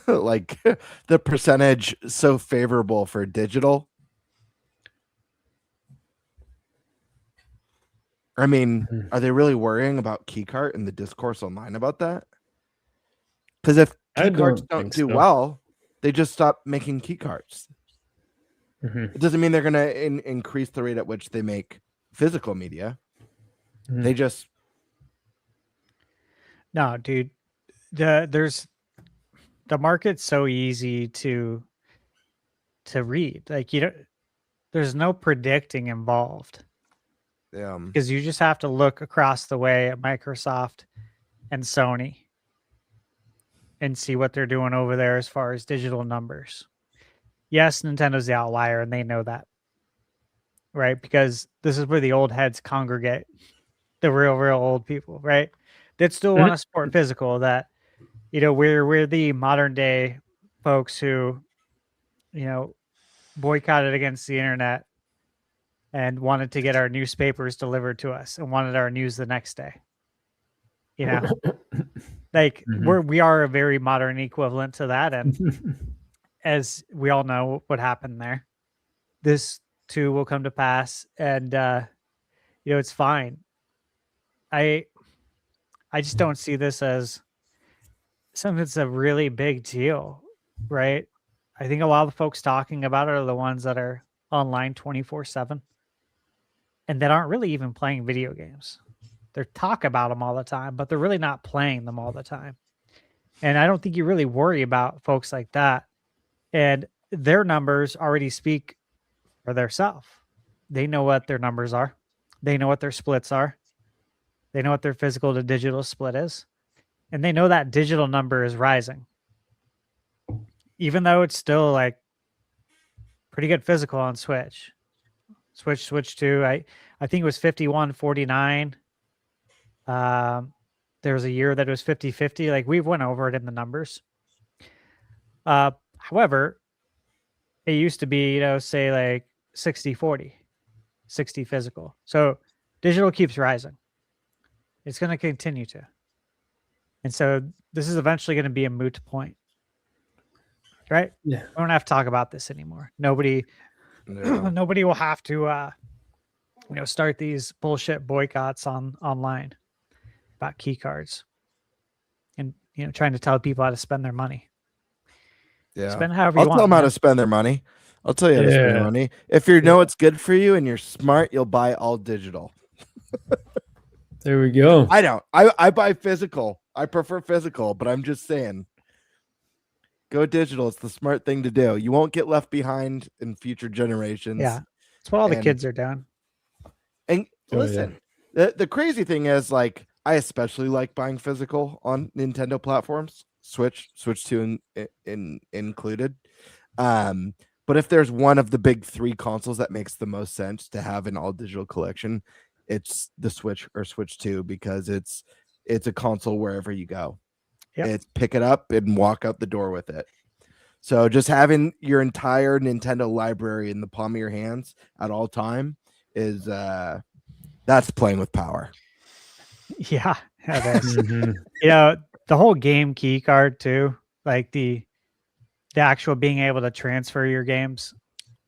I: the percentage so favorable for digital, I mean, are they really worrying about keycard and the discourse online about that? Because if keycards don't do well, they just stop making keycards. It doesn't mean they're going to increase the rate at which they make physical media. They just
H: no, dude. The market's so easy to read. There's no predicting involved.
I: Yeah,
H: because you just have to look across the way at Microsoft and Sony and see what they're doing over there as far as digital numbers. Yes, Nintendo's the outlier, and they know that, right? Because this is where the old heads congregate, the real old people, right? That still want to support physical. That we're the modern day folks who boycotted against the internet and wanted to get our newspapers delivered to us and wanted our news the next day. We are a very modern equivalent to that. And as we all know what happened there, this too will come to pass. And, it's fine. I just don't see this as something that's a really big deal, right? I think a lot of the folks talking about it are the ones that are online 24/7. And that aren't really even playing video games. They talk about them all the time, but they're really not playing them all the time. And I don't think you really worry about folks like that. And their numbers already speak for themselves. They know what their numbers are. They know what their splits are. They know what their physical to digital split is. And they know that digital number is rising. Even though it's still pretty good physical on Switch. Switch 2, I think it was 51-49. There was a year that it was 50-50. We've went over it in the numbers. However, it used to be, say 60-40, 60 physical. So digital keeps rising. It's going to continue to. And so this is eventually going to be a moot point. Right?
G: Yeah.
H: We don't have to talk about this anymore. Nobody will have to start these bullshit boycotts online about key cards and trying to tell people how to spend their money.
I: Yeah,
H: spend however
I: I'll
H: you want.
I: tell them how to spend their money. I'll tell you how to spend your money. If you know it's good for you and you're smart, you'll buy all digital.
G: There we go.
I: I don't. I buy physical I prefer physical, but I'm just saying, go digital. It's the smart thing to do. You won't get left behind in future generations.
H: Yeah, that's what all the
I: And-
H: kids are doing.
I: And
G: Oh,
I: listen, the crazy thing is, like, I especially like buying physical on Nintendo platforms, Switch 2 included. But if there's one of the big 3 consoles that makes the most sense to have an all digital collection, it's the Switch or Switch 2, because it's a console wherever you go.
H: Yep.
I: It's pick it up and walk out the door with it. So just having your entire Nintendo library in the palm of your hands at all time is that's playing with power.
H: Yeah, it is. You know, the whole game key card too, like the actual being able to transfer your games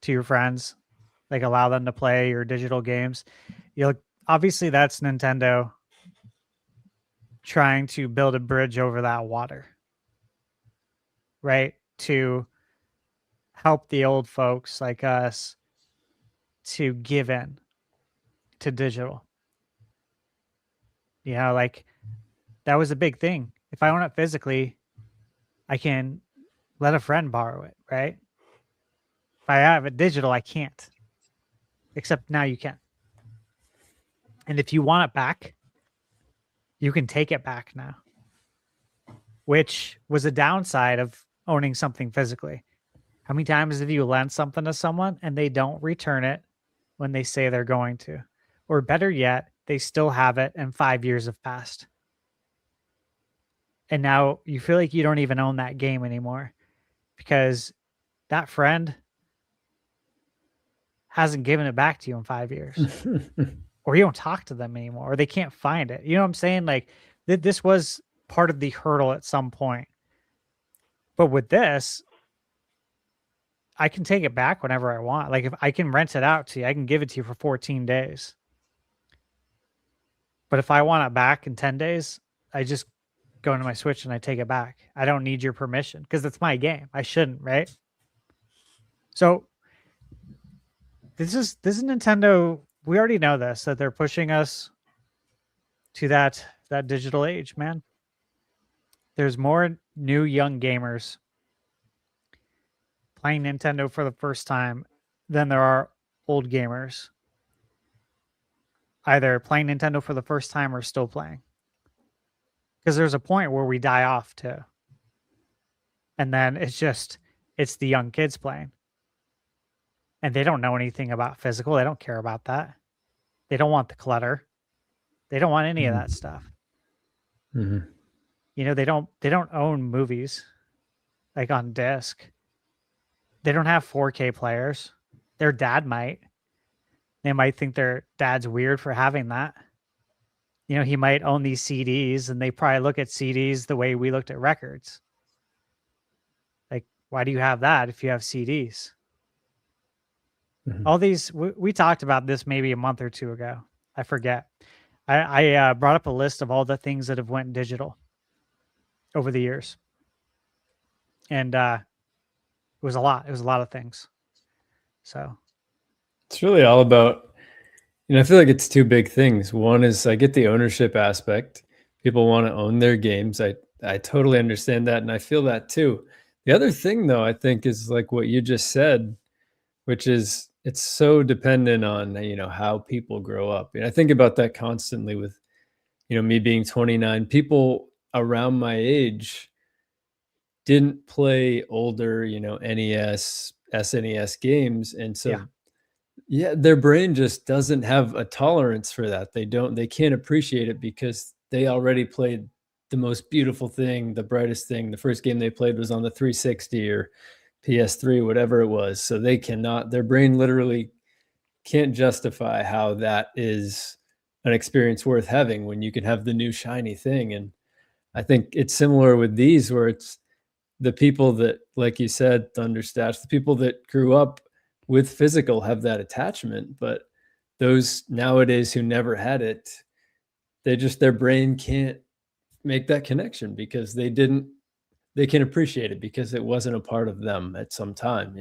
H: to your friends, like allow them to play your digital games. Obviously that's Nintendo trying to build a bridge over that water, right? To help the old folks like us to give in to digital. You know, like that was a big thing. If I own it physically, I can let a friend borrow it, right? If I have it digital, I can't. Except now you can. And if you want it back, you can take it back now. Which was a downside of owning something physically. How many times have you lent something to someone and they don't return it when they say they're going to? Or better yet, they still have it and 5 years have passed. And now you feel like you don't even own that game anymore because that friend hasn't given it back to you in 5 years. Or you don't talk to them anymore, or they can't find it. You know what I'm saying? Like this was part of the hurdle at some point. But with this, I can take it back whenever I want. Like if I can rent it out to you, I can give it to you for 14 days. But if I want it back in 10 days, I just go into my Switch and I take it back. I don't need your permission because it's my game. I shouldn't, right? So this is Nintendo. We already know this, that they're pushing us to that digital age, man. There's more new young gamers playing Nintendo for the first time than there are old gamers either playing Nintendo for the first time or still playing. Because there's a point where we die off too. And then it's the young kids playing. And they don't know anything about physical. They don't care about that. They don't want the clutter. They don't want any of that stuff.
G: Mm-hmm.
H: You know, they don't own movies like on disc. They don't have 4K players. Their dad might. They might think their dad's weird for having that. You know, he might own these CDs and they probably look at CDs the way we looked at records. Like, why do you have that if you have CDs?
G: Mm-hmm.
H: All these, we talked about this maybe a month or two ago. I forget. I brought up a list of all the things that have went digital over the years. And it was a lot. It was a lot of things. So
G: it's really all about, I feel like it's two big things. One is I get the ownership aspect. People want to own their games. I totally understand that. And I feel that too. The other thing though, I think is like what you just said, which is it's so dependent on, how people grow up. And I think about that constantly with, me being 29, people around my age didn't play older, NES, SNES games. And so, their brain just doesn't have a tolerance for that. They can't appreciate it because they already played the most beautiful thing, the brightest thing. The first game they played was on the 360 or PS3, whatever it was. So their brain literally can't justify how that is an experience worth having when you can have the new shiny thing. And I think it's similar with these, where it's the people that, like you said, Thunderstash, the people that grew up with physical have that attachment, but those nowadays who never had it, their brain can't make that connection because they can appreciate it because it wasn't a part of them at some time,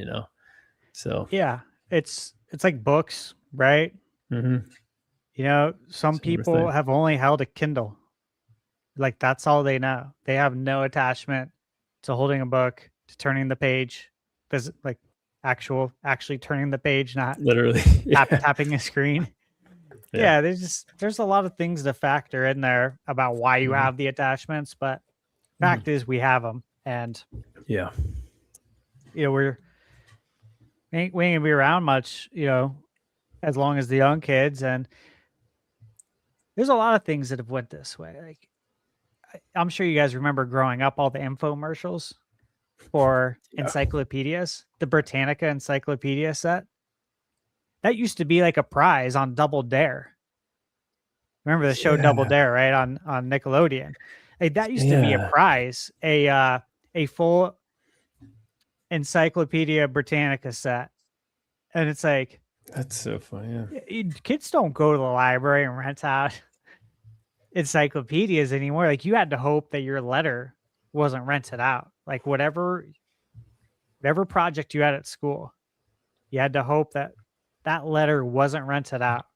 G: So
H: yeah, it's like books, right?
G: Mm-hmm.
H: Some people have only held a Kindle Like that's all they know. They have no attachment to holding a book, to turning the page. Like actually turning the page, not
G: Literally.
H: tapping a screen. Yeah, there's a lot of things to factor in there about why you have the attachments, but fact is we have them, and
G: Yeah.
H: you know we ain't gonna be around much, as long as the young kids, and there's a lot of things that have went this way. Like I'm sure you guys remember growing up all the infomercials for encyclopedias, the Britannica encyclopedia set. That used to be like a prize on Double Dare. Remember the show Double Dare, right? On Nickelodeon. Like, that used to be a prize, a full Encyclopedia Britannica set. And it's like,
G: that's so funny. Yeah.
H: Kids don't go to the library and rent out encyclopedias anymore. Like, you had to hope that your letter wasn't rented out. Like whatever project you had at school, you had to hope that letter wasn't rented out,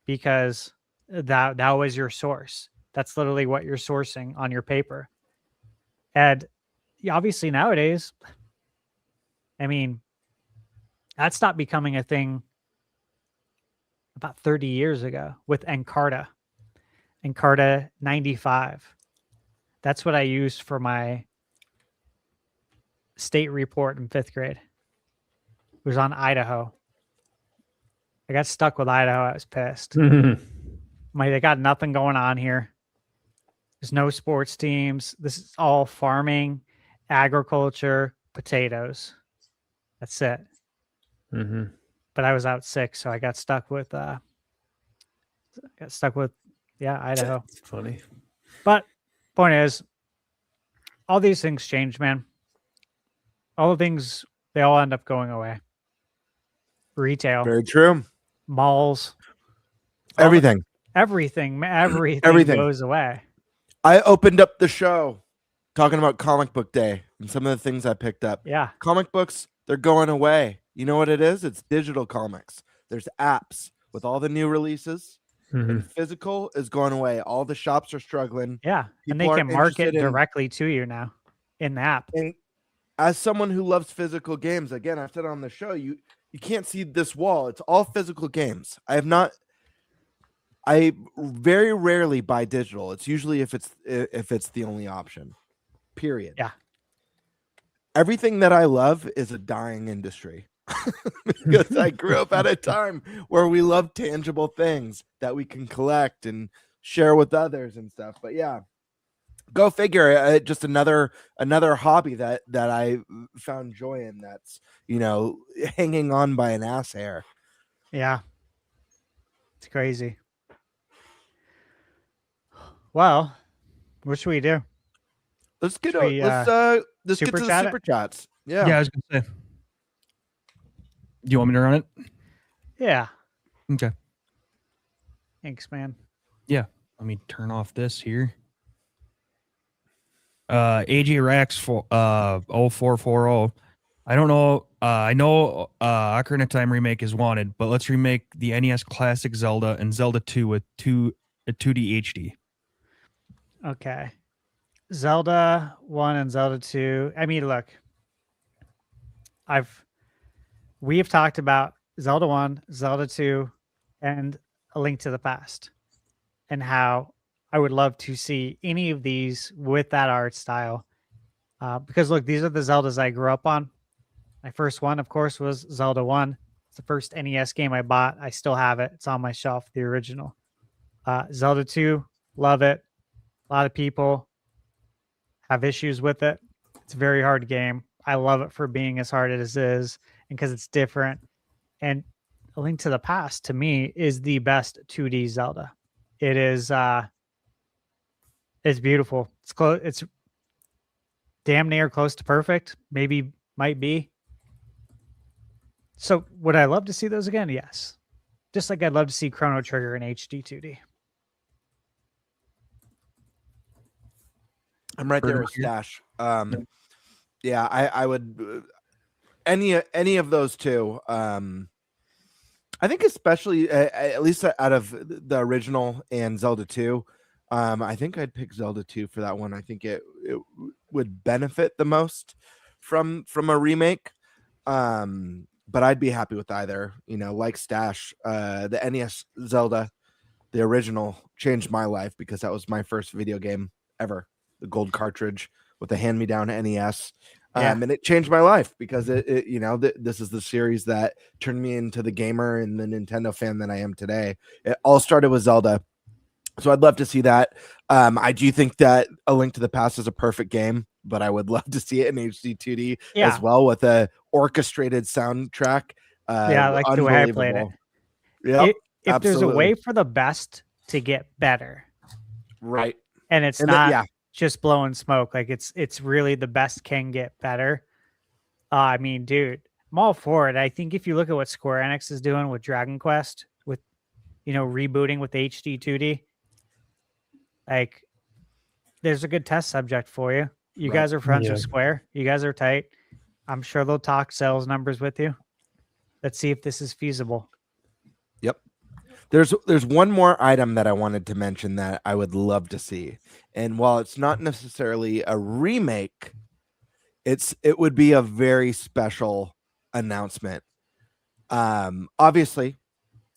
H: because that was your source. That's literally what you're sourcing on your paper. And obviously nowadays, I mean, that stopped becoming a thing about 30 years ago with Encarta 95. That's what I used for my state report in 5th grade. It was on Idaho. I got stuck with Idaho. I was pissed. They got nothing going on here. There's no sports teams. This is all farming, agriculture, potatoes. That's it. But I was out sick, so I got stuck with Idaho.
G: It's funny.
H: But point is, all these things change, man. All the things, they all end up going away. Retail.
I: Very true.
H: Malls.
I: Everything
H: goes away.
I: I opened up the show talking about comic book day and some of the things I picked up.
H: Yeah.
I: Comic books, they're going away. You know what it is? It's digital comics. There's apps with all the new releases. And physical is going away. All the shops are struggling.
H: Yeah. And
I: People
H: they
I: aren't
H: can market
I: interested in-
H: directly to you now in the app.
I: And as someone who loves physical games, again, I said on the show, you can't see this wall. It's all physical games. I very rarely buy digital. It's usually if it's the only option. Period.
H: Yeah.
I: Everything that I love is a dying industry. Because I grew up at a time where we love tangible things that we can collect and share with others and stuff. But yeah, go figure. Just another hobby that I found joy in. That's hanging on by an ass hair.
H: Yeah, it's crazy. Well, what should we do?
I: Let's get
H: Should we,
I: let's get to the
H: chat it?
I: super chats. Yeah.
J: I was gonna say. Do you want me to run it?
H: Yeah.
J: Okay.
H: Thanks, man.
J: Yeah. Let me turn off this here. AJ Rax for 0440. I don't know. I know Ocarina of Time remake is wanted, but let's remake the NES classic Zelda and Zelda 2 with 2D HD.
H: Okay. Zelda 1 and Zelda 2. I mean, look. We have talked about Zelda 1, Zelda 2, and A Link to the Past, and how I would love to see any of these with that art style. Because look, these are the Zeldas I grew up on. My first one, of course, was Zelda 1. It's the first NES game I bought. I still have it. It's on my shelf, the original. Zelda 2, love it. A lot of people have issues with it. It's a very hard game. I love it for being as hard as it is and because it's different. And A Link to the Past, to me, is the best 2D Zelda. It is it's beautiful. It's close. It's damn near close to perfect. Maybe might be. So would I love to see those again? Yes. Just like I'd love to see Chrono Trigger in HD 2D.
I: I'm right there with Stash. Yeah, I would any of those two. I think especially at least out of the original and Zelda 2, I think I'd pick Zelda 2 for that one. I think it would benefit the most from a remake. But I'd be happy with either. Like Stash, the NES Zelda, the original, changed my life because that was my first video game ever. The gold cartridge with the hand-me-down NES. And it changed my life because this is the series that turned me into the gamer and the Nintendo fan that I am today. It all started with Zelda. So I'd love to see that. I do think that A Link to the Past is a perfect game, but I would love to see it in HD 2D as well with a orchestrated soundtrack.
H: Like the way I played it.
I: Yeah.
H: If there's a way for the best to get better,
I: right?
H: And it's not just blowing smoke, like it's really the best can get better. I mean, dude, I'm all for it. I think if you look at what Square Enix is doing with Dragon Quest, with rebooting with HD 2D, like there's a good test subject for you. You guys are friends with Square. You guys are tight. I'm sure they'll talk sales numbers with you. Let's see if this is feasible.
I: Yep. There's one more item that I wanted to mention that I would love to see. And while it's not necessarily a remake, it would be a very special announcement. Obviously,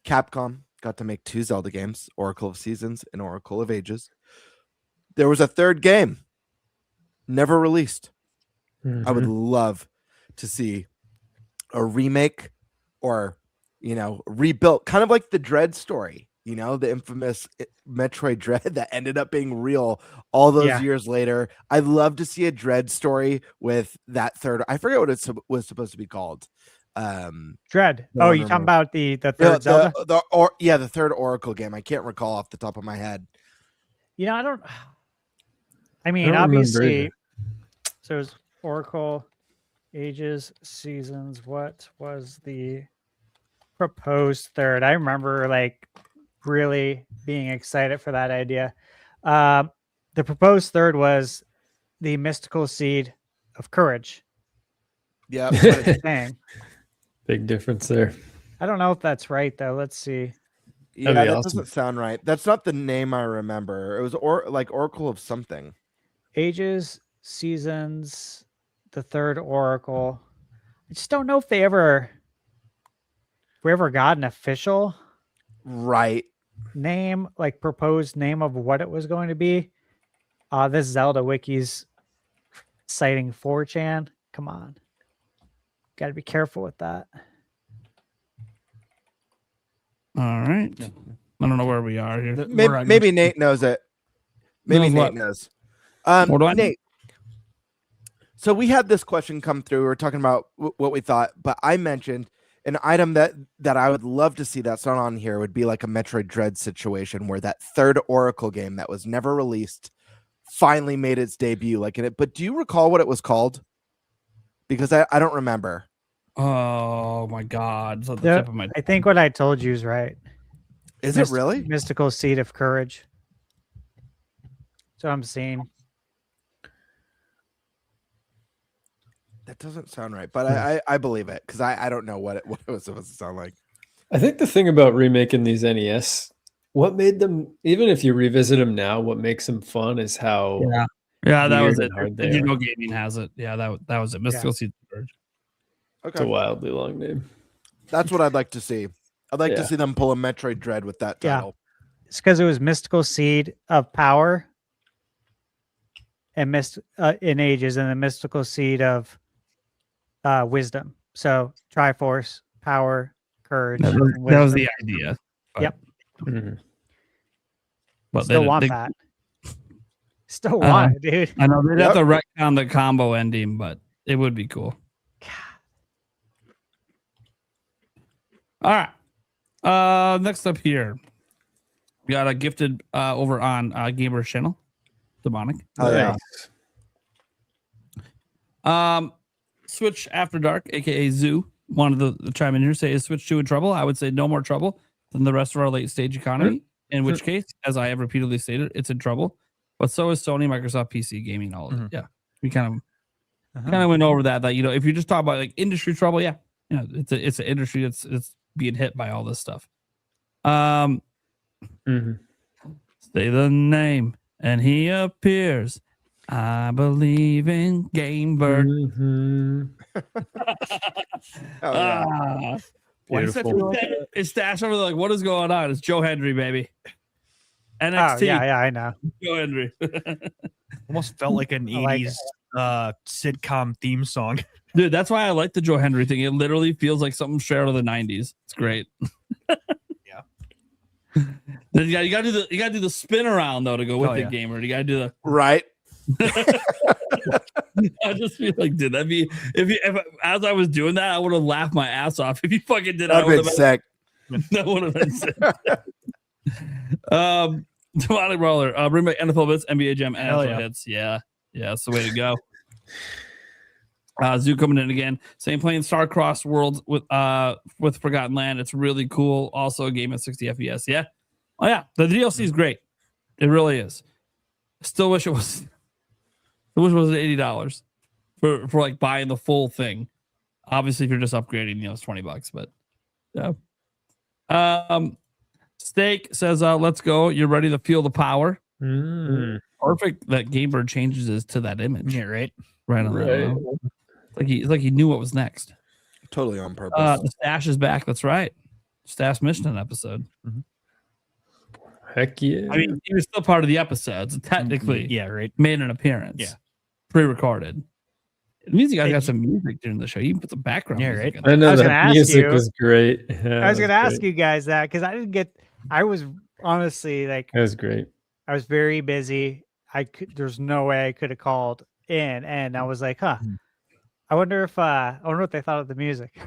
I: Capcom got to make 2 Zelda games, Oracle of Seasons and Oracle of Ages. There was a third game never released. I would love to see a remake or rebuilt, kind of like the Dread story, the infamous Metroid Dread that ended up being real all those years later. I'd love to see a Dread story with that third. I forget what it was supposed to be called.
H: Dread. Oh, you talking about the third Zelda?
I: The third Oracle game. I can't recall off the top of my head.
H: Obviously, so it was Oracle, Ages, Seasons. What was the proposed third? I remember really being excited for that idea. The proposed third was the Mystical Seed of Courage.
I: Yeah.
G: Big difference there.
H: I don't know if that's right though. Let's see.
I: Yeah, that doesn't sound right. That's not the name I remember. It was Oracle of something.
H: Ages, Seasons, the third Oracle. I just don't know if we ever got an official name, proposed name of what it was going to be. This Zelda wiki's citing 4chan. Come on. Got to be careful with that.
F: All right. I don't know where we are here.
I: Maybe Nate knows it. Maybe Nate knows. Nate. So we had this question come through. We were talking about what we thought, but I mentioned an item that I would love to see that's not on here would be like a Metroid Dread situation where that third Oracle game that was never released finally made its debut. But do you recall what it was called? Because I don't remember.
F: Oh my God! It's on the tip of my...
H: I think what I told you is right.
I: Is it really?
H: Mystical Seed of Courage. That's what I'm seeing.
I: That doesn't sound right, but I believe it because I don't know what it was supposed to sound like.
G: I think the thing about remaking these NES, what made them, even if you revisit them now, what makes them fun is how
F: that was it. Digital Gaming has it. Yeah, that was it. Mystical Seed of Courage.
I: Okay.
G: It's a wildly long name.
I: That's what I'd like to see. I'd like to see them pull a Metroid Dread with that title.
H: It's because it was Mystical Seed of Power and in Ages, and the Mystical Seed of Wisdom. So Triforce, Power, Courage.
F: That was the idea.
H: Yep.
F: But
H: still want that. Still want it, dude.
F: I know they'd have to retcon the combo ending, but it would be cool. All right. Next up here, we got a gifted over on Gamer's channel, Demonic.
I: Oh
F: yeah. Switch After Dark, aka Zoo, wanted to chime in here. Say, is Switch 2 in trouble? I would say no more trouble than the rest of our late stage economy. In which case, as I have repeatedly stated, it's in trouble. But so is Sony, Microsoft, PC, gaming, all of it. Yeah, we kind of went over that. That if you just talk about industry trouble, it's an industry that's being hit by all this stuff. Say the name, and he appears. I believe in Game Bird.
I: Oh, yeah.
F: Why does it feel like it's stashed over like, what is going on? It's Joe Hendry, baby. NXT.
H: Oh, yeah, I know.
F: Joe Hendry.
J: Almost felt like an
H: like
J: 80s sitcom theme song.
F: Dude, that's why I like the Joe Hendry thing. It literally feels like something straight out of the 90s. It's great.
J: Yeah.
F: Then you gotta do the spin around though to go with the
J: yeah.
F: gamer. You gotta do the
I: Right.
F: I just feel like, dude, that'd be if as I was doing that, I would have laughed my ass off. If you fucking did,
I: That'd been sick.
F: That would have been sick. Demonic Brawler, bring back NFL bits, NBA Jam, and NFL hits. Yeah, that's the way to go. Zoo coming in again, saying playing Star-Crossed Worlds with Forgotten Land. It's really cool. Also a game at 60 FPS. Yeah. Oh yeah, the DLC is great. It really is. Still wish it was. I wish it was $80 for like buying the full thing. Obviously, if you're just upgrading, it's $20. But yeah. Steak says, "Let's go. You're ready to feel the power." Perfect. That Gamebird changes his to that image.
J: Yeah, right.
F: Right on that. It's like he knew what was next.
I: Totally on purpose.
F: The stash is back. That's right. Stash Mission episode.
G: Heck yeah.
F: I mean, he was still part of the episodes. Technically,
J: Yeah, right.
F: made an appearance.
J: Yeah.
F: Pre-recorded. The music guys got some music during the show. You can put the background.
J: Yeah,
F: music
J: right.
F: in
G: I
F: there.
G: know
H: I was gonna
G: that
H: ask
G: music
H: you-
G: was great. Yeah,
H: I was going to ask
G: great.
H: you guys that because I was honestly like,
G: It was great.
H: I was very busy. There's no way I could have called in. And I was like, I wonder what they thought of the music.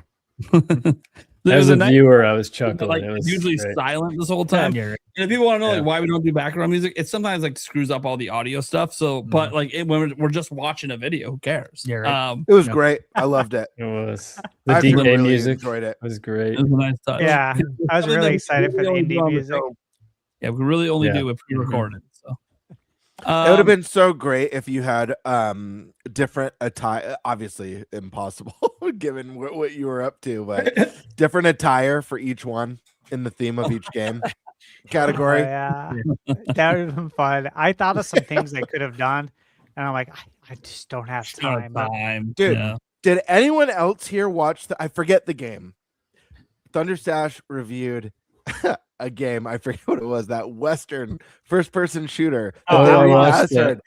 G: As a viewer, I was chuckling.
F: Like,
G: It was
F: usually
G: great.
F: silent this whole time.
J: Yeah, right.
F: And if people want to know
G: Yeah.
F: like why we don't do background music, it sometimes like screws up all the audio stuff. So, but like when we're just watching a video, who cares?
J: Yeah, right.
I: It was great. I loved it.
G: It was. The
I: I
G: DK
I: really
G: music
I: enjoyed it.
G: was great.
F: It was a nice touch.
H: Yeah, I was
F: Other
H: really
F: than
H: excited for the
F: really only do
H: indie
F: on the
H: music.
F: show. Yeah, we really only
G: Yeah.
F: do it pre-recorded. So
I: It would have been so great if you had different attire. Obviously, impossible given what you were up to, but different attire for each one in the theme of each game category.
H: Oh, yeah, that would have been fun. I thought of some things I could have done, and I'm like, I just don't have time. But
I: Dude,
F: Yeah.
I: did anyone else here watch I forget the game. Thunderstash reviewed a game. I forget what it was. That Western first-person shooter.
G: Oh,
I: that
G: I
I: we
G: watched
I: mastered.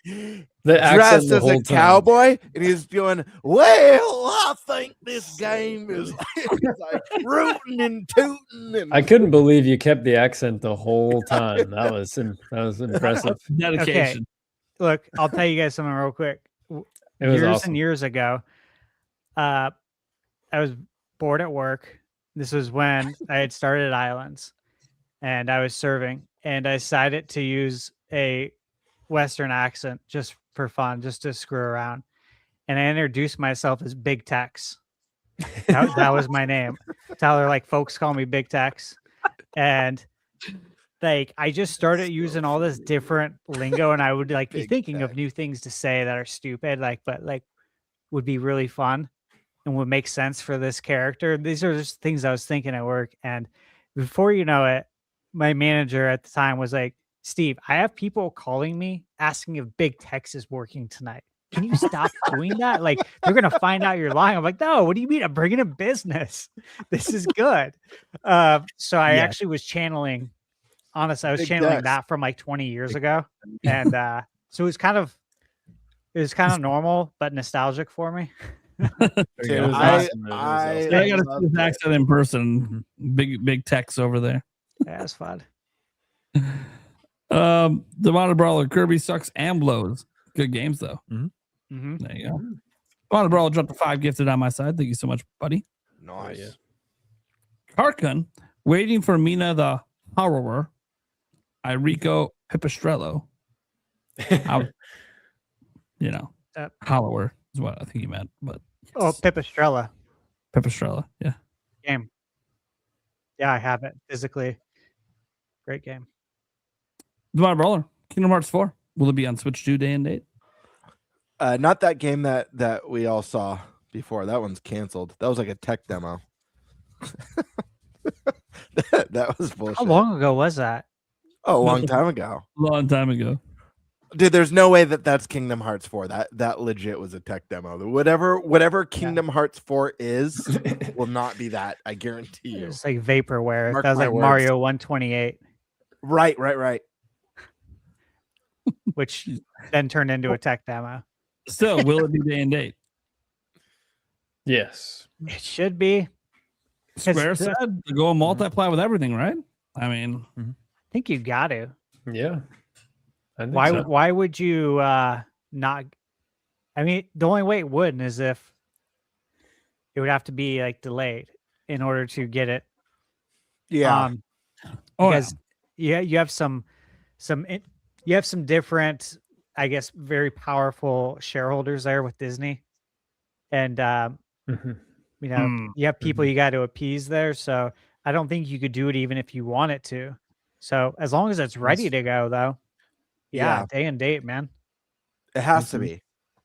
G: The accent
I: Dressed
G: the
I: as
G: whole
I: a
G: time.
I: cowboy, and he's doing, well, I think this game is like rooting and tooting. And
G: I couldn't believe you kept the accent the whole time. That was impressive.
F: Dedication.
H: look, I'll tell you guys something real quick.
G: It was
H: years
G: awesome.
H: and years ago, I was bored at work. This was when I had started Islands, and I was serving, and I decided to use a Western accent just for fun, just to screw around. And I introduced myself as Big Tex. That was my name. Tyler, like folks call me Big Tex. And like I just started using all this different lingo, and I would like be
I: Big
H: thinking of
I: Tex.
H: new things to say that are stupid, but would be really fun and would make sense for this character. These are just things I was thinking at work. And before you know it, my manager at the time was like, Steve, I have people calling me asking if Big Tex is working tonight. Can you stop doing that? Like, they're going to find out you're lying. I'm like, no, what do you mean? I'm bringing in business. This is good. So I actually was channeling, honestly, I was
I: Big
H: channeling
I: Tex.
H: that from like 20 years ago. And so it was kind of normal, but nostalgic for me.
I: Dude,
G: It was
I: I
G: awesome. It was awesome.
F: Yeah, I gotta
I: love
F: see his
I: it.
F: accent in person. Big Tex over there.
H: Yeah, it's fun.
F: The Modern Brawler, Kirby sucks and blows. Good games though.
H: Mm-hmm.
F: There you go. Modern Brawler dropped a 5 gifted on my side. Thank you so much, buddy.
I: Nice.
G: yeah.
F: Karkun, waiting for Mina the Horror. Irico Pipistrello. Hollower is what I think he meant, but
H: Oh, Pipistrella
F: Pipistrella. Yeah.
H: game. Yeah, I have it physically. Great game.
F: The Modern Brawler, Kingdom Hearts 4. Will it be on Switch 2 day and date?
I: Not that game that we all saw before. That one's canceled. That was like a tech demo. that was bullshit.
H: How long ago was that?
I: Oh, a long time ago.
F: Long time ago.
I: Dude, there's no way that that's Kingdom Hearts 4. That legit was a tech demo. Whatever Kingdom Hearts 4 is will not be that. I guarantee you.
H: It's like vaporware.
I: Mark
H: That was
I: my
H: like
I: words.
H: Mario 128,
I: Right.
H: which then turned into a tech demo.
F: Still, will it be day and date?
G: Yes.
H: It should be.
F: Square
H: It's-
F: said to go multiply with everything, right? I mean,
H: I think you got to.
G: Yeah. I think
H: Why?
G: so.
H: Why would you not? I mean, the only way it wouldn't is if it would have to be like delayed in order to get it.
I: Yeah.
F: oh,
H: Because you have some different, I guess, very powerful shareholders there with Disney, and
G: Mhm.
H: you know,
F: Hmm.
H: you have people you got to appease there. So I don't think you could do it even if you wanted to. So as long as it's ready to go, though, yeah, day and date, man.
I: It has to be.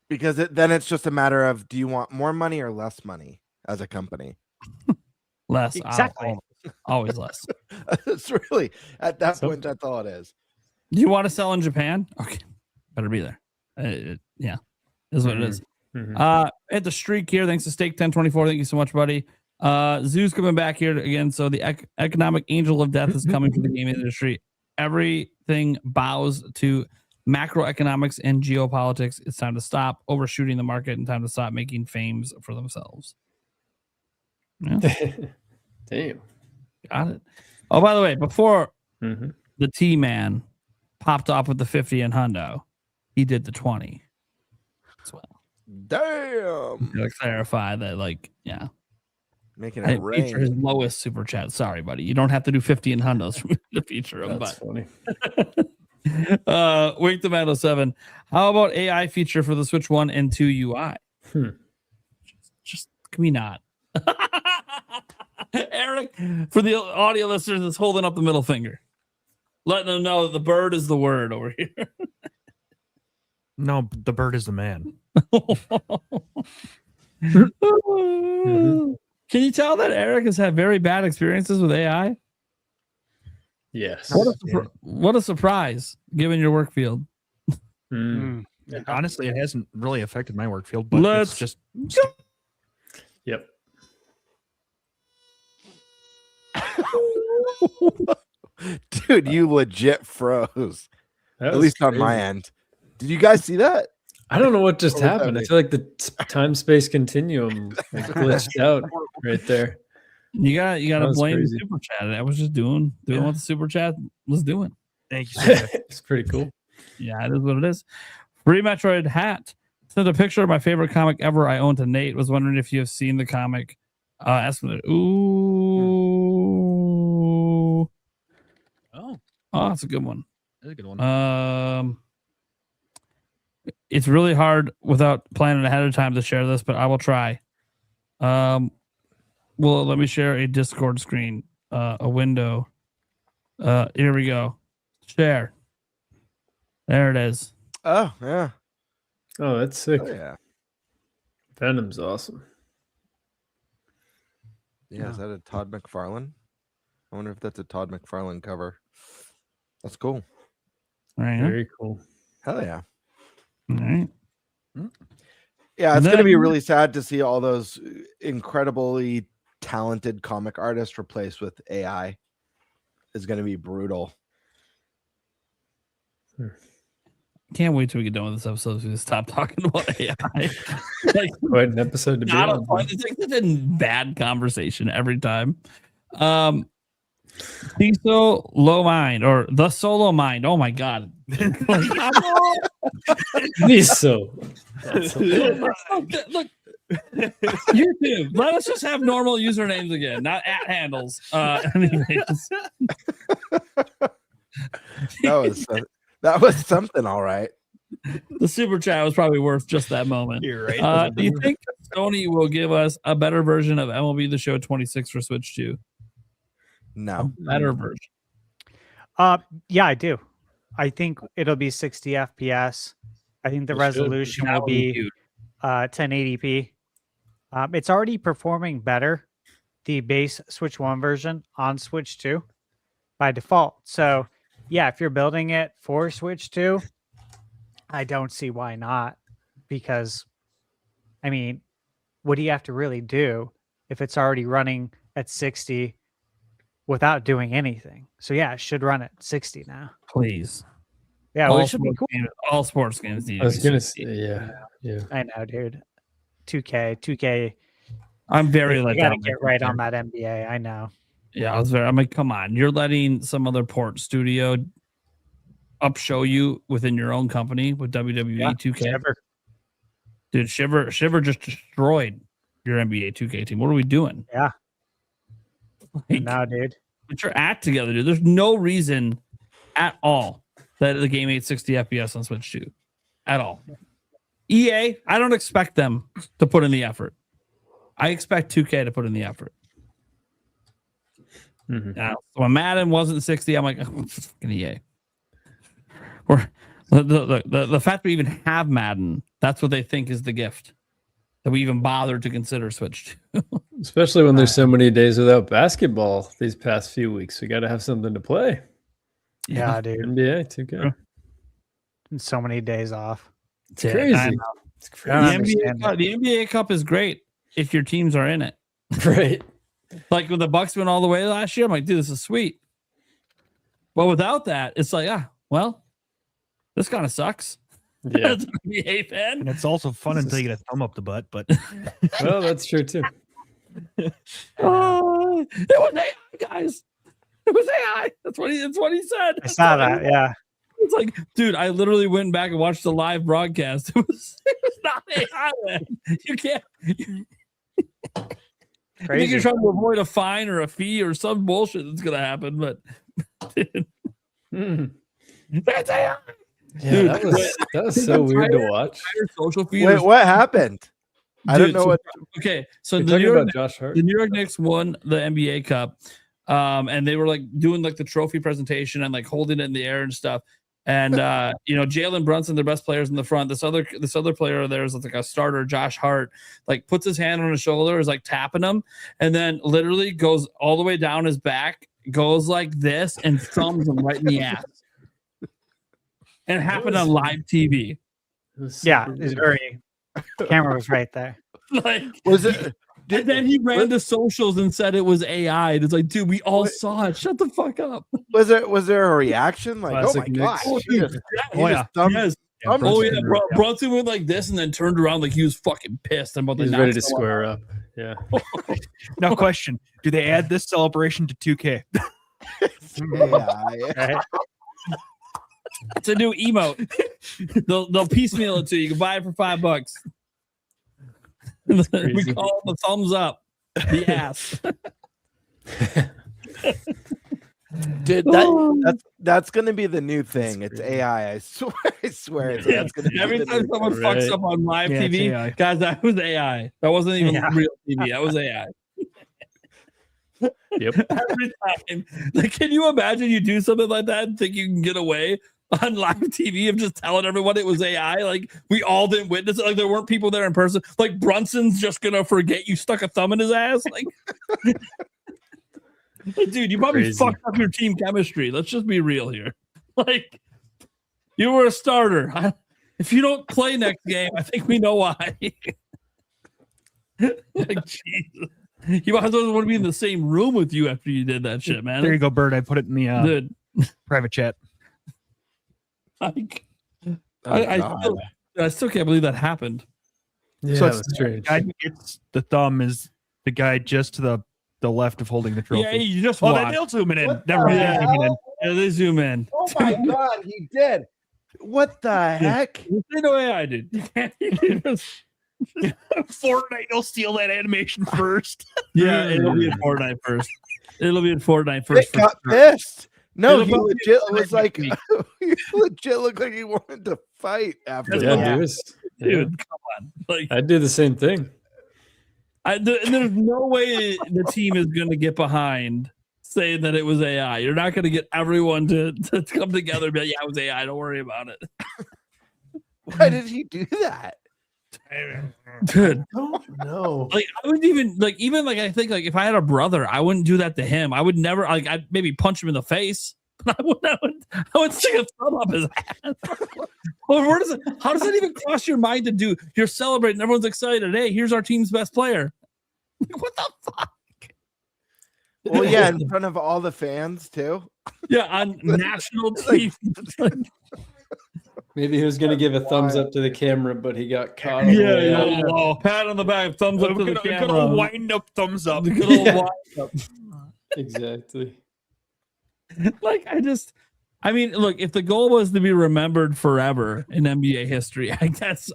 I: Because then it's just a matter of, do you want more money or less money as a company?
F: less.
H: Exactly.
F: Always less.
I: It's really, at that point, that's all it is.
F: Do you want to sell in Japan? Okay, better be there. Yeah, is what it is. At the streak here, thanks to Steak 1024. Thank you so much, buddy. Zoo's coming back here again. So the economic angel of death is coming for the gaming industry. Everything bows to macroeconomics and geopolitics. It's time to stop overshooting the market and time to stop making fames for themselves. Yeah.
G: Damn.
F: Got it. Oh, by the way, before
G: Mhm.
F: the T-Man popped off with the 50 and hundo, he did the 20 as well.
I: Damn.
F: To clarify that, like, yeah.
I: Making
F: I
I: it
F: didn't feature his
I: rain.
F: lowest super chat. Sorry, buddy. You don't have to do 50 and hundos for me to feature him.
G: That's
F: But
G: funny.
F: Wink Tomato 7. How about AI feature for the Switch 1 and 2 UI? Just can we not? Eric, for the audio listeners, is holding up the middle finger, letting them know that the bird is the word over here.
J: No, the bird is the man.
F: Can you tell that Eric has had very bad experiences with AI?
G: Yes.
F: What a surprise, given your work field.
J: Honestly, it hasn't really affected my work field, but
F: Let's
J: it's just
G: Yep.
I: Dude, you legit froze.
G: That
I: At
G: was
I: least on my
G: crazy.
I: end. Did you guys see that?
G: I don't know what just
I: What was that
G: happened. I
I: mean?
G: feel like the time space continuum like, glitched out right there.
F: You got
G: That
F: to
G: was
F: blame the
G: crazy.
F: super chat. I was just doing what the super chat was doing.
J: thank you. Sir.
G: It's pretty cool.
F: Yeah, it is what it is. Free Metroid hat. Sent a picture of my favorite comic ever I own to Nate. Was wondering if you have seen the comic. Asked me, ooh.
J: Oh,
F: Oh, that's a good one.
J: that's a good one.
F: It's really hard without planning ahead of time to share this, but I will try. Well, let me share a Discord screen, a window. Here we go. Share. There it is.
I: Oh, yeah.
G: Oh, that's sick.
I: Oh, yeah.
G: Venom's awesome.
I: Yeah, is that a Todd McFarlane? I wonder if that's a Todd McFarlane cover. That's cool.
F: All right.
G: Very cool.
I: Hell yeah.
F: All right.
I: Yeah,
F: And
I: it's going to be
F: then-
I: really sad to see all those incredibly talented comic artists replaced with AI. It's going to be brutal.
F: Can't wait till we get done with this episode so we stop talking about AI. Like,
G: Quite an episode to be
F: not a
G: on.
F: fun, it's like such a bad conversation every time. Tiso Low Mind or the Solo Mind. Oh my god.
G: Miso.
F: Look, YouTube. Let us just have normal usernames again, not at handles. Anyways.
I: That was something, all right.
F: The super chat was probably worth just that moment.
J: You're right.
F: Do you think Sony will give us a better version of MLB The Show 26 for Switch 2?
I: No.
F: Better version.
H: Yeah, I do. I think it'll be 60 FPS. I think the
G: It should.
H: resolution
F: That
H: will
F: would be
H: be
F: huge.
H: 1080p. It's already performing better, the base Switch 1 version on Switch 2 by default. So yeah, if you're building it for Switch 2, I don't see why not. Because, I mean, what do you have to really do if it's already running at 60 without doing anything? So yeah, it should run at 60 now.
F: Please.
H: Yeah, well, it should be cool.
F: All sports games need
G: I was
F: to be
G: gonna
F: 60.
G: say, yeah.
H: I know, dude. 2K.
F: I'm very
H: You
F: let
H: gotta
F: down.
H: get right on that NBA. I know.
F: Yeah, I'm like, come on. You're letting some other port studio upshow you within your own company with WWE 2K.
H: Shiver.
F: Dude, Shiver just destroyed your NBA 2K team. What are we doing?
H: Yeah.
F: Like,
H: No, dude.
F: put your act together, dude. There's no reason at all that the game ain't 60 FPS on Switch 2. At all. EA, I don't expect them to put in the effort. I expect 2K to put in the effort. Now, when Madden wasn't 60, I'm like, oh, fucking EA. Or the fact we even have Madden, that's what they think is the gift. That we even bothered to consider Switch 2.
G: Especially when there's so many days without basketball these past few weeks. We got to have something to play.
H: Yeah, dude.
G: NBA, 2K.
H: And so many days off.
G: It's crazy.
H: I know.
G: It's
H: I
G: crazy.
H: don't understand it.
F: The NBA Cup is great if your teams are in it.
G: Right.
F: Like when the Bucks went all the way last year, I'm like, dude, this is sweet. But without that, it's like, well, this kind of sucks.
G: Yeah.
F: As an NBA fan.
J: And it's also fun until you get a thumb up the butt, but
G: Well, that's true too.
F: It was AI, guys. It was AI. That's what he said.
H: I saw that. Yeah.
F: It's like, dude, I literally went back and watched the live broadcast. It was not AI, man. You can't. I think you're trying to avoid a fine or a fee or some bullshit that's gonna happen, but that's AI.
G: Yeah,
F: Dude,
G: that was so weird to watch.
F: Social feed.
I: Wait, what happened? I don't know what.
F: Okay, so
G: You're
F: the
G: talking
F: New York,
G: about Josh Hart.
F: the New York Knicks won the NBA Cup, and they were like doing like the trophy presentation and like holding it in the air and stuff. And Jalen Brunson, their best players in the front. This other player of theirs, like a starter, Josh Hart, like puts his hand on his shoulder, is like tapping him, and then literally goes all the way down his back, goes like this, and thumbs him right in the ass. And it happened on live TV.
H: Yeah, it's very. Camera was right there.
F: Like,
I: Was it?
F: and then he ran to socials and said it was AI. And it's like, dude, we all saw it. Shut the fuck up.
I: Was there a reaction like,
G: Classic
I: oh my gosh?
G: Knicks.
I: he just
F: Yes.
I: thumbed-
F: Oh yeah, Brunson went like this and then turned around like he was fucking pissed about the.
G: He's ready to square up. Yeah.
J: now question: do they add this celebration to 2K?
I: Yeah.
F: It's a new emote. They'll piecemeal it to you. You can buy it for $5. We call it the thumbs up, the ass.
I: Dude, that's gonna be the new thing. It's AI. I swear. That's gonna be
F: Every
I: the
F: time
I: new
F: someone
I: thing.
F: fucks up on live
J: Yeah, it's
F: TV,
J: AI.
F: guys, that was AI. That wasn't even real TV. That was AI.
G: Yep.
F: Every time. Like, can you imagine you do something like that and think you can get away on live TV of just telling everyone it was AI? Like, we all didn't witness it. Like, there weren't people there in person. Like, Brunson's just gonna forget you stuck a thumb in his ass. Like, like, dude, you probably
G: Crazy.
F: fucked up your team chemistry. Let's just be real here. Like, you were a starter. If you don't play next game, I think we know why. Like, Jesus. He might as well want to be in the same room with you after you did that shit, man.
J: There you go, Bird. I put it in the
F: Dude,
J: private chat.
F: like,
I: Oh,
F: I still can't believe that happened.
G: Yeah,
J: So
G: so
J: it's-
G: it's strange.
J: Guy who gets the thumb is the guy just to the left of holding the trophy.
F: Yeah, you just
J: well,
F: watch.
J: they'll zoom it in.
I: What
J: Never
I: the
J: mind.
F: hell?
J: Zooming in.
F: Yeah, they zoom in.
I: Oh my god, he did. What the heck?
F: The way I did.
J: Fortnite will steal that animation first.
F: Yeah, it'll be in Fortnite first. It'll be in Fortnite first.
I: It got pissed. No,
F: It'll
I: he
F: probably
I: legit
F: be
I: was like,
F: next
I: he legit looked like he wanted to fight after
G: Yeah,
I: that.
F: Dude, come on. Like,
G: I'd do the same thing.
F: there's no way the team is going to get behind saying that it was AI. You're not going to get everyone to come together and be like, yeah, it was AI. Don't worry about it.
I: Why did he do that?
F: Dude,
I: No.
F: like I wouldn't even I think like if I had a brother, I wouldn't do that to him. I would never I'd maybe punch him in the face, I would stick a thumb up his ass. Well, how does it even cross your mind to do? You're celebrating, everyone's excited. Hey, here's our team's best player. What the fuck?
I: Well, yeah, in front of all the fans too.
F: Yeah, on national TV.
G: Maybe he was going to give a thumbs up to the camera, but he got caught.
F: Yeah. Pat on the back, thumbs up to the camera.
J: Good old wind up, thumbs up.
F: Good old wind up.
G: Exactly.
F: Like, I mean, look, if the goal was to be remembered forever in NBA history, I guess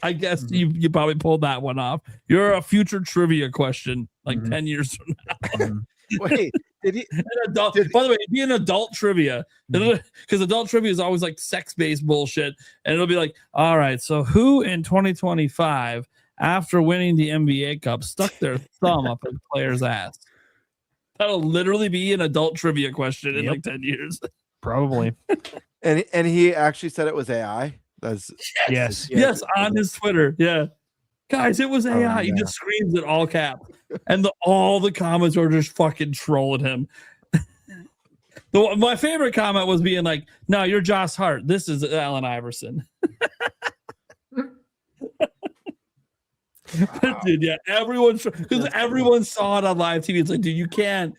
F: you probably pulled that one off. You're a future trivia question like 10 years from now.
I: Wait, did he?
F: By the way, it'd be an adult trivia because adult trivia is always like sex-based bullshit, and it'll be like, all right, so who in 2025, after winning the NBA Cup, stuck their thumb up a player's ass? That'll literally be an adult trivia question in like 10 years.
J: Probably.
I: And he actually said it was AI. That's
J: Yes.
F: Yes, on his Twitter. Yeah. Guys, it was AI. He
I: yeah.
F: just screams it all caps. And all the comments were just fucking trolling him. My favorite comment was being like, no, you're Josh Hart. This is Allen Iverson. Dude, yeah, everyone saw it on live TV. It's like, dude, you can't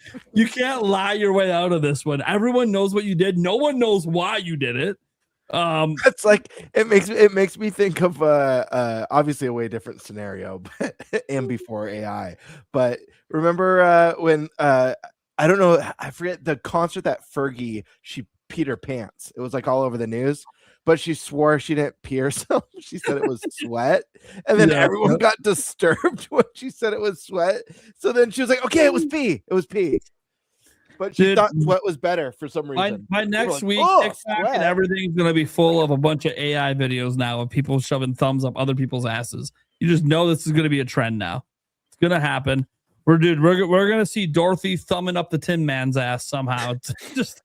F: lie your way out of this one. Everyone knows what you did. No one knows why you did it.
I: It's like it makes me think of obviously a way different scenario, but and before AI. But remember when I don't know, I forget the concert that Fergie she peed her pants. It was like all over the news. But she swore she didn't pee herself. She said it was sweat. And then everyone got disturbed when she said it was sweat. So then she was like, okay, it was pee. It was pee. But she thought sweat was better for some reason.
F: By next week, TikTok
I: sweat.
F: and everything's going to be full of a bunch of AI videos now of people shoving thumbs up other people's asses. You just know this is going to be a trend now. It's going to happen. We're going to see Dorothy thumbing up the Tin Man's ass somehow. Just,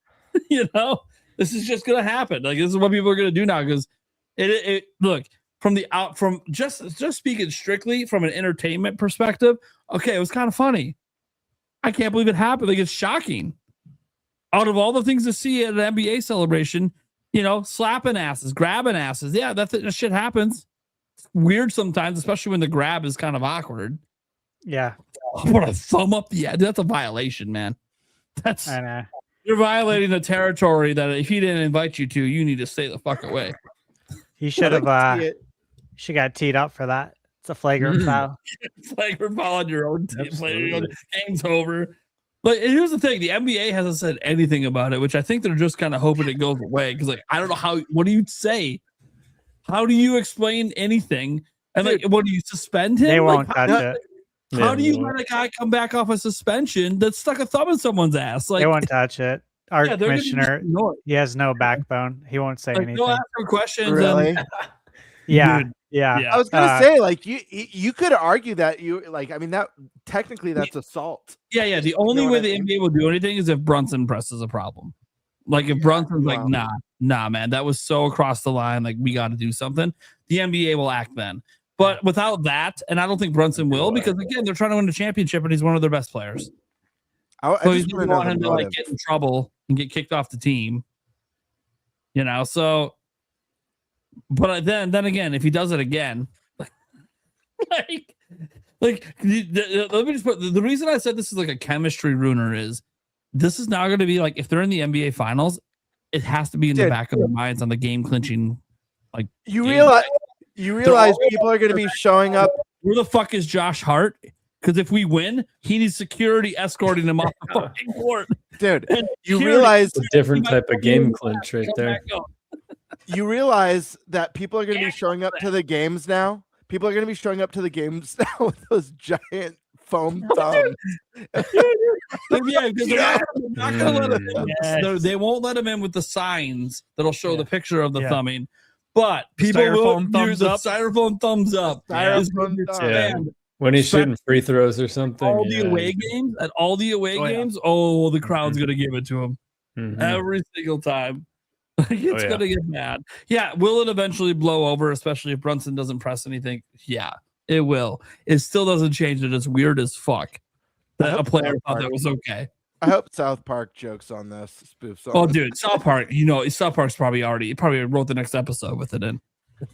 F: this is just gonna happen. Like, this is what people are gonna do now because it look from just speaking strictly from an entertainment perspective. Okay, it was kind of funny. I can't believe it happened. Like, it's shocking. Out of all the things to see at an NBA celebration, slapping asses, grabbing asses. Yeah, that shit happens. It's weird sometimes, especially when the grab is kind of awkward.
H: Yeah.
F: What a thumb up. Yeah, that's a violation, man.
H: I know.
F: You're violating the territory that if he didn't invite you to, you need to stay the fuck away.
H: He should have. She got teed up for that. It's a flagrant foul.
F: Flagrant foul on your own team. Game's over. But here's the thing: the NBA hasn't said anything about it, which I think they're just kind of hoping it goes away. Because I don't know what do you say? How do you explain anything? And what do you suspend him?
H: They won't touch it.
F: How do you let a guy come back off a suspension that stuck a thumb in someone's ass? Like,
H: they won't touch it. Our commissioner, he has no backbone. He won't say anything.
F: Don't ask him questions.
I: Really?
H: Yeah.
I: I was gonna say, like, you could argue that that technically that's assault.
F: Yeah. The only way the NBA will do anything is if Brunson presses a problem. Like, if Brunson's like, nah, man, that was so across the line. Like, we got to do something. The NBA will act then. But without that, and I don't think Brunson will, because again, they're trying to win the championship, and he's one of their best players. So you don't want him to get in trouble and get kicked off the team. So. But then again, if he does it again, let me just put the reason I said this is like a chemistry ruiner is this is now going to be like, if they're in the NBA Finals, it has to be in the back of their minds on the game clinching. Like,
I: you realize people are going to be showing up.
F: Where the fuck is Josh Hart? Because if we win, he needs security escorting him off the fucking court.
I: Dude, you realize
G: a different type of game clinch right there.
I: You realize that people are going to be showing up to the games now. People are going to be showing up to the games now with those giant foam thumbs.
F: Yeah, because they're not going to let him in. They won't let him in with the signs that'll show the picture of the thumbing. But people will use the styrofoam thumbs up.
G: When he's shooting free throws or something.
F: All the away games, the crowd's going to give it to him every single time. It's going to get mad. Yeah, will it eventually blow over, especially if Brunson doesn't press anything? Yeah, it will. It still doesn't change that it's weird as fuck that a player thought that was okay.
I: I hope South Park jokes on this, spoofs on
F: Oh,
I: this.
F: dude, South Park. South Park's probably wrote the next episode with it in.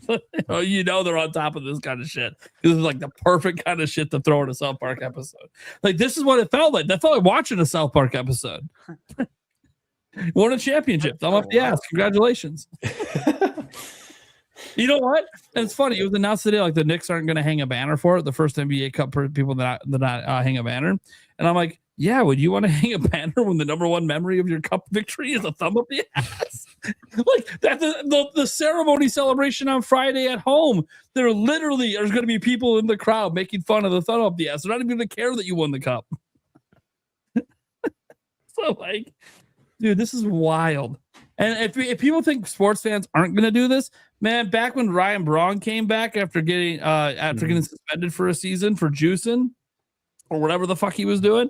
F: They're on top of this kind of shit. This is like the perfect kind of shit to throw in a South Park episode. Like, this is what it felt like. That felt like watching a South Park episode. Won a championship. Thumb up the ass. Congratulations. You know what? And it's funny. It was announced today, like the Knicks aren't going to hang a banner for it. The first NBA Cup for people that not hang a banner. And I'm like, yeah, would you want to hang a banner when the number one memory of your cup victory is a thumb up the ass? Like that's the ceremony celebration on Friday at home. There's going to be people in the crowd making fun of the thumb up the ass. They're not even going to care that you won the cup. So like, dude, this is wild. And if people think sports fans aren't going to do this, man, back when Ryan Braun came back after getting suspended for a season for juicing or whatever the fuck he was doing,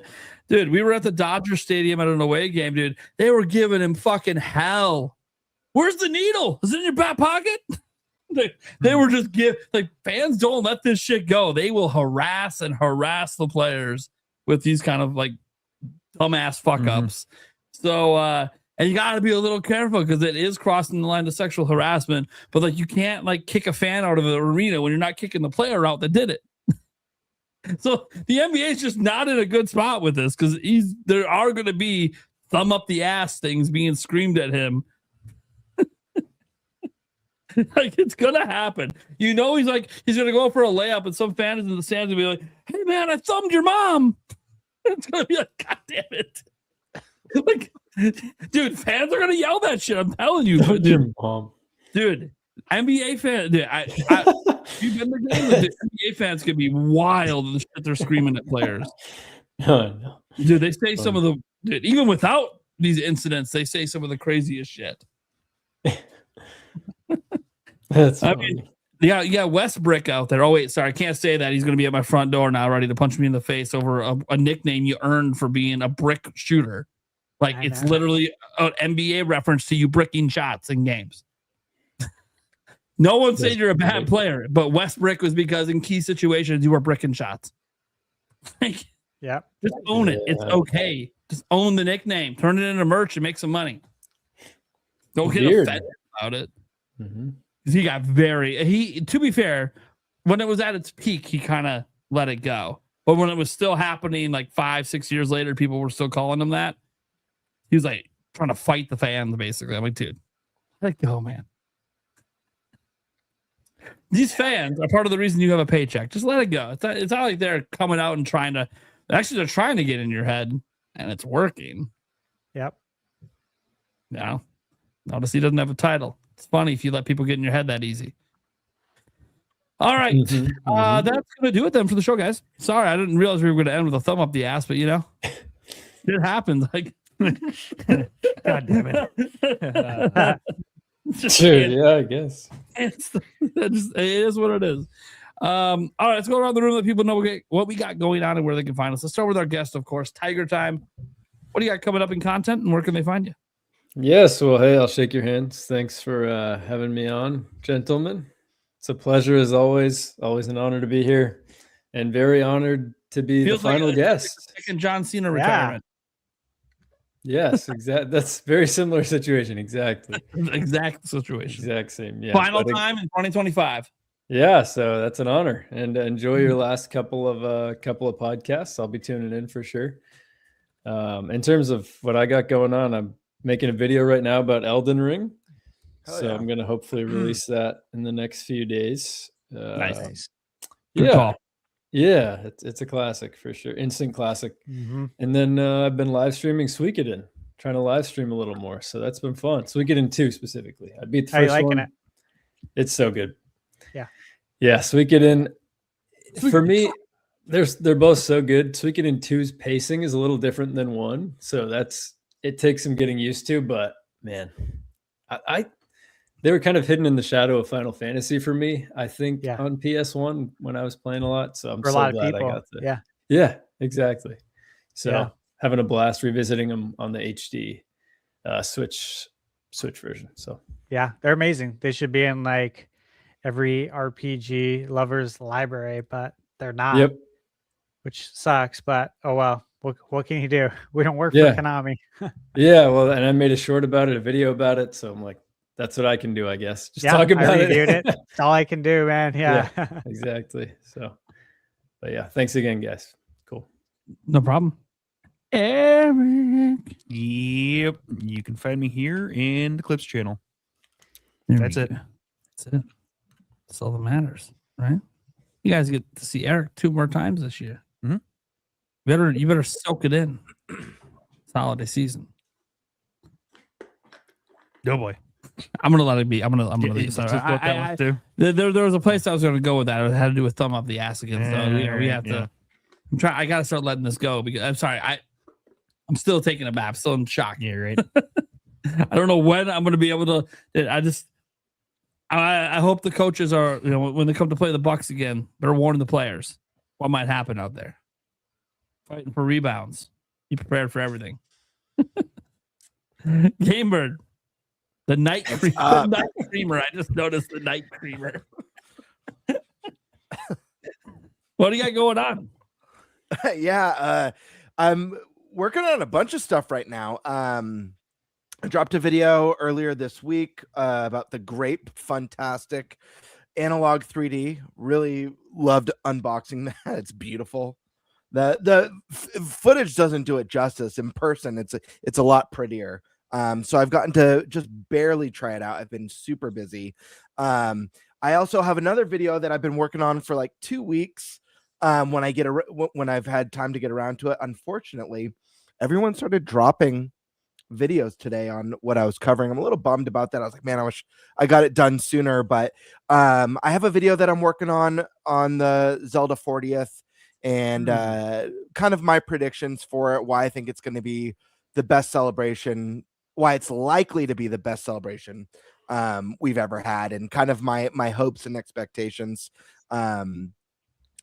F: dude, we were at the Dodger Stadium at an away game, dude. They were giving him fucking hell. Where's the needle? Is it in your back pocket? They were just fans don't let this shit go. They will harass the players with these kind of like dumbass fuck ups. So, and you got to be a little careful because it is crossing the line to sexual harassment. But like, you can't like kick a fan out of the arena when you're not kicking the player out that did it. So the NBA is just not in a good spot with this because there are going to be thumb up the ass things being screamed at him. Like it's gonna happen. He's gonna go for a layup, and some fans in the stands will be like, "Hey man, I thumbed your mom." It's gonna be like, "God damn it!" Like, dude, fans are gonna yell that shit. I'm telling you, dude. NBA fans, dude, you've been the game. The NBA fans can be wild. The shit they're screaming at players.
G: No.
F: Dude, they say some of the even without these incidents, they say some of the craziest shit.
G: That's funny.
F: Yeah, Westbrick out there. Oh wait, sorry, I can't say that. He's going to be at my front door now, ready to punch me in the face over a nickname you earned for being a brick shooter. Like it's literally an NBA reference to you bricking shots in games. No one said you're a bad player, but Westbrick was because in key situations you were bricking shots. Like,
H: yeah,
F: just own it. It's okay. Just own the nickname. Turn it into merch and make some money. Don't get offended about it. He got to be fair, when it was at its peak, he kind of let it go. But when it was still happening like 5-6 years later, people were still calling him that. He was like trying to fight the fans, basically. I'm like, dude, let it go, man. These fans are part of the reason you have a paycheck. Just let it go. It's not like they're coming out and they're trying to get in your head, and it's working.
H: Yep.
F: No. Notice he doesn't have a title. It's funny if you let people get in your head that easy. All right. That's going to do it then for the show, guys. Sorry, I didn't realize we were going to end with a thumb up the ass, but it happens. Like,
H: God damn it.
G: Dude, yeah, I guess.
F: It is what it is. All right, let's go around the room, let people know what we got going on and where they can find us. Let's start with our guest, of course, Tiger Time. What do you got coming up in content, and where can they find you?
G: Yes, well, hey, I'll shake your hands. Thanks for having me on, gentlemen. It's a pleasure as always. Always an honor to be here, and very honored to be the final guest.
F: Second John Cena retirement.
G: Yes, exactly. That's very similar situation. Exactly.
F: Exact situation.
G: Exact same. Yeah.
F: Final time in 2025.
G: Yeah, so that's an honor, and enjoy your last couple of podcasts. I'll be tuning in for sure. In terms of what I got going on, I'm making a video right now about Elden Ring. I'm going to hopefully release that in the next few days.
F: Nice.
G: Yeah.
F: Call.
G: Yeah, it's a classic for sure. Instant classic. And then I've been live streaming Suikoden, trying to live stream a little more. So that's been fun. Suikoden 2 specifically. I beat the first one. How you liking it? It's so good. Yeah, Suikoden. For me, they're both so good. Suikoden 2's pacing is a little different than 1. So it takes some getting used to, but man, they were kind of hidden in the shadow of Final Fantasy for me, I think, on PS1 when I was playing a lot. So I'm so glad I got to. Yeah, exactly. So having a blast revisiting them on the HD Switch version. So
H: yeah, they're amazing. They should be in like every RPG lover's library, but they're not. Which sucks, but oh well. What can you do? We don't work
G: Yeah.
H: for Konami.
G: Yeah, well, and I made a short about it, a video about it. So I'm like, that's what I can do, I guess. Just talk
H: I
G: about
H: reviewed it.
G: it.
H: That's all I can do, man. Yeah.
G: Exactly. So, but yeah, thanks again, guys. Cool.
F: No problem. Eric.
J: Yep. You can find me here in the Clips channel.
F: There
J: That's
F: we
J: it.
F: go. That's it. That's all that matters, right? You guys get to see Eric 2 more times this year.
J: Mhm.
F: You better soak it in. It's holiday season.
J: Oh boy.
F: I'm gonna let it be. I'm gonna leave.
J: Just
F: Sorry.
J: what that was too.
F: There was a place I was gonna go with that. It had to do with thumb up the ass again. So we have to. I'm trying. I gotta start letting this go because I'm sorry. I'm still taking a bath. I'm still in shock.
J: Yeah, right.
F: I don't know when I'm gonna be able to. I hope the coaches are, when they come to play the Bucks again, they're warning the players what might happen out there. Fighting for rebounds. Be prepared for everything. Game Bird. The night creamer. I just noticed the night creamer. What do you got going on?
I: Yeah, I'm working on a bunch of stuff right now. I dropped a video earlier this week about the Grape Fantastic Analog 3D. Really loved unboxing that. It's beautiful. The footage doesn't do it justice. In person, it's a lot prettier. So I've gotten to just barely try it out. I've been super busy. I also have another video that I've been working on for like 2 weeks. When I've had time to get around to it. Unfortunately, everyone started dropping videos today on what I was covering. I'm a little bummed about that. I was like, man, I wish I got it done sooner. But I have a video that I'm working on the Zelda 40th and kind of my predictions for it, why I think it's going to be the best celebration, why it's likely to be the best celebration we've ever had, and kind of my hopes and expectations.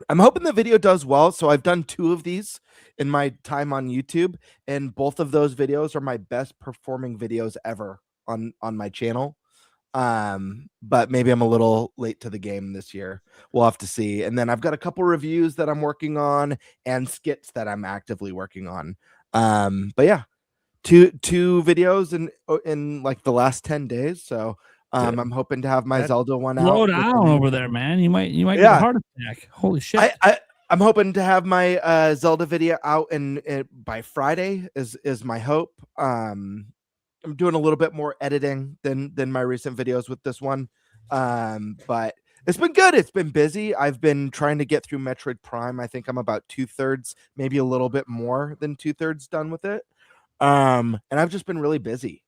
I: I'm hoping the video does well. So I've done 2 of these in my time on YouTube, and both of those videos are my best performing videos ever on my channel. But maybe I'm a little late to the game this year. We'll have to see. And then I've got a couple reviews that I'm working on and skits that I'm actively working on. But yeah, two videos in like the last 10 days. So I'm hoping to have my Zelda one out.
F: Slow down over there, man. You might get a heart attack. Holy shit.
I: I'm hoping to have my Zelda video out by Friday is my hope. I'm doing a little bit more editing than my recent videos with this one. But it's been good. It's been busy. I've been trying to get through Metroid Prime. I think I'm about 2/3, maybe a little bit more than 2/3 done with it. And I've just been really busy.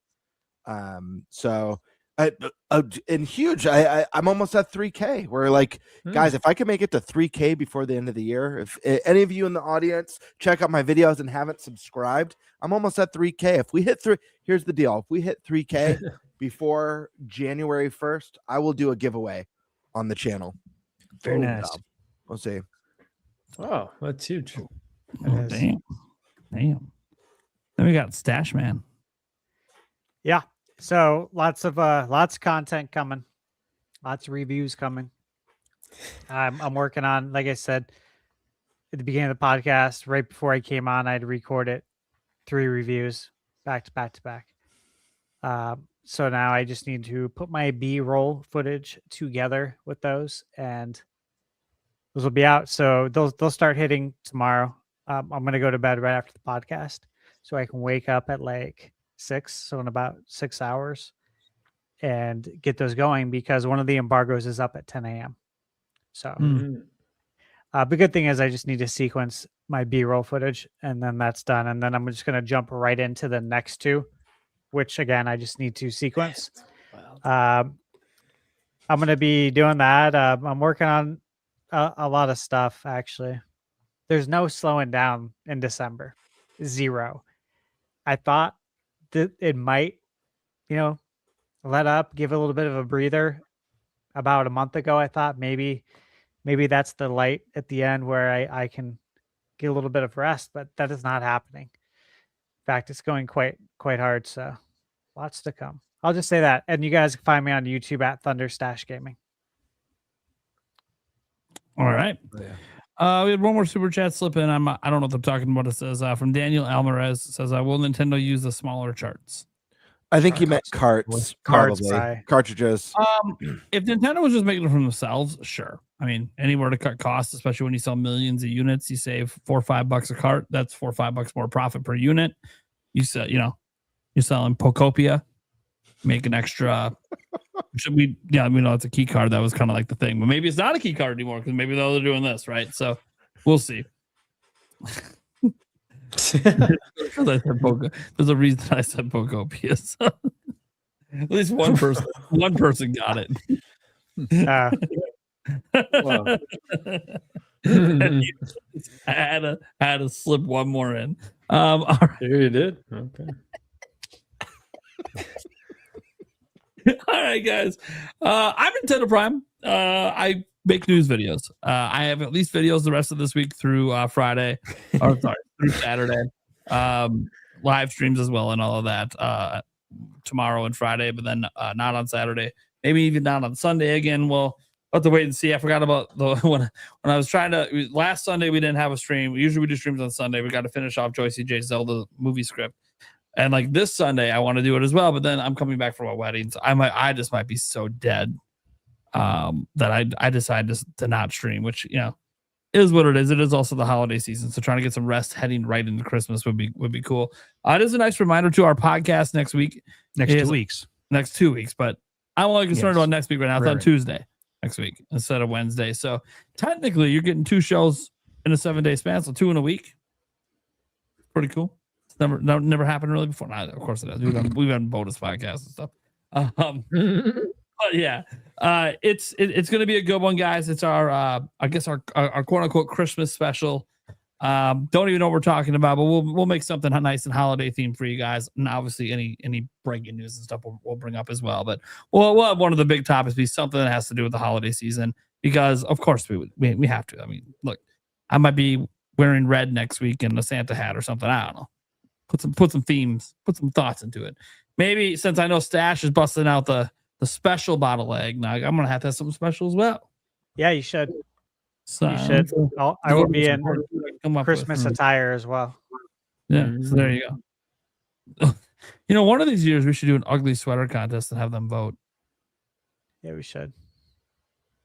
I: So and huge. I'm almost at 3K. We're like, guys, if I can make it to 3K before the end of the year, if any of you in the audience check out my videos and haven't subscribed, I'm almost at 3K. If we hit here's the deal. If we hit 3K before January 1st, I will do a giveaway on the channel.
J: Very nice.
I: We'll see.
G: Wow, that's huge.
F: Damn. Then we got Stash Man.
H: Yeah. So lots of content coming, lots of reviews coming. I'm working on, like I said at the beginning of the podcast, right before I came on, I had to record it, 3 reviews back to back to back. So now I just need to put my B-roll footage together with those, and those will be out. So they'll start hitting tomorrow. I'm gonna go to bed right after the podcast, so I can wake up at like 6, so in about 6 hours, and get those going, because one of the embargoes is up at 10 a.m. So the good thing is I just need to sequence my B-roll footage, and then that's done. And then I'm just going to jump right into the next 2, which again, I just need to sequence. I'm going to be doing that. I'm working on a lot of stuff, actually. There's no slowing down in December. 0. I thought that it might, let up, give a little bit of a breather. About a month ago, I thought maybe that's the light at the end where I can get a little bit of rest, but that is not happening. In fact, it's going quite hard. So lots to come. I'll just say that. And you guys can find me on YouTube at Thunder Stash Gaming.
F: All right. We had one more super chat slip in. I don't know what they're talking about. It says from Daniel Alvarez. It says, "Will Nintendo use the smaller charts?"
I: I think you meant carts,
H: Carts,
I: probably.
H: sorry.
I: Cartridges.
F: If Nintendo was just making it for themselves, sure. I mean, anywhere to cut costs, especially when you sell millions of units, you save $4 or $5 a cart. That's $4 or $5 more profit per unit. You sell, you're selling Pocopia, make an extra. We know it's a key card. That was kind of like the thing, but maybe it's not a key card anymore because maybe they're doing this, right? So we'll see. There's a reason I said Pocopia. So. At least one person got it. I had to slip one more in. All right.
G: There you did. Okay.
F: All right, guys. I'm Nintendo Prime. I make news videos. I have at least videos the rest of this week through Friday, or sorry, through Saturday. Live streams as well and all of that tomorrow and Friday, but then not on Saturday. Maybe even not on Sunday again. We'll have to wait and see. I forgot about when I was trying to last Sunday we didn't have a stream. Usually we do streams on Sunday. We got to finish off Joyce J. Zelda movie script. And like this Sunday, I want to do it as well. But then I'm coming back from a wedding, so I just might be so dead that I decided to not stream, which is what it is. It is also the holiday season, so trying to get some rest heading right into Christmas would be cool. It is a nice reminder to our podcast next week.
J: Next 2 weeks.
F: Next 2 weeks, but I'm only concerned about next week right now. It's on
J: Right.
F: Tuesday next week instead of Wednesday. So technically, you're getting 2 shows in a 7-day span, so 2 in a week. Pretty cool. It's never happened really before. Nah, of course it has. We've done bonus podcasts and stuff. But yeah, it's going to be a good one, guys. It's our I guess our quote unquote Christmas special. Don't even know what we're talking about, but we'll make something nice and holiday themed for you guys. And obviously any breaking news and stuff we'll bring up as well. But we'll have one of the big topics be something that has to do with the holiday season because of course we have to. I mean, look, I might be wearing red next week in a Santa hat or something. I don't know. Put some themes, put some thoughts into it. Maybe since I know Stash is busting out the special bottle of eggnog, I'm gonna have to have something special as well.
H: Yeah, you should.
F: So
H: You should. I will be in Christmas attire as well.
F: Yeah, so there you go. One of these years we should do an ugly sweater contest and have them vote.
H: Yeah, we should.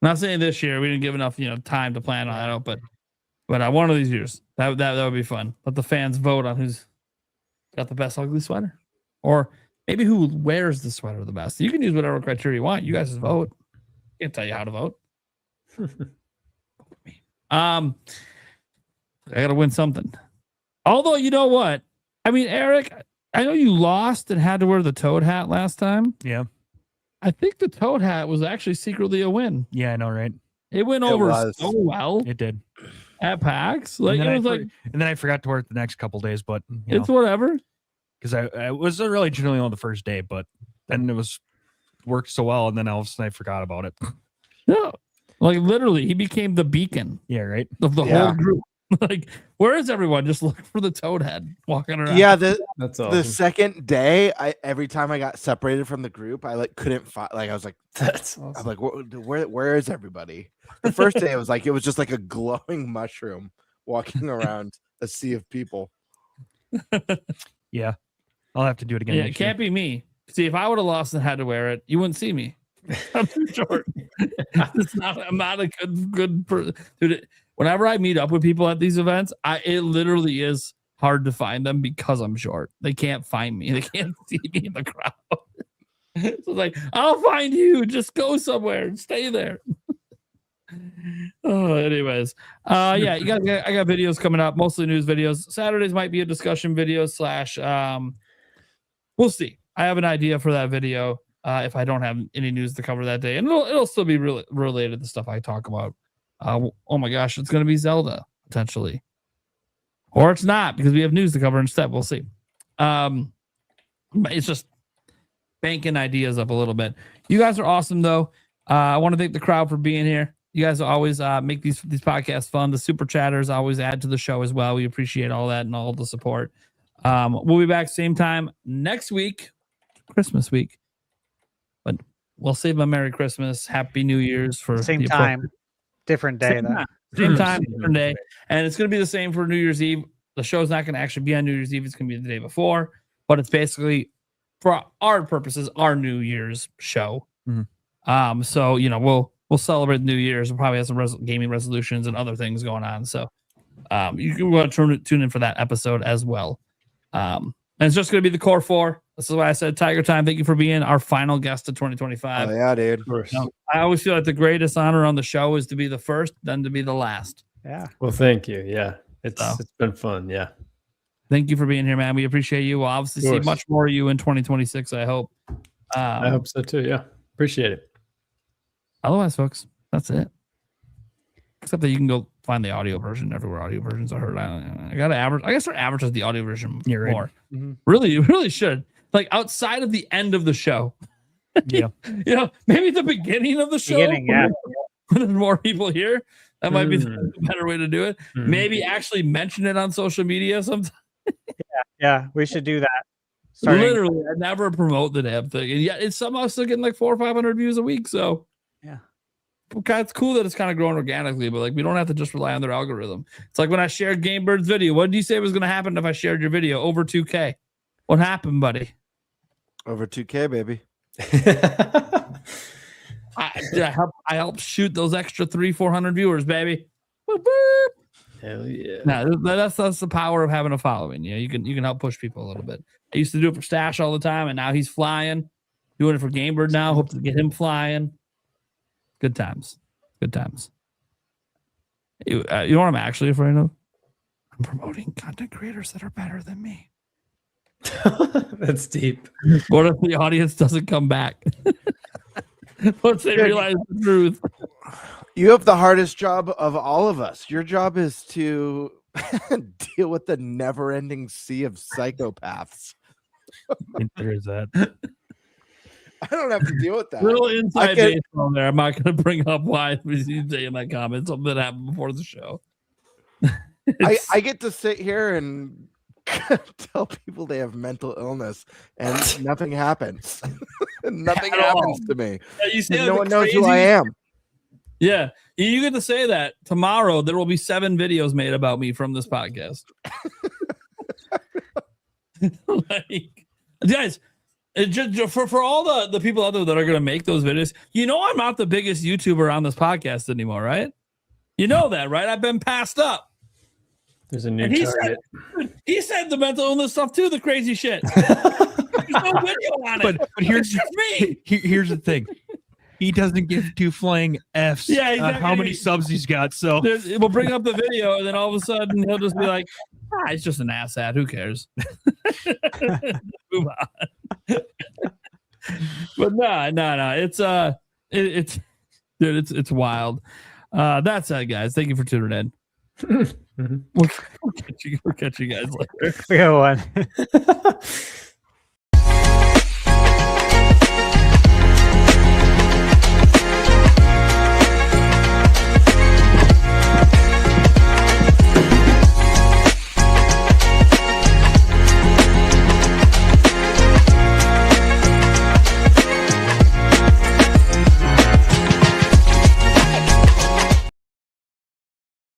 F: Not saying this year, we didn't give enough time to plan on that out, but one of these years that would be fun. Let the fans vote on who's got the best ugly sweater, or maybe who wears the sweater the best. You can use whatever criteria you want. You guys just vote. I can't tell you how to vote. I gotta win something. Although you know what? I mean, Eric, I know you lost and had to wear the Toad hat last time.
J: Yeah.
F: I think the Toad hat was actually secretly a win.
J: Yeah, I know, right?
F: It went over so well.
J: It did.
F: At PAX. Like
J: and then I forgot to wear it the next couple days, but
F: it's whatever.
J: Because I was really generally on the first day, but then it was worked so well, and then all of a sudden I forgot about it.
F: No. Like literally, he became the beacon.
J: Yeah, right.
F: Of the whole group. Like, where is everyone? Just look for the Toad head walking around.
I: Yeah,
G: That's awesome.
I: the second day, every time I got separated from the group, I couldn't find. I was like,
G: That's awesome.
I: I'm like, where is everybody? The first day, it was just like a glowing mushroom walking around a sea of people.
J: Yeah, I'll have to do it again.
F: Yeah, it can't be me. See, if I would have lost and had to wear it, you wouldn't see me. I'm too short. I'm not a good person. Dude, whenever I meet up with people at these events, it literally is hard to find them because I'm short. They can't find me. They can't see me in the crowd. So it's like, I'll find you. Just go somewhere and stay there. Anyways, yeah, I got videos coming up, mostly news videos. Saturdays might be a discussion video / we'll see. I have an idea for that video if I don't have any news to cover that day, and it'll still be related to stuff I talk about. Oh my gosh, it's going to be Zelda potentially, or it's not because we have news to cover instead. We'll see. It's just banking ideas up a little bit. You guys are awesome though. I want to thank the crowd for being here. You guys always make these podcasts fun. The super chatters always add to the show as well. We appreciate all that and all the support. We'll be back same time next week, Christmas week. But we'll save a Merry Christmas, Happy New Year's for
H: Same time, different day.
F: Same time, different day. And it's going to be the same for New Year's Eve. The show's not going to actually be on New Year's Eve. It's going to be the day before, but it's basically, for our purposes, our New Year's show. So, you know, we'll celebrate New Year's. We'll probably have some gaming resolutions and other things going on. So you can want to tune in for that episode as well. And it's just going to be the core four. This is why I said, Tiger Time, thank you for being our final guest of 2025.
I: Oh, yeah, dude.
F: You know, I always feel like the greatest honor on the show is to be the first, then to be the last.
H: Yeah.
G: Well, thank you. Yeah. It's been fun. Yeah.
F: Thank you for being here, man. We appreciate you. We'll obviously see much more of you in 2026, I hope.
G: I hope so too. Yeah. Appreciate it.
F: Otherwise, folks, that's it. Except that you can go find the audio version everywhere audio versions are heard. I got to average. I guess I advertise the audio version more. Really, you really should. Like outside of the end of the show.
J: Yeah.
F: You know, maybe the beginning of the show.
H: Yeah.
F: When there's more people here. That might be the better way to do it. Maybe actually mention it on social media sometime.
H: Yeah, we should do that.
F: Literally, I never promote the damn thing. And yet it's somehow still getting like 400 or 500 views a week. So
H: yeah.
F: Okay, it's cool that it's kind of growing organically, but like we don't have to just rely on their algorithm. It's like when I shared Game Bird's video. What did you say was going to happen if I shared your video? Over 2K. What happened, buddy?
I: Over 2K, baby.
F: I helped shoot those extra 300-400 viewers, baby. Boop, boop.
G: Hell yeah.
F: No, that's the power of having a following. You know, you can help push people a little bit. I used to do it for Stash all the time, and now he's flying. Doing it for Game Bird now. Hope to get him flying. Good times. Good times. You know what I'm actually afraid of? I'm promoting content creators that are better than me.
G: That's deep.
F: What if the audience doesn't come back? Once they realize the truth.
I: You have the hardest job of all of us. Your job is to deal with the never-ending sea of psychopaths.
J: There is that.
I: I don't have to deal with that.
F: Little inside baseball there. I'm not going to bring up why you say in that comment something that happened before the show.
I: I get to sit here and tell people they have mental illness and nothing happens. Nothing happens to me.
F: Yeah, you say
I: no one knows who I am.
F: Yeah, you get to say that. Tomorrow there will be 7 videos made about me from this podcast. Like, guys, just for all the people out there that are going to make those videos, you know I'm not the biggest YouTuber on this podcast anymore, right? You know that, right? I've been passed up.
G: There's a new target.
F: He said the mental illness stuff too, the crazy shit. There's no video on it.
J: But here's
F: just me.
J: Here's the thing. He doesn't give 2 flying F's on how many subs he's got. So
F: we'll bring up the video, and then all of a sudden he'll just be like, it's just an asshat. Who cares? Move on. But no. It's dude, it's wild. That's it, guys. Thank you for tuning in. We'll catch you guys later.
H: We got one.